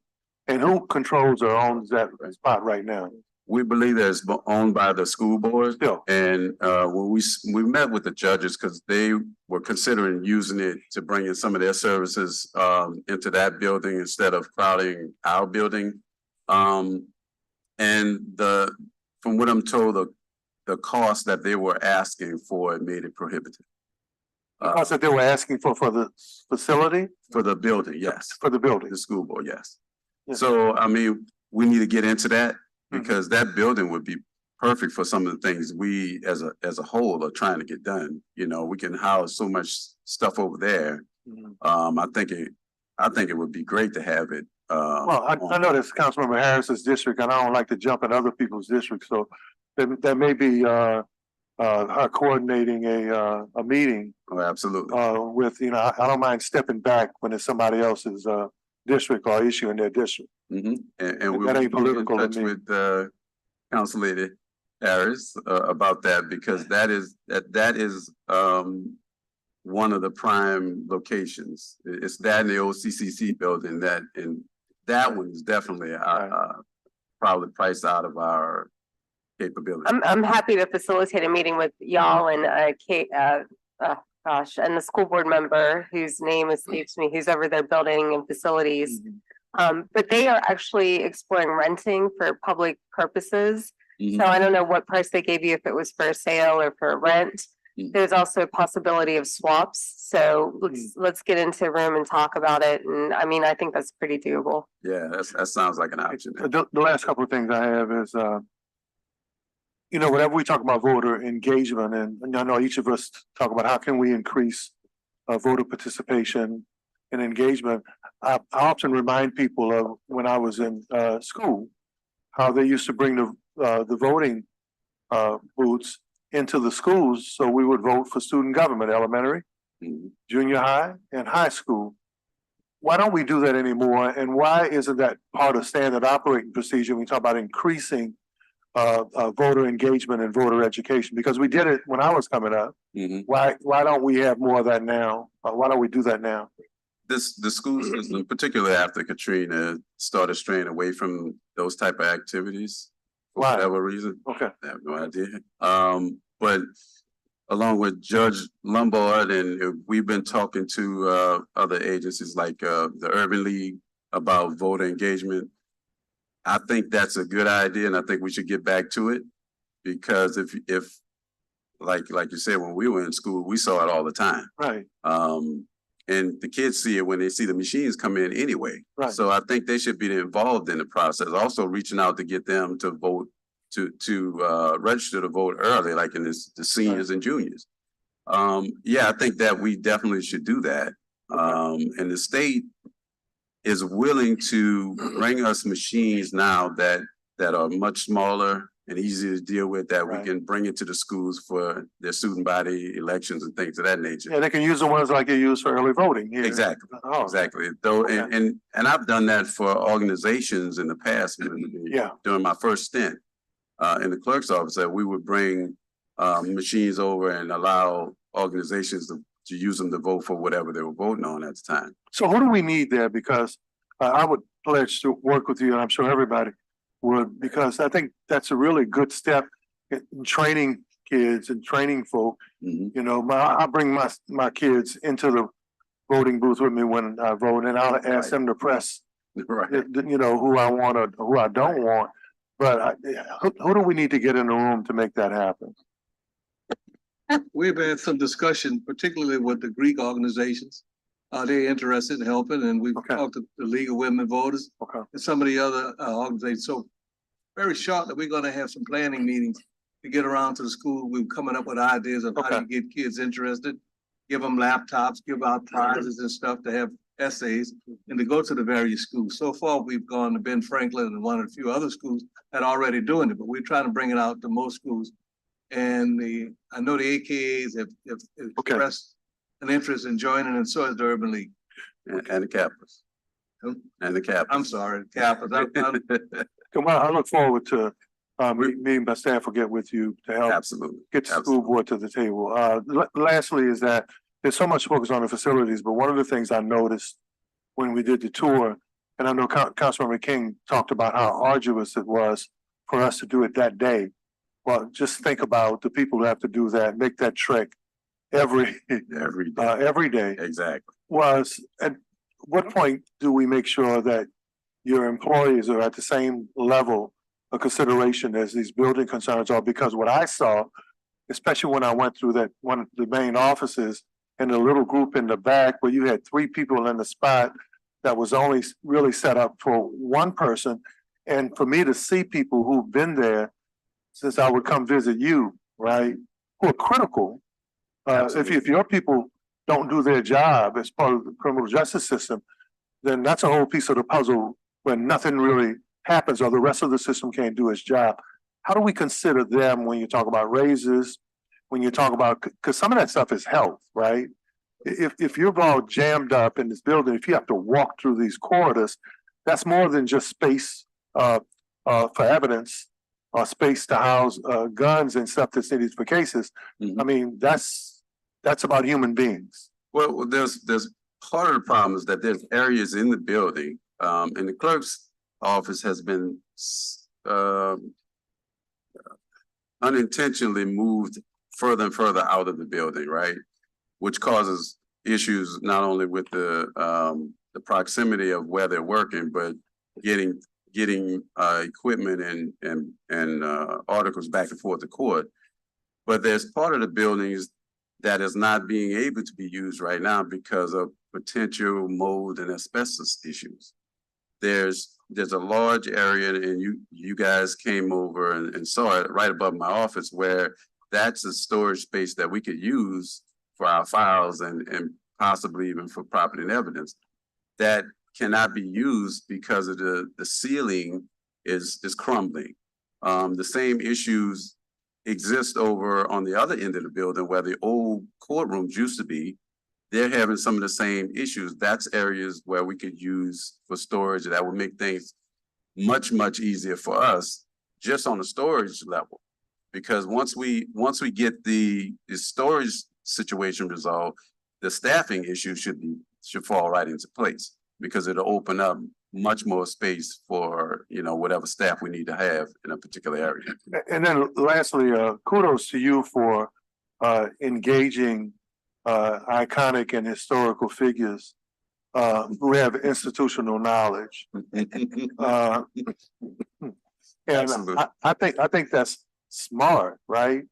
and who controls or owns that spot right now? We believe that it's owned by the school board. And when we met with the judges, because they were considering using it to bring in some of their services into that building instead of crowding our building. And from what I'm told, the cost that they were asking for it made it prohibitive. The cost that they were asking for the facility? For the building, yes. For the building. The school board, yes. So, I mean, we need to get into that, because that building would be perfect for some of the things we as a whole are trying to get done. We can house so much stuff over there. I think it would be great to have it. Well, I know that's Councilmember Harris's district, and I don't like to jump in other people's districts, so that may be her coordinating a meeting. Oh, absolutely. With, I don't mind stepping back when it's somebody else's district or issue in their district. And that ain't political in touch with Council Lady Harris about that, because that is one of the prime locations. It's that in the old CCC building, and that one is definitely probably priced out of our capability. I'm happy to facilitate a meeting with y'all and gosh, and the school board member whose name escapes me, who's over there building and facilities. But they are actually exploring renting for public purposes. So I don't know what price they gave you, if it was for a sale or for rent. There's also a possibility of swaps. So let's get into a room and talk about it. And I mean, I think that's pretty doable. Yeah, that sounds like an option. The last couple of things I have is, you know, whenever we talk about voter engagement, and I know each of us talk about how can we increase voter participation and engagement, I often remind people of when I was in school, how they used to bring the voting booths into the schools, so we would vote for student government, elementary, junior high, and high school. Why don't we do that anymore? And why isn't that part of standard operating procedure when we talk about increasing voter engagement and voter education? Because we did it when I was coming up. Why don't we have more of that now? Why don't we do that now? The school system, particularly after Katrina, started straying away from those type of activities for whatever reason. Okay. I have no idea. But along with Judge Lombard, and we've been talking to other agencies like the Urban League about voter engagement. I think that's a good idea, and I think we should get back to it, because if like you said, when we were in school, we saw it all the time. Right. And the kids see it when they see the machines come in anyway. Right. So I think they should be involved in the process. Also reaching out to get them to vote, to register to vote early, like in the seniors and juniors. Yeah, I think that we definitely should do that. And the state is willing to bring us machines now that are much smaller and easier to deal with, that we can bring into the schools for their student body elections and things of that nature. Yeah, they can use the ones like they use for early voting. Here. Exactly. Oh. Exactly. Though, and I've done that for organizations in the past. During my first stint in the clerk's office, that we would bring machines over and allow organizations to use them to vote for whatever they were voting on at the time. So who do we need there? Because I would pledge to work with you, and I'm sure everybody would, because I think that's a really good step in training kids and training folk. You know, I bring my kids into the voting booth with me when I vote, and I'll ask them to press, you know, who I want or who I don't want. But who do we need to get in the room to make that happen? We've had some discussion, particularly with the Greek organizations. They're interested in helping, and we've talked to the League of Women Voters and some of the other organizations. So very shortly, we're going to have some planning meetings to get around to the school. We're coming up with ideas of how to get kids interested, give them laptops, give out prizes and stuff to have essays, and to go to the various schools. So far, we've gone to Ben Franklin and one of the few other schools that are already doing it, but we're trying to bring it out to most schools. And I know the AKAs have expressed an interest in joining, and so has the Urban League. And the Kappas. And the Kappas. I'm sorry, Kappas. Come on, I look forward to meeting my staff will get with you to help get the school board to the table. Lastly is that there's so much focus on the facilities, but one of the things I noticed when we did the tour, and I know Councilmember King talked about how arduous it was for us to do it that day. Well, just think about the people who have to do that, make that trek every day. Exactly. Was at what point do we make sure that your employees are at the same level of consideration as these building concerns are? Because what I saw, especially when I went through that one of the main offices and the little group in the back where you had 3 people in the spot that was only really set up for one person. And for me to see people who've been there since I would come visit you, right, who are critical. If your people don't do their job as part of the criminal justice system, then that's a whole piece of the puzzle when nothing really happens or the rest of the system can't do its job. How do we consider them when you talk about raises, when you talk about, because some of that stuff is health, right? If you're all jammed up in this building, if you have to walk through these corridors, that's more than just space for evidence or space to house guns and stuff that's needed for cases. I mean, that's about human beings. Well, there's part of the problem is that there's areas in the building, and the clerk's office has been unintentionally moved further and further out of the building, right? which causes issues not only with the proximity of where they're working, but getting equipment and articles back and forth to court. But there's part of the buildings that is not being able to be used right now because of potential mold and asbestos issues. There's a large area, and you guys came over and saw it right above my office, where that's a storage space that we could use for our files and possibly even for property and evidence. That cannot be used because of the ceiling is crumbling. The same issues exist over on the other end of the building where the old courtrooms used to be. They're having some of the same issues. That's areas where we could use for storage that would make things much, much easier for us just on the storage level. Because once we get the storage situation resolved, the staffing issue should fall right into place, because it'll open up much more space for, whatever staff we need to have in a particular area. And then lastly, kudos to you for engaging iconic and historical figures who have institutional knowledge. And I think that's smart, right?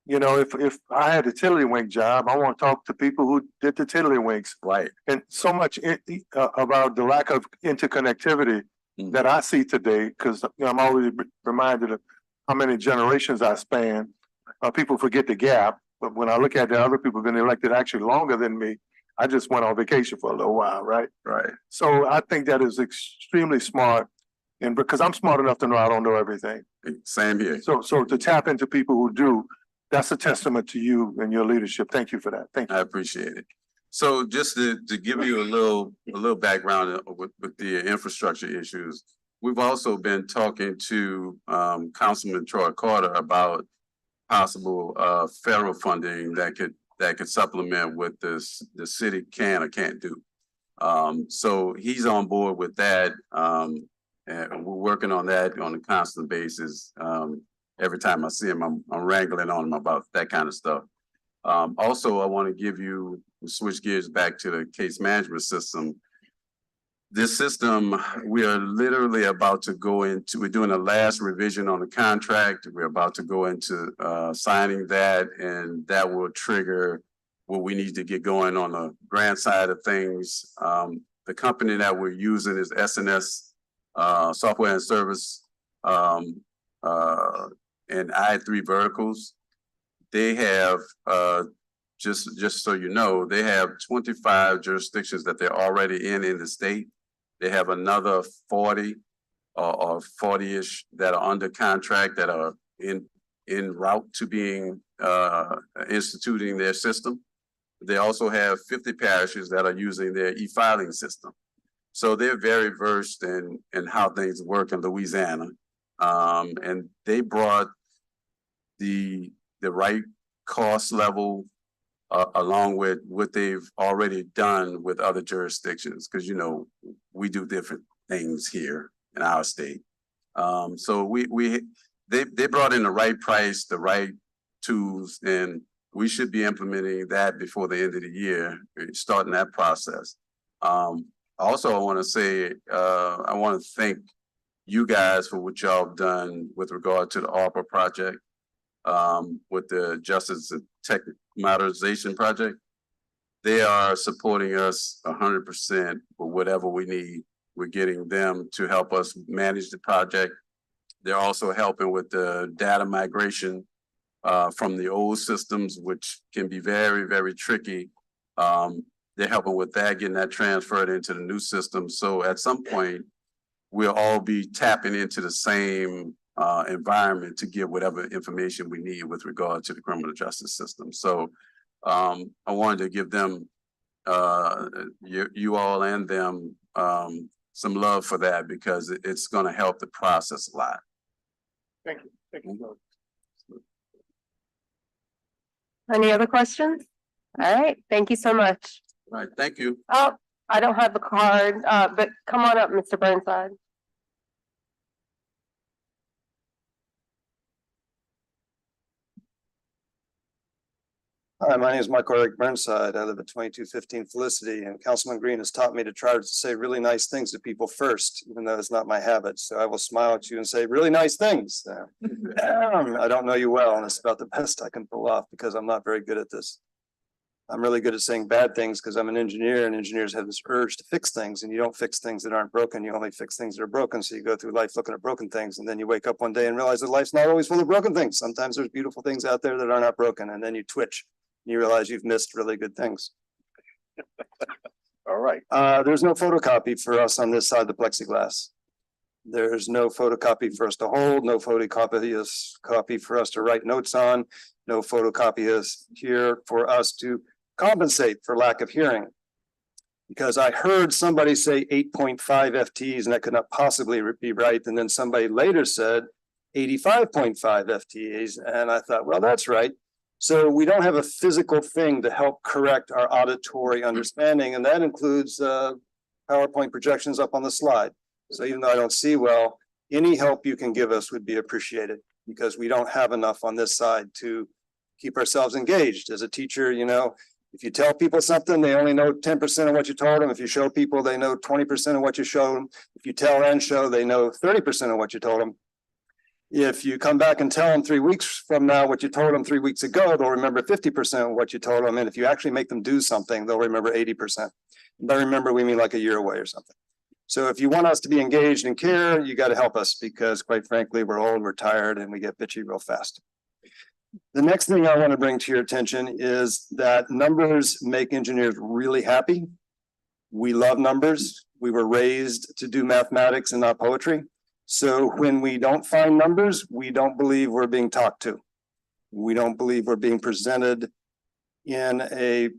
If I had a tiddlywink job, I want to talk to people who did the tiddlywinks. Right. And so much about the lack of interconnectivity that I see today, because I'm always reminded of how many generations I span. People forget the gap, but when I look at the other people who've been elected actually longer than me, I just went on vacation for a little while, right? Right. So I think that is extremely smart, and because I'm smart enough to know I don't know everything. Same here. So to tap into people who do, that's a testament to you and your leadership. Thank you for that. Thank you. I appreciate it. So just to give you a little background with the infrastructure issues, we've also been talking to Councilman Troy Carter about possible federal funding that could supplement what the city can or can't do. So he's on board with that, and we're working on that on a constant basis. Every time I see him, I'm wrangling on him about that kind of stuff. Also, I want to switch gears back to the case management system. This system, we are literally about to go into, we're doing a last revision on the contract. We're about to go into signing that, and that will trigger what we need to get going on the grant side of things. The company that we're using is SNS Software and Service and I3 Verticals. They have, just so you know, they have 25 jurisdictions that they're already in the state. They have another 40 or 40-ish that are under contract that are en route to being instituting their system. They also have 50 parishes that are using their e-filing system. So they're very versed in how things work in Louisiana. And they brought the right cost level along with what they've already done with other jurisdictions, because we do different things here in our state. So they brought in the right price, the right tools, and we should be implementing that before the end of the year, starting that process. Also, I want to say, I want to thank you guys for what y'all have done with regard to the ARPA project, with the Justice and Tech Modernization Project. They are supporting us 100% for whatever we need. We're getting them to help us manage the project. They're also helping with the data migration from the old systems, which can be very, very tricky. They're helping with that, getting that transferred into the new system. So at some point, we'll all be tapping into the same environment to get whatever information we need with regard to the criminal justice system. So I wanted to give them, you all and them, some love for that, because it's going to help the process a lot. Thank you. Thank you. Any other questions? All right, thank you so much. All right, thank you. Oh, I don't have the card, but come on up, Mr. Burnside. Hi, my name is Michael Eric Burnside. I live at 2215 Felicity, and Councilman Green has taught me to try to say really nice things to people first, even though it's not my habit. So I will smile at you and say really nice things. I don't know you well, and it's about the best I can pull off because I'm not very good at this. I'm really good at saying bad things because I'm an engineer, and engineers have this urge to fix things, and you don't fix things that aren't broken. You only fix things that are broken. So you go through life looking at broken things, and then you wake up one day and realize that life's not always full of broken things. Sometimes there's beautiful things out there that are not broken, and then you twitch. You realize you've missed really good things. All right. There's no photocopy for us on this side of the plexiglass. There's no photocopy for us to hold, no copy for us to write notes on, no photocopy is here for us to compensate for lack of hearing. Because I heard somebody say 8.5 FTEs and that could not possibly be right. And then somebody later said 85.5 FTEs. And I thought, well, that's right. So we don't have a physical thing to help correct our auditory understanding, and that includes PowerPoint projections up on the slide. So even though I don't see well, any help you can give us would be appreciated because we don't have enough on this side to keep ourselves engaged. As a teacher, you know, if you tell people something, they only know 10% of what you told them. If you show people, they know 20% of what you showed them. If you tell and show, they know 30% of what you told them. If you come back and tell them 3 weeks from now what you told them 3 weeks ago, they'll remember 50% of what you told them. And if you actually make them do something, they'll remember 80%. By remember, we mean like a year away or something. So if you want us to be engaged and care, you got to help us because quite frankly, we're old, we're tired, and we get bitchy real fast. The next thing I want to bring to your attention is that numbers make engineers really happy. We love numbers. We were raised to do mathematics and not poetry. So when we don't find numbers, we don't believe we're being talked to. We don't believe we're being presented in a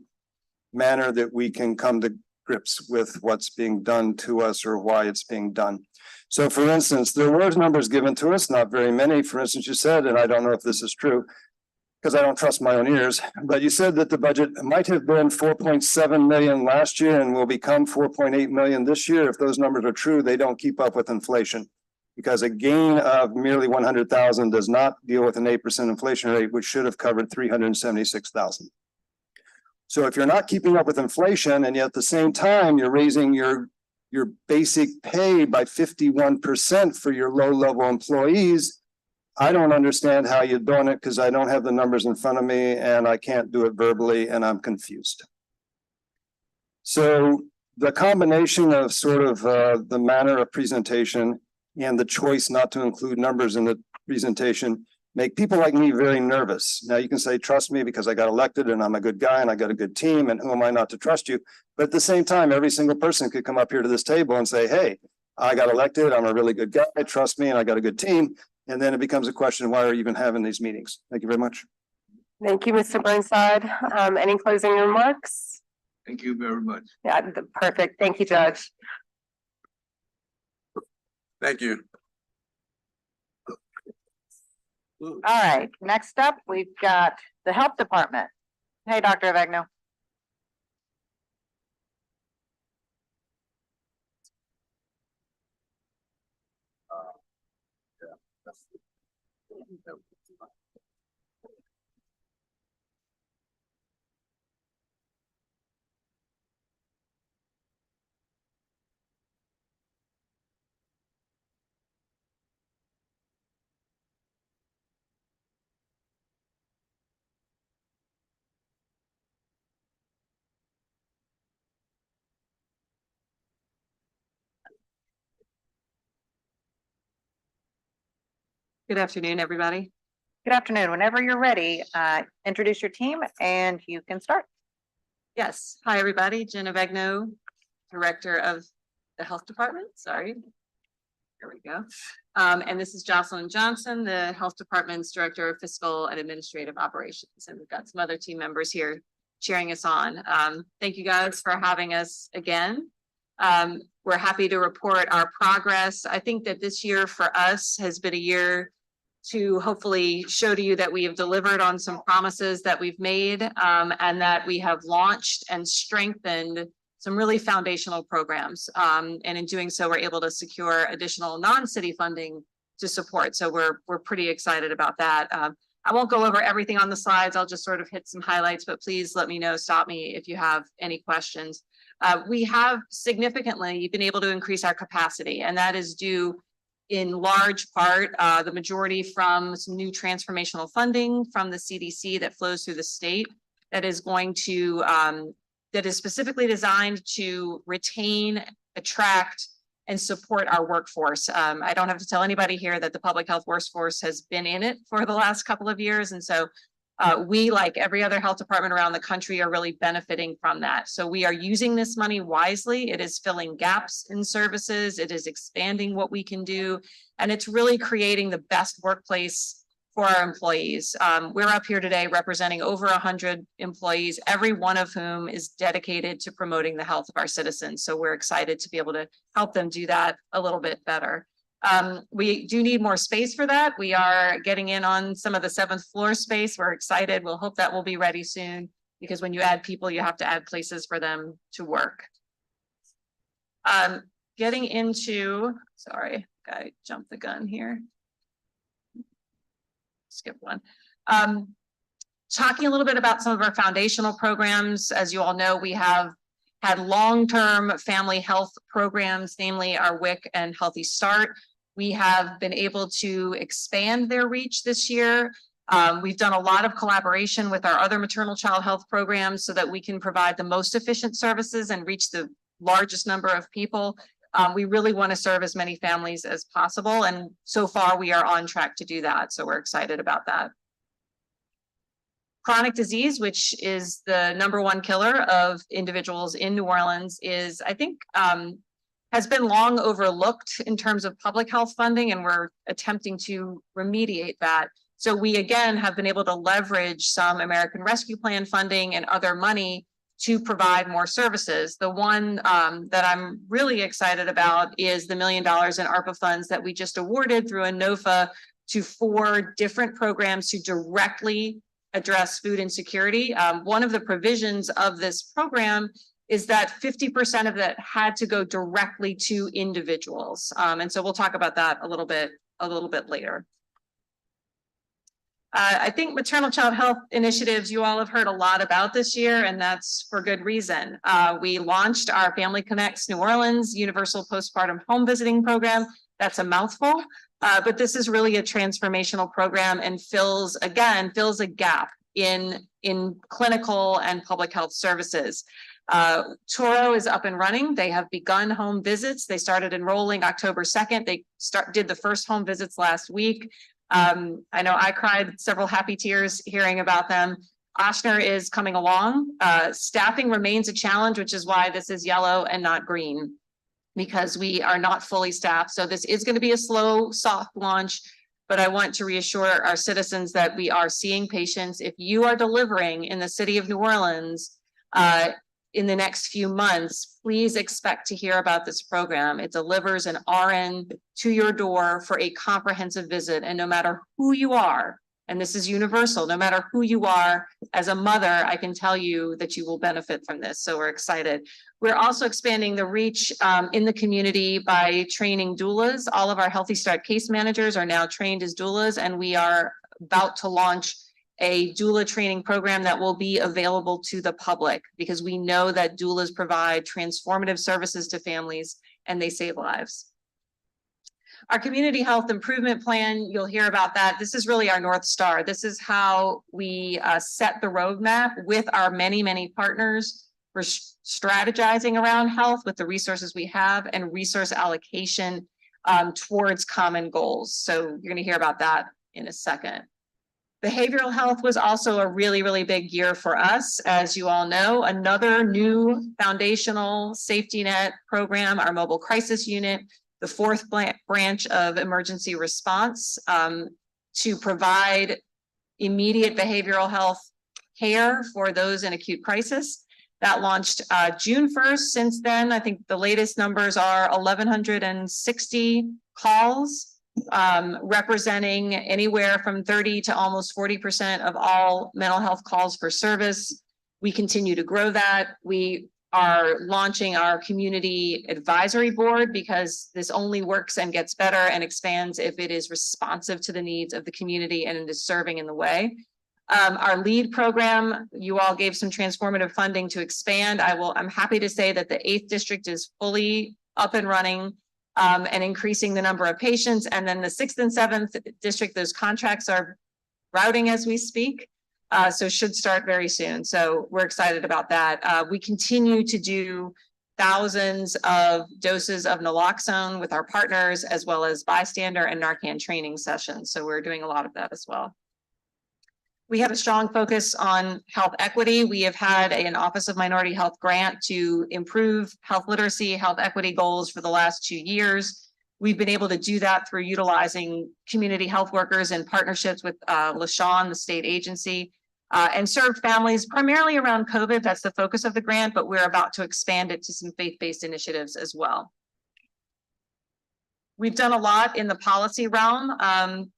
manner that we can come to grips with what's being done to us or why it's being done. So for instance, there were numbers given to us, not very many. For instance, you said, and I don't know if this is true, because I don't trust my own ears, but you said that the budget might have been 4.7 million last year and will become 4.8 million this year. If those numbers are true, they don't keep up with inflation. Because a gain of merely 100,000 does not deal with an 8% inflation rate, which should have covered 376,000. So if you're not keeping up with inflation and yet at the same time, you're raising your basic pay by 51% for your low-level employees, I don't understand how you're doing it because I don't have the numbers in front of me and I can't do it verbally and I'm confused. So the combination of sort of the manner of presentation and the choice not to include numbers in the presentation make people like me very nervous. Now you can say, trust me because I got elected and I'm a good guy and I got a good team and who am I not to trust you? But at the same time, every single person could come up here to this table and say, hey, I got elected, I'm a really good guy, trust me, and I got a good team. And then it becomes a question, why are you even having these meetings? Thank you very much. Thank you, Mr. Burnside. Any closing remarks? Thank you very much. Yeah, perfect. Thank you, Judge. Thank you. All right, next up, we've got the Health Department. Hey, Dr. Avegno. Good afternoon, everybody. Good afternoon. Whenever you're ready, introduce your team and you can start. Yes. Hi, everybody. Jen Avegno, Director of the Health Department. Sorry. There we go. And this is Jocelyn Johnson, the Health Department's Director of Fiscal and Administrative Operations. And we've got some other team members here cheering us on. Thank you guys for having us again. We're happy to report our progress. I think that this year for us has been a year to hopefully show to you that we have delivered on some promises that we've made and that we have launched and strengthened some really foundational programs. And in doing so, we're able to secure additional non-city funding to support. So we're pretty excited about that. I won't go over everything on the slides. I'll just sort of hit some highlights, but please let me know, stop me if you have any questions. We have significantly been able to increase our capacity, and that is due in large part, the majority from some new transformational funding from the CDC that flows through the state that is going to, that is specifically designed to retain, attract, and support our workforce. I don't have to tell anybody here that the public health workforce has been in it for the last couple of years. And so we, like every other health department around the country, are really benefiting from that. So we are using this money wisely. It is filling gaps in services. It is expanding what we can do. And it's really creating the best workplace for our employees. We're up here today representing over 100 employees, every one of whom is dedicated to promoting the health of our citizens. So we're excited to be able to help them do that a little bit better. We do need more space for that. We are getting in on some of the 7th floor space. We're excited. We'll hope that will be ready soon, because when you add people, you have to add places for them to work. Getting into, sorry, I jumped the gun here. Skip one. Talking a little bit about some of our foundational programs. As you all know, we have had long-term family health programs, namely our WIC and Healthy Start. We have been able to expand their reach this year. We've done a lot of collaboration with our other maternal child health programs so that we can provide the most efficient services and reach the largest number of people. We really want to serve as many families as possible. And so far we are on track to do that. So we're excited about that. Chronic disease, which is the #1 killer of individuals in New Orleans, is, I think, has been long overlooked in terms of public health funding, and we're attempting to remediate that. So we, again, have been able to leverage some American Rescue Plan funding and other money to provide more services. The one that I'm really excited about is the $1 million in ARPA funds that we just awarded through ANOFA to 4 different programs to directly address food insecurity. One of the provisions of this program is that 50% of that had to go directly to individuals. And so we'll talk about that a little bit later. I think maternal child health initiatives, you all have heard a lot about this year, and that's for good reason. We launched our Family Connects New Orleans Universal Postpartum Home Visiting Program. That's a mouthful, but this is really a transformational program and fills a gap in clinical and public health services. Toro is up and running. They have begun home visits. They started enrolling October 2nd. They did the first home visits last week. I know I cried several happy tears hearing about them. Ochsner is coming along. Staffing remains a challenge, which is why this is yellow and not green, because we are not fully staffed. So this is going to be a slow, soft launch, but I want to reassure our citizens that we are seeing patients. If you are delivering in the city of New Orleans, in the next few months, please expect to hear about this program. It delivers an RN to your door for a comprehensive visit. And no matter who you are, and this is universal, no matter who you are, as a mother, I can tell you that you will benefit from this. So we're excited. We're also expanding the reach in the community by training doulas. All of our Healthy Start case managers are now trained as doulas, and we are about to launch a doula training program that will be available to the public, because we know that doulas provide transformative services to families and they save lives. Our community health improvement plan, you'll hear about that. This is really our North Star. This is how we set the roadmap with our many, many partners. We're strategizing around health with the resources we have and resource allocation towards common goals. So you're going to hear about that in a second. Behavioral health was also a really, really big year for us. As you all know, another new foundational safety net program, our mobile crisis unit, the 4th branch of emergency response to provide immediate behavioral health care for those in acute crisis. That launched June 1st. Since then, I think the latest numbers are 1,160 calls, representing anywhere from 30 to almost 40% of all mental health calls for service. We continue to grow that. We are launching our community advisory board because this only works and gets better and expands if it is responsive to the needs of the community and it is serving in the way. Our LEAD program, you all gave some transformative funding to expand. I'm happy to say that the 8th district is fully up and running and increasing the number of patients. And then the 6th and 7th district, those contracts are routing as we speak. So should start very soon. So we're excited about that. We continue to do thousands of doses of naloxone with our partners, as well as bystander and Narcan training sessions. So we're doing a lot of that as well. We have a strong focus on health equity. We have had an Office of Minority Health grant to improve health literacy, health equity goals for the last 2 years. We've been able to do that through utilizing community health workers in partnerships with LaShawn, the state agency, and served families primarily around COVID. That's the focus of the grant, but we're about to expand it to some faith-based initiatives as well. We've done a lot in the policy realm.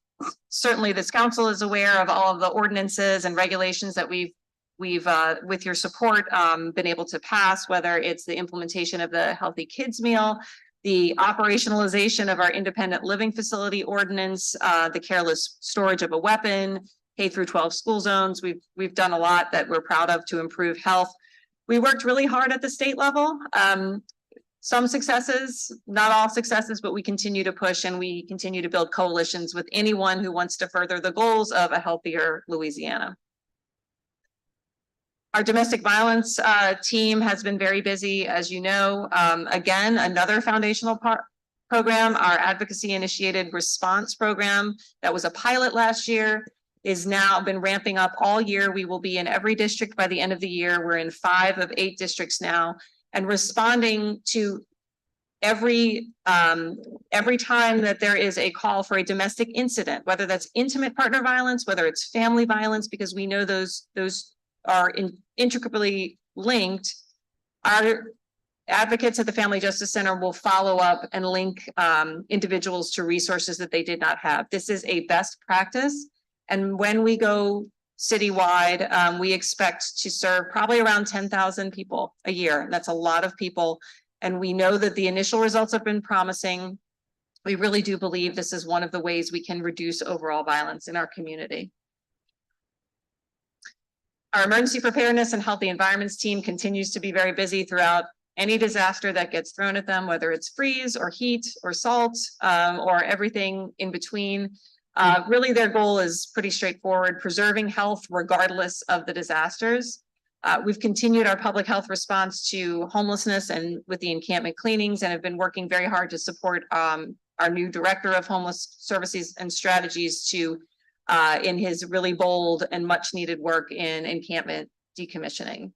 Certainly this council is aware of all of the ordinances and regulations that we've with your support, been able to pass, whether it's the implementation of the Healthy Kids Meal, the operationalization of our independent living facility ordinance, the careless storage of a weapon, K through 12 school zones. We've done a lot that we're proud of to improve health. We worked really hard at the state level. Some successes, not all successes, but we continue to push and we continue to build coalitions with anyone who wants to further the goals of a healthier Louisiana. Our domestic violence team has been very busy, as you know. Again, another foundational program, our advocacy initiated response program that was a pilot last year is now been ramping up all year. We will be in every district by the end of the year. We're in 5 of 8 districts now, and responding to every time that there is a call for a domestic incident, whether that's intimate partner violence, whether it's family violence, because we know those are intricately linked. Our advocates at the Family Justice Center will follow up and link individuals to resources that they did not have. This is a best practice. And when we go citywide, we expect to serve probably around 10,000 people a year. That's a lot of people. And we know that the initial results have been promising. We really do believe this is one of the ways we can reduce overall violence in our community. Our emergency preparedness and healthy environments team continues to be very busy throughout any disaster that gets thrown at them, whether it's freeze or heat or salt or everything in between. Really, their goal is pretty straightforward, preserving health regardless of the disasters. We've continued our public health response to homelessness and with the encampment cleanings, and have been working very hard to support our new director of homeless services and strategies to in his really bold and much needed work in encampment decommissioning.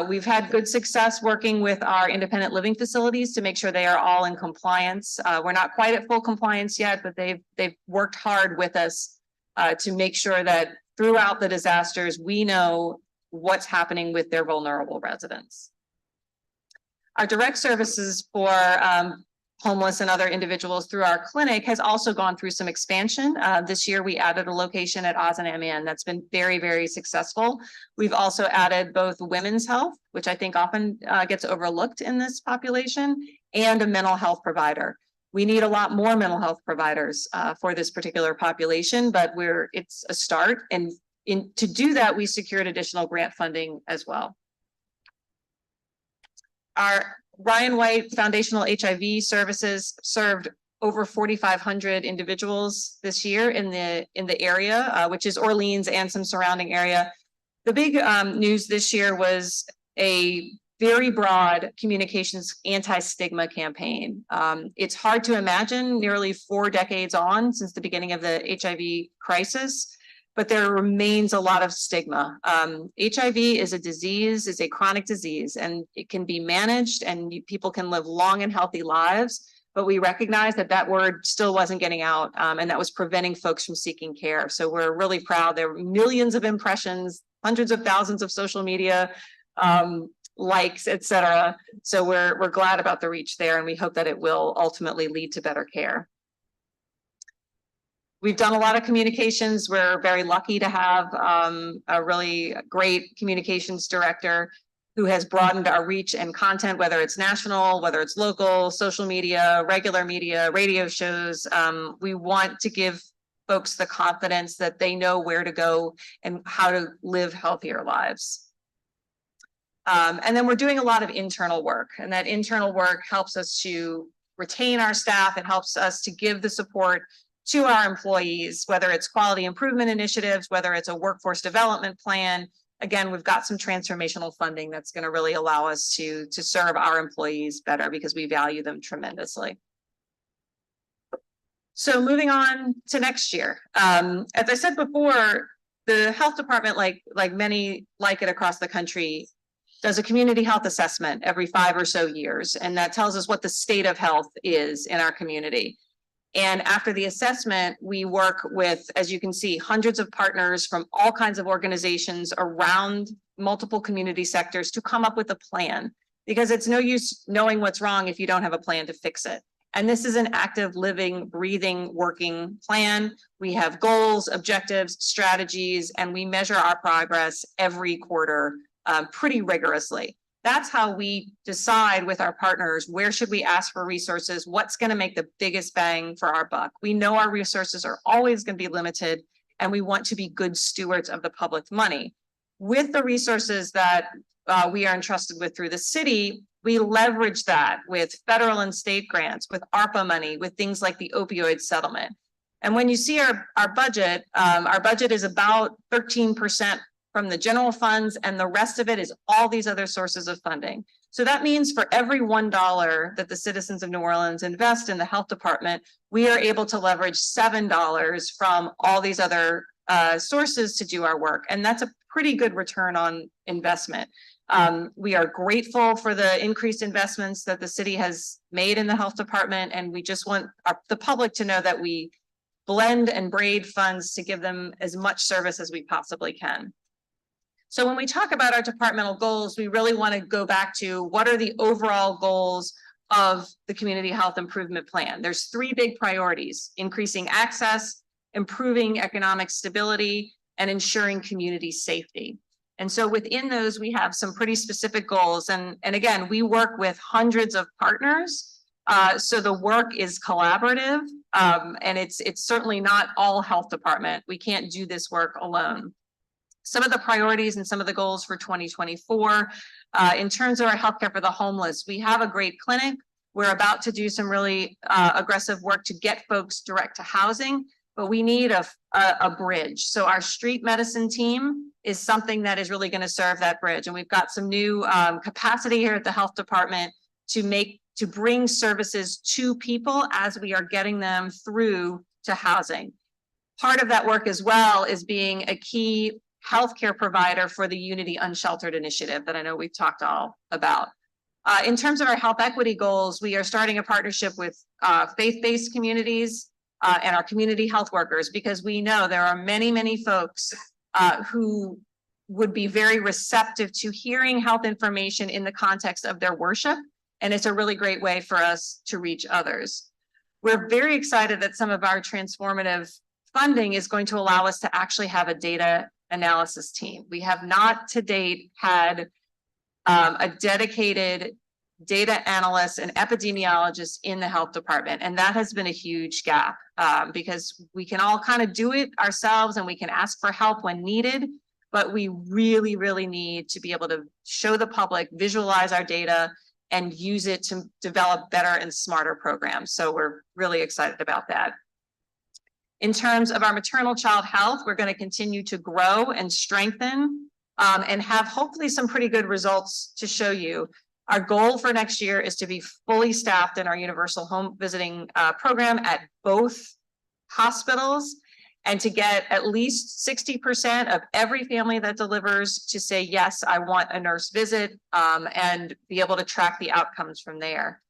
We've had good success working with our independent living facilities to make sure they are all in compliance. We're not quite at full compliance yet, but they've worked hard with us to make sure that throughout the disasters, we know what's happening with their vulnerable residents. Our direct services for homeless and other individuals through our clinic has also gone through some expansion. This year, we added a location at Ozanamian that's been very, very successful. We've also added both women's health, which I think often gets overlooked in this population, and a mental health provider. We need a lot more mental health providers for this particular population, but it's a start. And to do that, we secured additional grant funding as well. Our Ryan White Foundational HIV Services served over 4,500 individuals this year in the area, which is Orleans and some surrounding area. The big news this year was a very broad communications anti-stigma campaign. It's hard to imagine nearly 4 decades on since the beginning of the HIV crisis, but there remains a lot of stigma. HIV is a disease, is a chronic disease, and it can be managed and people can live long and healthy lives, but we recognize that that word still wasn't getting out and that was preventing folks from seeking care. So we're really proud. There were millions of impressions, hundreds of thousands of social media likes, etc. So we're glad about the reach there, and we hope that it will ultimately lead to better care. We've done a lot of communications. We're very lucky to have a really great communications director who has broadened our reach and content, whether it's national, whether it's local, social media, regular media, radio shows. We want to give folks the confidence that they know where to go and how to live healthier lives. And then we're doing a lot of internal work, and that internal work helps us to retain our staff. It helps us to give the support to our employees, whether it's quality improvement initiatives, whether it's a workforce development plan. Again, we've got some transformational funding that's going to really allow us to serve our employees better because we value them tremendously. So moving on to next year. As I said before, the health department, like many like it across the country, does a community health assessment every 5 or so years. And that tells us what the state of health is in our community. And after the assessment, we work with, as you can see, hundreds of partners from all kinds of organizations around multiple community sectors to come up with a plan, because it's no use knowing what's wrong if you don't have a plan to fix it. And this is an active, living, breathing, working plan. We have goals, objectives, strategies, and we measure our progress every quarter pretty rigorously. That's how we decide with our partners, where should we ask for resources? What's going to make the biggest bang for our buck? We know our resources are always going to be limited, and we want to be good stewards of the public money. With the resources that we are entrusted with through the city, we leverage that with federal and state grants, with ARPA money, with things like the opioid settlement. And when you see our budget is about 13% from the general funds, and the rest of it is all these other sources of funding. So that means for every $1 that the citizens of New Orleans invest in the health department, we are able to leverage $7 from all these other sources to do our work. And that's a pretty good return on investment. We are grateful for the increased investments that the city has made in the health department, and we just want the public to know that we blend and braid funds to give them as much service as we possibly can. So when we talk about our departmental goals, we really want to go back to what are the overall goals of the Community Health Improvement Plan. There's 3 big priorities: increasing access, improving economic stability, and ensuring community safety. And so within those, we have some pretty specific goals. And again, we work with hundreds of partners. So the work is collaborative, and it's certainly not all health department. We can't do this work alone. Some of the priorities and some of the goals for 2024, in terms of our healthcare for the homeless, we have a great clinic. We're about to do some really aggressive work to get folks direct to housing, but we need a bridge. So our street medicine team is something that is really going to serve that bridge. And we've got some new capacity here at the health department to bring services to people as we are getting them through to housing. Part of that work as well is being a key healthcare provider for the Unity Unsheltered initiative that I know we've talked all about. In terms of our health equity goals, we are starting a partnership with faith-based communities and our community health workers, because we know there are many, many folks who would be very receptive to hearing health information in the context of their worship. And it's a really great way for us to reach others. We're very excited that some of our transformative funding is going to allow us to actually have a data analysis team. We have not to date had a dedicated data analyst and epidemiologist in the health department. And that has been a huge gap because we can all kind of do it ourselves and we can ask for help when needed, but we really, really need to be able to show the public, visualize our data, and use it to develop better and smarter programs. So we're really excited about that. In terms of our maternal child health, we're going to continue to grow and strengthen and have hopefully some pretty good results to show you. Our goal for next year is to be fully staffed in our universal home visiting program at both hospitals, and to get at least 60% of every family that delivers to say, yes, I want a nurse visit, and be able to track the outcomes from there.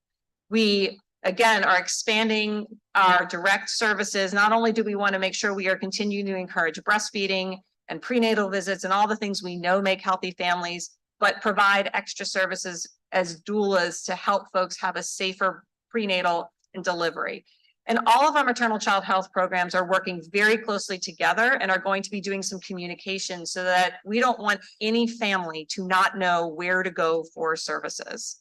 We, again, are expanding our direct services. Not only do we want to make sure we are continuing to encourage breastfeeding and prenatal visits and all the things we know make healthy families, but provide extra services as doulas to help folks have a safer prenatal and delivery. And all of our maternal child health programs are working very closely together and are going to be doing some communication so that we don't want any family to not know where to go for services.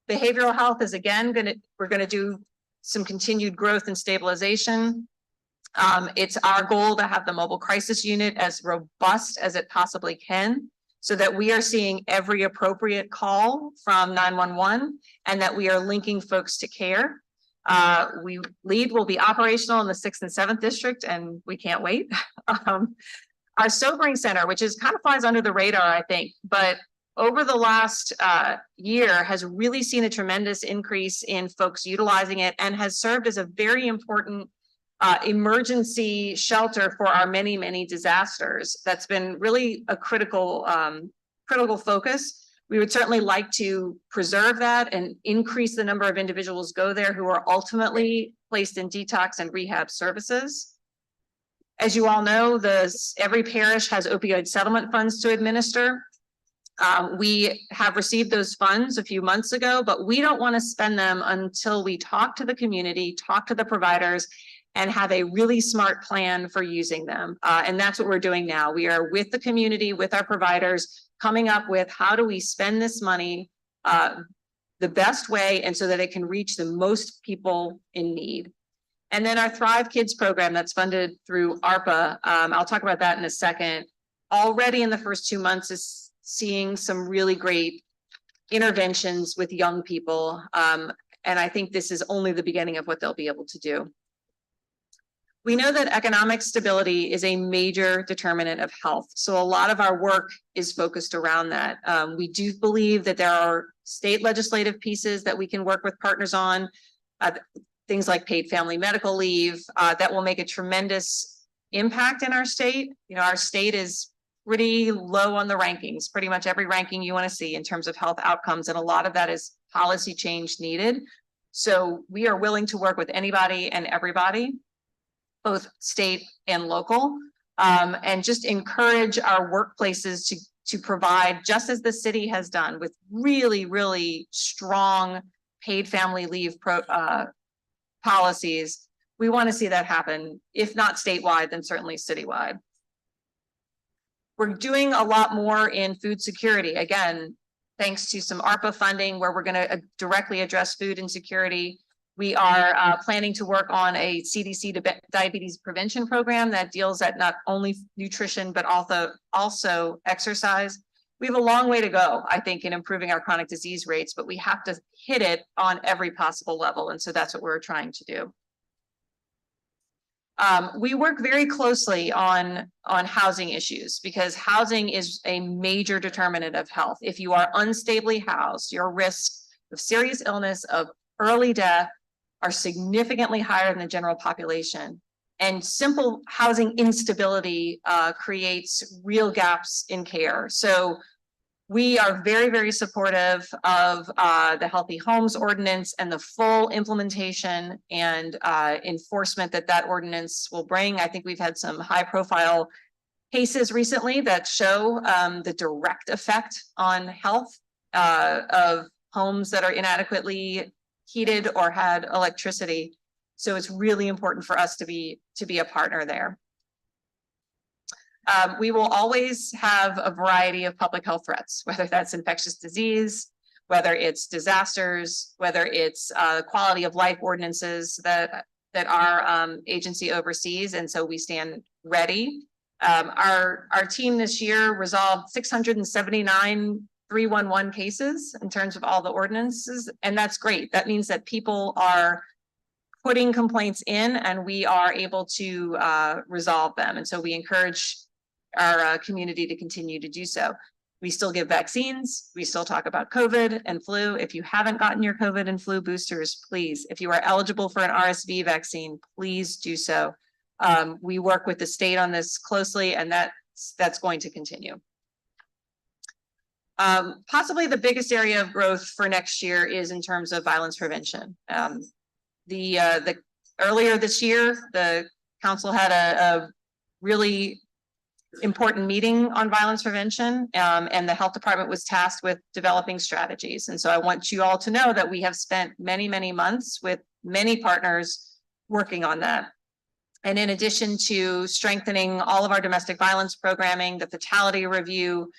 Behavioral health is again we're gonna do some continued growth and stabilization. It's our goal to have the mobile crisis unit as robust as it possibly can, so that we are seeing every appropriate call from 911 and that we are linking folks to care. LEAD will be operational in the 6th and 7th district, and we can't wait. Our sobering center, which is kind of flies under the radar, I think, but over the last year has really seen a tremendous increase in folks utilizing it and has served as a very important emergency shelter for our many, many disasters. That's been really a critical focus. We would certainly like to preserve that and increase the number of individuals go there who are ultimately placed in detox and rehab services. As you all know, every parish has opioid settlement funds to administer. We have received those funds a few months ago, but we don't want to spend them until we talk to the community, talk to the providers, and have a really smart plan for using them. And that's what we're doing now. We are with the community, with our providers, coming up with how do we spend this money the best way and so that it can reach the most people in need. And then our Thrive Kids program that's funded through ARPA, I'll talk about that in a second, already in the first 2 months is seeing some really great interventions with young people. And I think this is only the beginning of what they'll be able to do. We know that economic stability is a major determinant of health. So a lot of our work is focused around that. We do believe that there are state legislative pieces that we can work with partners on, things like paid family medical leave, that will make a tremendous impact in our state. You know, our state is pretty low on the rankings, pretty much every ranking you want to see in terms of health outcomes. And a lot of that is policy change needed. So we are willing to work with anybody and everybody, both state and local, and just encourage our workplaces to provide, just as the city has done with really, really strong paid family leave policies. We want to see that happen, if not statewide, then certainly citywide. We're doing a lot more in food security, again, thanks to some ARPA funding where we're going to directly address food insecurity. We are planning to work on a CDC diabetes prevention program that deals at not only nutrition, but also exercise. We have a long way to go, I think, in improving our chronic disease rates, but we have to hit it on every possible level. And so that's what we're trying to do. We work very closely on housing issues because housing is a major determinant of health. If you are unstably housed, your risk of serious illness, of early death, are significantly higher than the general population. And simple housing instability creates real gaps in care. So we are very, very supportive of the Healthy Homes Ordinance and the full implementation and enforcement that ordinance will bring. I think we've had some high profile cases recently that show the direct effect on health of homes that are inadequately heated or had electricity. So it's really important for us to be a partner there. We will always have a variety of public health threats, whether that's infectious disease, whether it's disasters, whether it's quality of life ordinances that our agency oversees. And so we stand ready. Our team this year resolved 679 311 cases in terms of all the ordinances, and that's great. That means that people are putting complaints in and we are able to resolve them. And so we encourage our community to continue to do so. We still give vaccines. We still talk about COVID and flu. If you haven't gotten your COVID and flu boosters, please, if you are eligible for an RSV vaccine, please do so. We work with the state on this closely, and that's going to continue. Possibly the biggest area of growth for next year is in terms of violence prevention. Earlier this year, the council had a really important meeting on violence prevention, and the health department was tasked with developing strategies. And so I want you all to know that we have spent many, many months with many partners working on that. And in addition to strengthening all of our domestic violence programming, the fatality review,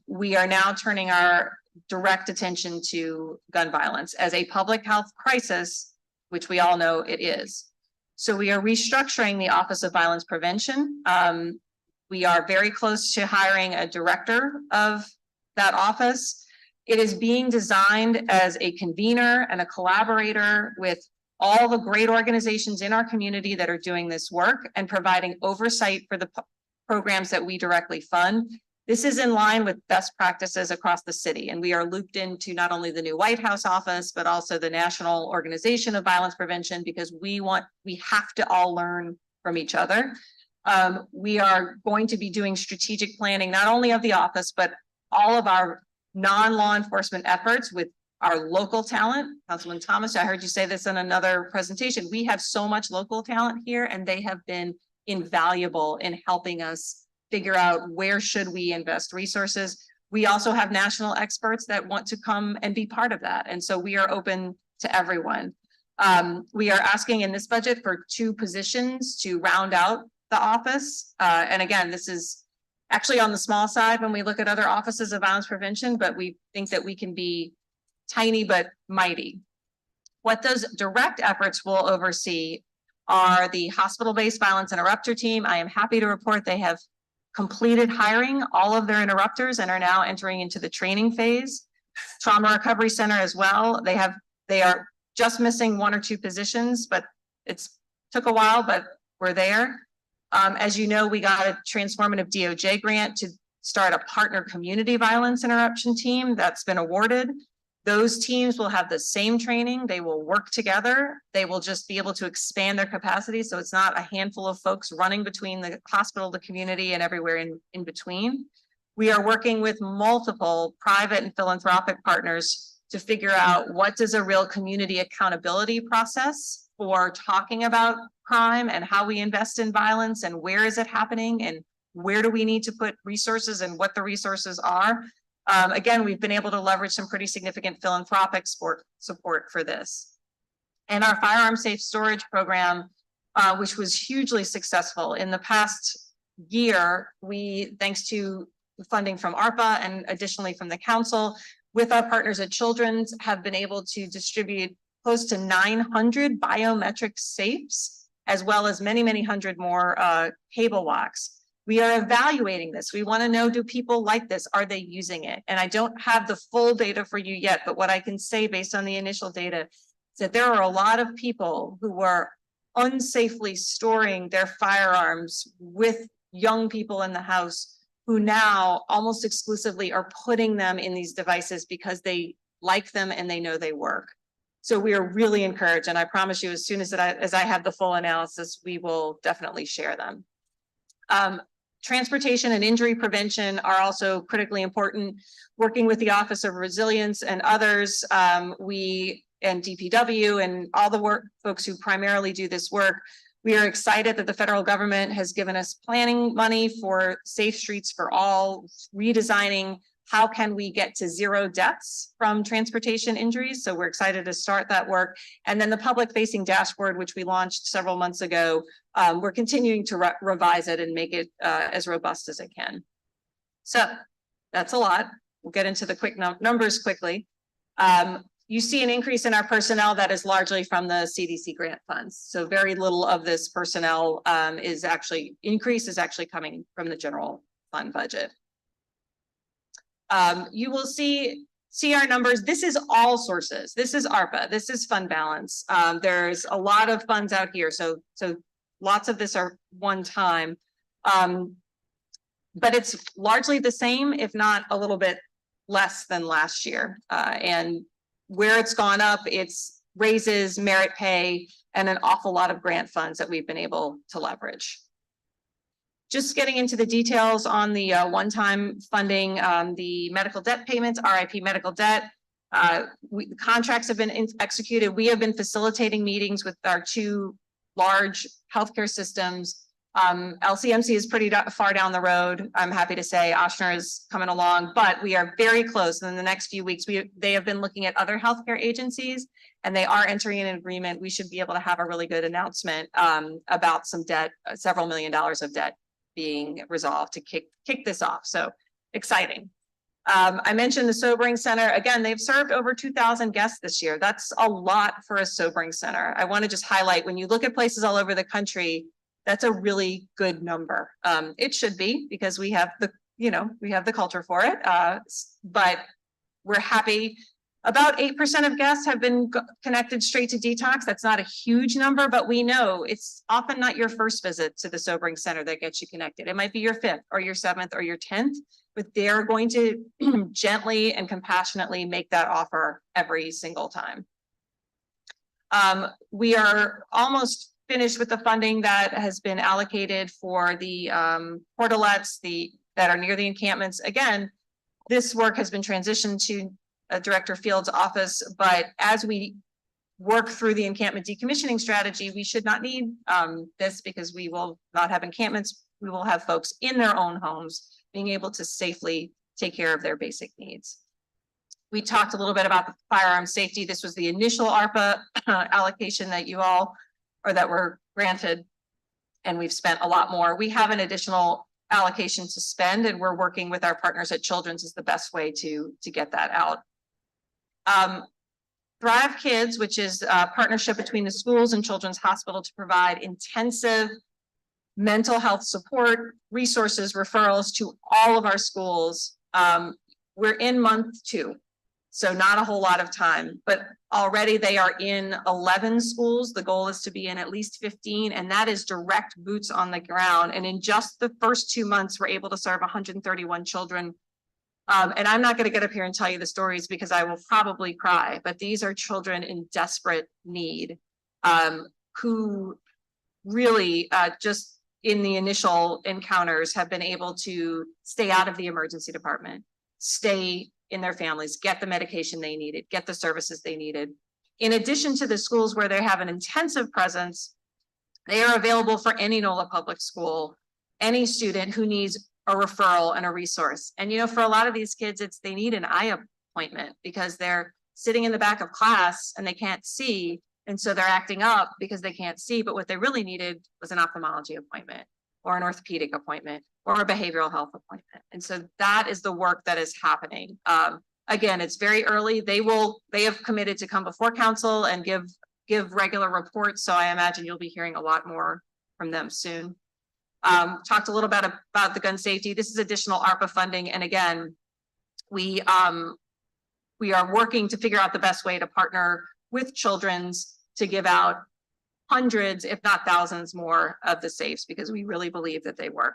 we are now turning our direct attention to gun violence as a public health crisis, which we all know it is. So we are restructuring the Office of Violence Prevention. We are very close to hiring a director of that office. It is being designed as a convener and a collaborator with all the great organizations in our community that are doing this work and providing oversight for the programs that we directly fund. This is in line with best practices across the city, and we are looped into not only the new White House office, but also the National Organization of Violence Prevention, because we have to all learn from each other. We are going to be doing strategic planning, not only of the office, but all of our non-law enforcement efforts with our local talent. Councilman Thomas, I heard you say this in another presentation. We have so much local talent here, and they have been invaluable in helping us figure out where should we invest resources. We also have national experts that want to come and be part of that. And so we are open to everyone. We are asking in this budget for 2 positions to round out the office. And again, this is actually on the small side when we look at other offices of violence prevention, but we think that we can be tiny but mighty. What those direct efforts will oversee are the hospital-based violence interrupter team. I am happy to report they have completed hiring all of their interrupters and are now entering into the training phase. Trauma Recovery Center as well. They are just missing 1 or 2 positions, but it's took a while, but we're there. As you know, we got a transformative DOJ grant to start a partner community violence interruption team that's been awarded. Those teams will have the same training. They will work together. They will just be able to expand their capacity. So it's not a handful of folks running between the hospital, the community, and everywhere in between. We are working with multiple private and philanthropic partners to figure out what does a real community accountability process for talking about crime and how we invest in violence and where is it happening and where do we need to put resources and what the resources are. Again, we've been able to leverage some pretty significant philanthropic support for this. And our firearm safe storage program, which was hugely successful in the past year, thanks to funding from ARPA and additionally from the council, with our partners at Children's, have been able to distribute close to 900 biometric safes, as well as many, many hundred more cable locks. We are evaluating this. We want to know, do people like this? Are they using it? And I don't have the full data for you yet, but what I can say based on the initial data is that there are a lot of people who were unsafely storing their firearms with young people in the house who now almost exclusively are putting them in these devices because they like them and they know they work. So we are really encouraged, and I promise you, as soon as I have the full analysis, we will definitely share them. Transportation and injury prevention are also critically important. Working with the Office of Resilience and others, and DPW and all the folks who primarily do this work, we are excited that the federal government has given us planning money for Safe Streets for All, redesigning how can we get to 0 deaths from transportation injuries. So we're excited to start that work. And then the public facing dashboard, which we launched several months ago, we're continuing to revise it and make it as robust as it can. So that's a lot. We'll get into the quick numbers quickly. You see an increase in our personnel that is largely from the CDC grant funds. So very little of this personnel is actually coming from the general fund budget. You will see our numbers. This is all sources. This is ARPA. This is fund balance. There's a lot of funds out here. So lots of this are one time, but it's largely the same, if not a little bit less than last year. And where it's gone up, it's raises, merit pay, and an awful lot of grant funds that we've been able to leverage. Just getting into the details on the one-time funding, the medical debt payments, RIP medical debt, the contracts have been executed. We have been facilitating meetings with our 2 large healthcare systems LCMC is pretty far down the road. I'm happy to say Oshner is coming along, but we are very close. And in the next few weeks, they have been looking at other healthcare agencies and they are entering an agreement. We should be able to have a really good announcement about some debt, several $1 million of debt being resolved to kick this off. So exciting. I mentioned the Sobering Center. Again, they've served over 2,000 guests this year. That's a lot for a Sobering Center. I want to just highlight, when you look at places all over the country, that's a really good number. It should be, because we have the, we have the culture for it. But we're happy. About 8% of guests have been connected straight to detox. That's not a huge number, but we know it's often not your first visit to the Sobering Center that gets you connected. It might be your 5th or your 7th or your 10th, but they're going to gently and compassionately make that offer every single time. We are almost finished with the funding that has been allocated for the portalets that are near the encampments. Again, this work has been transitioned to Director Field's office, but as we work through the encampment decommissioning strategy, we should not need this, because we will not have encampments. We will have folks in their own homes being able to safely take care of their basic needs. We talked a little bit about the firearm safety. This was the initial ARPA allocation that you all, or that were granted, and we've spent a lot more. We have an additional allocation to spend, and we're working with our partners at Children's is the best way to get that out. Thrive Kids, which is a partnership between the schools and Children's Hospital to provide intensive mental health support, resources, referrals to all of our schools. We're in month 2, so not a whole lot of time, but already they are in 11 schools. The goal is to be in at least 15, and that is direct boots on the ground. And in just the first 2 months, we're able to serve 131 children. And I'm not going to get up here and tell you the stories because I will probably cry, but these are children in desperate need who really just in the initial encounters have been able to stay out of the emergency department, stay in their families, get the medication they needed, get the services they needed. In addition to the schools where they have an intensive presence, they are available for any NOLA public school, any student who needs a referral and a resource. And for a lot of these kids, they need an eye appointment because they're sitting in the back of class and they can't see. And so they're acting up because they can't see, but what they really needed was an ophthalmology appointment or an orthopedic appointment or a behavioral health appointment. And so that is the work that is happening. Again, it's very early. They have committed to come before council and give regular reports. So I imagine you'll be hearing a lot more from them soon. Talked a little bit about the gun safety. This is additional ARPA funding. And again, we are working to figure out the best way to partner with Children's to give out hundreds, if not thousands more of the safes, because we really believe that they work.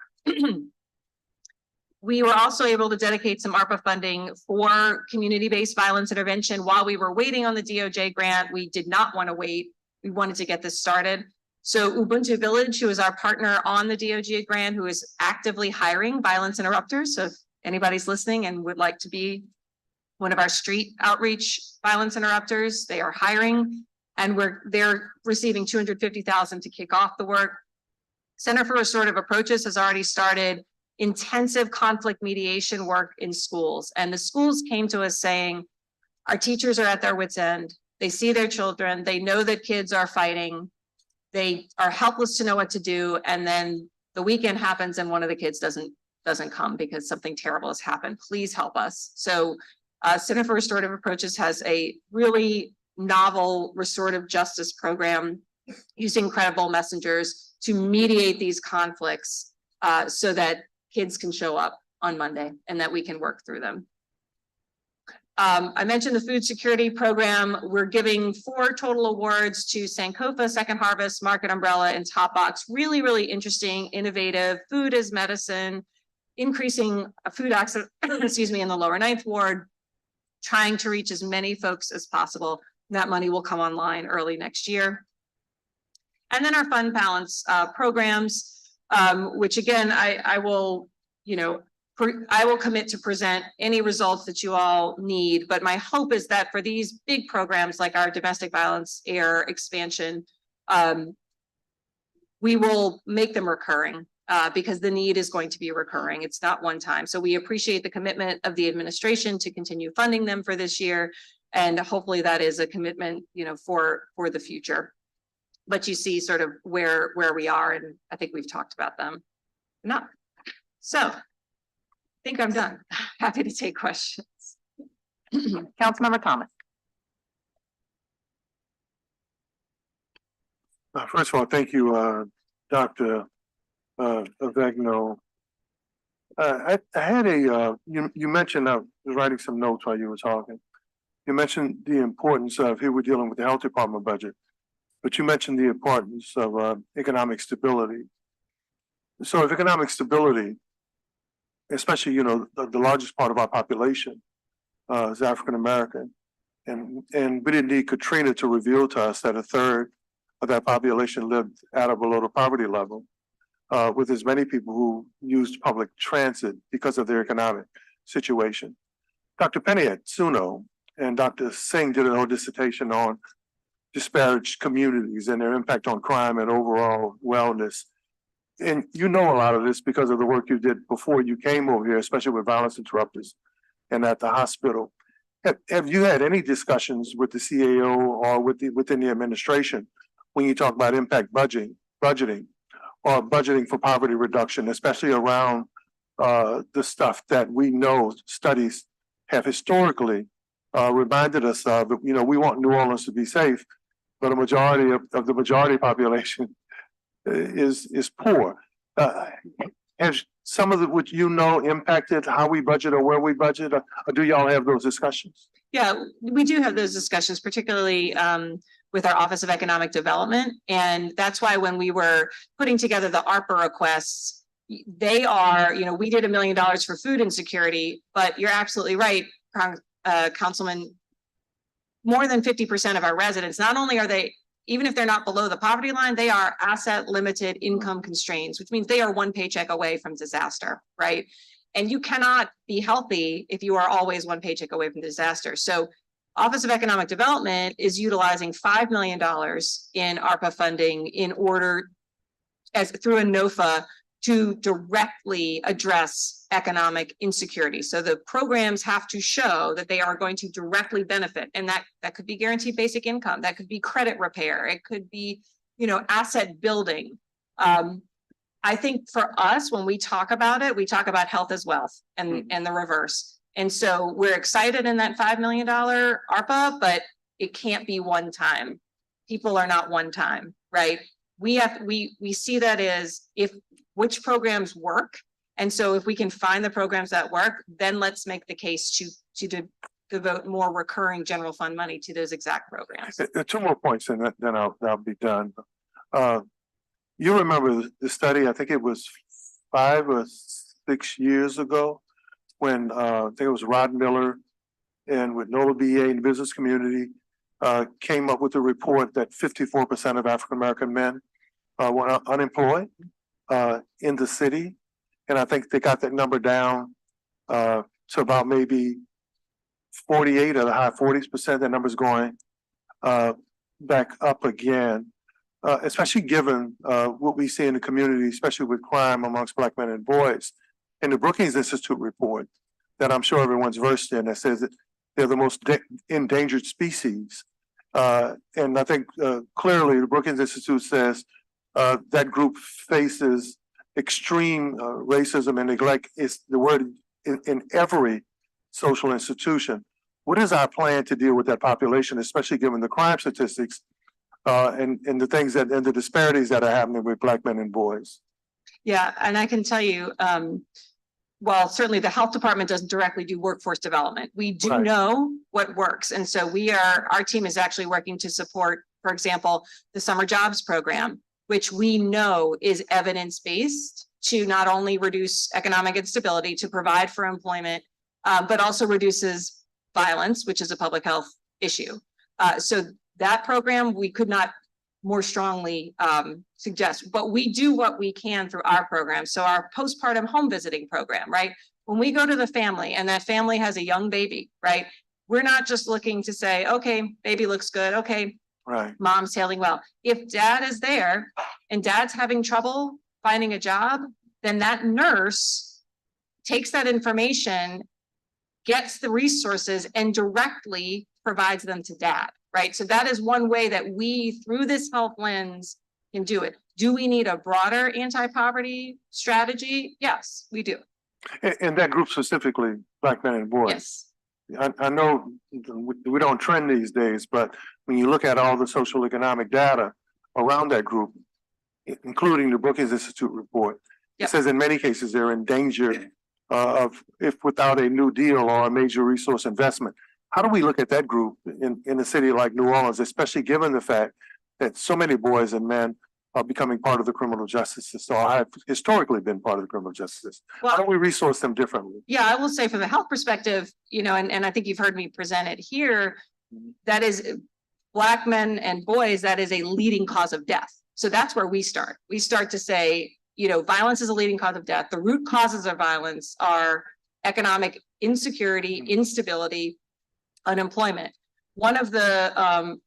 We were also able to dedicate some ARPA funding for community-based violence intervention. While we were waiting on the DOJ grant, we did not want to wait. We wanted to get this started. So Ubuntu Village, who is our partner on the DOJ grant, who is actively hiring violence interrupters. So if anybody's listening and would like to be one of our street outreach violence interrupters, they are hiring, and they're receiving $250,000 to kick off the work. Center for Restorative Approaches has already started intensive conflict mediation work in schools. And the schools came to us saying, our teachers are at their wits' end. They see their children. They know that kids are fighting. They are helpless to know what to do. And then the weekend happens and one of the kids doesn't come because something terrible has happened. Please help us. So Center for Restorative Approaches has a really novel restorative justice program using credible messengers to mediate these conflicts so that kids can show up on Monday and that we can work through them. I mentioned the food security program. We're giving 4 total awards to Sankofa, Second Harvest, Market Umbrella, and Top Box. Really, really interesting, innovative food as medicine, increasing food access, excuse me, in the lower 9th ward, trying to reach as many folks as possible. That money will come online early next year. And then our fund balance programs, which again, I will commit to present any results that you all need, but my hope is that for these big programs like our domestic violence AIR expansion, we will make them recurring, because the need is going to be recurring. It's not one time. So we appreciate the commitment of the administration to continue funding them for this year. And hopefully that is a commitment, for the future. But you see sort of where we are, and I think we've talked about them enough. So I think I'm done. Happy to take questions. Councilmember Thomas. First of all, thank you, Dr. Avegno. I had you mentioned, I was writing some notes while you were talking. You mentioned the importance of, here we're dealing with the health department budget, but you mentioned the importance of economic stability. So if economic stability, especially, the largest part of our population is African-American, and we didn't need Katrina to reveal to us that a third of that population lived at or below the poverty level, with as many people who used public transit because of their economic situation. Dr. Penny-Atsuno and Dr. Singh did a whole dissertation on disparaged communities and their impact on crime and overall wellness. And you know a lot of this because of the work you did before you came over here, especially with violence interrupters and at the hospital. Have you had any discussions with the CAO or within the administration when you talk about impact budgeting or budgeting for poverty reduction, especially around the stuff that we know studies have historically reminded us of? We want New Orleans to be safe, but a majority of the majority population is poor. Has some of what impacted how we budget or where we budget, or do y'all have those discussions? Yeah, we do have those discussions, particularly with our Office of Economic Development. And that's why when we were putting together the ARPA requests, they are, we did $1 million for food insecurity, but you're absolutely right, Councilman, more than 50% of our residents, not only are they, even if they're not below the poverty line, they are asset limited income constraints, which means they are one paycheck away from disaster, right? And you cannot be healthy if you are always one paycheck away from disaster. So Office of Economic Development is utilizing $5 million in ARPA funding in order, through a NOFA, to directly address economic insecurity. So the programs have to show that they are going to directly benefit. And that could be guaranteed basic income, that could be credit repair, it could be, asset building. I think for us, when we talk about it, we talk about health as wealth and the reverse. And so we're excited in that $5 million ARPA, but it can't be one time. People are not one time, right? We see that as which programs work. And so if we can find the programs that work, then let's make the case to devote more recurring general fund money to those exact programs. Two more points and then I'll be done. You remember the study, I think it was 5 or 6 years ago, when I think it was Rod Miller and with NOLA BA and the business community came up with a report that 54% of African-American men were unemployed in the city. And I think they got that number down to about maybe 48 or the high 40%. That number's going back up again, especially given what we see in the community, especially with crime amongst Black men and boys. In the Brookings Institute report that I'm sure everyone's versed in, that says that they're the most endangered species. And I think clearly the Brookings Institute says that group faces extreme racism and neglect is the word in every social institution. What is our plan to deal with that population, especially given the crime statistics and the things and the disparities that are happening with Black men and boys? Yeah, and I can tell you, well, certainly the health department doesn't directly do workforce development. We do know what works. And so our team is actually working to support, for example, the summer jobs program, which we know is evidence-based to not only reduce economic instability, to provide for employment, but also reduces violence, which is a public health issue. So that program, we could not more strongly suggest, but we do what we can through our program. So our postpartum home visiting program, right? When we go to the family and that family has a young baby, right? We're not just looking to say, okay, baby looks good. Okay, Right. Mom's failing well. If dad is there and dad's having trouble finding a job, then that nurse takes that information, gets the resources and directly provides them to dad, right? So that is one way that we, through this health lens, can do it. Do we need a broader anti-poverty strategy? Yes, we do. And that group specifically, Black men and boys. Yes. I know we don't trend these days, but when you look at all the social economic data around that group, including the Brookings Institute report, it says in many cases they're in danger of if without a new deal or a major resource investment. How do we look at that group in a city like New Orleans, especially given the fact that so many boys and men are becoming part of the criminal justice system, or have historically been part of the criminal justice system? How do we resource them differently? Yeah, I will say from the health perspective, you know, and I think you've heard me present it here, that is Black men and boys, that is a leading cause of death. So that's where we start. We start to say, you know, violence is a leading cause of death. The root causes of violence are economic insecurity, instability, unemployment. One of the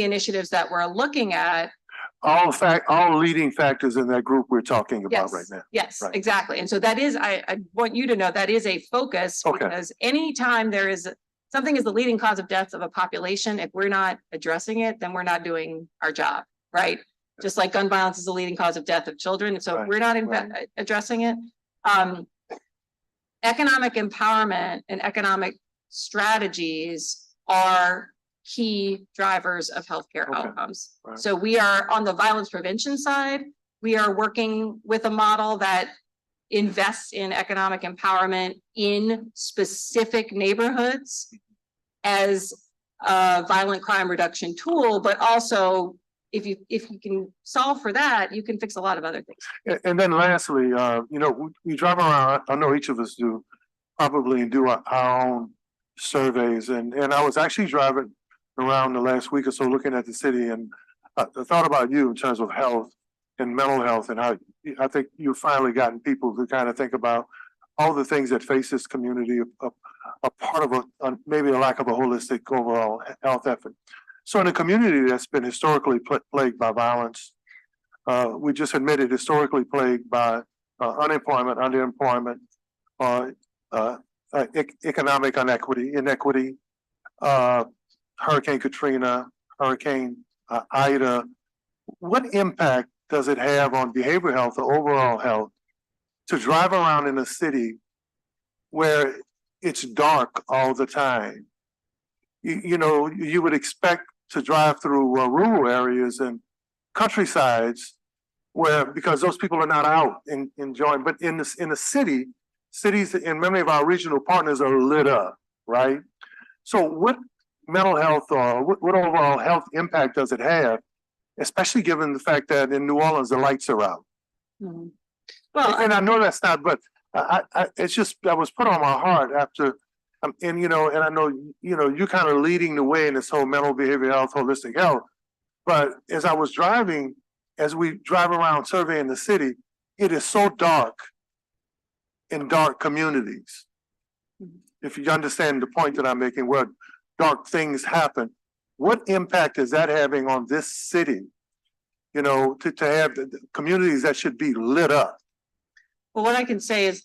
initiatives that we're looking at. All leading factors in that group we're talking about right now. Yes, Right. exactly. And so that is, I want you to know that is a focus, because anytime there is something is the leading cause of deaths of a population, if we're not addressing it, then we're not doing our job, right? Just like gun violence is the leading cause of death of children. And so if we're not addressing it, economic empowerment and economic strategies are key drivers of healthcare outcomes. So we are on the violence prevention side. We are working with a model that invests in economic empowerment in specific neighborhoods as a violent crime reduction tool, but also if you can solve for that, you can fix a lot of other things. And then lastly, you know, we drive around, I know each of us do, probably do our own surveys. And I was actually driving around the last week or so looking at the city, and I thought about you in terms of health and mental health, and how I think you've finally gotten people to kind of think about all the things that face this community, a part of maybe a lack of a holistic overall health effort. So in a community that's been historically plagued by violence, we just admitted historically plagued by unemployment, underemployment, economic inequity, Hurricane Katrina, Hurricane Ida. What impact does it have on behavioral health or overall health to drive around in a city where it's dark all the time? You know, you would expect to drive through rural areas and countrysides where, because those people are not out enjoying, but in the cities and many of our regional partners are lit up, right? So what mental health or what overall health impact does it have, especially given the fact that in New Orleans, the lights are out? Mm-hmm. Well, and I know that's not, but it's just, that was put on my heart after, and you know, and I know, you know, you kind of leading the way in this whole mental behavioral health, holistic health. But as I was driving, as we drive around surveying the city, it is so dark in dark communities. If you understand the point that I'm making, where dark things happen, what impact is that having on this city? You know, to have the communities that should be lit up. Well, what I can say is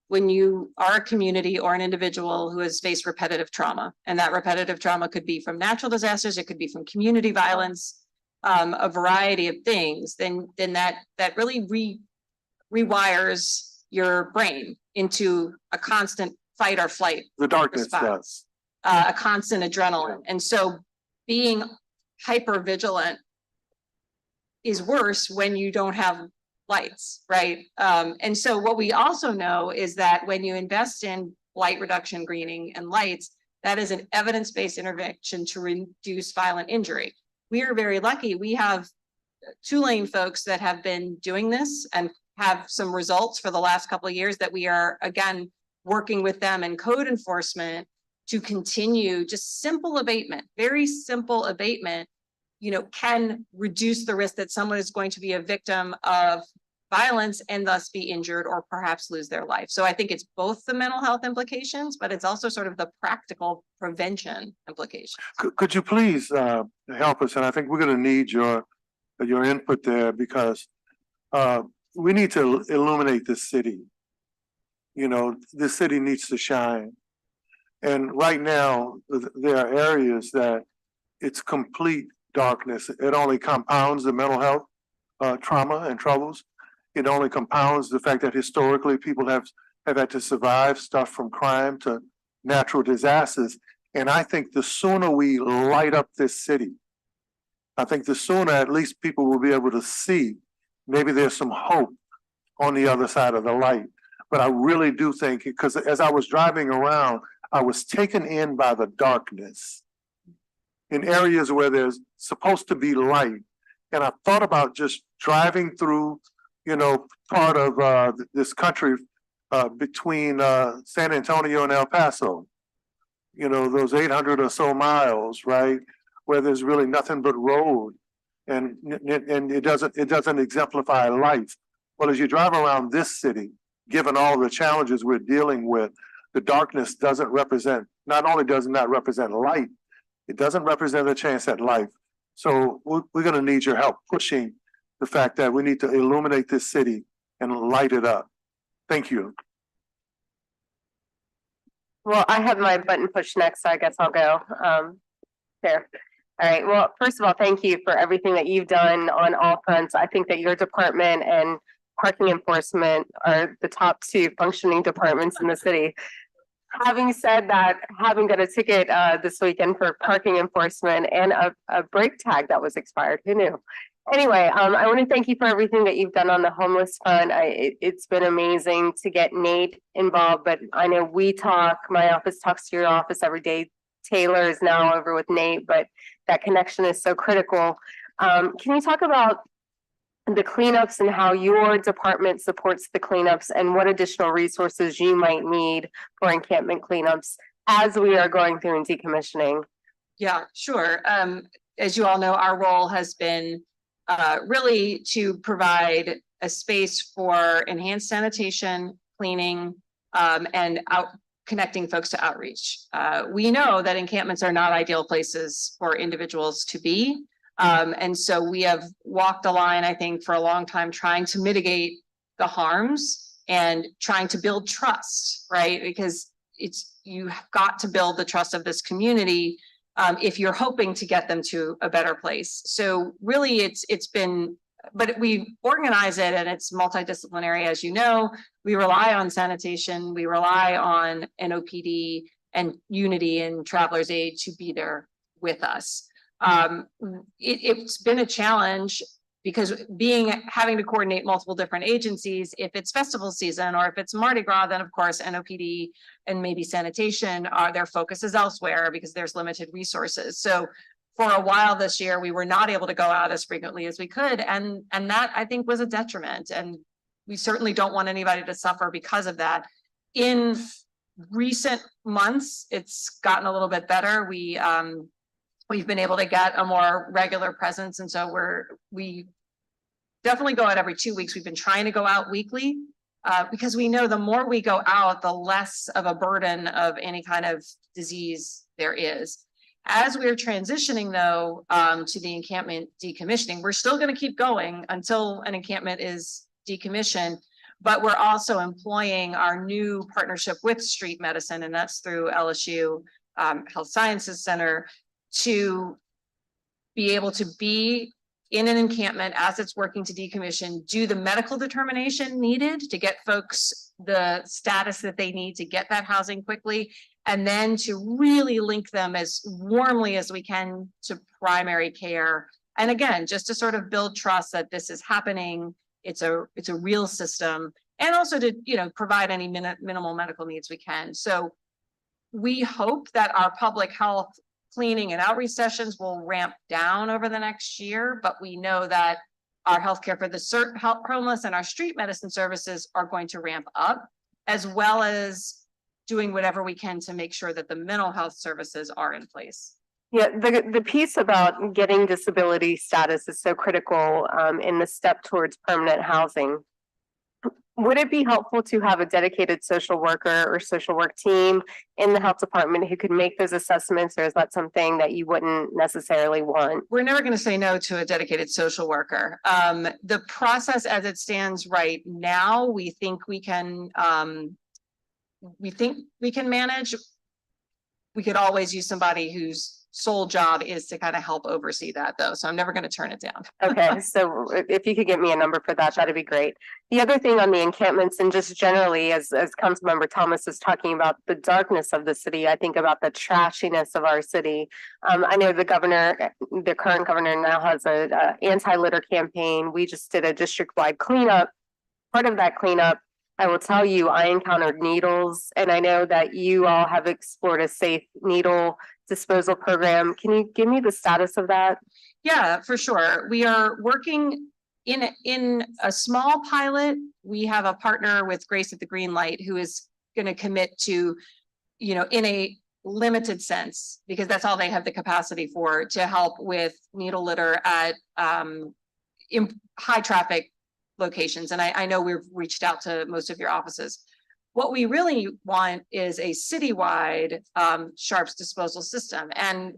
when you are a community or an individual who has faced repetitive trauma, and that repetitive trauma could be from natural disasters, it could be from community violence, a variety of things, then that really rewires your brain into a constant fight or flight. The darkness does. A constant adrenaline. And so being hyper vigilant is worse when you don't have lights, right? And so what we also know is that when you invest in light reduction, greening, and lights, that is an evidence-based intervention to reduce violent injury. We are very lucky. We have Tulane folks that have been doing this and have some results for the last couple of years that we are, again, working with them in code enforcement to continue just simple abatement, very simple abatement, you know, can reduce the risk that someone is going to be a victim of violence and thus be injured or perhaps lose their life. So I think it's both the mental health implications, but it's also sort of the practical prevention implications. Could you please help us? And I think we're gonna need your input there because we need to illuminate this city. You know, this city needs to shine. And right now, there are areas that it's complete darkness. It only compounds the mental health trauma and troubles. It only compounds the fact that historically people have had to survive stuff from crime to natural disasters. And I think the sooner we light up this city, I think the sooner at least people will be able to see maybe there's some hope on the other side of the light. But I really do think, because as I was driving around, I was taken in by the darkness in areas where there's supposed to be light. And I thought about just driving through, you know, part of this country between San Antonio and El Paso. You know, those 800 or so miles, right? Where there's really nothing but road and it doesn't exemplify life. Well, as you drive around this city, given all the challenges we're dealing with, the darkness doesn't represent, not only does it not represent light, it doesn't represent a chance at life. So we're gonna need your help pushing the fact that we need to illuminate this city and light it up. Thank you. Well, I have my button pushed next, so I guess I'll go. There. All right. Well, first of all, thank you for everything that you've done on all fronts. I think that your department and parking enforcement are the top two functioning departments in the city. Having said that, having got a ticket this weekend for parking enforcement and a brake tag that was expired, who knew? Anyway, I want to thank you for everything that you've done on the homeless front. It's been amazing to get Nate involved, but I know my office talks to your office every day. Taylor is now over with Nate, but that connection is so critical. Can you talk about the cleanups and how your department supports the cleanups and what additional resources you might need for encampment cleanups as we are going through and decommissioning? Yeah, sure. As you all know, our role has been really to provide a space for enhanced sanitation, cleaning, and connecting folks to outreach. We know that encampments are not ideal places for individuals to be. And so we have walked a line, I think, for a long time, trying to mitigate the harms and trying to build trust, right? Because you have got to build the trust of this community if you're hoping to get them to a better place. So really it's been, but we organize it and it's multidisciplinary, as you know. We rely on sanitation, we rely on NOPD and Unity and Travelers Aid to be there with us. It's been a challenge because having to coordinate multiple different agencies, if it's festival season or if it's Mardi Gras, then of course NOPD and maybe sanitation their focus is elsewhere because there's limited resources. So for a while this year, we were not able to go out as frequently as we could. And that I think was a detriment. And we certainly don't want anybody to suffer because of that. In recent months, it's gotten a little bit better. We've been able to get a more regular presence. And so we definitely go out every 2 weeks. We've been trying to go out weekly because we know the more we go out, the less of a burden of any kind of disease there is. As we're transitioning though, to the encampment decommissioning, we're still going to keep going until an encampment is decommissioned, but we're also employing our new partnership with Street Medicine, and that's through LSU Health Sciences Center, to be able to be in an encampment as it's working to decommission, do the medical determination needed to get folks the status that they need to get that housing quickly, and then to really link them as warmly as we can to primary care. And again, just to sort of build trust that this is happening, it's a real system, and also to, provide any minimal medical needs we can. So we hope that our public health cleaning and outreach sessions will ramp down over the next year, but we know that our healthcare for the homeless and our street medicine services are going to ramp up, as well as doing whatever we can to make sure that the mental health services are in place. Yeah, the piece about getting disability status is so critical in the step towards permanent housing. Would it be helpful to have a dedicated social worker or social work team in the health department who could make those assessments, or is that something that you wouldn't necessarily want? We're never going to say no to a dedicated social worker. The process as it stands right now, we think we can manage. We could always use somebody whose sole job is to kind of help oversee that though. So I'm never going to turn it down. Okay, so if you could give me a number for that, that'd be great. The other thing on the encampments and just generally as Councilmember Thomas is talking about the darkness of the city, I think about the trashiness of our city. I know the current governor now has a anti-litter campaign. We just did a district-wide cleanup. Part of that cleanup, I will tell you, I encountered needles, and I know that you all have explored a safe needle disposal program. Can you give me the status of that? Yeah, for sure. We are working in a small pilot. We have a partner with Grace at the Green Light who is going to commit to, in a limited sense, because that's all they have the capacity for, to help with needle litter at high traffic locations. And I know we've reached out to most of your offices. What we really want is a citywide sharps disposal system. And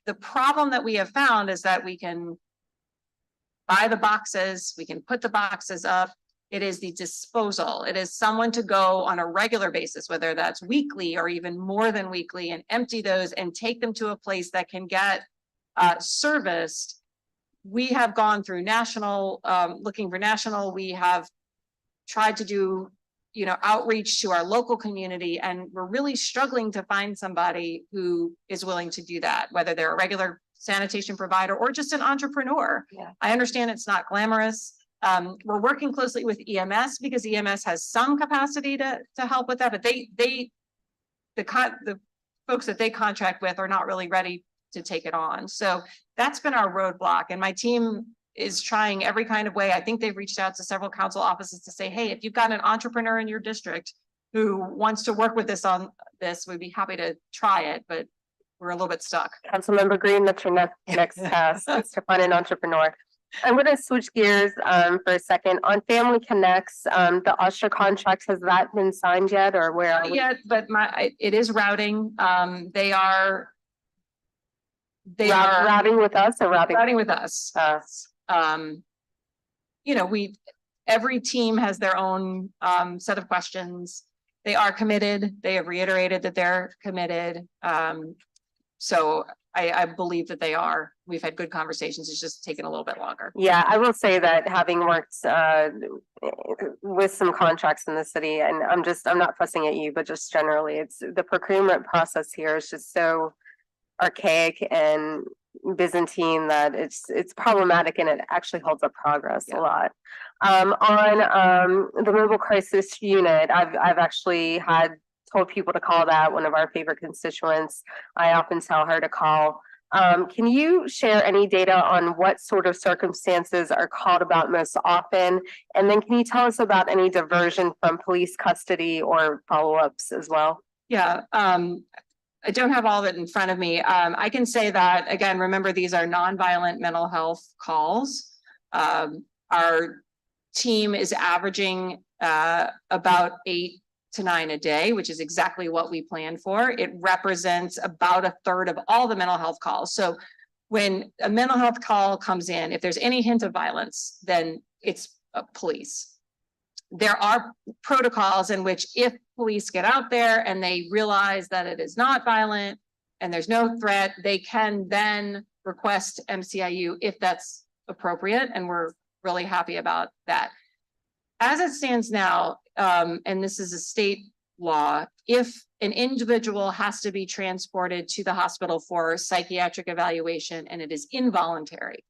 the problem that we have found is that we can buy the boxes, we can put the boxes up. It is the disposal. It is someone to go on a regular basis, whether that's weekly or even more than weekly, and empty those and take them to a place that can get serviced. We have gone through national, looking for national. We have tried to do outreach to our local community, and we're really struggling to find somebody who is willing to do that, whether they're a regular sanitation provider or just an entrepreneur. Yeah. I understand it's not glamorous. We're working closely with EMS because EMS has some capacity to help with that, but the folks that they contract with are not really ready to take it on. So that's been our roadblock, and my team is trying every kind of way. I think they've reached out to several council offices to say, hey, if you've got an entrepreneur in your district who wants to work with us on this, we'd be happy to try it, but we're a little bit stuck. Councilmember Green, that's your next task, is to find an entrepreneur. I'm going to switch gears for a second. On Family Connects, the OSHA contract, has that been signed yet, or where are we? Yeah, but it is routing. They are routing with us or routing with us. Every team has their own set of questions. They are committed. They have reiterated that they're committed. So I believe that they are. We've had good conversations. It's just taken a little bit longer. Yeah, I will say that having worked with some contracts in the city, and I'm not fussing at you, but just generally, it's the procurement process here is just so archaic and Byzantine that it's problematic, and it actually holds up progress a lot. On the mobile crisis unit, I've actually told people to call that, one of our favorite constituents. I often tell her to call. Can you share any data on what sort of circumstances are called about most often? And then can you tell us about any diversion from police custody or follow-ups as well? Yeah, I don't have all of it in front of me. I can say that, again, remember, these are nonviolent mental health calls. Our team is averaging about 8 to 9 a day, which is exactly what we planned for. It represents about a third of all the mental health calls. So when a mental health call comes in, if there's any hint of violence, then it's police. There are protocols in which if police get out there and they realize that it is not violent and there's no threat, they can then request MCIU if that's appropriate. And we're really happy about that. As it stands now, and this is a state law, if an individual has to be transported to the hospital for psychiatric evaluation and it is involuntary,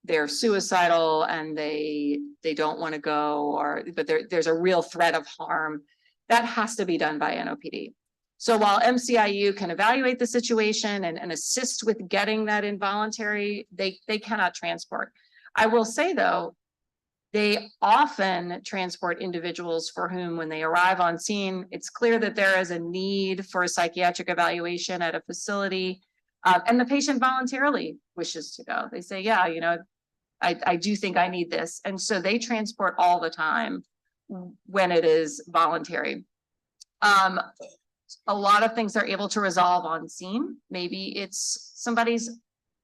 they're suicidal and they don't want to go, but there's a real threat of harm, that has to be done by NOPD. So while MCIU can evaluate the situation and assist with getting that involuntary, they cannot transport. I will say though, they often transport individuals for whom, when they arrive on scene, it's clear that there is a need for a psychiatric evaluation at a facility, and the patient voluntarily wishes to go. They say, yeah, I do think I need this. And so they transport all the time when it is voluntary. A lot of things are able to resolve on scene. Maybe it's somebody's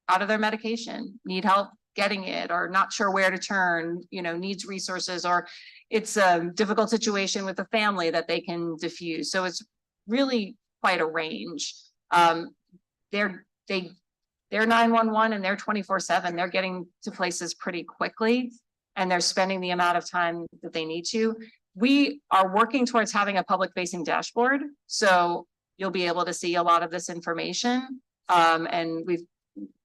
out of their medication, need help getting it, or not sure where to turn, you know, needs resources, or it's a difficult situation with a family that they can diffuse. So it's really quite a range. They're 911 and they're 24/7. They're getting to places pretty quickly and they're spending the amount of time that they need to. We are working towards having a public facing dashboard. So you'll be able to see a lot of this information. And we've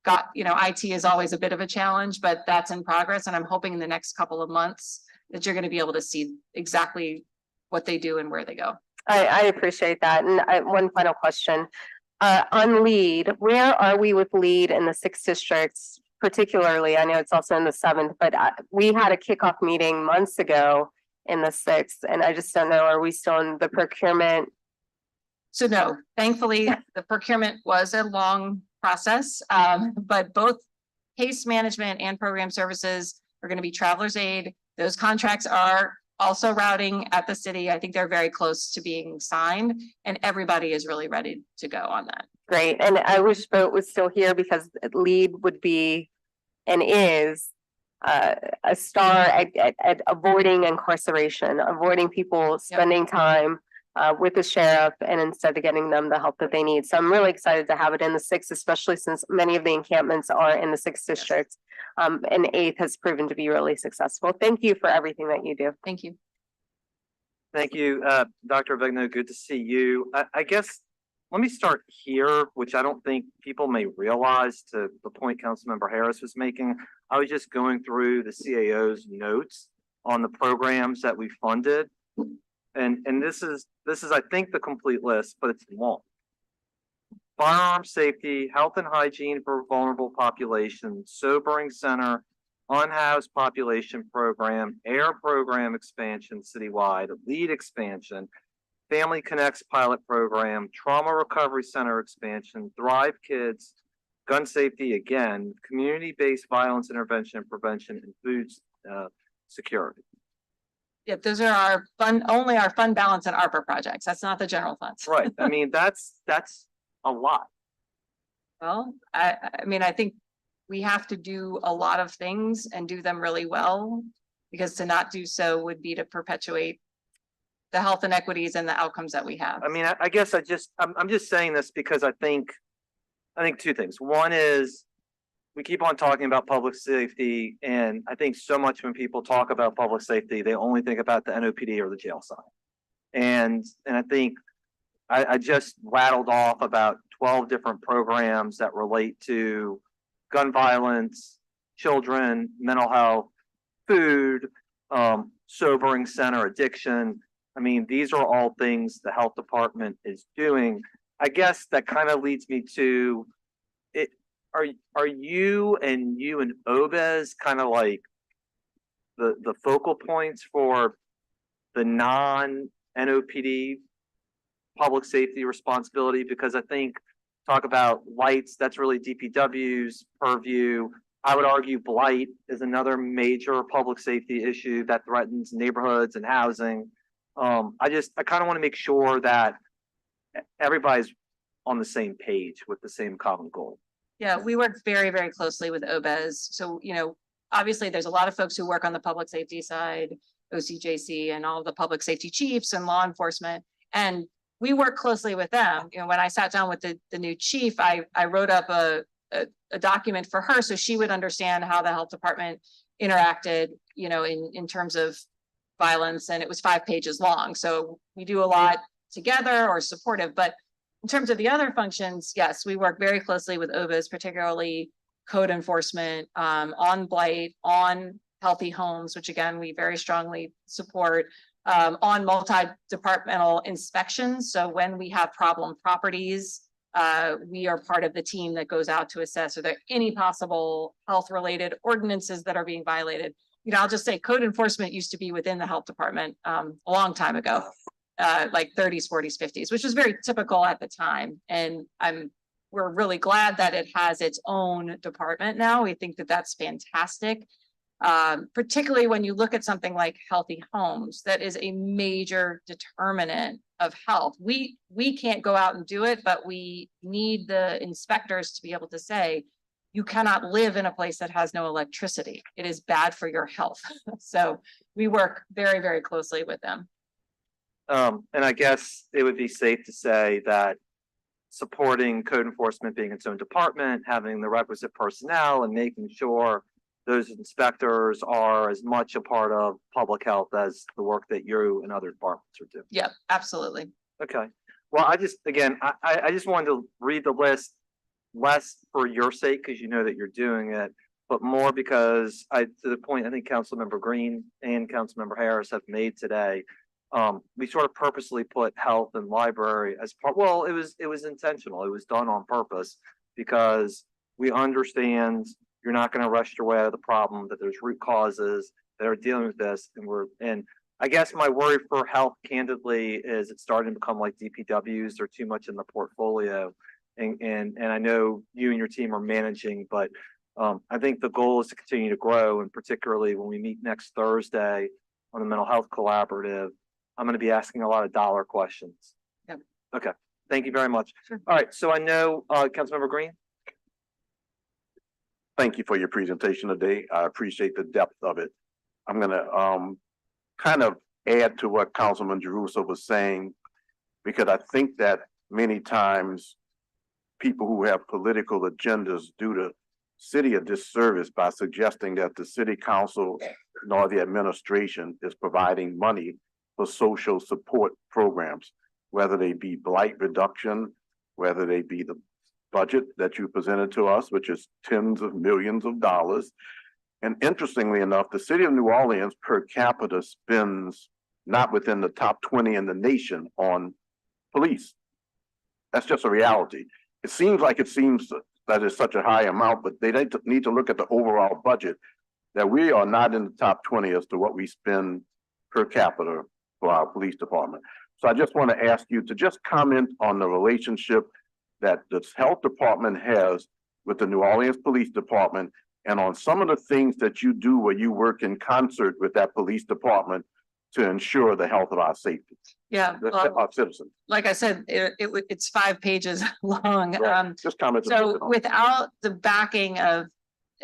got, you know, IT is always a bit of a challenge, but that's in progress. And I'm hoping in the next couple of months that you're going to be able to see exactly what they do and where they go. I appreciate that. And one final question. On LEAD, where are we with LEAD in the 6 districts? Particularly, I know it's also in the 7th, but we had a kickoff meeting months ago in the 6th, and I just don't know, are we still in the procurement? So no, thankfully, the procurement was a long process, but both case management and program services are going to be Traveler's Aid. Those contracts are also routing at the city. I think they're very close to being signed, and everybody is really ready to go on that. Great. And I wish Boat was still here because LEAD would be and is a star at avoiding incarceration, avoiding people spending time with the sheriff and instead of getting them the help that they need. So I'm really excited to have it in the 6th, especially since many of the encampments are in the 6th district. And 8th has proven to be really successful. Thank you for everything that you do. Thank you. Thank you, Dr. Avegno. Good to see you. I guess, let me start here, which I don't think people may realize, to the point Councilmember Harris was making. I was just going through the CAO's notes on the programs that we funded. And this is, I think, the complete list, but it's long. Firearm safety, health and hygiene for vulnerable populations, sobering center, unhoused population program, air program expansion citywide, LEAD expansion, Family Connects pilot program, trauma recovery center expansion, Thrive Kids, gun safety again, community-based violence intervention and prevention, and food security. Yeah, those are only our fund balance and ARPA projects. That's not the general funds. Right. I mean, that's a lot. Well, I mean, I think we have to do a lot of things and do them really well, because to not do so would be to perpetuate the health inequities and the outcomes that we have. I mean, I guess I'm just saying this because I think 2 things. One is we keep on talking about public safety, and I think so much when people talk about public safety, they only think about the NOPD or the jail side. And I think I just rattled off about 12 different programs that relate to gun violence, children, mental health, food, sobering center, addiction. I mean, these are all things the health department is doing. I guess that kind of leads me to it. Are you and OBES kind of like the focal points for the non-NOPD public safety responsibility? Because I think talk about lights, that's really DPW's purview. I would argue blight is another major public safety issue that threatens neighborhoods and housing. I kind of want to make sure that everybody's on the same page with the same common goal. Yeah, we work very, very closely with OBES. So, you know, obviously there's a lot of folks who work on the public safety side, OCJC and all of the public safety chiefs and law enforcement. And we work closely with them. You know, when I sat down with the new chief, I wrote up a document for her so she would understand how the health department interacted, you know, in terms of violence, and it was 5 pages long. So we do a lot together or supportive, but in terms of the other functions, yes, we work very closely with OBES, particularly code enforcement, on blight, on healthy homes, which again, we very strongly support, on multi-departmental inspections. So when we have problem properties, we are part of the team that goes out to assess, are there any possible health-related ordinances that are being violated? You know, I'll just say code enforcement used to be within the health department a long time ago, like 30s, 40s, 50s, which was very typical at the time. And I'm we're really glad that it has its own department now. We think that that's fantastic. Particularly when you look at something like Healthy Homes, that is a major determinant of health. We can't go out and do it, but we need the inspectors to be able to say, you cannot live in a place that has no electricity. It is bad for your health. So we work very, very closely with them. And I guess it would be safe to say that supporting code enforcement being its own department, having the requisite personnel and making sure those inspectors are as much a part of public health as the work that you and other departments are doing. Yeah, absolutely. Okay. Well, I just wanted to read the list less for your sake, because you know that you're doing it, but more because to the point I think Councilmember Green and Councilmember Harris have made today. We sort of purposely put health and library as part. Well, it was intentional. It was done on purpose because we understand you're not going to rush your way out of the problem, that there's root causes that are dealing with this. And I guess my worry for health, candidly, is it's starting to become like DPWs. They're too much in the portfolio. And I know you and your team are managing, but I think the goal is to continue to grow. And particularly when we meet next Thursday on the Mental Health Collaborative, I'm going to be asking a lot of dollar questions. Yep. Okay. Thank you very much. Sure. All right. So I know, Councilmember Green. Thank you for your presentation today. I appreciate the depth of it. I'm gonna kind of add to what Councilman Jeruso was saying, because I think that many times people who have political agendas do the city a disservice by suggesting that the city council nor the administration is providing money for social support programs, whether they be blight reduction, whether they be the budget that you presented to us, which is tens of millions of dollars. And interestingly enough, the city of New Orleans per capita spends not within the top 20 in the nation on police. That's just a reality. It seems that it's such a high amount, but they need to look at the overall budget, that we are not in the top 20 as to what we spend per capita for our police department. So I just want to ask you to just comment on the relationship that the health department has with the New Orleans Police Department, and on some of the things that you do where you work in concert with that police department to ensure the health of our safety. Yeah, Our citizens. like I said, it's 5 pages long. Right. Just comment. So without the backing of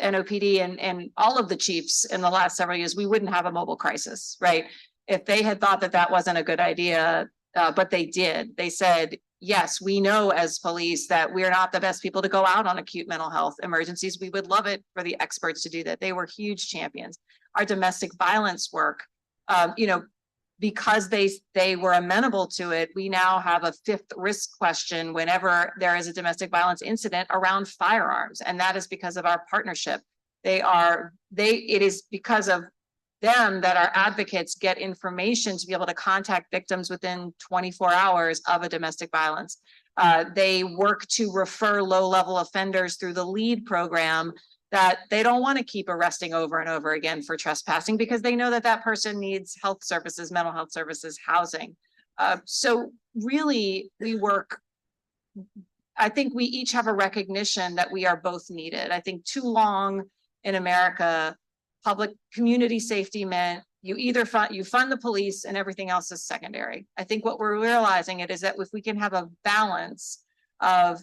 NOPD and all of the chiefs in the last several years, we wouldn't have a mobile crisis, right? If they had thought that that wasn't a good idea, but they did, they said, yes, we know as police that we're not the best people to go out on acute mental health emergencies. We would love it for the experts to do that. They were huge champions. Our domestic violence work, because they were amenable to it, we now have a 5th risk question whenever there is a domestic violence incident around firearms. And that is because of our partnership. It is because of them that our advocates get information to be able to contact victims within 24 hours of a domestic violence. They work to refer low-level offenders through the LEAD program that they don't want to keep arresting over and over again for trespassing, because they know that that person needs health services, mental health services, housing. So really we work, I think we each have a recognition that we are both needed. I think too long in America, public community safety meant you fund the police and everything else is secondary. I think what we're realizing is that if we can have a balance of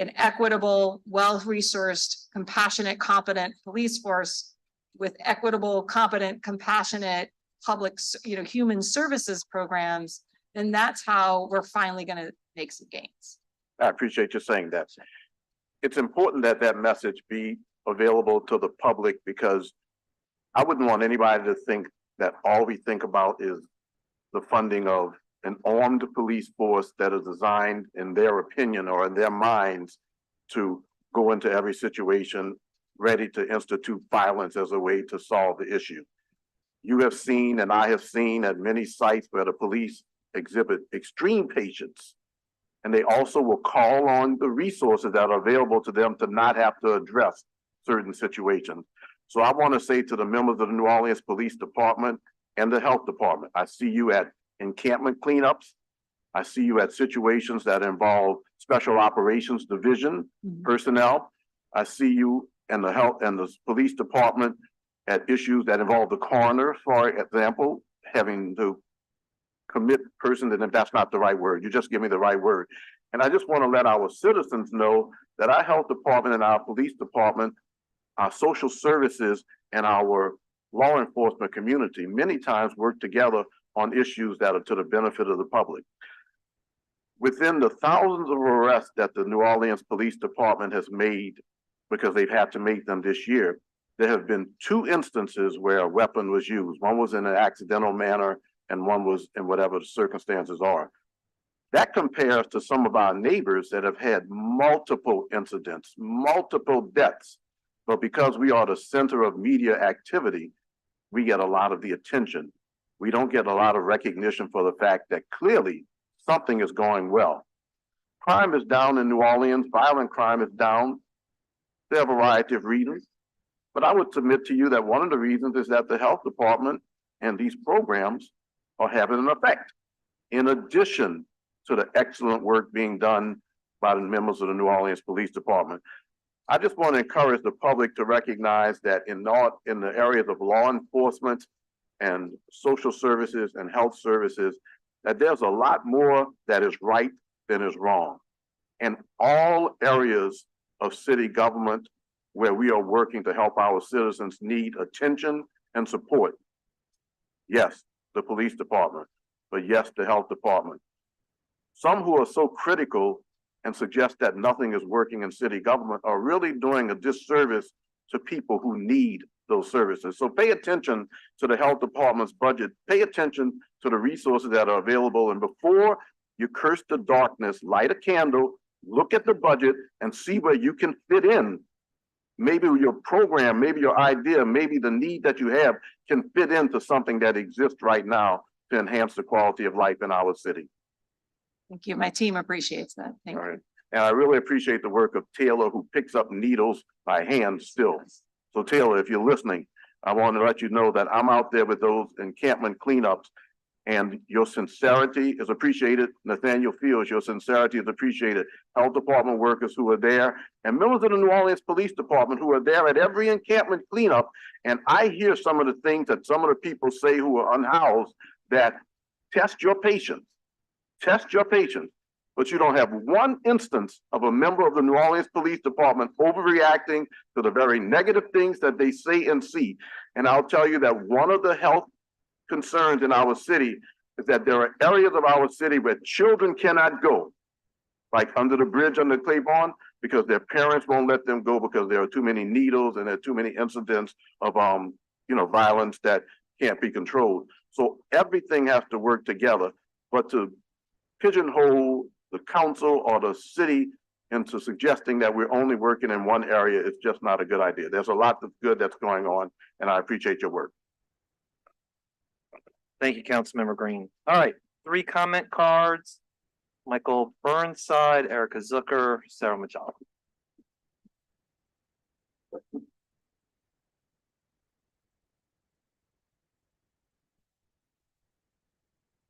an equitable, well-resourced, compassionate, competent police force with equitable, competent, compassionate public, human services programs, then that's how we're finally going to make some gains. I appreciate you saying that. It's important that that message be available to the public, because I wouldn't want anybody to think that all we think about is the funding of an armed police force that is designed, in their opinion or in their minds, to go into every situation ready to institute violence as a way to solve the issue. You have seen, and I have seen at many sites where the police exhibit extreme patience, and they also will call on the resources that are available to them to not have to address certain situations. So I want to say to the members of the New Orleans Police Department and the Health Department, I see you at encampment cleanups. I see you at situations that involve special operations division personnel. I see you in the health and the police department at issues that involve the coroner, for example, having to commit person, and if that's not the right word, you just give me the right word. And I just want to let our citizens know that our health department and our police department, our social services and our law enforcement community many times work together on issues that are to the benefit of the public. Within the thousands of arrests that the New Orleans Police Department has made, because they've had to make them this year, there have been 2 instances where a weapon was used. One was in an accidental manner and one was in whatever the circumstances are. That compares to some of our neighbors that have had multiple incidents, multiple deaths. But because we are the center of media activity, we get a lot of the attention. We don't get a lot of recognition for the fact that clearly something is going well. Crime is down in New Orleans, violent crime is down. There are a variety of reasons. But I would submit to you that one of the reasons is that the health department and these programs are having an effect. In addition to the excellent work being done by the members of the New Orleans Police Department. I just want to encourage the public to recognize that in the areas of law enforcement and social services and health services, that there's a lot more that is right than is wrong. And all areas of city government where we are working to help our citizens need attention and support. Yes, the police department, but yes, the health department. Some who are so critical and suggest that nothing is working in city government are really doing a disservice to people who need those services. So pay attention to the health department's budget, pay attention to the resources that are available. And before you curse the darkness, light a candle, look at the budget and see where you can fit in. Maybe your program, maybe your idea, maybe the need that you have can fit into something that exists right now to enhance the quality of life in our city. Thank you. My team appreciates that. Thank you. And I really appreciate the work of Taylor, who picks up needles by hand still. So Taylor, if you're listening, I want to let you know that I'm out there with those encampment cleanups and your sincerity is appreciated. Nathaniel Fields, your sincerity is appreciated. Health department workers who are there and members of the New Orleans Police Department who are there at every encampment cleanup. And I hear some of the things that some of the people say who are unhoused that test your patience. Test your patience, but you don't have one instance of a member of the New Orleans Police Department overreacting to the very negative things that they say and see. And I'll tell you that one of the health concerns in our city is that there are areas of our city where children cannot go, like under the bridge under Claiborne, because their parents won't let them go because there are too many needles and there are too many incidents of violence that can't be controlled. So everything has to work together, but to pigeonhole the council or the city into suggesting that we're only working in one area is just not a good idea. There's a lot of good that's going on, and I appreciate your work. Thank you, Councilmember Green. All right, 3 comment cards. Michael Burnside, Erica Zucker, Sarah Machado.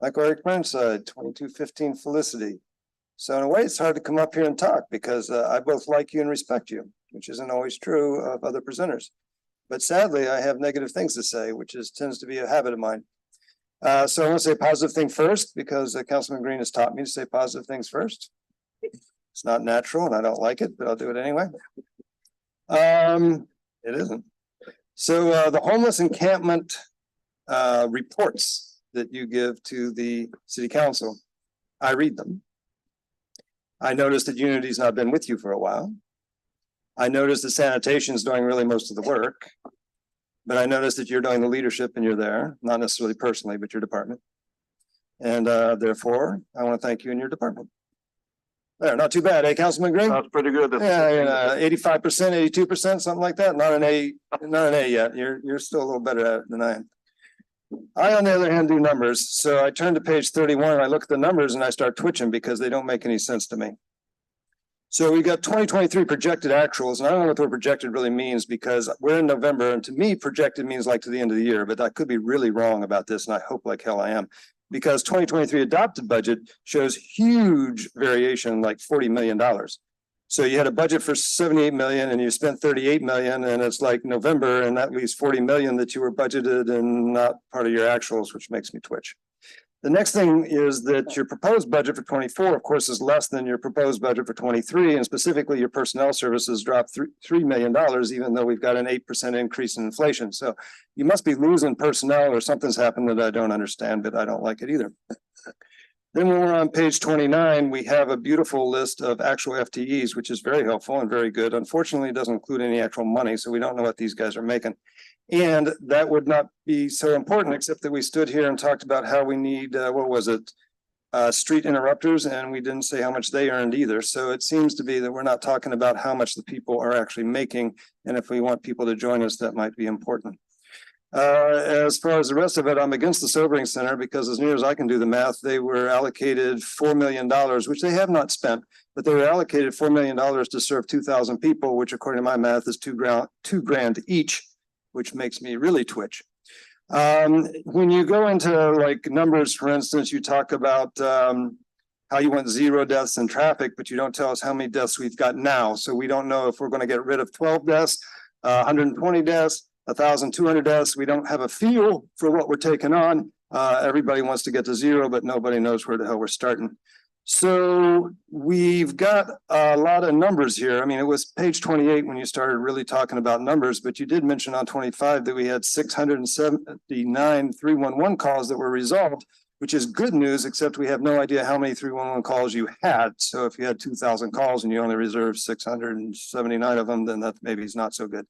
Michael Eric Burnside, 2215 Felicity. So in a way, it's hard to come up here and talk because I both like you and respect you, which isn't always true of other presenters. But sadly, I have negative things to say, which tends to be a habit of mine. So I want to say a positive thing first because Councilman Green has taught me to say positive things first. It's not natural and I don't like it, but I'll do it anyway. It isn't. So the homeless encampment reports that you give to the city council, I read them. I noticed that Unity's not been with you for a while. I noticed that sanitation's doing really most of the work, but I noticed that you're doing the leadership and you're there, not necessarily personally, but your department. And therefore, I want to thank you and your department. There, not too bad, eh, Councilman Green? That's pretty good. Yeah, 85%, 82%, something like that. Not an A yet. You're still a little better at it than I am. I, on the other hand, do numbers. So I turn to page 31 and I look at the numbers and I start twitching because they don't make any sense to me. So we got 2023 projected actuals, and I don't know what the word projected really means because we're in November, and to me, projected means like to the end of the year, but I could be really wrong about this, and I hope like hell I am. because 2023 adopted budget shows huge variation, like $40 million. So you had a budget for 78 million and you spent 38 million, and it's like November, and that leaves 40 million that you were budgeted and not part of your actuals, which makes me twitch. The next thing is that your proposed budget for 24, of course, is less than your proposed budget for 23, and specifically your personnel services dropped $3 million, even though we've got an 8% increase in inflation. So you must be losing personnel, or something's happened that I don't understand, but I don't like it either. Then when we're on page 29, we have a beautiful list of actual FTEs, which is very helpful and very good. Unfortunately, it doesn't include any actual money, so we don't know what these guys are making. And that would not be so important, except that we stood here and talked about how we need, what was it? Street interrupters, and we didn't say how much they earned either. So it seems to be that we're not talking about how much the people are actually making. And if we want people to join us, that might be important. As far as the rest of it, I'm against the sobering center because as near as I can do the math, they were allocated $4 million, which they have not spent, but they were allocated $4 million to serve 2,000 people, which according to my math is two grand each, which makes me really twitch. When you go into like numbers, for instance, you talk about how you want 0 deaths in traffic, but you don't tell us how many deaths we've got now. So we don't know if we're going to get rid of 12 deaths, 120 deaths, 1,200 deaths. We don't have a feel for what we're taking on. Everybody wants to get to 0, but nobody knows where the hell we're starting. So we've got a lot of numbers here. I mean, it was page 28 when you started really talking about numbers, but you did mention on 25 that we had 679 311 calls that were resolved, which is good news, except we have no idea how many 311 calls you had. So if you had 2,000 calls and you only reserved 679 of them, then that maybe is not so good.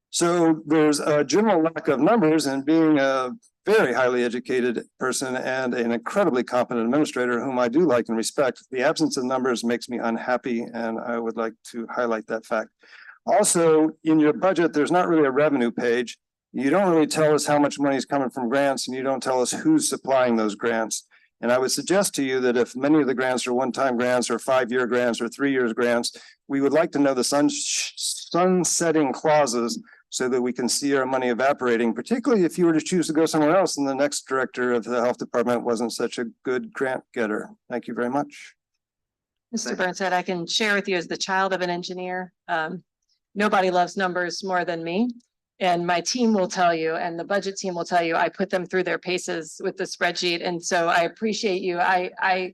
So there's a general lack of numbers, and being a very highly educated person and an incredibly competent administrator whom I do like and respect, the absence of numbers makes me unhappy, and I would like to highlight that fact. Also, in your budget, there's not really a revenue page. You don't really tell us how much money is coming from grants, and you don't tell us who's supplying those grants. And I would suggest to you that if many of the grants are one-time grants or 5-year grants or 3 years grants, we would like to know the sunsetting clauses so that we can see our money evaporating, particularly if you were to choose to go somewhere else and the next director of the health department wasn't such a good grant getter. Thank you very much. Mr. Burnside, I can share with you as the child of an engineer. Nobody loves numbers more than me. And my team will tell you, and the budget team will tell you, I put them through their paces with the spreadsheet. And so I appreciate you. I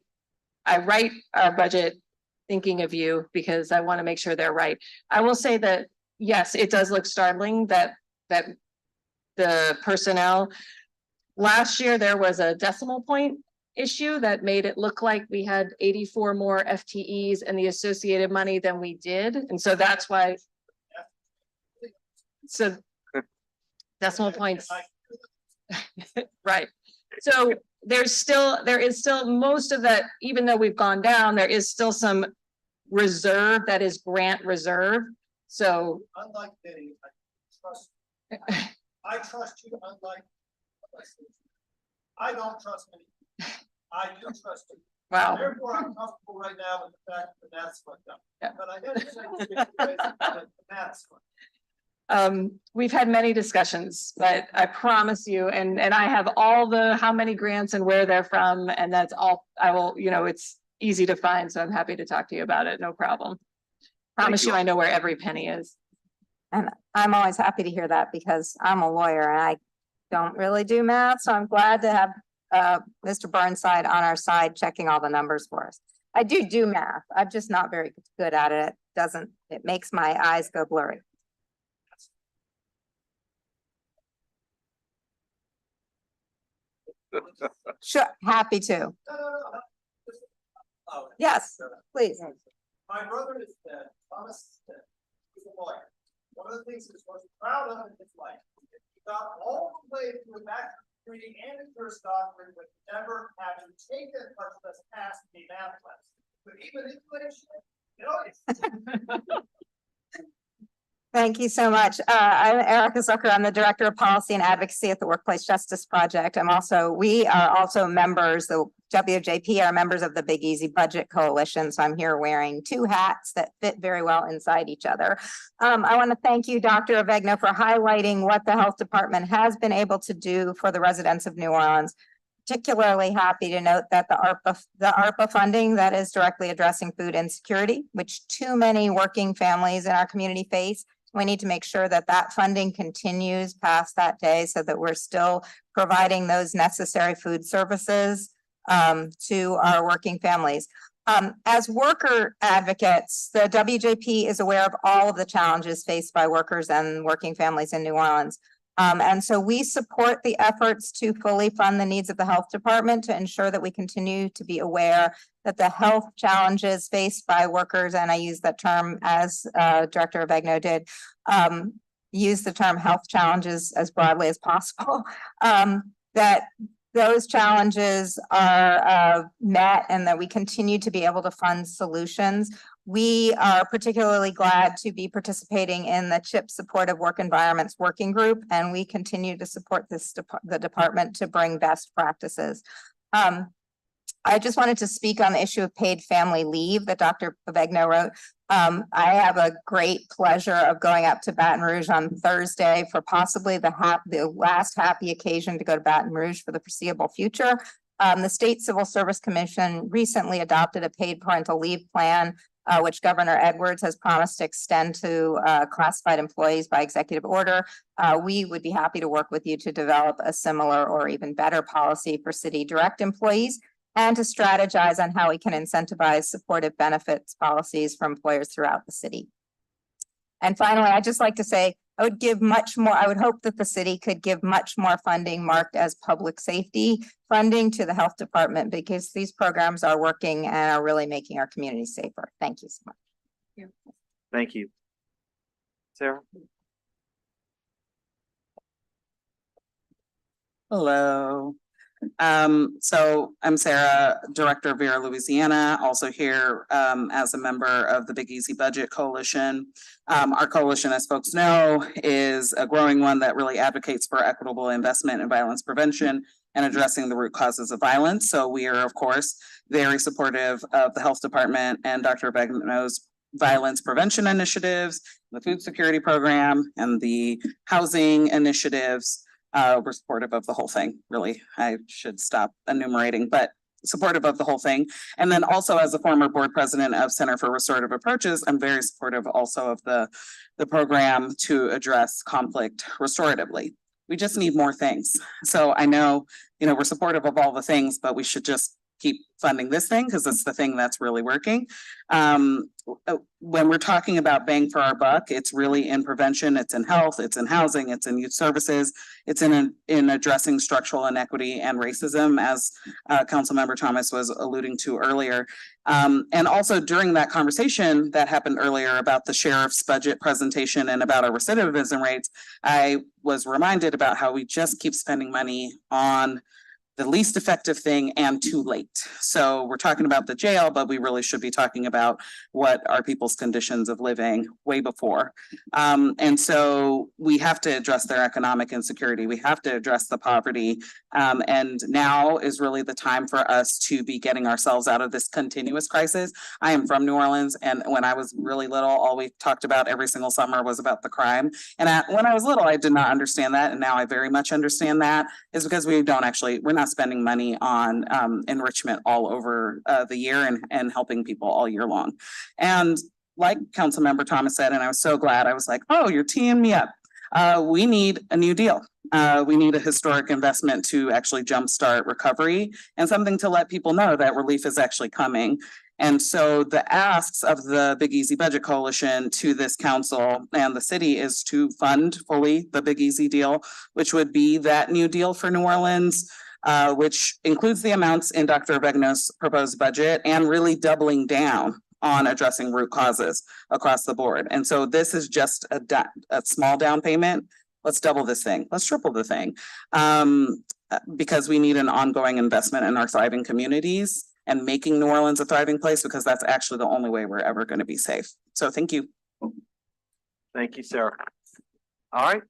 write our budget thinking of you because I want to make sure they're right. I will say that yes, it does look startling that the personnel, last year there was a decimal point issue that made it look like we had 84 more FTEs and the associated money than we did. And so that's why, so decimal points, right. So there is still most of that, even though we've gone down, there is still some reserve that is grant reserve. So unlike Betty, I trust you unlike I don't trust me. I do trust you. Wow. Therefore, I'm comfortable right now with the fact that the math's fucked up. Yeah. But I didn't say the math's fucked up. We've had many discussions, but I promise you, and I have all the how many grants and where they're from, and that's all I will, it's easy to find. So I'm happy to talk to you about it. No problem. Promise you, I know where every penny is. And I'm always happy to hear that because I'm a lawyer and I don't really do math. So I'm glad to have Mr. Burnside on our side checking all the numbers for us. I do math. I'm just not very good at it. It makes my eyes go blurry. Sure, happy to. Yes, please. My brother is dead. Thomas is dead. He's a lawyer. One of the things he's most proud of in his life, he got all the way to a bachelor's degree and a first doctorate with never having taken much less past the math class. But even English, Thank you so much. I'm Erica Zucker. I'm the Director of Policy and Advocacy at the Workplace Justice Project. We are also members, the WJP are members of the Big Easy Budget Coalition. So I'm here wearing 2 hats that fit very well inside each other. I want to thank you, Dr. Avegno, for highlighting what the health department has been able to do for the residents of New Orleans. particularly happy to note that the ARPA funding that is directly addressing food insecurity, which too many working families in our community face. We need to make sure that that funding continues past that day so that we're still providing those necessary food services to our working families. As worker advocates, the WJP is aware of all of the challenges faced by workers and working families in New Orleans. And so we support the efforts to fully fund the needs of the health department to ensure that we continue to be aware that the health challenges faced by workers, and I use that term as Director Avegno did, use the term health challenges as broadly as possible, that those challenges are met and that we continue to be able to fund solutions. We are particularly glad to be participating in the CHIP Supportive Work Environments Working Group, and we continue to support the department to bring best practices. I just wanted to speak on the issue of paid family leave that Dr. Avegno wrote. I have a great pleasure of going up to Baton Rouge on Thursday for possibly the last happy occasion to go to Baton Rouge for the foreseeable future. The State Civil Service Commission recently adopted a paid parental leave plan, which Governor Edwards has promised to extend to classified employees by executive order. We would be happy to work with you to develop a similar or even better policy for city direct employees, and to strategize on how we can incentivize supportive benefits policies for employers throughout the city. And finally, I'd just like to say, I would give much more, I would hope that the city could give much more funding marked as public safety funding to the health department, because these programs are working and are really making our community safer. Thank you so much. Thank you. Sarah? Hello. So I'm Sarah, Director of Vera Louisiana, also here as a member of the Big Easy Budget Coalition. Our coalition, as folks know, is a growing one that really advocates for equitable investment in violence prevention and addressing the root causes of violence. So we are, of course, very supportive of the health department and Dr. Avegno's violence prevention initiatives, the food security program, and the housing initiatives. We're supportive of the whole thing, really. I should stop enumerating, but supportive of the whole thing. And then also, as a former board president of Center for Restorative Approaches, I'm very supportive also of the program to address conflict restoratively. We just need more things. So I know, we're supportive of all the things, but we should just keep funding this thing because it's the thing that's really working. When we're talking about bang for our buck, it's really in prevention, it's in health, it's in housing, it's in youth services, it's in addressing structural inequity and racism, as Councilmember Thomas was alluding to earlier. And also during that conversation that happened earlier about the sheriff's budget presentation and about our recidivism rates, I was reminded about how we just keep spending money on the least effective thing and too late. So we're talking about the jail, but we really should be talking about what are people's conditions of living way before. And so we have to address their economic insecurity. We have to address the poverty. And now is really the time for us to be getting ourselves out of this continuous crisis. I am from New Orleans, and when I was really little, all we talked about every single summer was about the crime. And when I was little, I did not understand that. And now I very much understand that, is because we're not spending money on enrichment all over the year and helping people all year long. And like Councilmember Thomas said, and I was so glad, I was like, oh, you're teeing me up. We need a new deal. We need a historic investment to actually jumpstart recovery and something to let people know that relief is actually coming. And so the asks of the Big Easy Budget Coalition to this council and the city is to fund fully the Big Easy deal, which would be that new deal for New Orleans, which includes the amounts in Dr. Avegno's proposed budget and really doubling down on addressing root causes across the board. And so this is just a small down payment. Let's double this thing. Let's triple the thing. Because we need an ongoing investment in our thriving communities and making New Orleans a thriving place, because that's actually the only way we're ever going to be safe. So thank you. Thank you, Sarah. All right.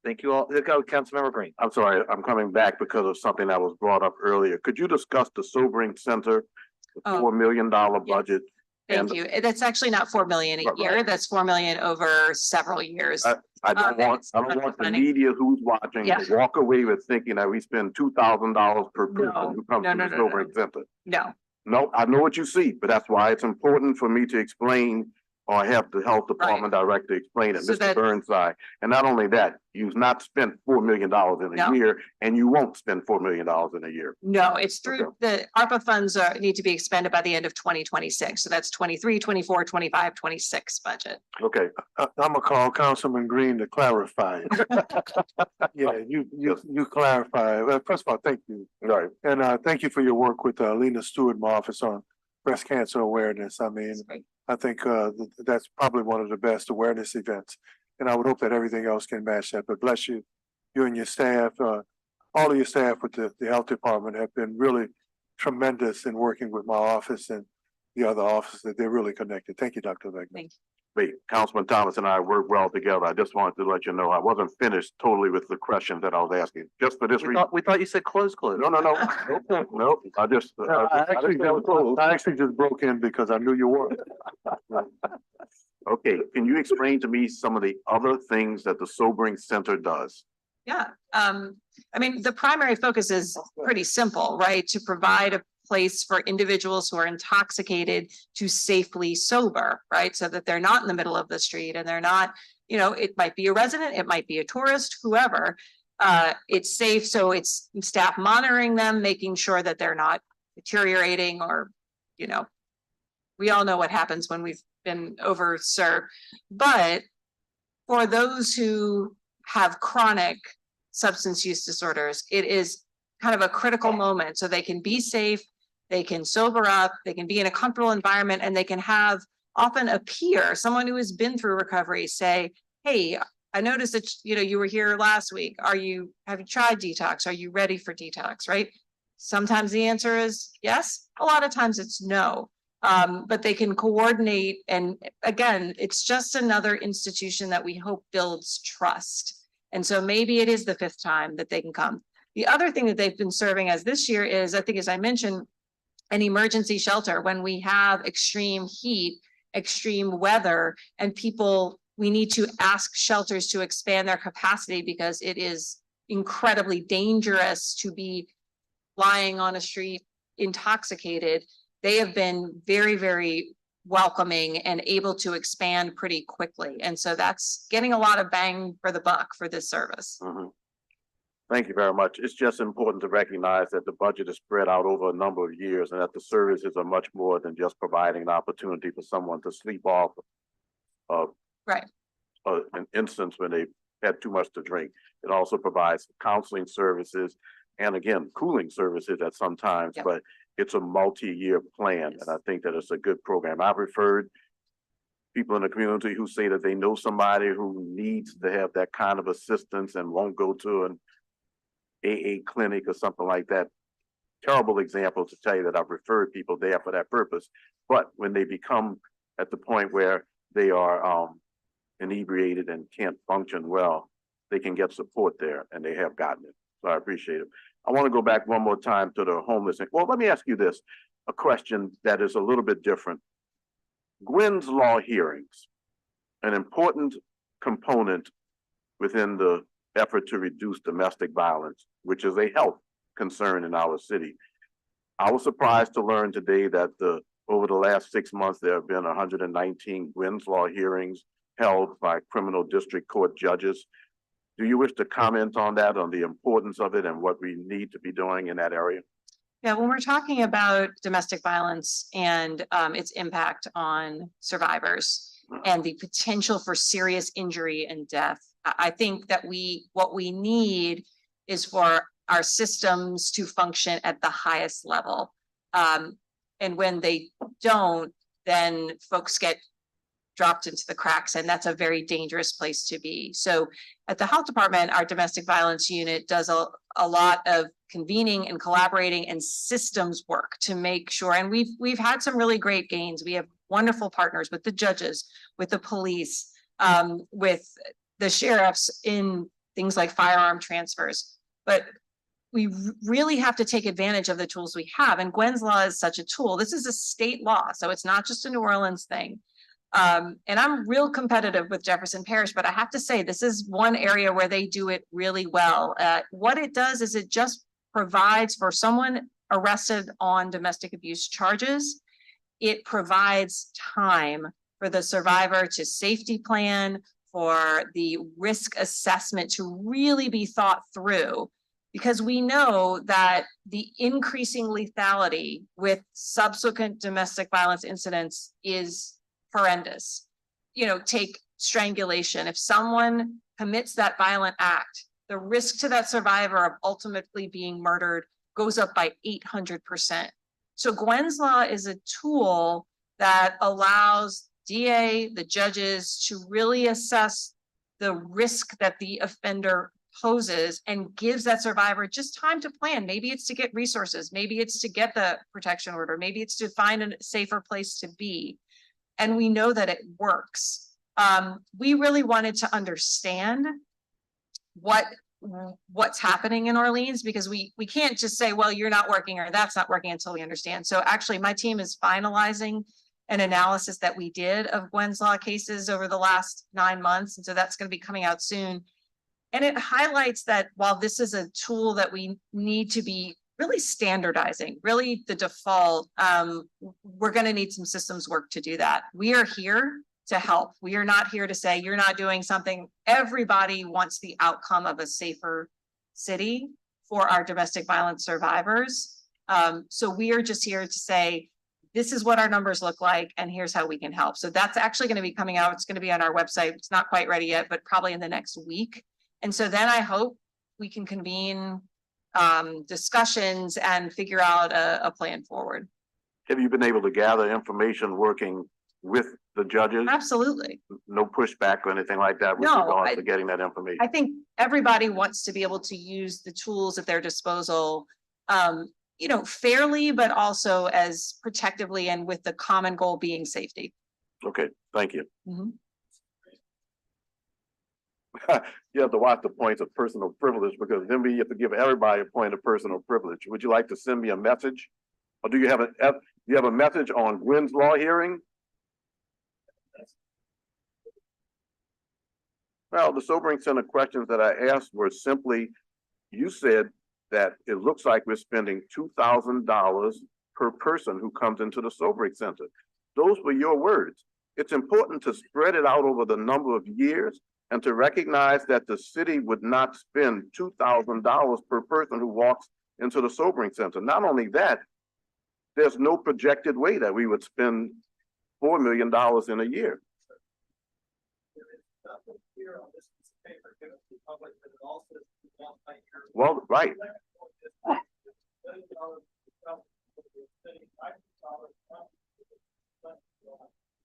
Thank you all. Let's go, Councilmember Green. I'm sorry, I'm coming back because of something that was brought up earlier. Could you discuss the Sobering Center, the $4 million budget? Thank you. That's actually not 4 million a year. That's 4 million over several years. I don't want the Funny. media who's watching Yeah. to walk away with thinking that we spend $2,000 per person who comes No, to no, the no, no, Stowbridge Center. No, No, I know what you see, but that's why it's important for me to explain or have the health department director explain it, So Mr. that- Burnside. And not only that, you've not spent $4 million in No. a year, and you won't spend $4 million in a year. no, it's through the ARPA funds need to be expended by the end of 2026. So that's 23, 24, 25, 26 budget. Okay, I'm gonna call Councilman Green to clarify. Yeah, you clarify. Well, first of all, thank you. all right. And thank you for your work with Lena Stewart in my office on breast cancer awareness. I mean, I think that's probably one of the best awareness events. And I would hope that everything else can match that. But bless you, you and your staff, all of your staff with the health department have been really tremendous in working with my office and the other offices. They're really connected. Thank you, Dr. Wegner. Thank you. Wait, Councilman Thomas and I work well together. I just wanted to let you know I wasn't finished totally with the question that I was asking, just for this reason. We thought you said close. No. Nope. I just. I actually just broke in because I knew you were. Okay, can you explain to me some of the other things that the Sobering Center does? Yeah, I mean, the primary focus is pretty simple, right? To provide a place for individuals who are intoxicated to safely sober, right? So that they're not in the middle of the street and they're not, you know, it might be a resident, it might be a tourist, whoever. It's safe, so it's staff monitoring them, making sure that they're not deteriorating or, you know, we all know what happens when we've been overserved. But for those who have chronic substance use disorders, it is kind of a critical moment so they can be safe, they can sober up, they can be in a comfortable environment, and they can have often a peer, someone who has been through recovery, say, hey, I noticed that, you know, you were here last week. Have you tried detox? Are you ready for detox, right? Sometimes the answer is yes. A lot of times it's no. But they can coordinate. And again, it's just another institution that we hope builds trust. And so maybe it is the 5th time that they can come. The other thing that they've been serving as this year is, I think, as I mentioned, an emergency shelter when we have extreme heat, extreme weather, and people, we need to ask shelters to expand their capacity because it is incredibly dangerous to be lying on a street intoxicated. They have been very, very welcoming and able to expand pretty quickly. And so that's getting a lot of bang for the buck for this service. Mhm. Thank you very much. It's just important to recognize that the budget is spread out over a number of years and that the services are much more than just providing an opportunity for someone to sleep off Right. an instance when they had too much to drink. It also provides counseling services and again, cooling services at some times, Yep. but it's a multi-year plan. Yes. And I think that it's a good program. I've referred people in the community who say that they know somebody who needs to have that kind of assistance and won't go to an AA clinic or something like that. Terrible example to tell you that I've referred people there for that purpose. But when they become at the point where they are inebriated and can't function well, they can get support there and they have gotten it. So I appreciate it. I want to go back one more time to the homeless. Well, let me ask you this, a question that is a little bit different. Gwynn's Law hearings, an important component within the effort to reduce domestic violence, which is a health concern in our city. I was surprised to learn today that over the last 6 months, there have been 119 Gwynn's Law hearings held by criminal district court judges. Do you wish to comment on that, on the importance of it and what we need to be doing in that area? Yeah, when we're talking about domestic violence and its impact on survivors and the potential for serious injury and death, I think that what we need is for our systems to function at the highest level. And when they don't, then folks get dropped into the cracks, and that's a very dangerous place to be. So at the health department, our domestic violence unit does a lot of convening and collaborating and systems work to make sure, and we've had some really great gains. We have wonderful partners with the judges, with the police, with the sheriffs in things like firearm transfers. But we really have to take advantage of the tools we have. And Gwynn's Law is such a tool. This is a state law, so it's not just a New Orleans thing. And I'm real competitive with Jefferson Parish, but I have to say, this is one area where they do it really well. What it does is it just provides for someone arrested on domestic abuse charges. It provides time for the survivor to safety plan, for the risk assessment to really be thought through. Because we know that the increasing lethality with subsequent domestic violence incidents is horrendous. You know, take strangulation. If someone commits that violent act, the risk to that survivor of ultimately being murdered goes up by 800%. So Gwen's Law is a tool that allows DA, the judges, to really assess the risk that the offender poses and gives that survivor just time to plan. Maybe it's to get resources, maybe it's to get the protection order, maybe it's to find a safer place to be. And we know that it works. We really wanted to understand what's happening in Orleans, because we can't just say, well, you're not working or that's not working until we understand. So actually my team is finalizing an analysis that we did of Gwen's Law cases over the last 9 months. And so that's going to be coming out soon. And it highlights that while this is a tool that we need to be really standardizing, really the default, we're going to need some systems work to do that. We are here to help. We are not here to say you're not doing something. Everybody wants the outcome of a safer city for our domestic violence survivors. So we are just here to say, this is what our numbers look like, and here's how we can help. So that's actually going to be coming out. It's going to be on our website. It's not quite ready yet, but probably in the next week. And so then I hope we can convene discussions and figure out a plan forward. Have you been able to gather information working with the judges? Absolutely. No pushback or anything like that with No, regards to getting that information? I think everybody wants to be able to use the tools at their disposal, you know, fairly, but also as protectively and with the common goal being safety. Okay, thank you. Mhm. You have to watch the points of personal privilege, because then we have to give everybody a point of personal privilege. Would you like to send me a message? Or do you have a message on Gwen's Law hearing? Well, the sobering center questions that I asked were simply, you said that it looks like we're spending $2,000 per person who comes into the sobering center. Those were your words. It's important to spread it out over the number of years and to recognize that the city would not spend $2,000 per person who walks into the sobering center. Not only that, there's no projected way that we would spend $4 million in a year. Well, right.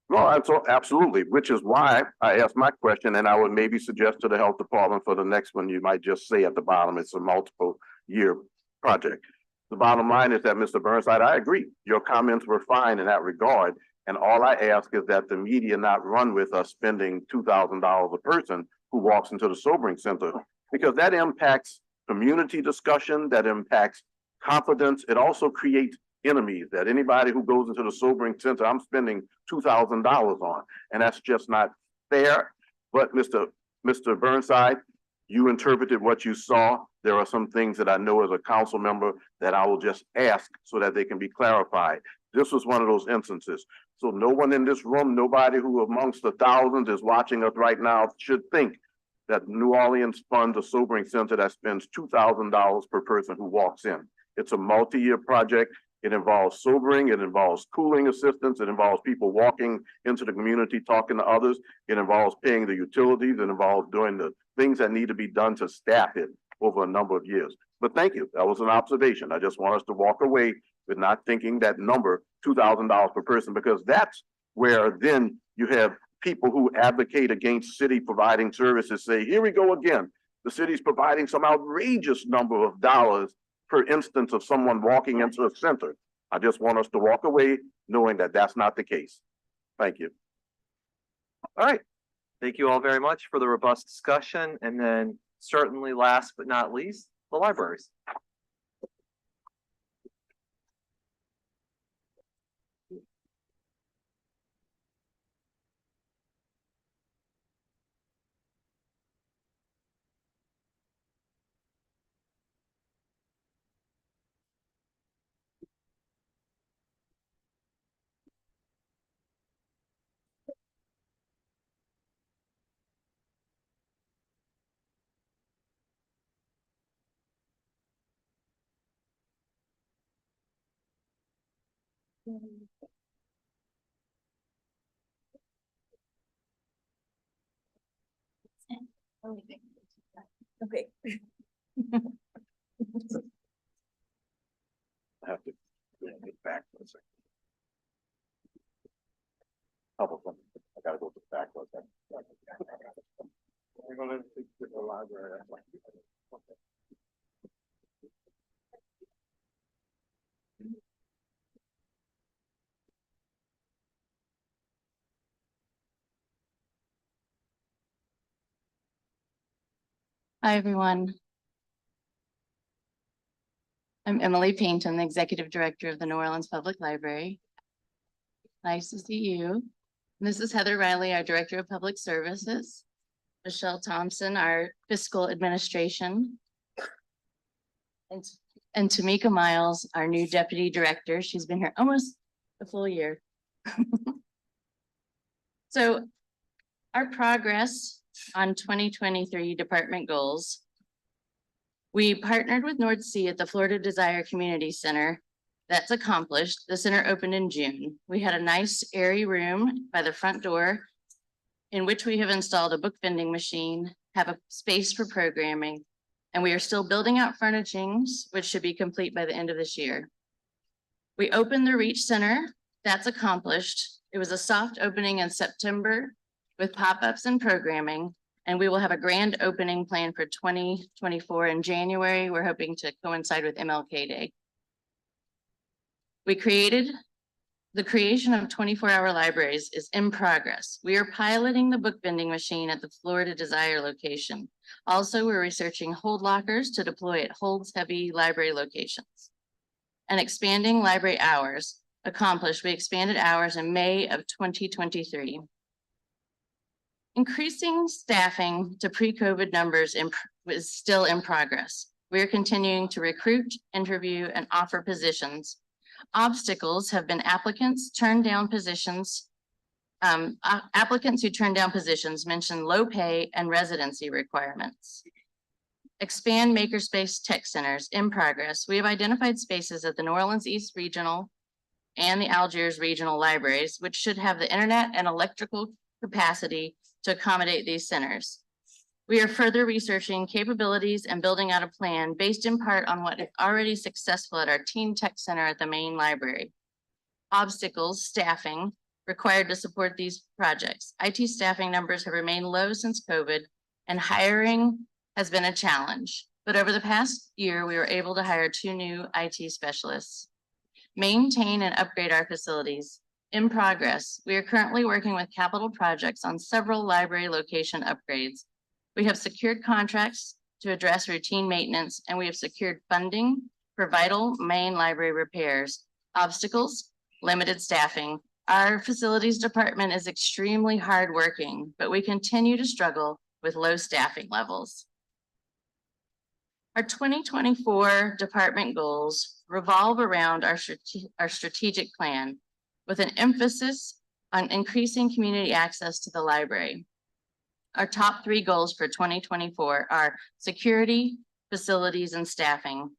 No, absolutely, which is why I asked my question, and I would maybe suggest to the health department for the next one, you might just say at the bottom, it's a multiple year project. The bottom line is that, Mr. Burnside, I agree. Your comments were fine in that regard. And all I ask is that the media not run with us spending $2,000 a person who walks into the sobering center, because that impacts community discussion, that impacts confidence. It also creates enemies, that anybody who goes into the sobering center, I'm spending $2,000 on, and that's just not fair. But Mr. Burnside, you interpreted what you saw. There are some things that I know as a council member that I will just ask so that they can be clarified. This was one of those instances. So no one in this room, nobody who amongst the thousands is watching us right now should think that New Orleans funds a sobering center that spends $2,000 per person who walks in. It's a multi-year project. It involves sobering, it involves cooling assistance, it involves people walking into the community, talking to others. It involves paying the utilities, it involves doing the things that need to be done to staff it over a number of years. But thank you, that was an observation. I just want us to walk away with not thinking that number, $2,000 per person, because that's where then you have people who advocate against city providing services say, here we go again. The city's providing some outrageous number of dollars per instance of someone walking into a center. I just want us to walk away knowing that that's not the case. Thank you. All right. Thank you all very much for the robust discussion. And then certainly last but not least, the libraries. Okay. I have to get back for a second. I gotta go to the back for a second. We're gonna take the library. Hi, everyone. I'm Emily Painton, the Executive Director of the New Orleans Public Library. Nice to see you. This is Heather Riley, our Director of Public Services. Michelle Thompson, our Fiscal Administration. And Tamika Miles, our new Deputy Director. She's been here almost a full year. So our progress on 2023 department goals. We partnered with North Sea at the Florida Desire Community Center. That's accomplished. The center opened in June. We had a nice airy room by the front door in which we have installed a book vending machine, have a space for programming, and we are still building out furnishings, which should be complete by the end of this year. We opened the Reach Center. That's accomplished. It was a soft opening in September with pop-ups and programming, and we will have a grand opening plan for 2024 in January. We're hoping to coincide with MLK Day. The creation of 24-hour libraries is in progress. We are piloting the book vending machine at the Florida Desire location. Also, we're researching hold lockers to deploy at holds heavy library locations. And expanding library hours. Accomplished, we expanded hours in May of 2023. Increasing staffing to pre-COVID numbers is still in progress. We are continuing to recruit, interview, and offer positions. Obstacles have been applicants turned down positions. Applicants who turned down positions mentioned low pay and residency requirements. Expand makerspace tech centers in progress. We have identified spaces at the New Orleans East Regional and the Algiers Regional Libraries, which should have the internet and electrical capacity to accommodate these centers. We are further researching capabilities and building out a plan based in part on what is already successful at our Teen Tech Center at the main library. Obstacles, staffing required to support these projects. IT staffing numbers have remained low since COVID, and hiring has been a challenge. But over the past year, we were able to hire 2 new IT specialists. Maintain and upgrade our facilities. In progress, we are currently working with capital projects on several library location upgrades. We have secured contracts to address routine maintenance, and we have secured funding for vital main library repairs. Obstacles, limited staffing. Our facilities department is extremely hardworking, but we continue to struggle with low staffing levels. Our 2024 department goals revolve around our strategic plan with an emphasis on increasing community access to the library. Our top 3 goals for 2024 are security, facilities, and staffing.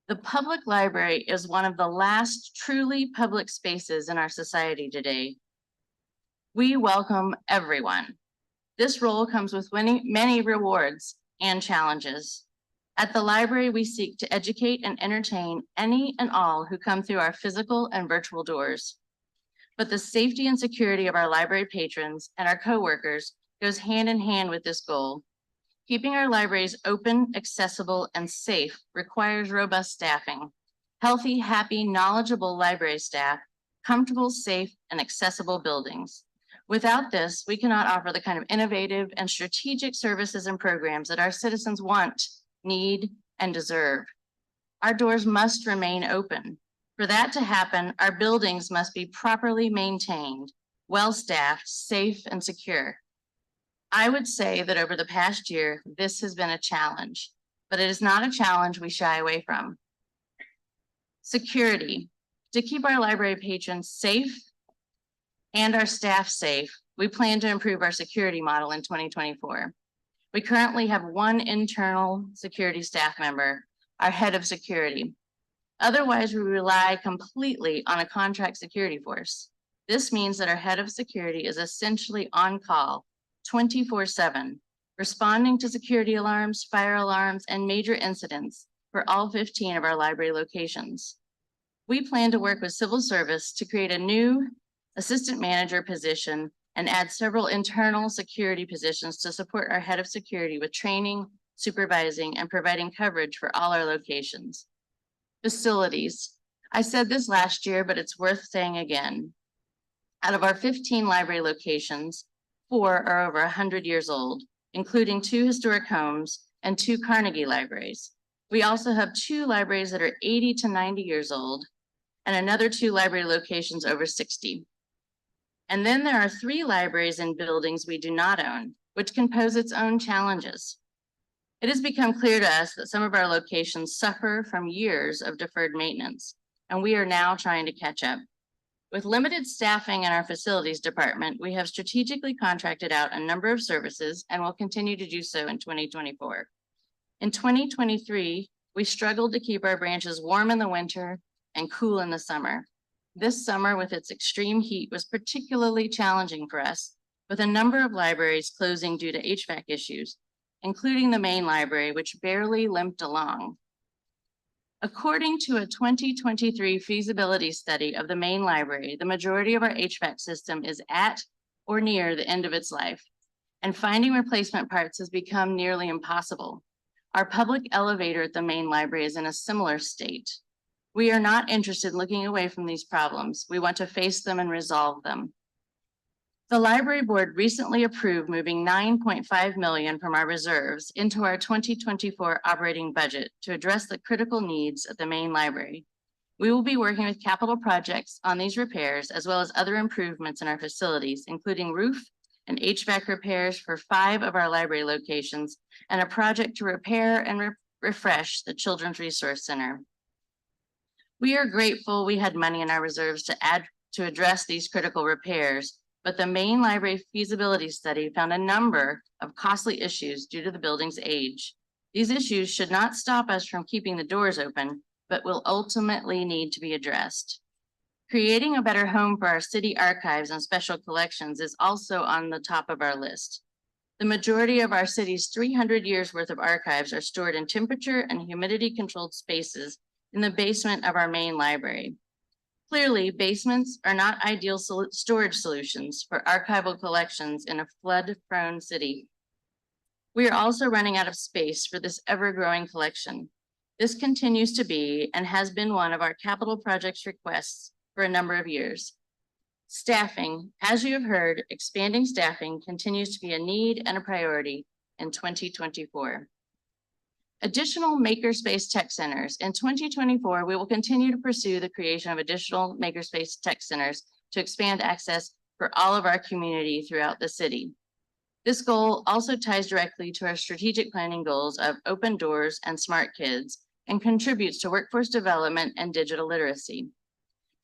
The public library is one of the last truly public spaces in our society today. We welcome everyone. This role comes with many rewards and challenges. At the library, we seek to educate and entertain any and all who come through our physical and virtual doors. But the safety and security of our library patrons and our coworkers goes hand in hand with this goal. Keeping our libraries open, accessible, and safe requires robust staffing. Healthy, happy, knowledgeable library staff, comfortable, safe, and accessible buildings. Without this, we cannot offer the kind of innovative and strategic services and programs that our citizens want, need, and deserve. Our doors must remain open. For that to happen, our buildings must be properly maintained, well-staffed, safe, and secure. I would say that over the past year, this has been a challenge, but it is not a challenge we shy away from. Security. To keep our library patrons safe and our staff safe, we plan to improve our security model in 2024. We currently have 1 internal security staff member, our head of security. Otherwise, we rely completely on a contract security force. This means that our head of security is essentially on call 24/7, responding to security alarms, fire alarms, and major incidents for all 15 of our library locations. We plan to work with civil service to create a new assistant manager position and add several internal security positions to support our head of security with training, supervising, and providing coverage for all our locations. Facilities. I said this last year, but it's worth saying again. Out of our 15 library locations, 4 are over 100 years old, including 2 historic homes and 2 Carnegie libraries. We also have 2 libraries that are 80 to 90 years old and another 2 library locations over 60. And then there are 3 libraries in buildings we do not own, which can pose its own challenges. It has become clear to us that some of our locations suffer from years of deferred maintenance, and we are now trying to catch up. With limited staffing in our facilities department, we have strategically contracted out a number of services and will continue to do so in 2024. In 2023, we struggled to keep our branches warm in the winter and cool in the summer. This summer, with its extreme heat, was particularly challenging for us, with a number of libraries closing due to HVAC issues, including the main library, which barely limped along. According to a 2023 feasibility study of the main library, the majority of our HVAC system is at or near the end of its life, and finding replacement parts has become nearly impossible. Our public elevator at the main library is in a similar state. We are not interested in looking away from these problems. We want to face them and resolve them. The library board recently approved moving $9.5 million from our reserves into our 2024 operating budget to address the critical needs at the main library. We will be working with capital projects on these repairs, as well as other improvements in our facilities, including roof and HVAC repairs for 5 of our library locations, and a project to repair and refresh the Children's Resource Center. We are grateful we had money in our reserves to address these critical repairs, but the main library feasibility study found a number of costly issues due to the building's age. These issues should not stop us from keeping the doors open, but will ultimately need to be addressed. Creating a better home for our city archives and special collections is also on the top of our list. The majority of our city's 300 years worth of archives are stored in temperature and humidity controlled spaces in the basement of our main library. Clearly, basements are not ideal storage solutions for archival collections in a flood-prone city. We are also running out of space for this ever-growing collection. This continues to be and has been one of our capital projects requests for a number of years. Staffing, as you have heard, expanding staffing continues to be a need and a priority in 2024. Additional makerspace tech centers. In 2024, we will continue to pursue the creation of additional makerspace tech centers to expand access for all of our community throughout the city. This goal also ties directly to our strategic planning goals of open doors and smart kids and contributes to workforce development and digital literacy.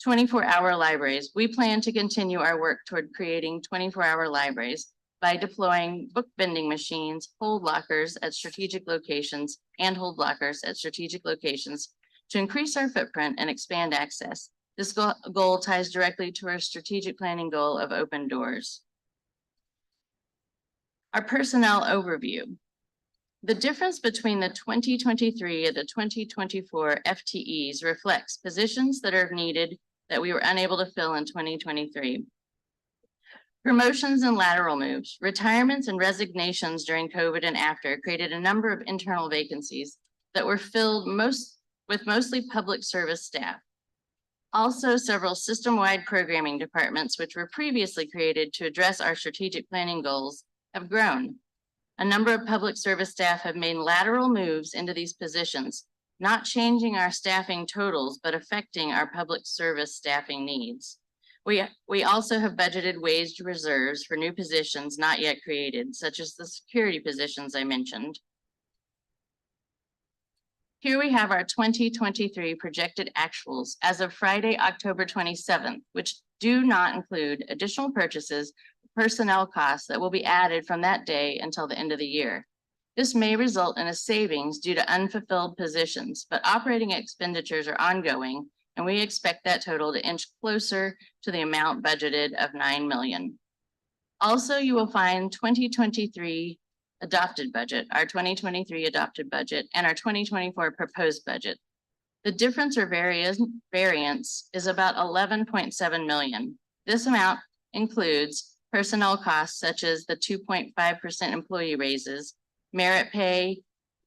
24-hour libraries. We plan to continue our work toward creating 24-hour libraries by deploying book vending machines, hold lockers at strategic locations, and hold lockers at strategic locations to increase our footprint and expand access. This goal ties directly to our strategic planning goal of open doors. Our personnel overview. The difference between the 2023 and the 2024 FTEs reflects positions that are needed that we were unable to fill in 2023. Promotions and lateral moves, retirements and resignations during COVID and after created a number of internal vacancies that were filled with mostly public service staff. Also, several system-wide programming departments, which were previously created to address our strategic planning goals, have grown. A number of public service staff have made lateral moves into these positions, not changing our staffing totals, but affecting our public service staffing needs. We also have budgeted wage reserves for new positions not yet created, such as the security positions I mentioned. Here we have our 2023 projected actuals as of Friday, October 27th, which do not include additional purchases, personnel costs that will be added from that day until the end of the year. This may result in a savings due to unfulfilled positions, but operating expenditures are ongoing, and we expect that total to inch closer to the amount budgeted of 9 million. Also, you will find 2023 adopted budget, our 2023 adopted budget, and our 2024 proposed budget. The difference or variance is about 11.7 million. This amount includes personnel costs such as the 2.5% employee raises, merit pay,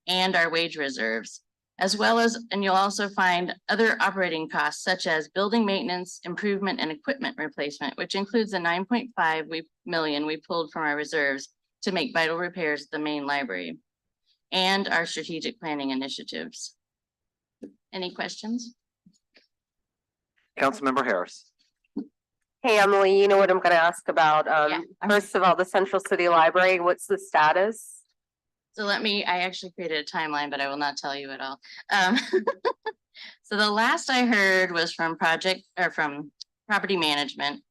and our wage reserves, as well as, and you'll also find other operating costs such as building maintenance, improvement, and equipment replacement, which includes the 9.5 million we pulled from our reserves to make vital repairs at the main library, and our strategic planning initiatives. Any questions? Councilmember Harris. Hey, Emily, you know what I'm gonna ask about? First of all, the Central City Library, what's the status? So I actually created a timeline, but I will not tell you at all. So the last I heard was from property management.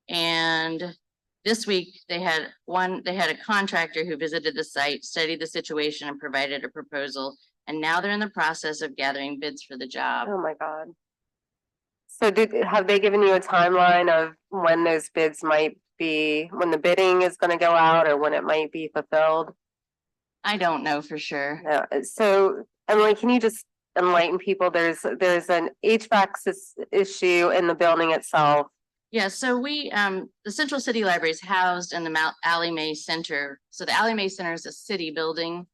And this week they had a contractor who visited the site, studied the situation, and provided a proposal. And now they're in the process of gathering bids for the job. Oh my God. So have they given you a timeline of when those bids might be, when the bidding is gonna go out or when it might be fulfilled? I don't know for sure. Yeah, so Emily, can you just enlighten people? There's an HVAC issue in the building itself. Yeah, so the Central City Library is housed in the Allie Mae Center. So the Allie Mae Center is a city building.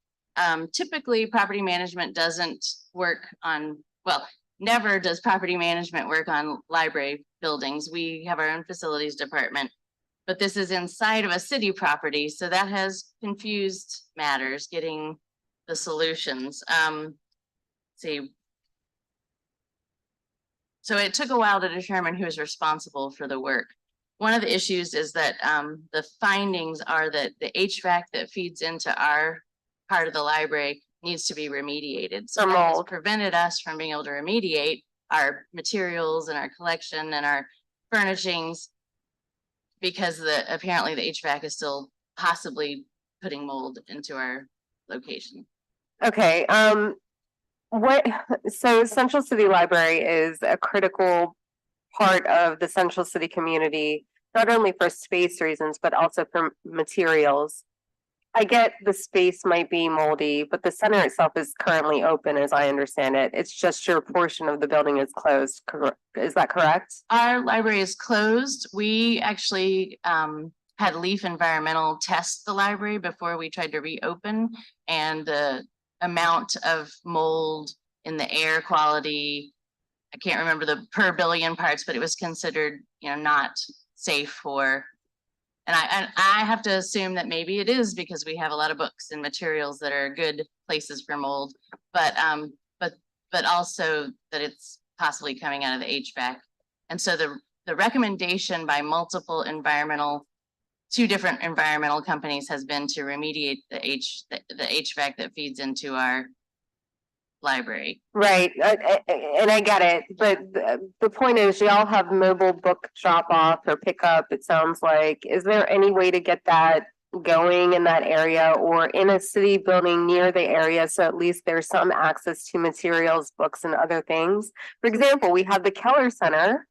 Typically, property management doesn't work on, well, never does property management work on library buildings. We have our own facilities department, but this is inside of a city property. So that has confused matters, getting the solutions. See. So it took a while to determine who is responsible for the work. One of the issues is that the findings are that the HVAC that feeds into our part of the library needs to be remediated. So that has prevented us from being able to remediate our materials and our collection and our furnishings because apparently the HVAC is still possibly putting mold into our location. Okay, so Central City Library is a critical part of the Central City community, not only for space reasons, but also for materials. I get the space might be moldy, but the center itself is currently open, as I understand it. It's just your portion of the building is closed. Is that correct? Our library is closed. We actually had Leaf Environmental test the library before we tried to reopen, and the amount of mold in the air quality, I can't remember the per billion parts, but it was considered, not safe for. And I have to assume that maybe it is because we have a lot of books and materials that are good places for mold, but also that it's possibly coming out of the HVAC. And so the recommendation by two different environmental companies has been to remediate the HVAC that feeds into our library. Right, and I get it, but the point is, y'all have mobile book drop off or pickup, it sounds like. Is there any way to get that going in that area or in a city building near the area, so at least there's some access to materials, books, and other things? For example, we have the Keller Center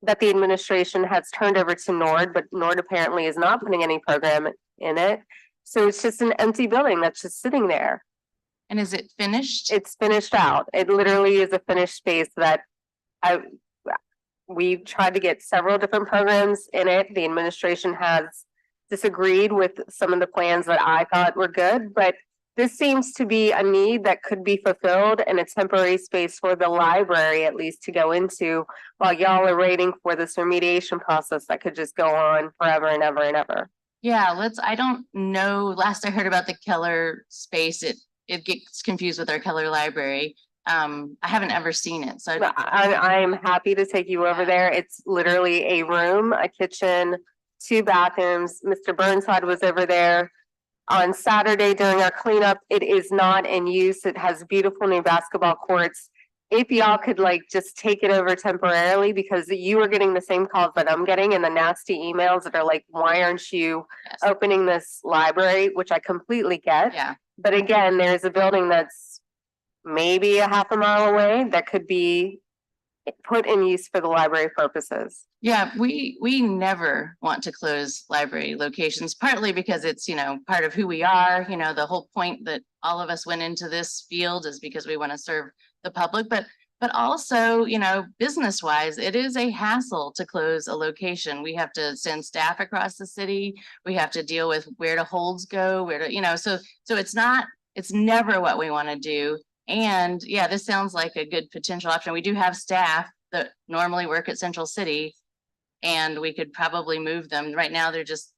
that the administration has turned over to Nord, but Nord apparently is not putting any program in it. So it's just an empty building that's just sitting there. And is it finished? It's finished out. It literally is a finished space that we've tried to get several different programs in it. The administration has disagreed with some of the plans that I thought were good, but this seems to be a need that could be fulfilled in a temporary space for the library, at least, to go into while y'all are waiting for this remediation process that could just go on forever and ever and ever. Yeah, I don't know. Last I heard about the Keller space, it gets confused with our Keller Library. I haven't ever seen it, so I'm happy to take you over there. It's literally a room, a kitchen, 2 bathrooms. Mr. Burnside was over there on Saturday during our cleanup. It is not in use. It has beautiful new basketball courts. If y'all could just take it over temporarily, because you are getting the same calls that I'm getting and the nasty emails that are like, why aren't you opening this library? Which I completely get. Yeah. But again, there's a building that's maybe a half a mile away that could be put in use for the library purposes. Yeah, we never want to close library locations, partly because it's, part of who we are. The whole point that all of us went into this field is because we want to serve the public, but also, business wise, it is a hassle to close a location. We have to send staff across the city. We have to deal with where to holds go, where to, so it's never what we want to do. And yeah, this sounds like a good potential option. We do have staff that normally work at Central City, and we could probably move them. Right now, they're just,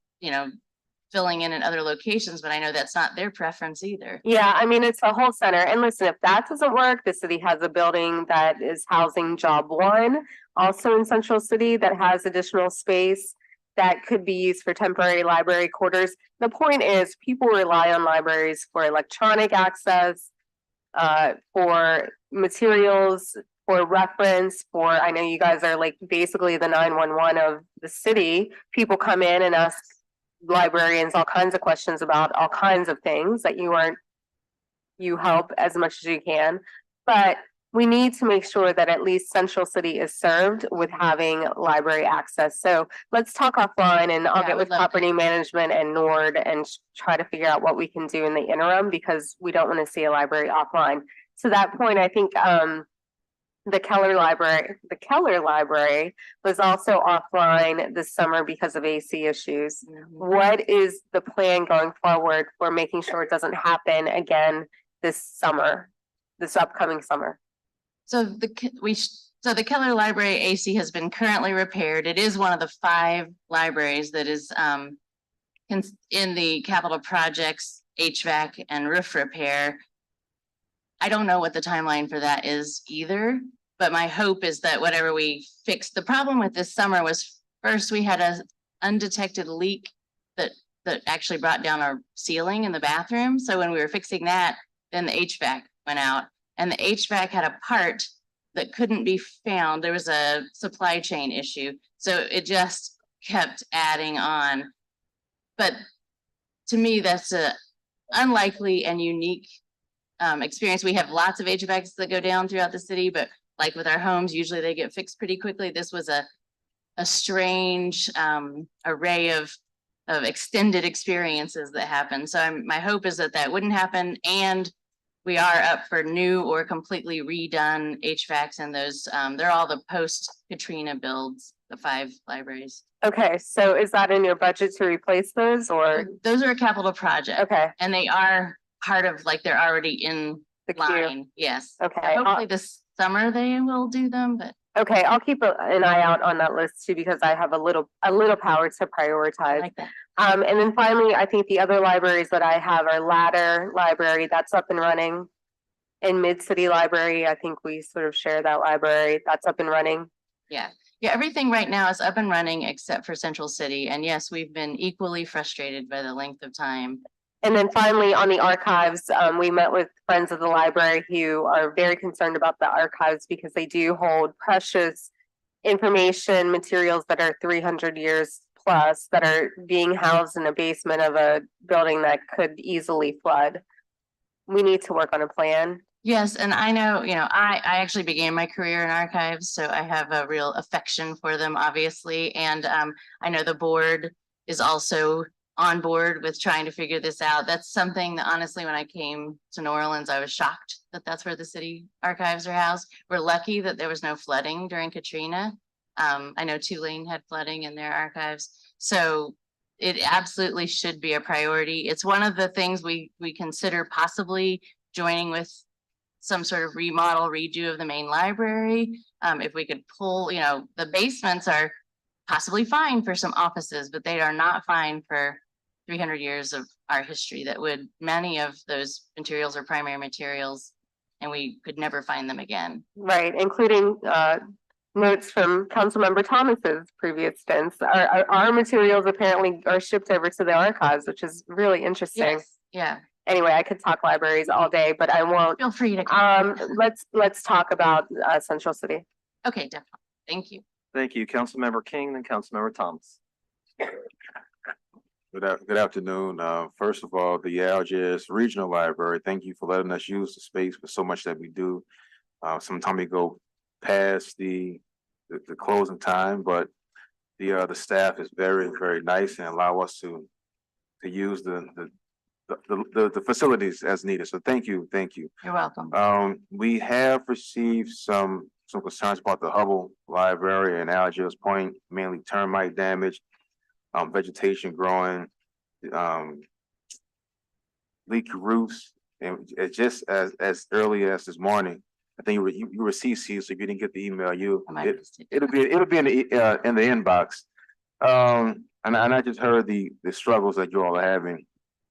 filling in other locations, but I know that's not their preference either. Yeah, I mean, it's a whole center. And listen, if that doesn't work, the city has a building that is housing Job One, also in Central City, that has additional space that could be used for temporary library quarters. The point is, people rely on libraries for electronic access, for materials, for reference, I know you guys are like basically the 911 of the city. People come in and ask librarians all kinds of questions about all kinds of things that you help as much as you can. But we need to make sure that at least Central City is served with having library access. So let's talk offline, and I'll get with property management and Nord and try to figure out what we can do in the interim, because we don't want to see a library offline. To that point, I think the Keller Library was also offline this summer because of AC issues. What is the plan going forward for making sure it doesn't happen again this upcoming summer? So the Keller Library AC has been currently repaired. It is one of the 5 libraries that is in the capital projects HVAC and roof repair. I don't know what the timeline for that is either, but my hope is that whatever we fix, the problem with this summer was, first we had an undetected leak that actually brought down our ceiling in the bathroom. So when we were fixing that, then the HVAC went out, and the HVAC had a part that couldn't be found. There was a supply chain issue. So it just kept adding on. But to me, that's a unlikely and unique experience. We have lots of HVACs that go down throughout the city, but like with our homes, usually they get fixed pretty quickly. This was a strange array of extended experiences that happened. So my hope is that wouldn't happen, and we are up for new or completely redone HVACs, and those they're all the post-Katrina builds, the 5 libraries. Okay, so is that in your budget to replace those, or? Those are a capital project. Okay. And they are part of, they're already in The line. queue. Yes. Okay. Hopefully this summer they will do them, but Okay, I'll keep an eye out on that list too, because I have a little power to prioritize. like that. And then finally, I think the other libraries that I have are Ladder Library, that's up and running. In Mid-City Library, I think we sort of share that library, that's up and running. Yeah, everything right now is up and running except for Central City. And yes, we've been equally frustrated by the length of time. And then finally, on the archives, we met with friends of the library who are very concerned about the archives because they do hold precious information, materials that are 300 years plus that are being housed in a basement of a building that could easily flood. We need to work on a plan. Yes, and I know, I actually began my career in archives, so I have a real affection for them, obviously. And I know the board is also on board with trying to figure this out. That's something that honestly, when I came to New Orleans, I was shocked that that's where the city archives are housed. We're lucky that there was no flooding during Katrina. I know Tulane had flooding in their archives. So it absolutely should be a priority. It's one of the things we consider possibly joining with some sort of remodel, redo of the main library. If we could pull, the basements are possibly fine for some offices, but they are not fine for 300 years of our history. Many of those materials are primary materials, and we could never find them again. Right, including notes from Councilmember Thomas's previous stints. Our materials apparently are shipped over to the archives, which is really interesting. Yes, yeah. Anyway, I could talk libraries all day, but I won't. Feel free to. Let's talk about Central City. Okay, definitely. Thank you. Thank you, Councilmember King, then Councilmember Thomas. Good afternoon. First of all, the Algiers Regional Library, thank you for letting us use the space for so much that we do. Sometimes we go past the closing time, but the staff is very nice and allow us to use the facilities as needed. So thank you. You're welcome. We have received some concerns about the Hubble Library and Algiers Point, mainly termite damage, vegetation growing, leaky roofs, and it's just as early as this morning. I think you received C, so if you didn't get the email, it'll be in the inbox. And I just heard the struggles that you all are having,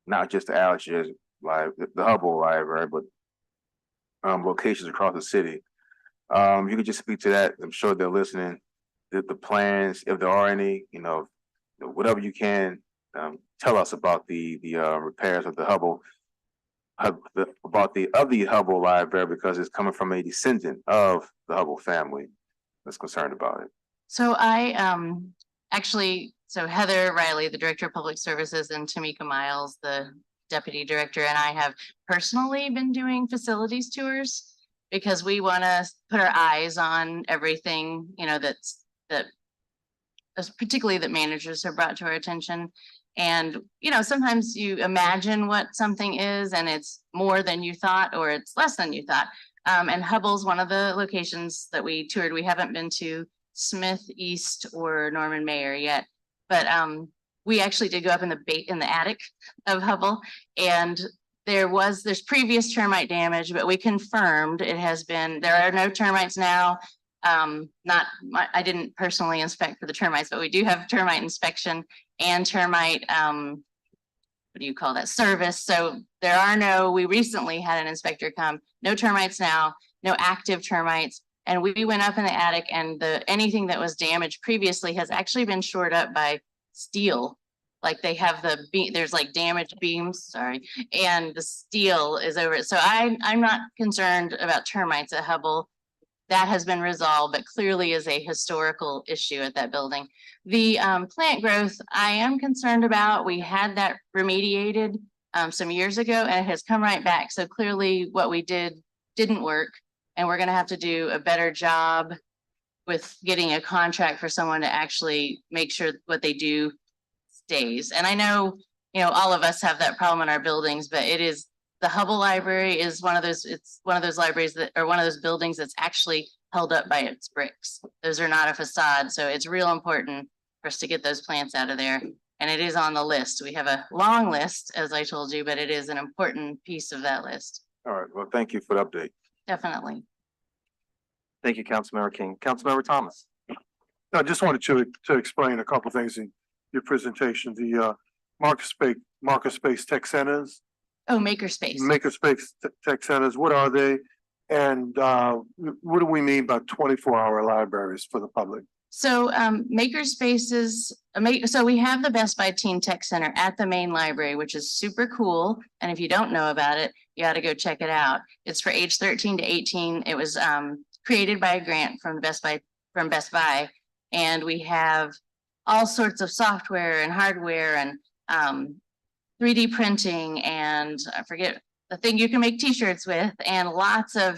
not just the Algiers the Hubble Library, but locations across the city. You could just speak to that. I'm sure they're listening. The plans, if there are any, whatever you can, tell us about the repairs of the Hubble, about the Hubble Library, because it's coming from a descendant of the Hubble family that's concerned about it. So I so Heather Riley, the Director of Public Services, and Tamika Miles, the Deputy Director, and I have personally been doing facilities tours because we want to put our eyes on everything, particularly that managers have brought to our attention. And, sometimes you imagine what something is and it's more than you thought, or it's less than you thought. And Hubble's one of the locations that we toured. We haven't been to Smith, East, or Norman Mayer yet, but we actually did go up in the attic of Hubble, and there's previous termite damage, but we confirmed there are no termites now. I didn't personally inspect for the termites, but we do have termite inspection and termite, what do you call that, service. So we recently had an inspector come, no termites now, no active termites. And we went up in the attic, and anything that was damaged previously has actually been shored up by steel. Like they have there's like damaged beams, and the steel is over it. So I'm not concerned about termites at Hubble. That has been resolved, but clearly is a historical issue at that building. The plant growth, I am concerned about. We had that remediated some years ago, and it has come right back. So clearly what we didn't work, and we're gonna have to do a better job with getting a contract for someone to actually make sure what they do stays. And I know, all of us have that problem in our buildings, but the Hubble Library is one of those libraries one of those buildings that's actually held up by its bricks. Those are not a facade. So it's real important for us to get those plants out of there. And it is on the list. We have a long list, as I told you, but it is an important piece of that list. All right, well, thank you for the update. Definitely. Thank you, Councilmember King. Councilmember Thomas. I just wanted to explain a couple things in your presentation. The Makerspace Tech Centers. Oh, Makerspace. Makerspace Tech Centers, what are they? And what do we mean by 24-hour libraries for the public? So Makerspaces, so we have the Best Buy Teen Tech Center at the main library, which is super cool. And if you don't know about it, you got to go check it out. It's for age 13 to 18. It was created by a grant from Best Buy. And we have all sorts of software and hardware and 3D printing, and I forget the thing you can make t-shirts with, and lots of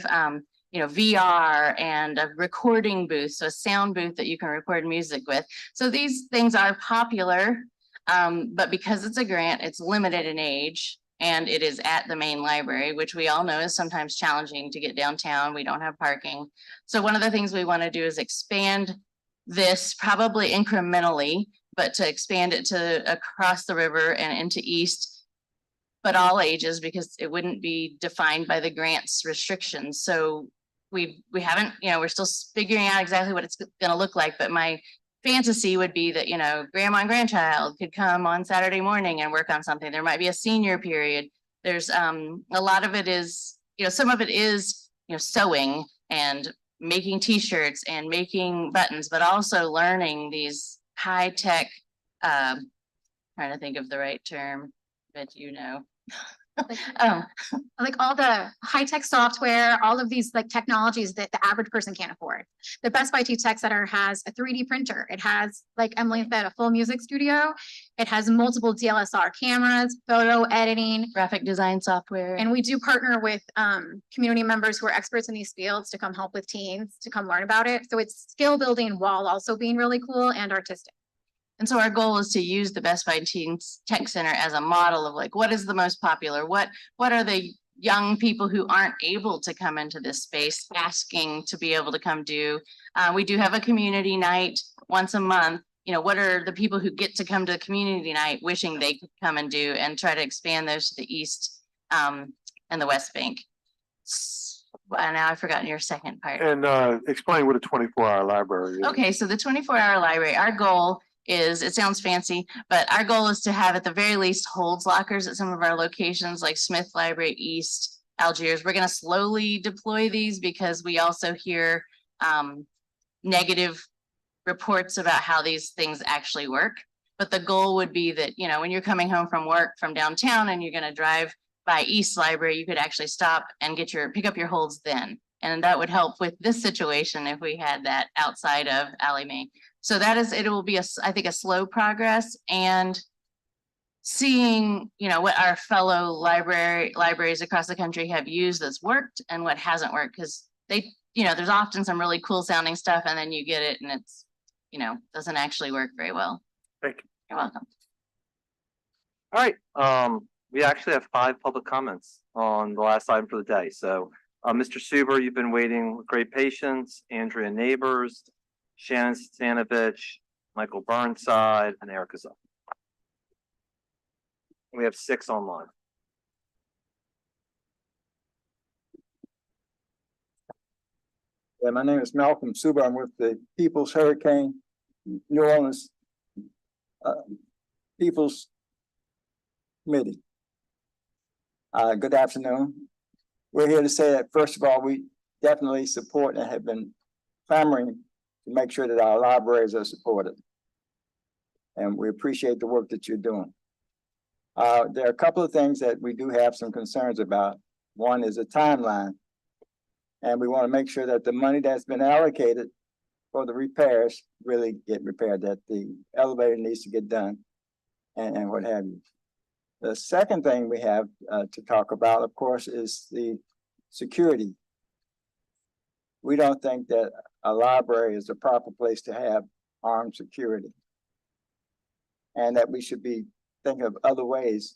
VR and a recording booth, so a sound booth that you can record music with. So these things are popular, but because it's a grant, it's limited in age, and it is at the main library, which we all know is sometimes challenging to get downtown. We don't have parking. So one of the things we want to do is expand this, probably incrementally, but to expand it to across the river and into East, but all ages, because it wouldn't be defined by the grant's restrictions. So we haven't, we're still figuring out exactly what it's gonna look like, but my fantasy would be that, grandma and grandchild could come on Saturday morning and work on something. There might be a senior period. There's a lot of it is, some of it is, sewing and making t-shirts and making buttons, but also learning these high-tech, trying to think of the right term, but Like all the high-tech software, all of these like technologies that the average person can't afford. The Best Buy Tech Center has a 3D printer. It has, like Emily said, a full music studio. It has multiple DLSR cameras, photo editing, Graphic design software. and we do partner with community members who are experts in these fields to come help with teens to come learn about it. So it's skill building while also being really cool and artistic. And so our goal is to use the Best Buy Teens Tech Center as a model of like, what is the most popular? What are the young people who aren't able to come into this space asking to be able to come do? We do have a community night once a month. You know, what are the people who get to come to the community night wishing they could come and do, and try to expand those to the East and the West Bank. Now I've forgotten your second part. And explain what a 24-hour library is. Okay, so the 24-hour library, our goal is, it sounds fancy, but our goal is to have at the very least holds lockers at some of our locations like Smith Library East, Algiers. We're going to slowly deploy these because we also hear negative reports about how these things actually work. But the goal would be that, you know, when you're coming home from work from downtown and you're going to drive by East Library, you could actually stop and pick up your holds then. And that would help with this situation if we had that outside of Allie Mae. So that is, it will be I think a slow progress, and seeing, you know, what our fellow libraries across the country have used that's worked and what hasn't worked, because they, you know, there's often some really cool sounding stuff and then you get it and it's, you know, doesn't actually work very well. Thank you. You're welcome. All right, we actually have 5 public comments on the last item for the day. So, Mr. Suber, you've been waiting with great patience. Andrea Neighbors, Shannon Stanovich, Michael Burnside, and Erica Zuck. We have 6 online. Yeah, my name is Malcolm Suber. I'm with the People's Hurricane New Orleans People's Committee. Good afternoon. We're here to say that, first of all, we definitely support and have been clamoring to make sure that our libraries are supported. And we appreciate the work that you're doing. There are a couple of things that we do have some concerns about. One is a timeline. And we want to make sure that the money that's been allocated for the repairs really get repaired, that the elevator needs to get done and what have you. The second thing we have to talk about, of course, is the security. We don't think that a library is the proper place to have armed security, and that we should be thinking of other ways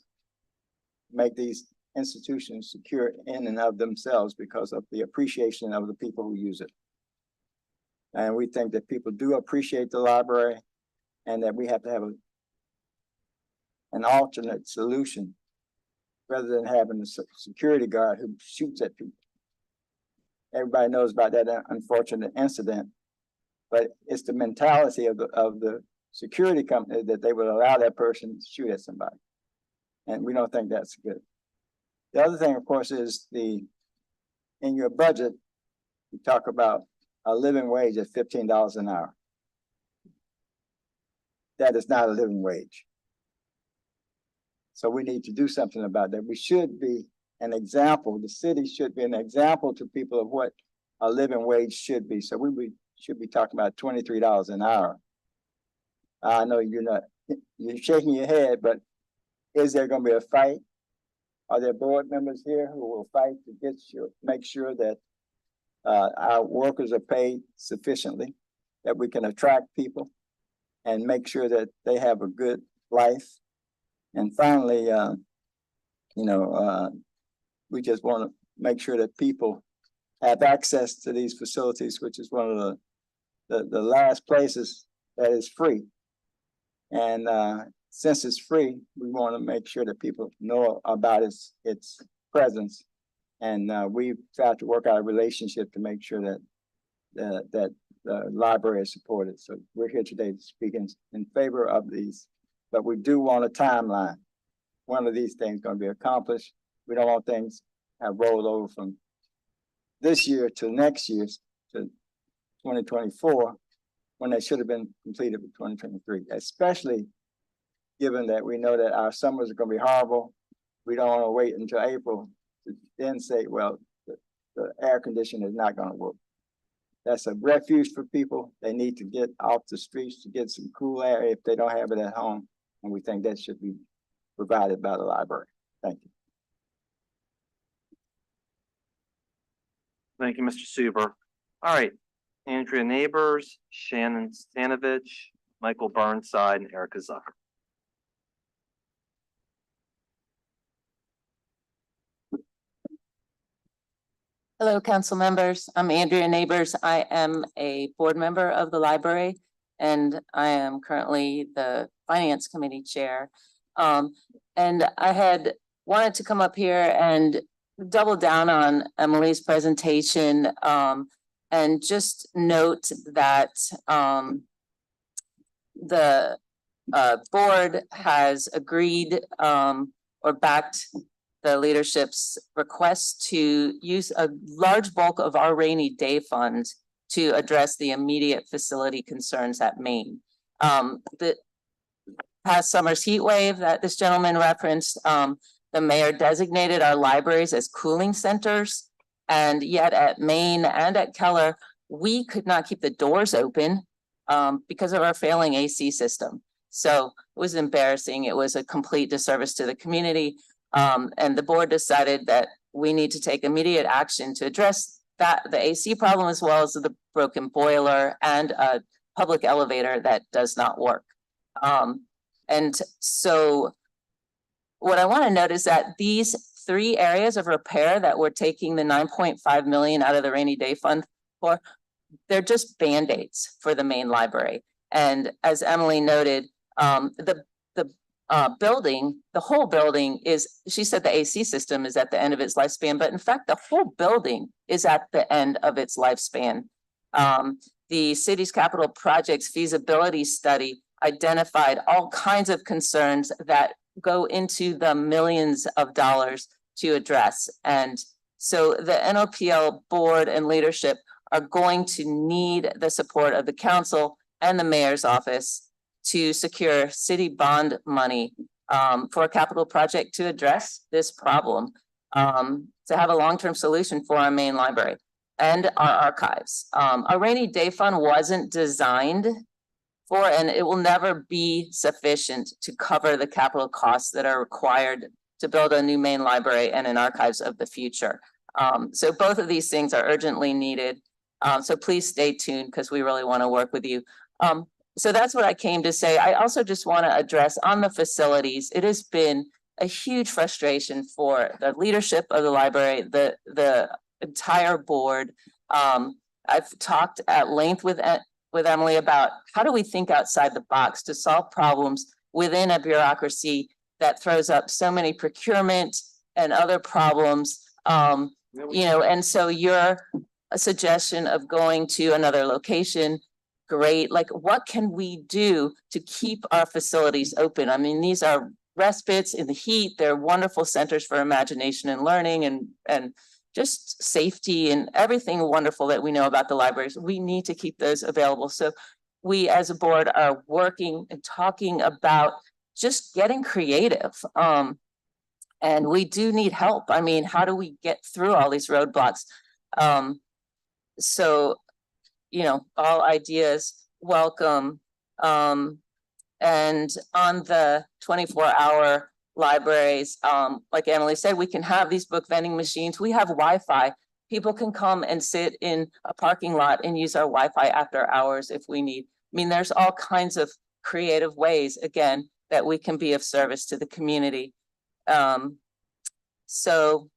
to make these institutions secure in and of themselves because of the appreciation of the people who use it. And we think that people do appreciate the library, and that we have to have an alternate solution rather than having a security guard who shoots at people. Everybody knows about that unfortunate incident, but it's the mentality of the security company that they would allow that person to shoot at somebody. And we don't think that's good. The other thing, of course, is in your budget, you talk about a living wage of $15 an hour. That is not a living wage. So we need to do something about that. We should be an example. The city should be an example to people of what a living wage should be. So should be talking about $23 an hour. I know you're shaking your head, but is there going to be a fight? Are there board members here who will fight to make sure that our workers are paid sufficiently, that we can attract people and make sure that they have a good life? And finally, we just want to make sure that people have access to these facilities, which is one of the last places that is free. And since it's free, we want to make sure that people know about its presence. And we've tried to work out a relationship to make sure that the library is supported. So we're here today to speak in favor of these. But we do want a timeline. One of these things going to be accomplished. We don't want things have rolled over from this year to next year to 2024 when they should have been completed for 2023, especially given that we know that our summers are going to be horrible We don't wanna wait until April to then say, well, the air conditioner is not gonna work. That's a refuge for people. They need to get off the streets to get some cool air if they don't have it at home. And we think that should be provided by the library. Thank you. Thank you, Mr. Suber. All right, Andrea Neighbors, Shannon Stanovich, Michael Burnside, and Erica Zucker. Hello, council members. I'm Andrea Neighbors. I am a board member of the library, and I am currently the finance committee chair. And I had wanted to come up here and double down on Emily's presentation, and just note that the board has agreed or backed the leadership's request to use a large bulk of our rainy day fund to address the immediate facility concerns at Maine. The past summer's heat wave that this gentleman referenced, the mayor designated our libraries as cooling centers. And yet at Maine and at Keller, we could not keep the doors open because of our failing AC system. So it was embarrassing. It was a complete disservice to the community. And the board decided that we need to take immediate action to address that, the AC problem, as well as the broken boiler and a public elevator that does not work. And so what I want to note is that these 3 areas of repair that we're taking the 9.5 million out of the rainy day fund for, they're just Band-Aids for the main library. And as Emily noted, the building, the whole building is, she said the AC system is at the end of its lifespan, but in fact, the whole building is at the end of its lifespan. The city's capital projects feasibility study identified all kinds of concerns that go into the millions of dollars to address. And so the NOPL board and leadership are going to need the support of the council and the mayor's office to secure city bond money for a capital project to address this problem, to have a long-term solution for our main library and our archives. Our rainy day fund wasn't designed for, and it will never be sufficient to cover the capital costs that are required to build a new main library and an archives of the future. So both of these things are urgently needed. So please stay tuned because we really want to work with you. So that's what I came to say. I also just want to address on the facilities. It has been a huge frustration for the leadership of the library, the entire board. I've talked at length with Emily about how do we think outside the box to solve problems within a bureaucracy that throws up so many procurement and other problems. And so your suggestion of going to another location, great. Like, what can we do to keep our facilities open? I mean, these are respites in the heat. They're wonderful centers for imagination and learning and just safety and everything wonderful that we know about the libraries. We need to keep those available. So we as a board are working and talking about just getting creative. And we do need help. I mean, how do we get through all these roadblocks? So all ideas welcome. And on the 24-hour libraries, like Emily said, we can have these book vending machines. We have Wi-Fi. People can come and sit in a parking lot and use our Wi-Fi after hours if we need. I mean, there's all kinds of creative ways, again, that we can be of service to the community. So,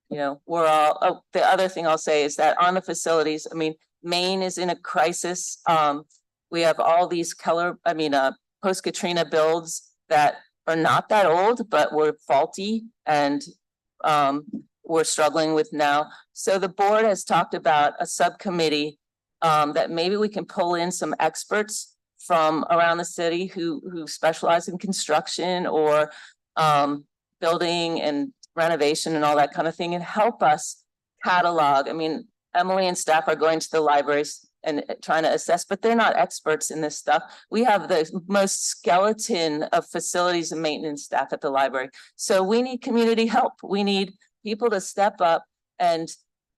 we're all, the other thing I'll say is that on the facilities, I mean, Maine is in a crisis. We have all these post-Katrina builds that are not that old, but were faulty and we're struggling with now. So the board has talked about a subcommittee that maybe we can pull in some experts from around the city who specialize in construction or building and renovation and all that kind of thing and help us catalog. I mean, Emily and staff are going to the libraries and trying to assess, but they're not experts in this stuff. We have the most skeleton of facilities and maintenance staff at the library. So we need community help. We need people to step up and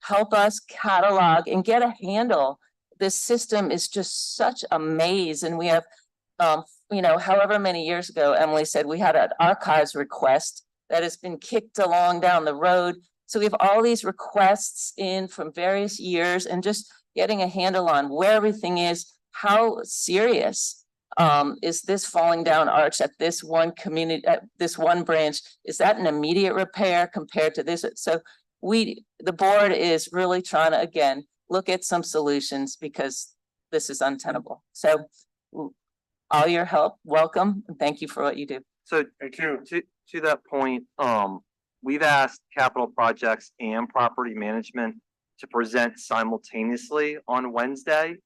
help us catalog and get a handle. This system is just such a maze, and we have, you know, however many years ago, Emily said we had an archives request that has been kicked along down the road. So we have all these requests in from various years, and just getting a handle on where everything is, how serious is this falling down arch at this one community, at this one branch? Is that an immediate repair compared to this? So the board is really trying to, again, look at some solutions, because this is untenable. So all your help, welcome, and thank you for what you do. So to that point, we've asked capital projects and property management to present simultaneously on Wednesday,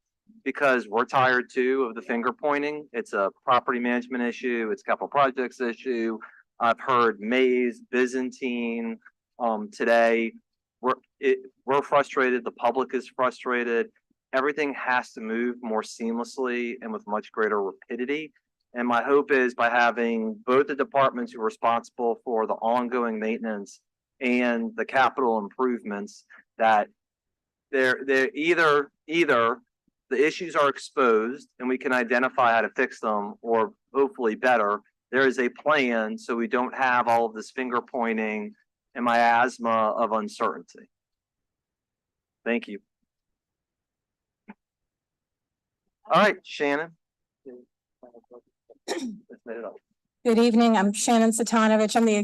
because we're tired too of the finger pointing. It's a property management issue, it's capital projects issue. I've heard Maze, Byzantine, today. We're frustrated, the public is frustrated. Everything has to move more seamlessly and with much greater rapidity. And my hope is, by having both the departments who are responsible for the ongoing maintenance and the capital improvements, that they're either the issues are exposed and we can identify how to fix them, or hopefully better, there is a plan so we don't have all of this finger pointing and miasma of uncertainty. Thank you. All right, Shannon. Good evening. I'm Shannon Satanovich. I'm the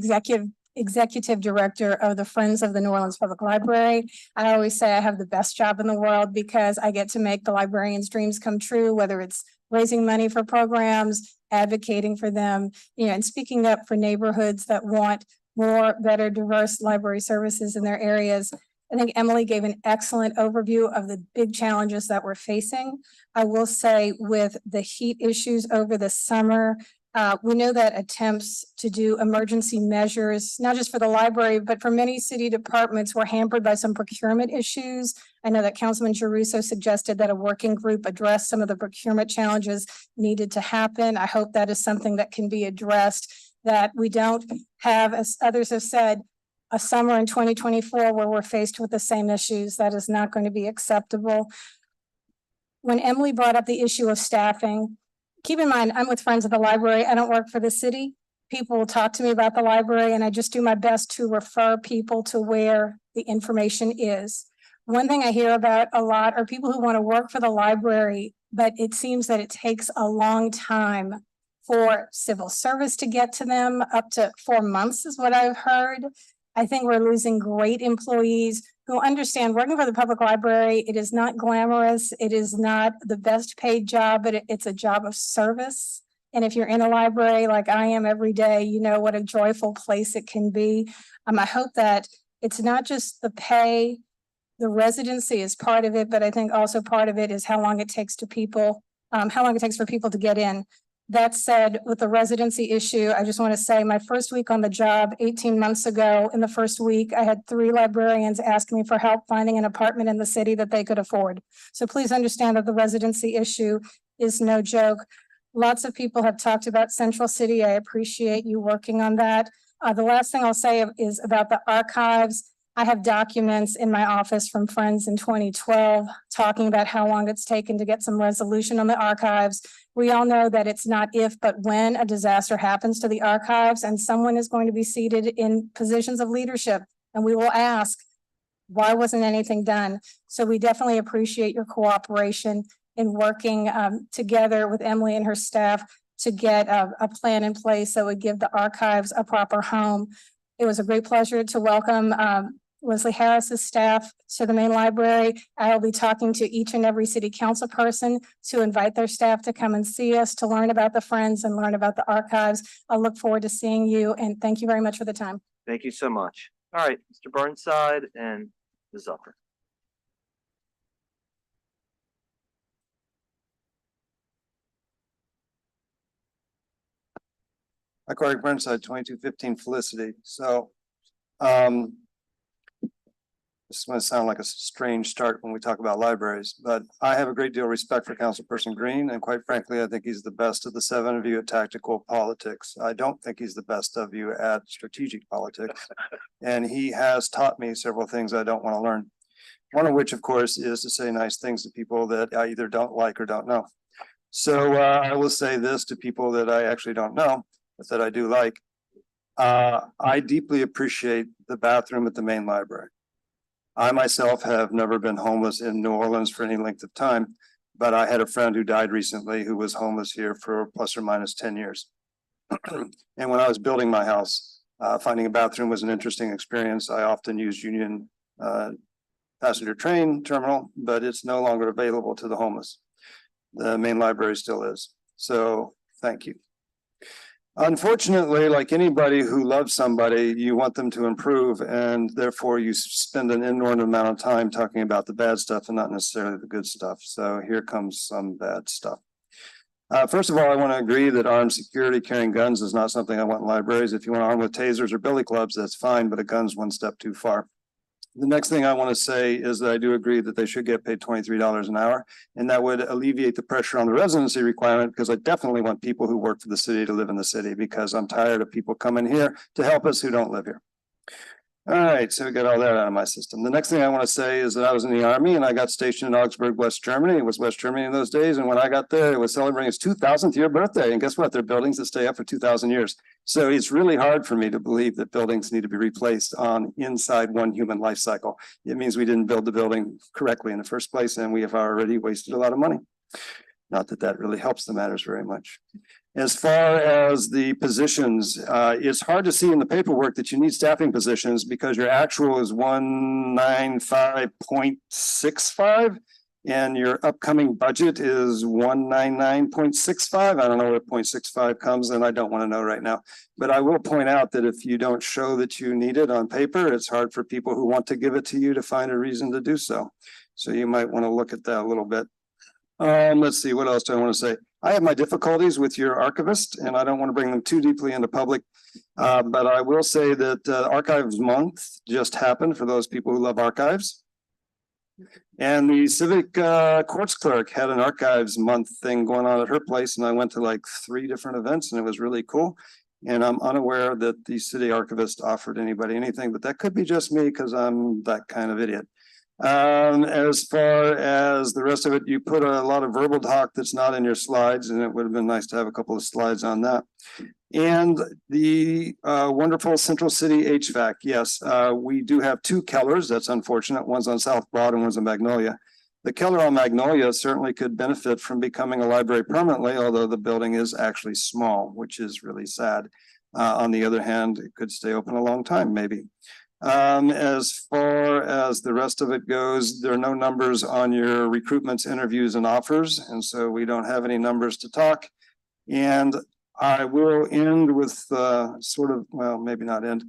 executive director of the Friends of the New Orleans Public Library. I always say I have the best job in the world, because I get to make the librarians' dreams come true, whether it's raising money for programs, advocating for them, you know, and speaking up for neighborhoods that want more, better, diverse library services in their areas. I think Emily gave an excellent overview of the big challenges that we're facing. I will say, with the heat issues over the summer, we know that attempts to do emergency measures, not just for the library, but for many city departments, were hampered by some procurement issues. I know that Councilman Giarrusso suggested that a working group address some of the procurement challenges needed to happen. I hope that is something that can be addressed, that we don't have, as others have said, a summer in 2024 where we're faced with the same issues. That is not going to be acceptable. When Emily brought up the issue of staffing, keep in mind, I'm with Friends of the Library. I don't work for the city. People will talk to me about the library, and I just do my best to refer people to where the information is. One thing I hear about a lot are people who want to work for the library, but it seems that it takes a long time for civil service to get to them. Up to 4 months is what I've heard. I think we're losing great employees who understand working for the public library. It is not glamorous. It is not the best paid job, but it's a job of service. And if you're in a library like I am every day, you know what a joyful place it can be. I hope that it's not just the pay, the residency is part of it, but I think also part of it is how long it takes to people, how long it takes for people to get in. That said, with the residency issue, I just want to say my first week on the job 18 months ago, in the first week, I had 3 librarians ask me for help finding an apartment in the city that they could afford. So please understand that the residency issue is no joke. Lots of people have talked about Central City. I appreciate you working on that. The last thing I'll say is about the archives. I have documents in my office from Friends in 2012 talking about how long it's taken to get some resolution on the archives. We all know that it's not if, but when a disaster happens to the archives, and someone is going to be seated in positions of leadership, and we will ask, why wasn't anything done? So we definitely appreciate your cooperation in working together with Emily and her staff to get a plan in place that would give the archives a proper home. It was a great pleasure to welcome Leslie Harris's staff to the main library. I will be talking to each and every city council person to invite their staff to come and see us, to learn about the Friends and learn about the archives. I look forward to seeing you, and thank you very much for the time. Thank you so much. All right, Mr. Burnside and Ms. Zucker. Corey Burnside, 2215 Felicity. So This is going to sound like a strange start when we talk about libraries, but I have a great deal of respect for Councilperson Green, and quite frankly, I think he's the best of the seven of you at tactical politics. I don't think he's the best of you at strategic politics, and he has taught me several things I don't want to learn. One of which, of course, is to say nice things to people that I either don't like or don't know. So I will say this to people that I actually don't know, but that I do like. I deeply appreciate the bathroom at the main library. I myself have never been homeless in New Orleans for any length of time, but I had a friend who died recently who was homeless here for plus or minus 10 years. And when I was building my house, finding a bathroom was an interesting experience. I often used Union passenger train terminal, but it's no longer available to the homeless. The main library still is. So thank you. Unfortunately, like anybody who loves somebody, you want them to improve, and therefore you spend an inordinate amount of time talking about the bad stuff and not necessarily the good stuff. So here comes some bad stuff. First of all, I want to agree that armed security carrying guns is not something I want in libraries. If you want to arm with tasers or billy clubs, that's fine, but a gun's one step too far. The next thing I want to say is that I do agree that they should get paid $23 an hour, and that would alleviate the pressure on the residency requirement, because I definitely want people who work for the city to live in the city, because I'm tired of people coming here to help us who don't live here. All right, so we got all that out of my system. The next thing I want to say is that I was in the Army and I got stationed in Augsburg, West Germany. It was West Germany in those days. And when I got there, it was celebrating its 2000th year birthday. And guess what? They're buildings that stay up for 2000 years. So it's really hard for me to believe that buildings need to be replaced on inside one human life cycle. It means we didn't build the building correctly in the first place, and we have already wasted a lot of money. Not that that really helps the matters very much. As far as the positions, it's hard to see in the paperwork that you need staffing positions because your actual is 195.65 and your upcoming budget is 199.65. I don't know where 0.65 comes, and I don't want to know right now. But I will point out that if you don't show that you need it on paper, it's hard for people who want to give it to you to find a reason to do so. So you might want to look at that a little bit. Let's see, what else do I want to say? I have my difficulties with your archivist, and I don't want to bring them too deeply into public. But I will say that Archives Month just happened for those people who love archives. And the civic courts clerk had an Archives Month thing going on at her place, and I went to like 3 different events, and it was really cool. And I'm unaware that the city archivist offered anybody anything, but that could be just me because I'm that kind of idiot. As far as the rest of it, you put a lot of verbal talk that's not in your slides, and it would have been nice to have a couple of slides on that. And the wonderful Central City HVAC. Yes, we do have 2 Kellers. That's unfortunate. One's on South Broad and one's on Magnolia. The Keller on Magnolia certainly could benefit from becoming a library permanently, although the building is actually small, which is really sad. On the other hand, it could stay open a long time, maybe. As far as the rest of it goes, there are no numbers on your recruitments, interviews, and offers, and so we don't have any numbers to talk. And I will end with sort of, well, maybe not end.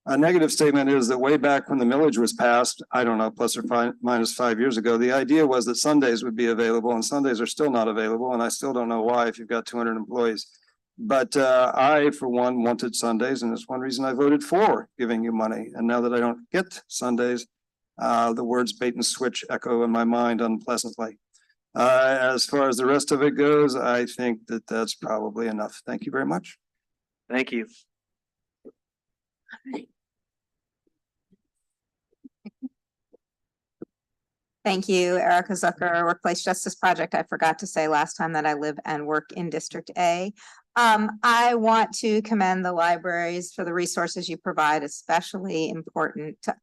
A negative statement is that way back when the millage was passed, I don't know, plus or minus 5 years ago, the idea was that Sundays would be available, and Sundays are still not available, and I still don't know why if you've got 200 employees. But I, for one, wanted Sundays, and it's one reason I voted for giving you money. And now that I don't get Sundays, the words bait and switch echo in my mind unpleasantly. As far as the rest of it goes, I think that that's probably enough. Thank you very much. Thank you. Thank you, Erica Zucker, Workplace Justice Project. I forgot to say last time that I live and work in District A. I want to commend the libraries for the resources you provide, especially important to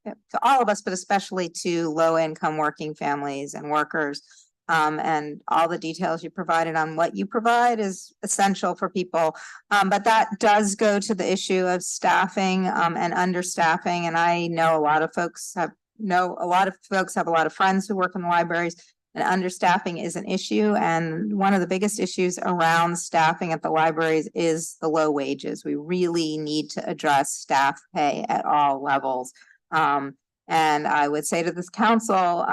all of us, but especially to low-income working families and workers. And all the details you provided on what you provide is essential for people. But that does go to the issue of staffing and understaffing. And I know a lot of folks have a lot of friends who work in the libraries, and understaffing is an issue. And one of the biggest issues around staffing at the libraries is the low wages. We really need to address staff pay at all levels. And I would say to this council,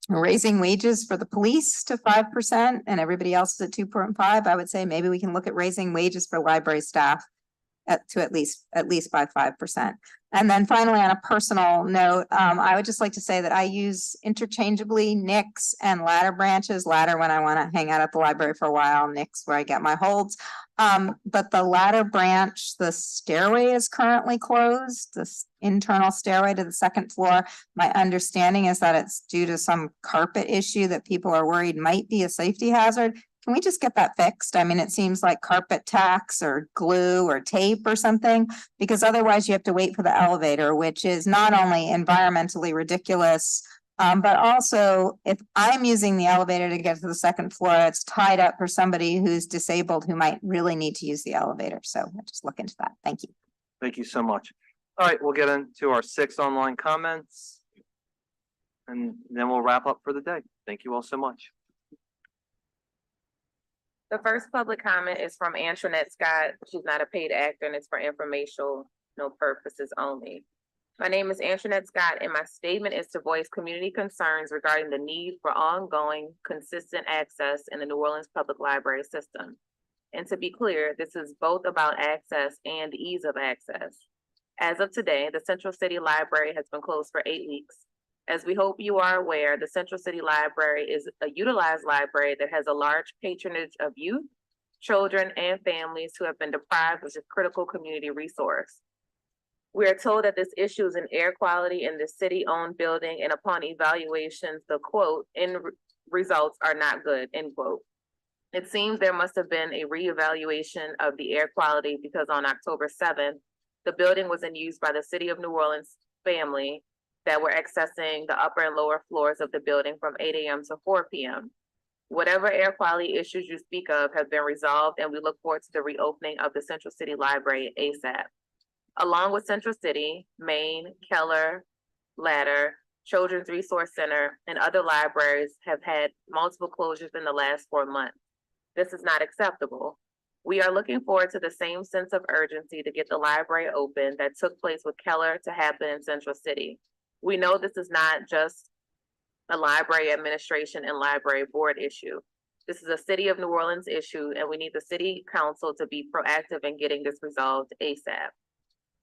raising wages for the police to 5% and everybody else is at 2.5. I would say maybe we can look at raising wages for library staff at least by 5%. And then finally, on a personal note, I would just like to say that I use interchangeably Nix and Ladder branches. Ladder when I want to hang out at the library for a while, Nix where I get my holds. But the Ladder branch, the stairway is currently closed, this internal stairway to the second floor. My understanding is that it's due to some carpet issue that people are worried might be a safety hazard. Can we just get that fixed? I mean, it seems like carpet tacks or glue or tape or something, because otherwise you have to wait for the elevator, which is not only environmentally ridiculous, but also if I'm using the elevator to get to the second floor, it's tied up for somebody who's disabled who might really need to use the elevator. So I'll just look into that. Thank you. Thank you so much. All right, we'll get into our 6 online comments. And then we'll wrap up for the day. Thank you all so much. The first public comment is from Antoinette Scott. She's not a paid actor and it's for informational purposes only. My name is Antoinette Scott and my statement is to voice community concerns regarding the need for ongoing, consistent access in the New Orleans Public Library system. And to be clear, this is both about access and ease of access. As of today, the Central City Library has been closed for 8 weeks. As we hope you are aware, the Central City Library is a utilized library that has a large patronage of youth, children, and families who have been deprived of this critical community resource. We are told that this issue is an air quality in the city-owned building, and upon evaluations, the quote, end results are not good, end quote. It seems there must have been a reevaluation of the air quality because on October 7th, the building was in use by the City of New Orleans family that were accessing the upper and lower floors of the building from 8 a.m. to 4 p.m. Whatever air quality issues you speak of have been resolved, and we look forward to the reopening of the Central City Library ASAP. Along with Central City, Maine, Keller, Ladder, Children's Resource Center, and other libraries have had multiple closures in the last 4 months. This is not acceptable. We are looking forward to the same sense of urgency to get the library open that took place with Keller to happen in Central City. We know this is not just a library administration and library board issue. This is a City of New Orleans issue, and we need the City Council to be proactive in getting this resolved ASAP.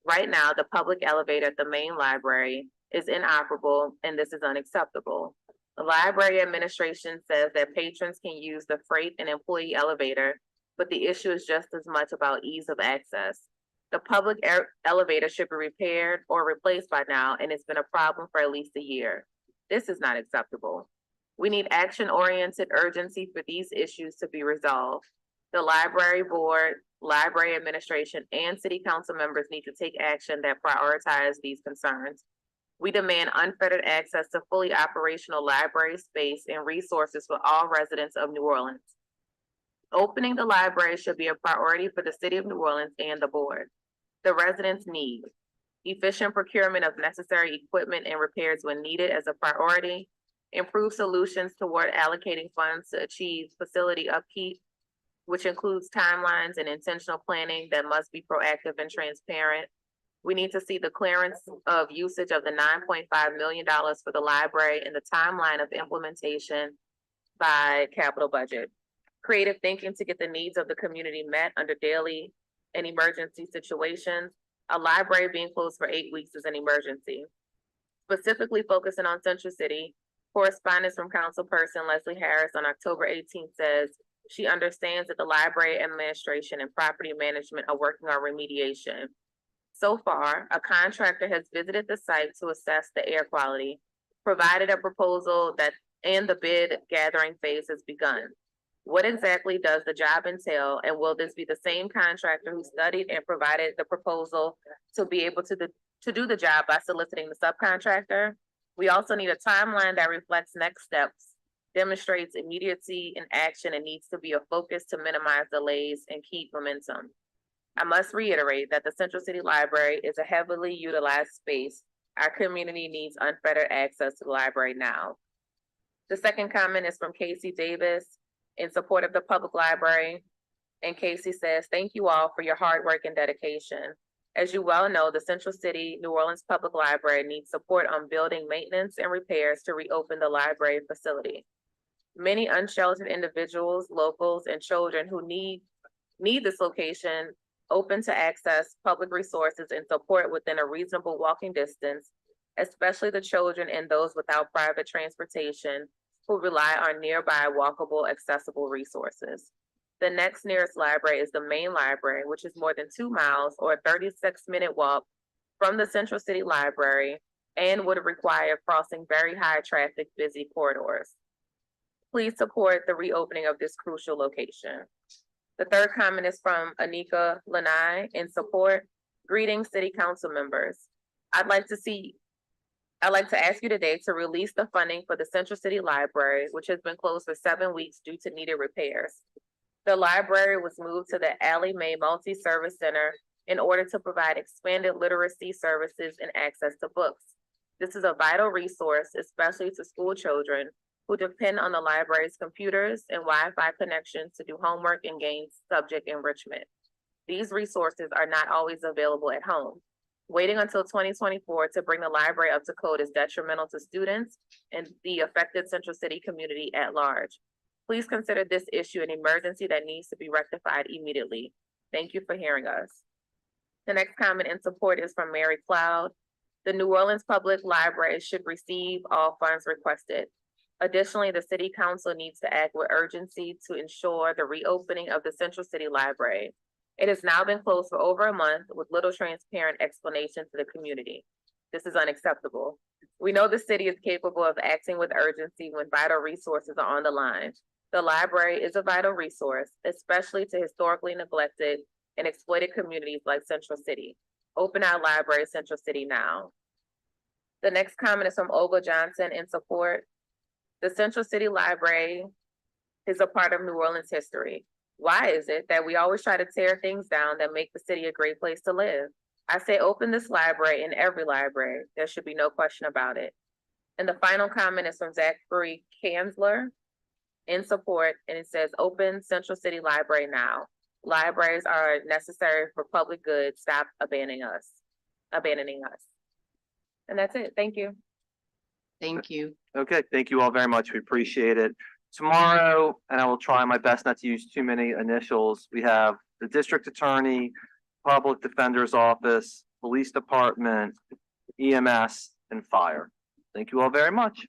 Right now, the public elevator at the main library is inoperable, and this is unacceptable. The library administration says that patrons can use the freight and employee elevator, but the issue is just as much about ease of access. The public elevator should be repaired or replaced by now, and it's been a problem for at least a year. This is not acceptable. We need action-oriented urgency for these issues to be resolved. The library board, library administration, and city council members need to take action that prioritize these concerns. We demand unfettered access to fully operational library space and resources for all residents of New Orleans. Opening the library should be a priority for the City of New Orleans and the board. The residents need efficient procurement of necessary equipment and repairs when needed as a priority, improved solutions toward allocating funds to achieve facility upkeep, which includes timelines and intentional planning that must be proactive and transparent. We need to see the clearance of usage of the $9.5 million for the library and the timeline of implementation by capital budget. Creative thinking to get the needs of the community met under daily and emergency situations. A library being closed for 8 weeks is an emergency. Specifically focusing on Central City, correspondence from Councilperson Leslie Harris on October 18th says she understands that the library administration and property management are working on remediation. So far, a contractor has visited the site to assess the air quality, provided a proposal and the bid gathering phase has begun. What exactly does the job entail, and will this be the same contractor who studied and provided the proposal to be able to do the job by soliciting the subcontractor? We also need a timeline that reflects next steps, demonstrates immediacy in action, and needs to be a focus to minimize delays and keep momentum. I must reiterate that the Central City Library is a heavily utilized space. Our community needs unfettered access to the library now. The second comment is from Casey Davis in support of the public library. And Casey says, thank you all for your hard work and dedication. As you well know, the Central City New Orleans Public Library needs support on building maintenance and repairs to reopen the library facility. Many unsheltered individuals, locals, and children who need this location open to access public resources and support within a reasonable walking distance, especially the children and those without private transportation who rely on nearby walkable, accessible resources. The next nearest library is the main library, which is more than 2 miles or a 36-minute walk from the Central City Library and would require crossing very high traffic, busy corridors. Please support the reopening of this crucial location. The third comment is from Anika Lanai in support. Greetings, City Council members. I'd like to ask you today to release the funding for the Central City Library, which has been closed for 7 weeks due to needed repairs. The library was moved to the Allie Mae Multi-Service Center in order to provide expanded literacy services and access to books. This is a vital resource, especially to school children who depend on the library's computers and Wi-Fi connections to do homework and gain subject enrichment. These resources are not always available at home. Waiting until 2024 to bring the library up to code is detrimental to students and the affected Central City community at large. Please consider this issue an emergency that needs to be rectified immediately. Thank you for hearing us. The next comment in support is from Mary Cloud. The New Orleans Public Library should receive all funds requested. Additionally, the City Council needs to act with urgency to ensure the reopening of the Central City Library. It has now been closed for over a month with little transparent explanation to the community. This is unacceptable. We know the city is capable of acting with urgency when vital resources are on the line. The library is a vital resource, especially to historically neglected and exploited communities like Central City. Open our library, Central City now. The next comment is from Olga Johnson in support. The Central City Library is a part of New Orleans history. Why is it that we always try to tear things down that make the city a great place to live? I say open this library and every library. There should be no question about it. And the final comment is from Zachary Kanzler in support, and it says open Central City Library now. Libraries are necessary for public good. Stop abandoning us. And that's it. Thank you. Thank you. Okay, thank you all very much. We appreciate it. Tomorrow, and I will try my best not to use too many initials, we have the district attorney, public defender's office, police department, EMS, and fire. Thank you all very much.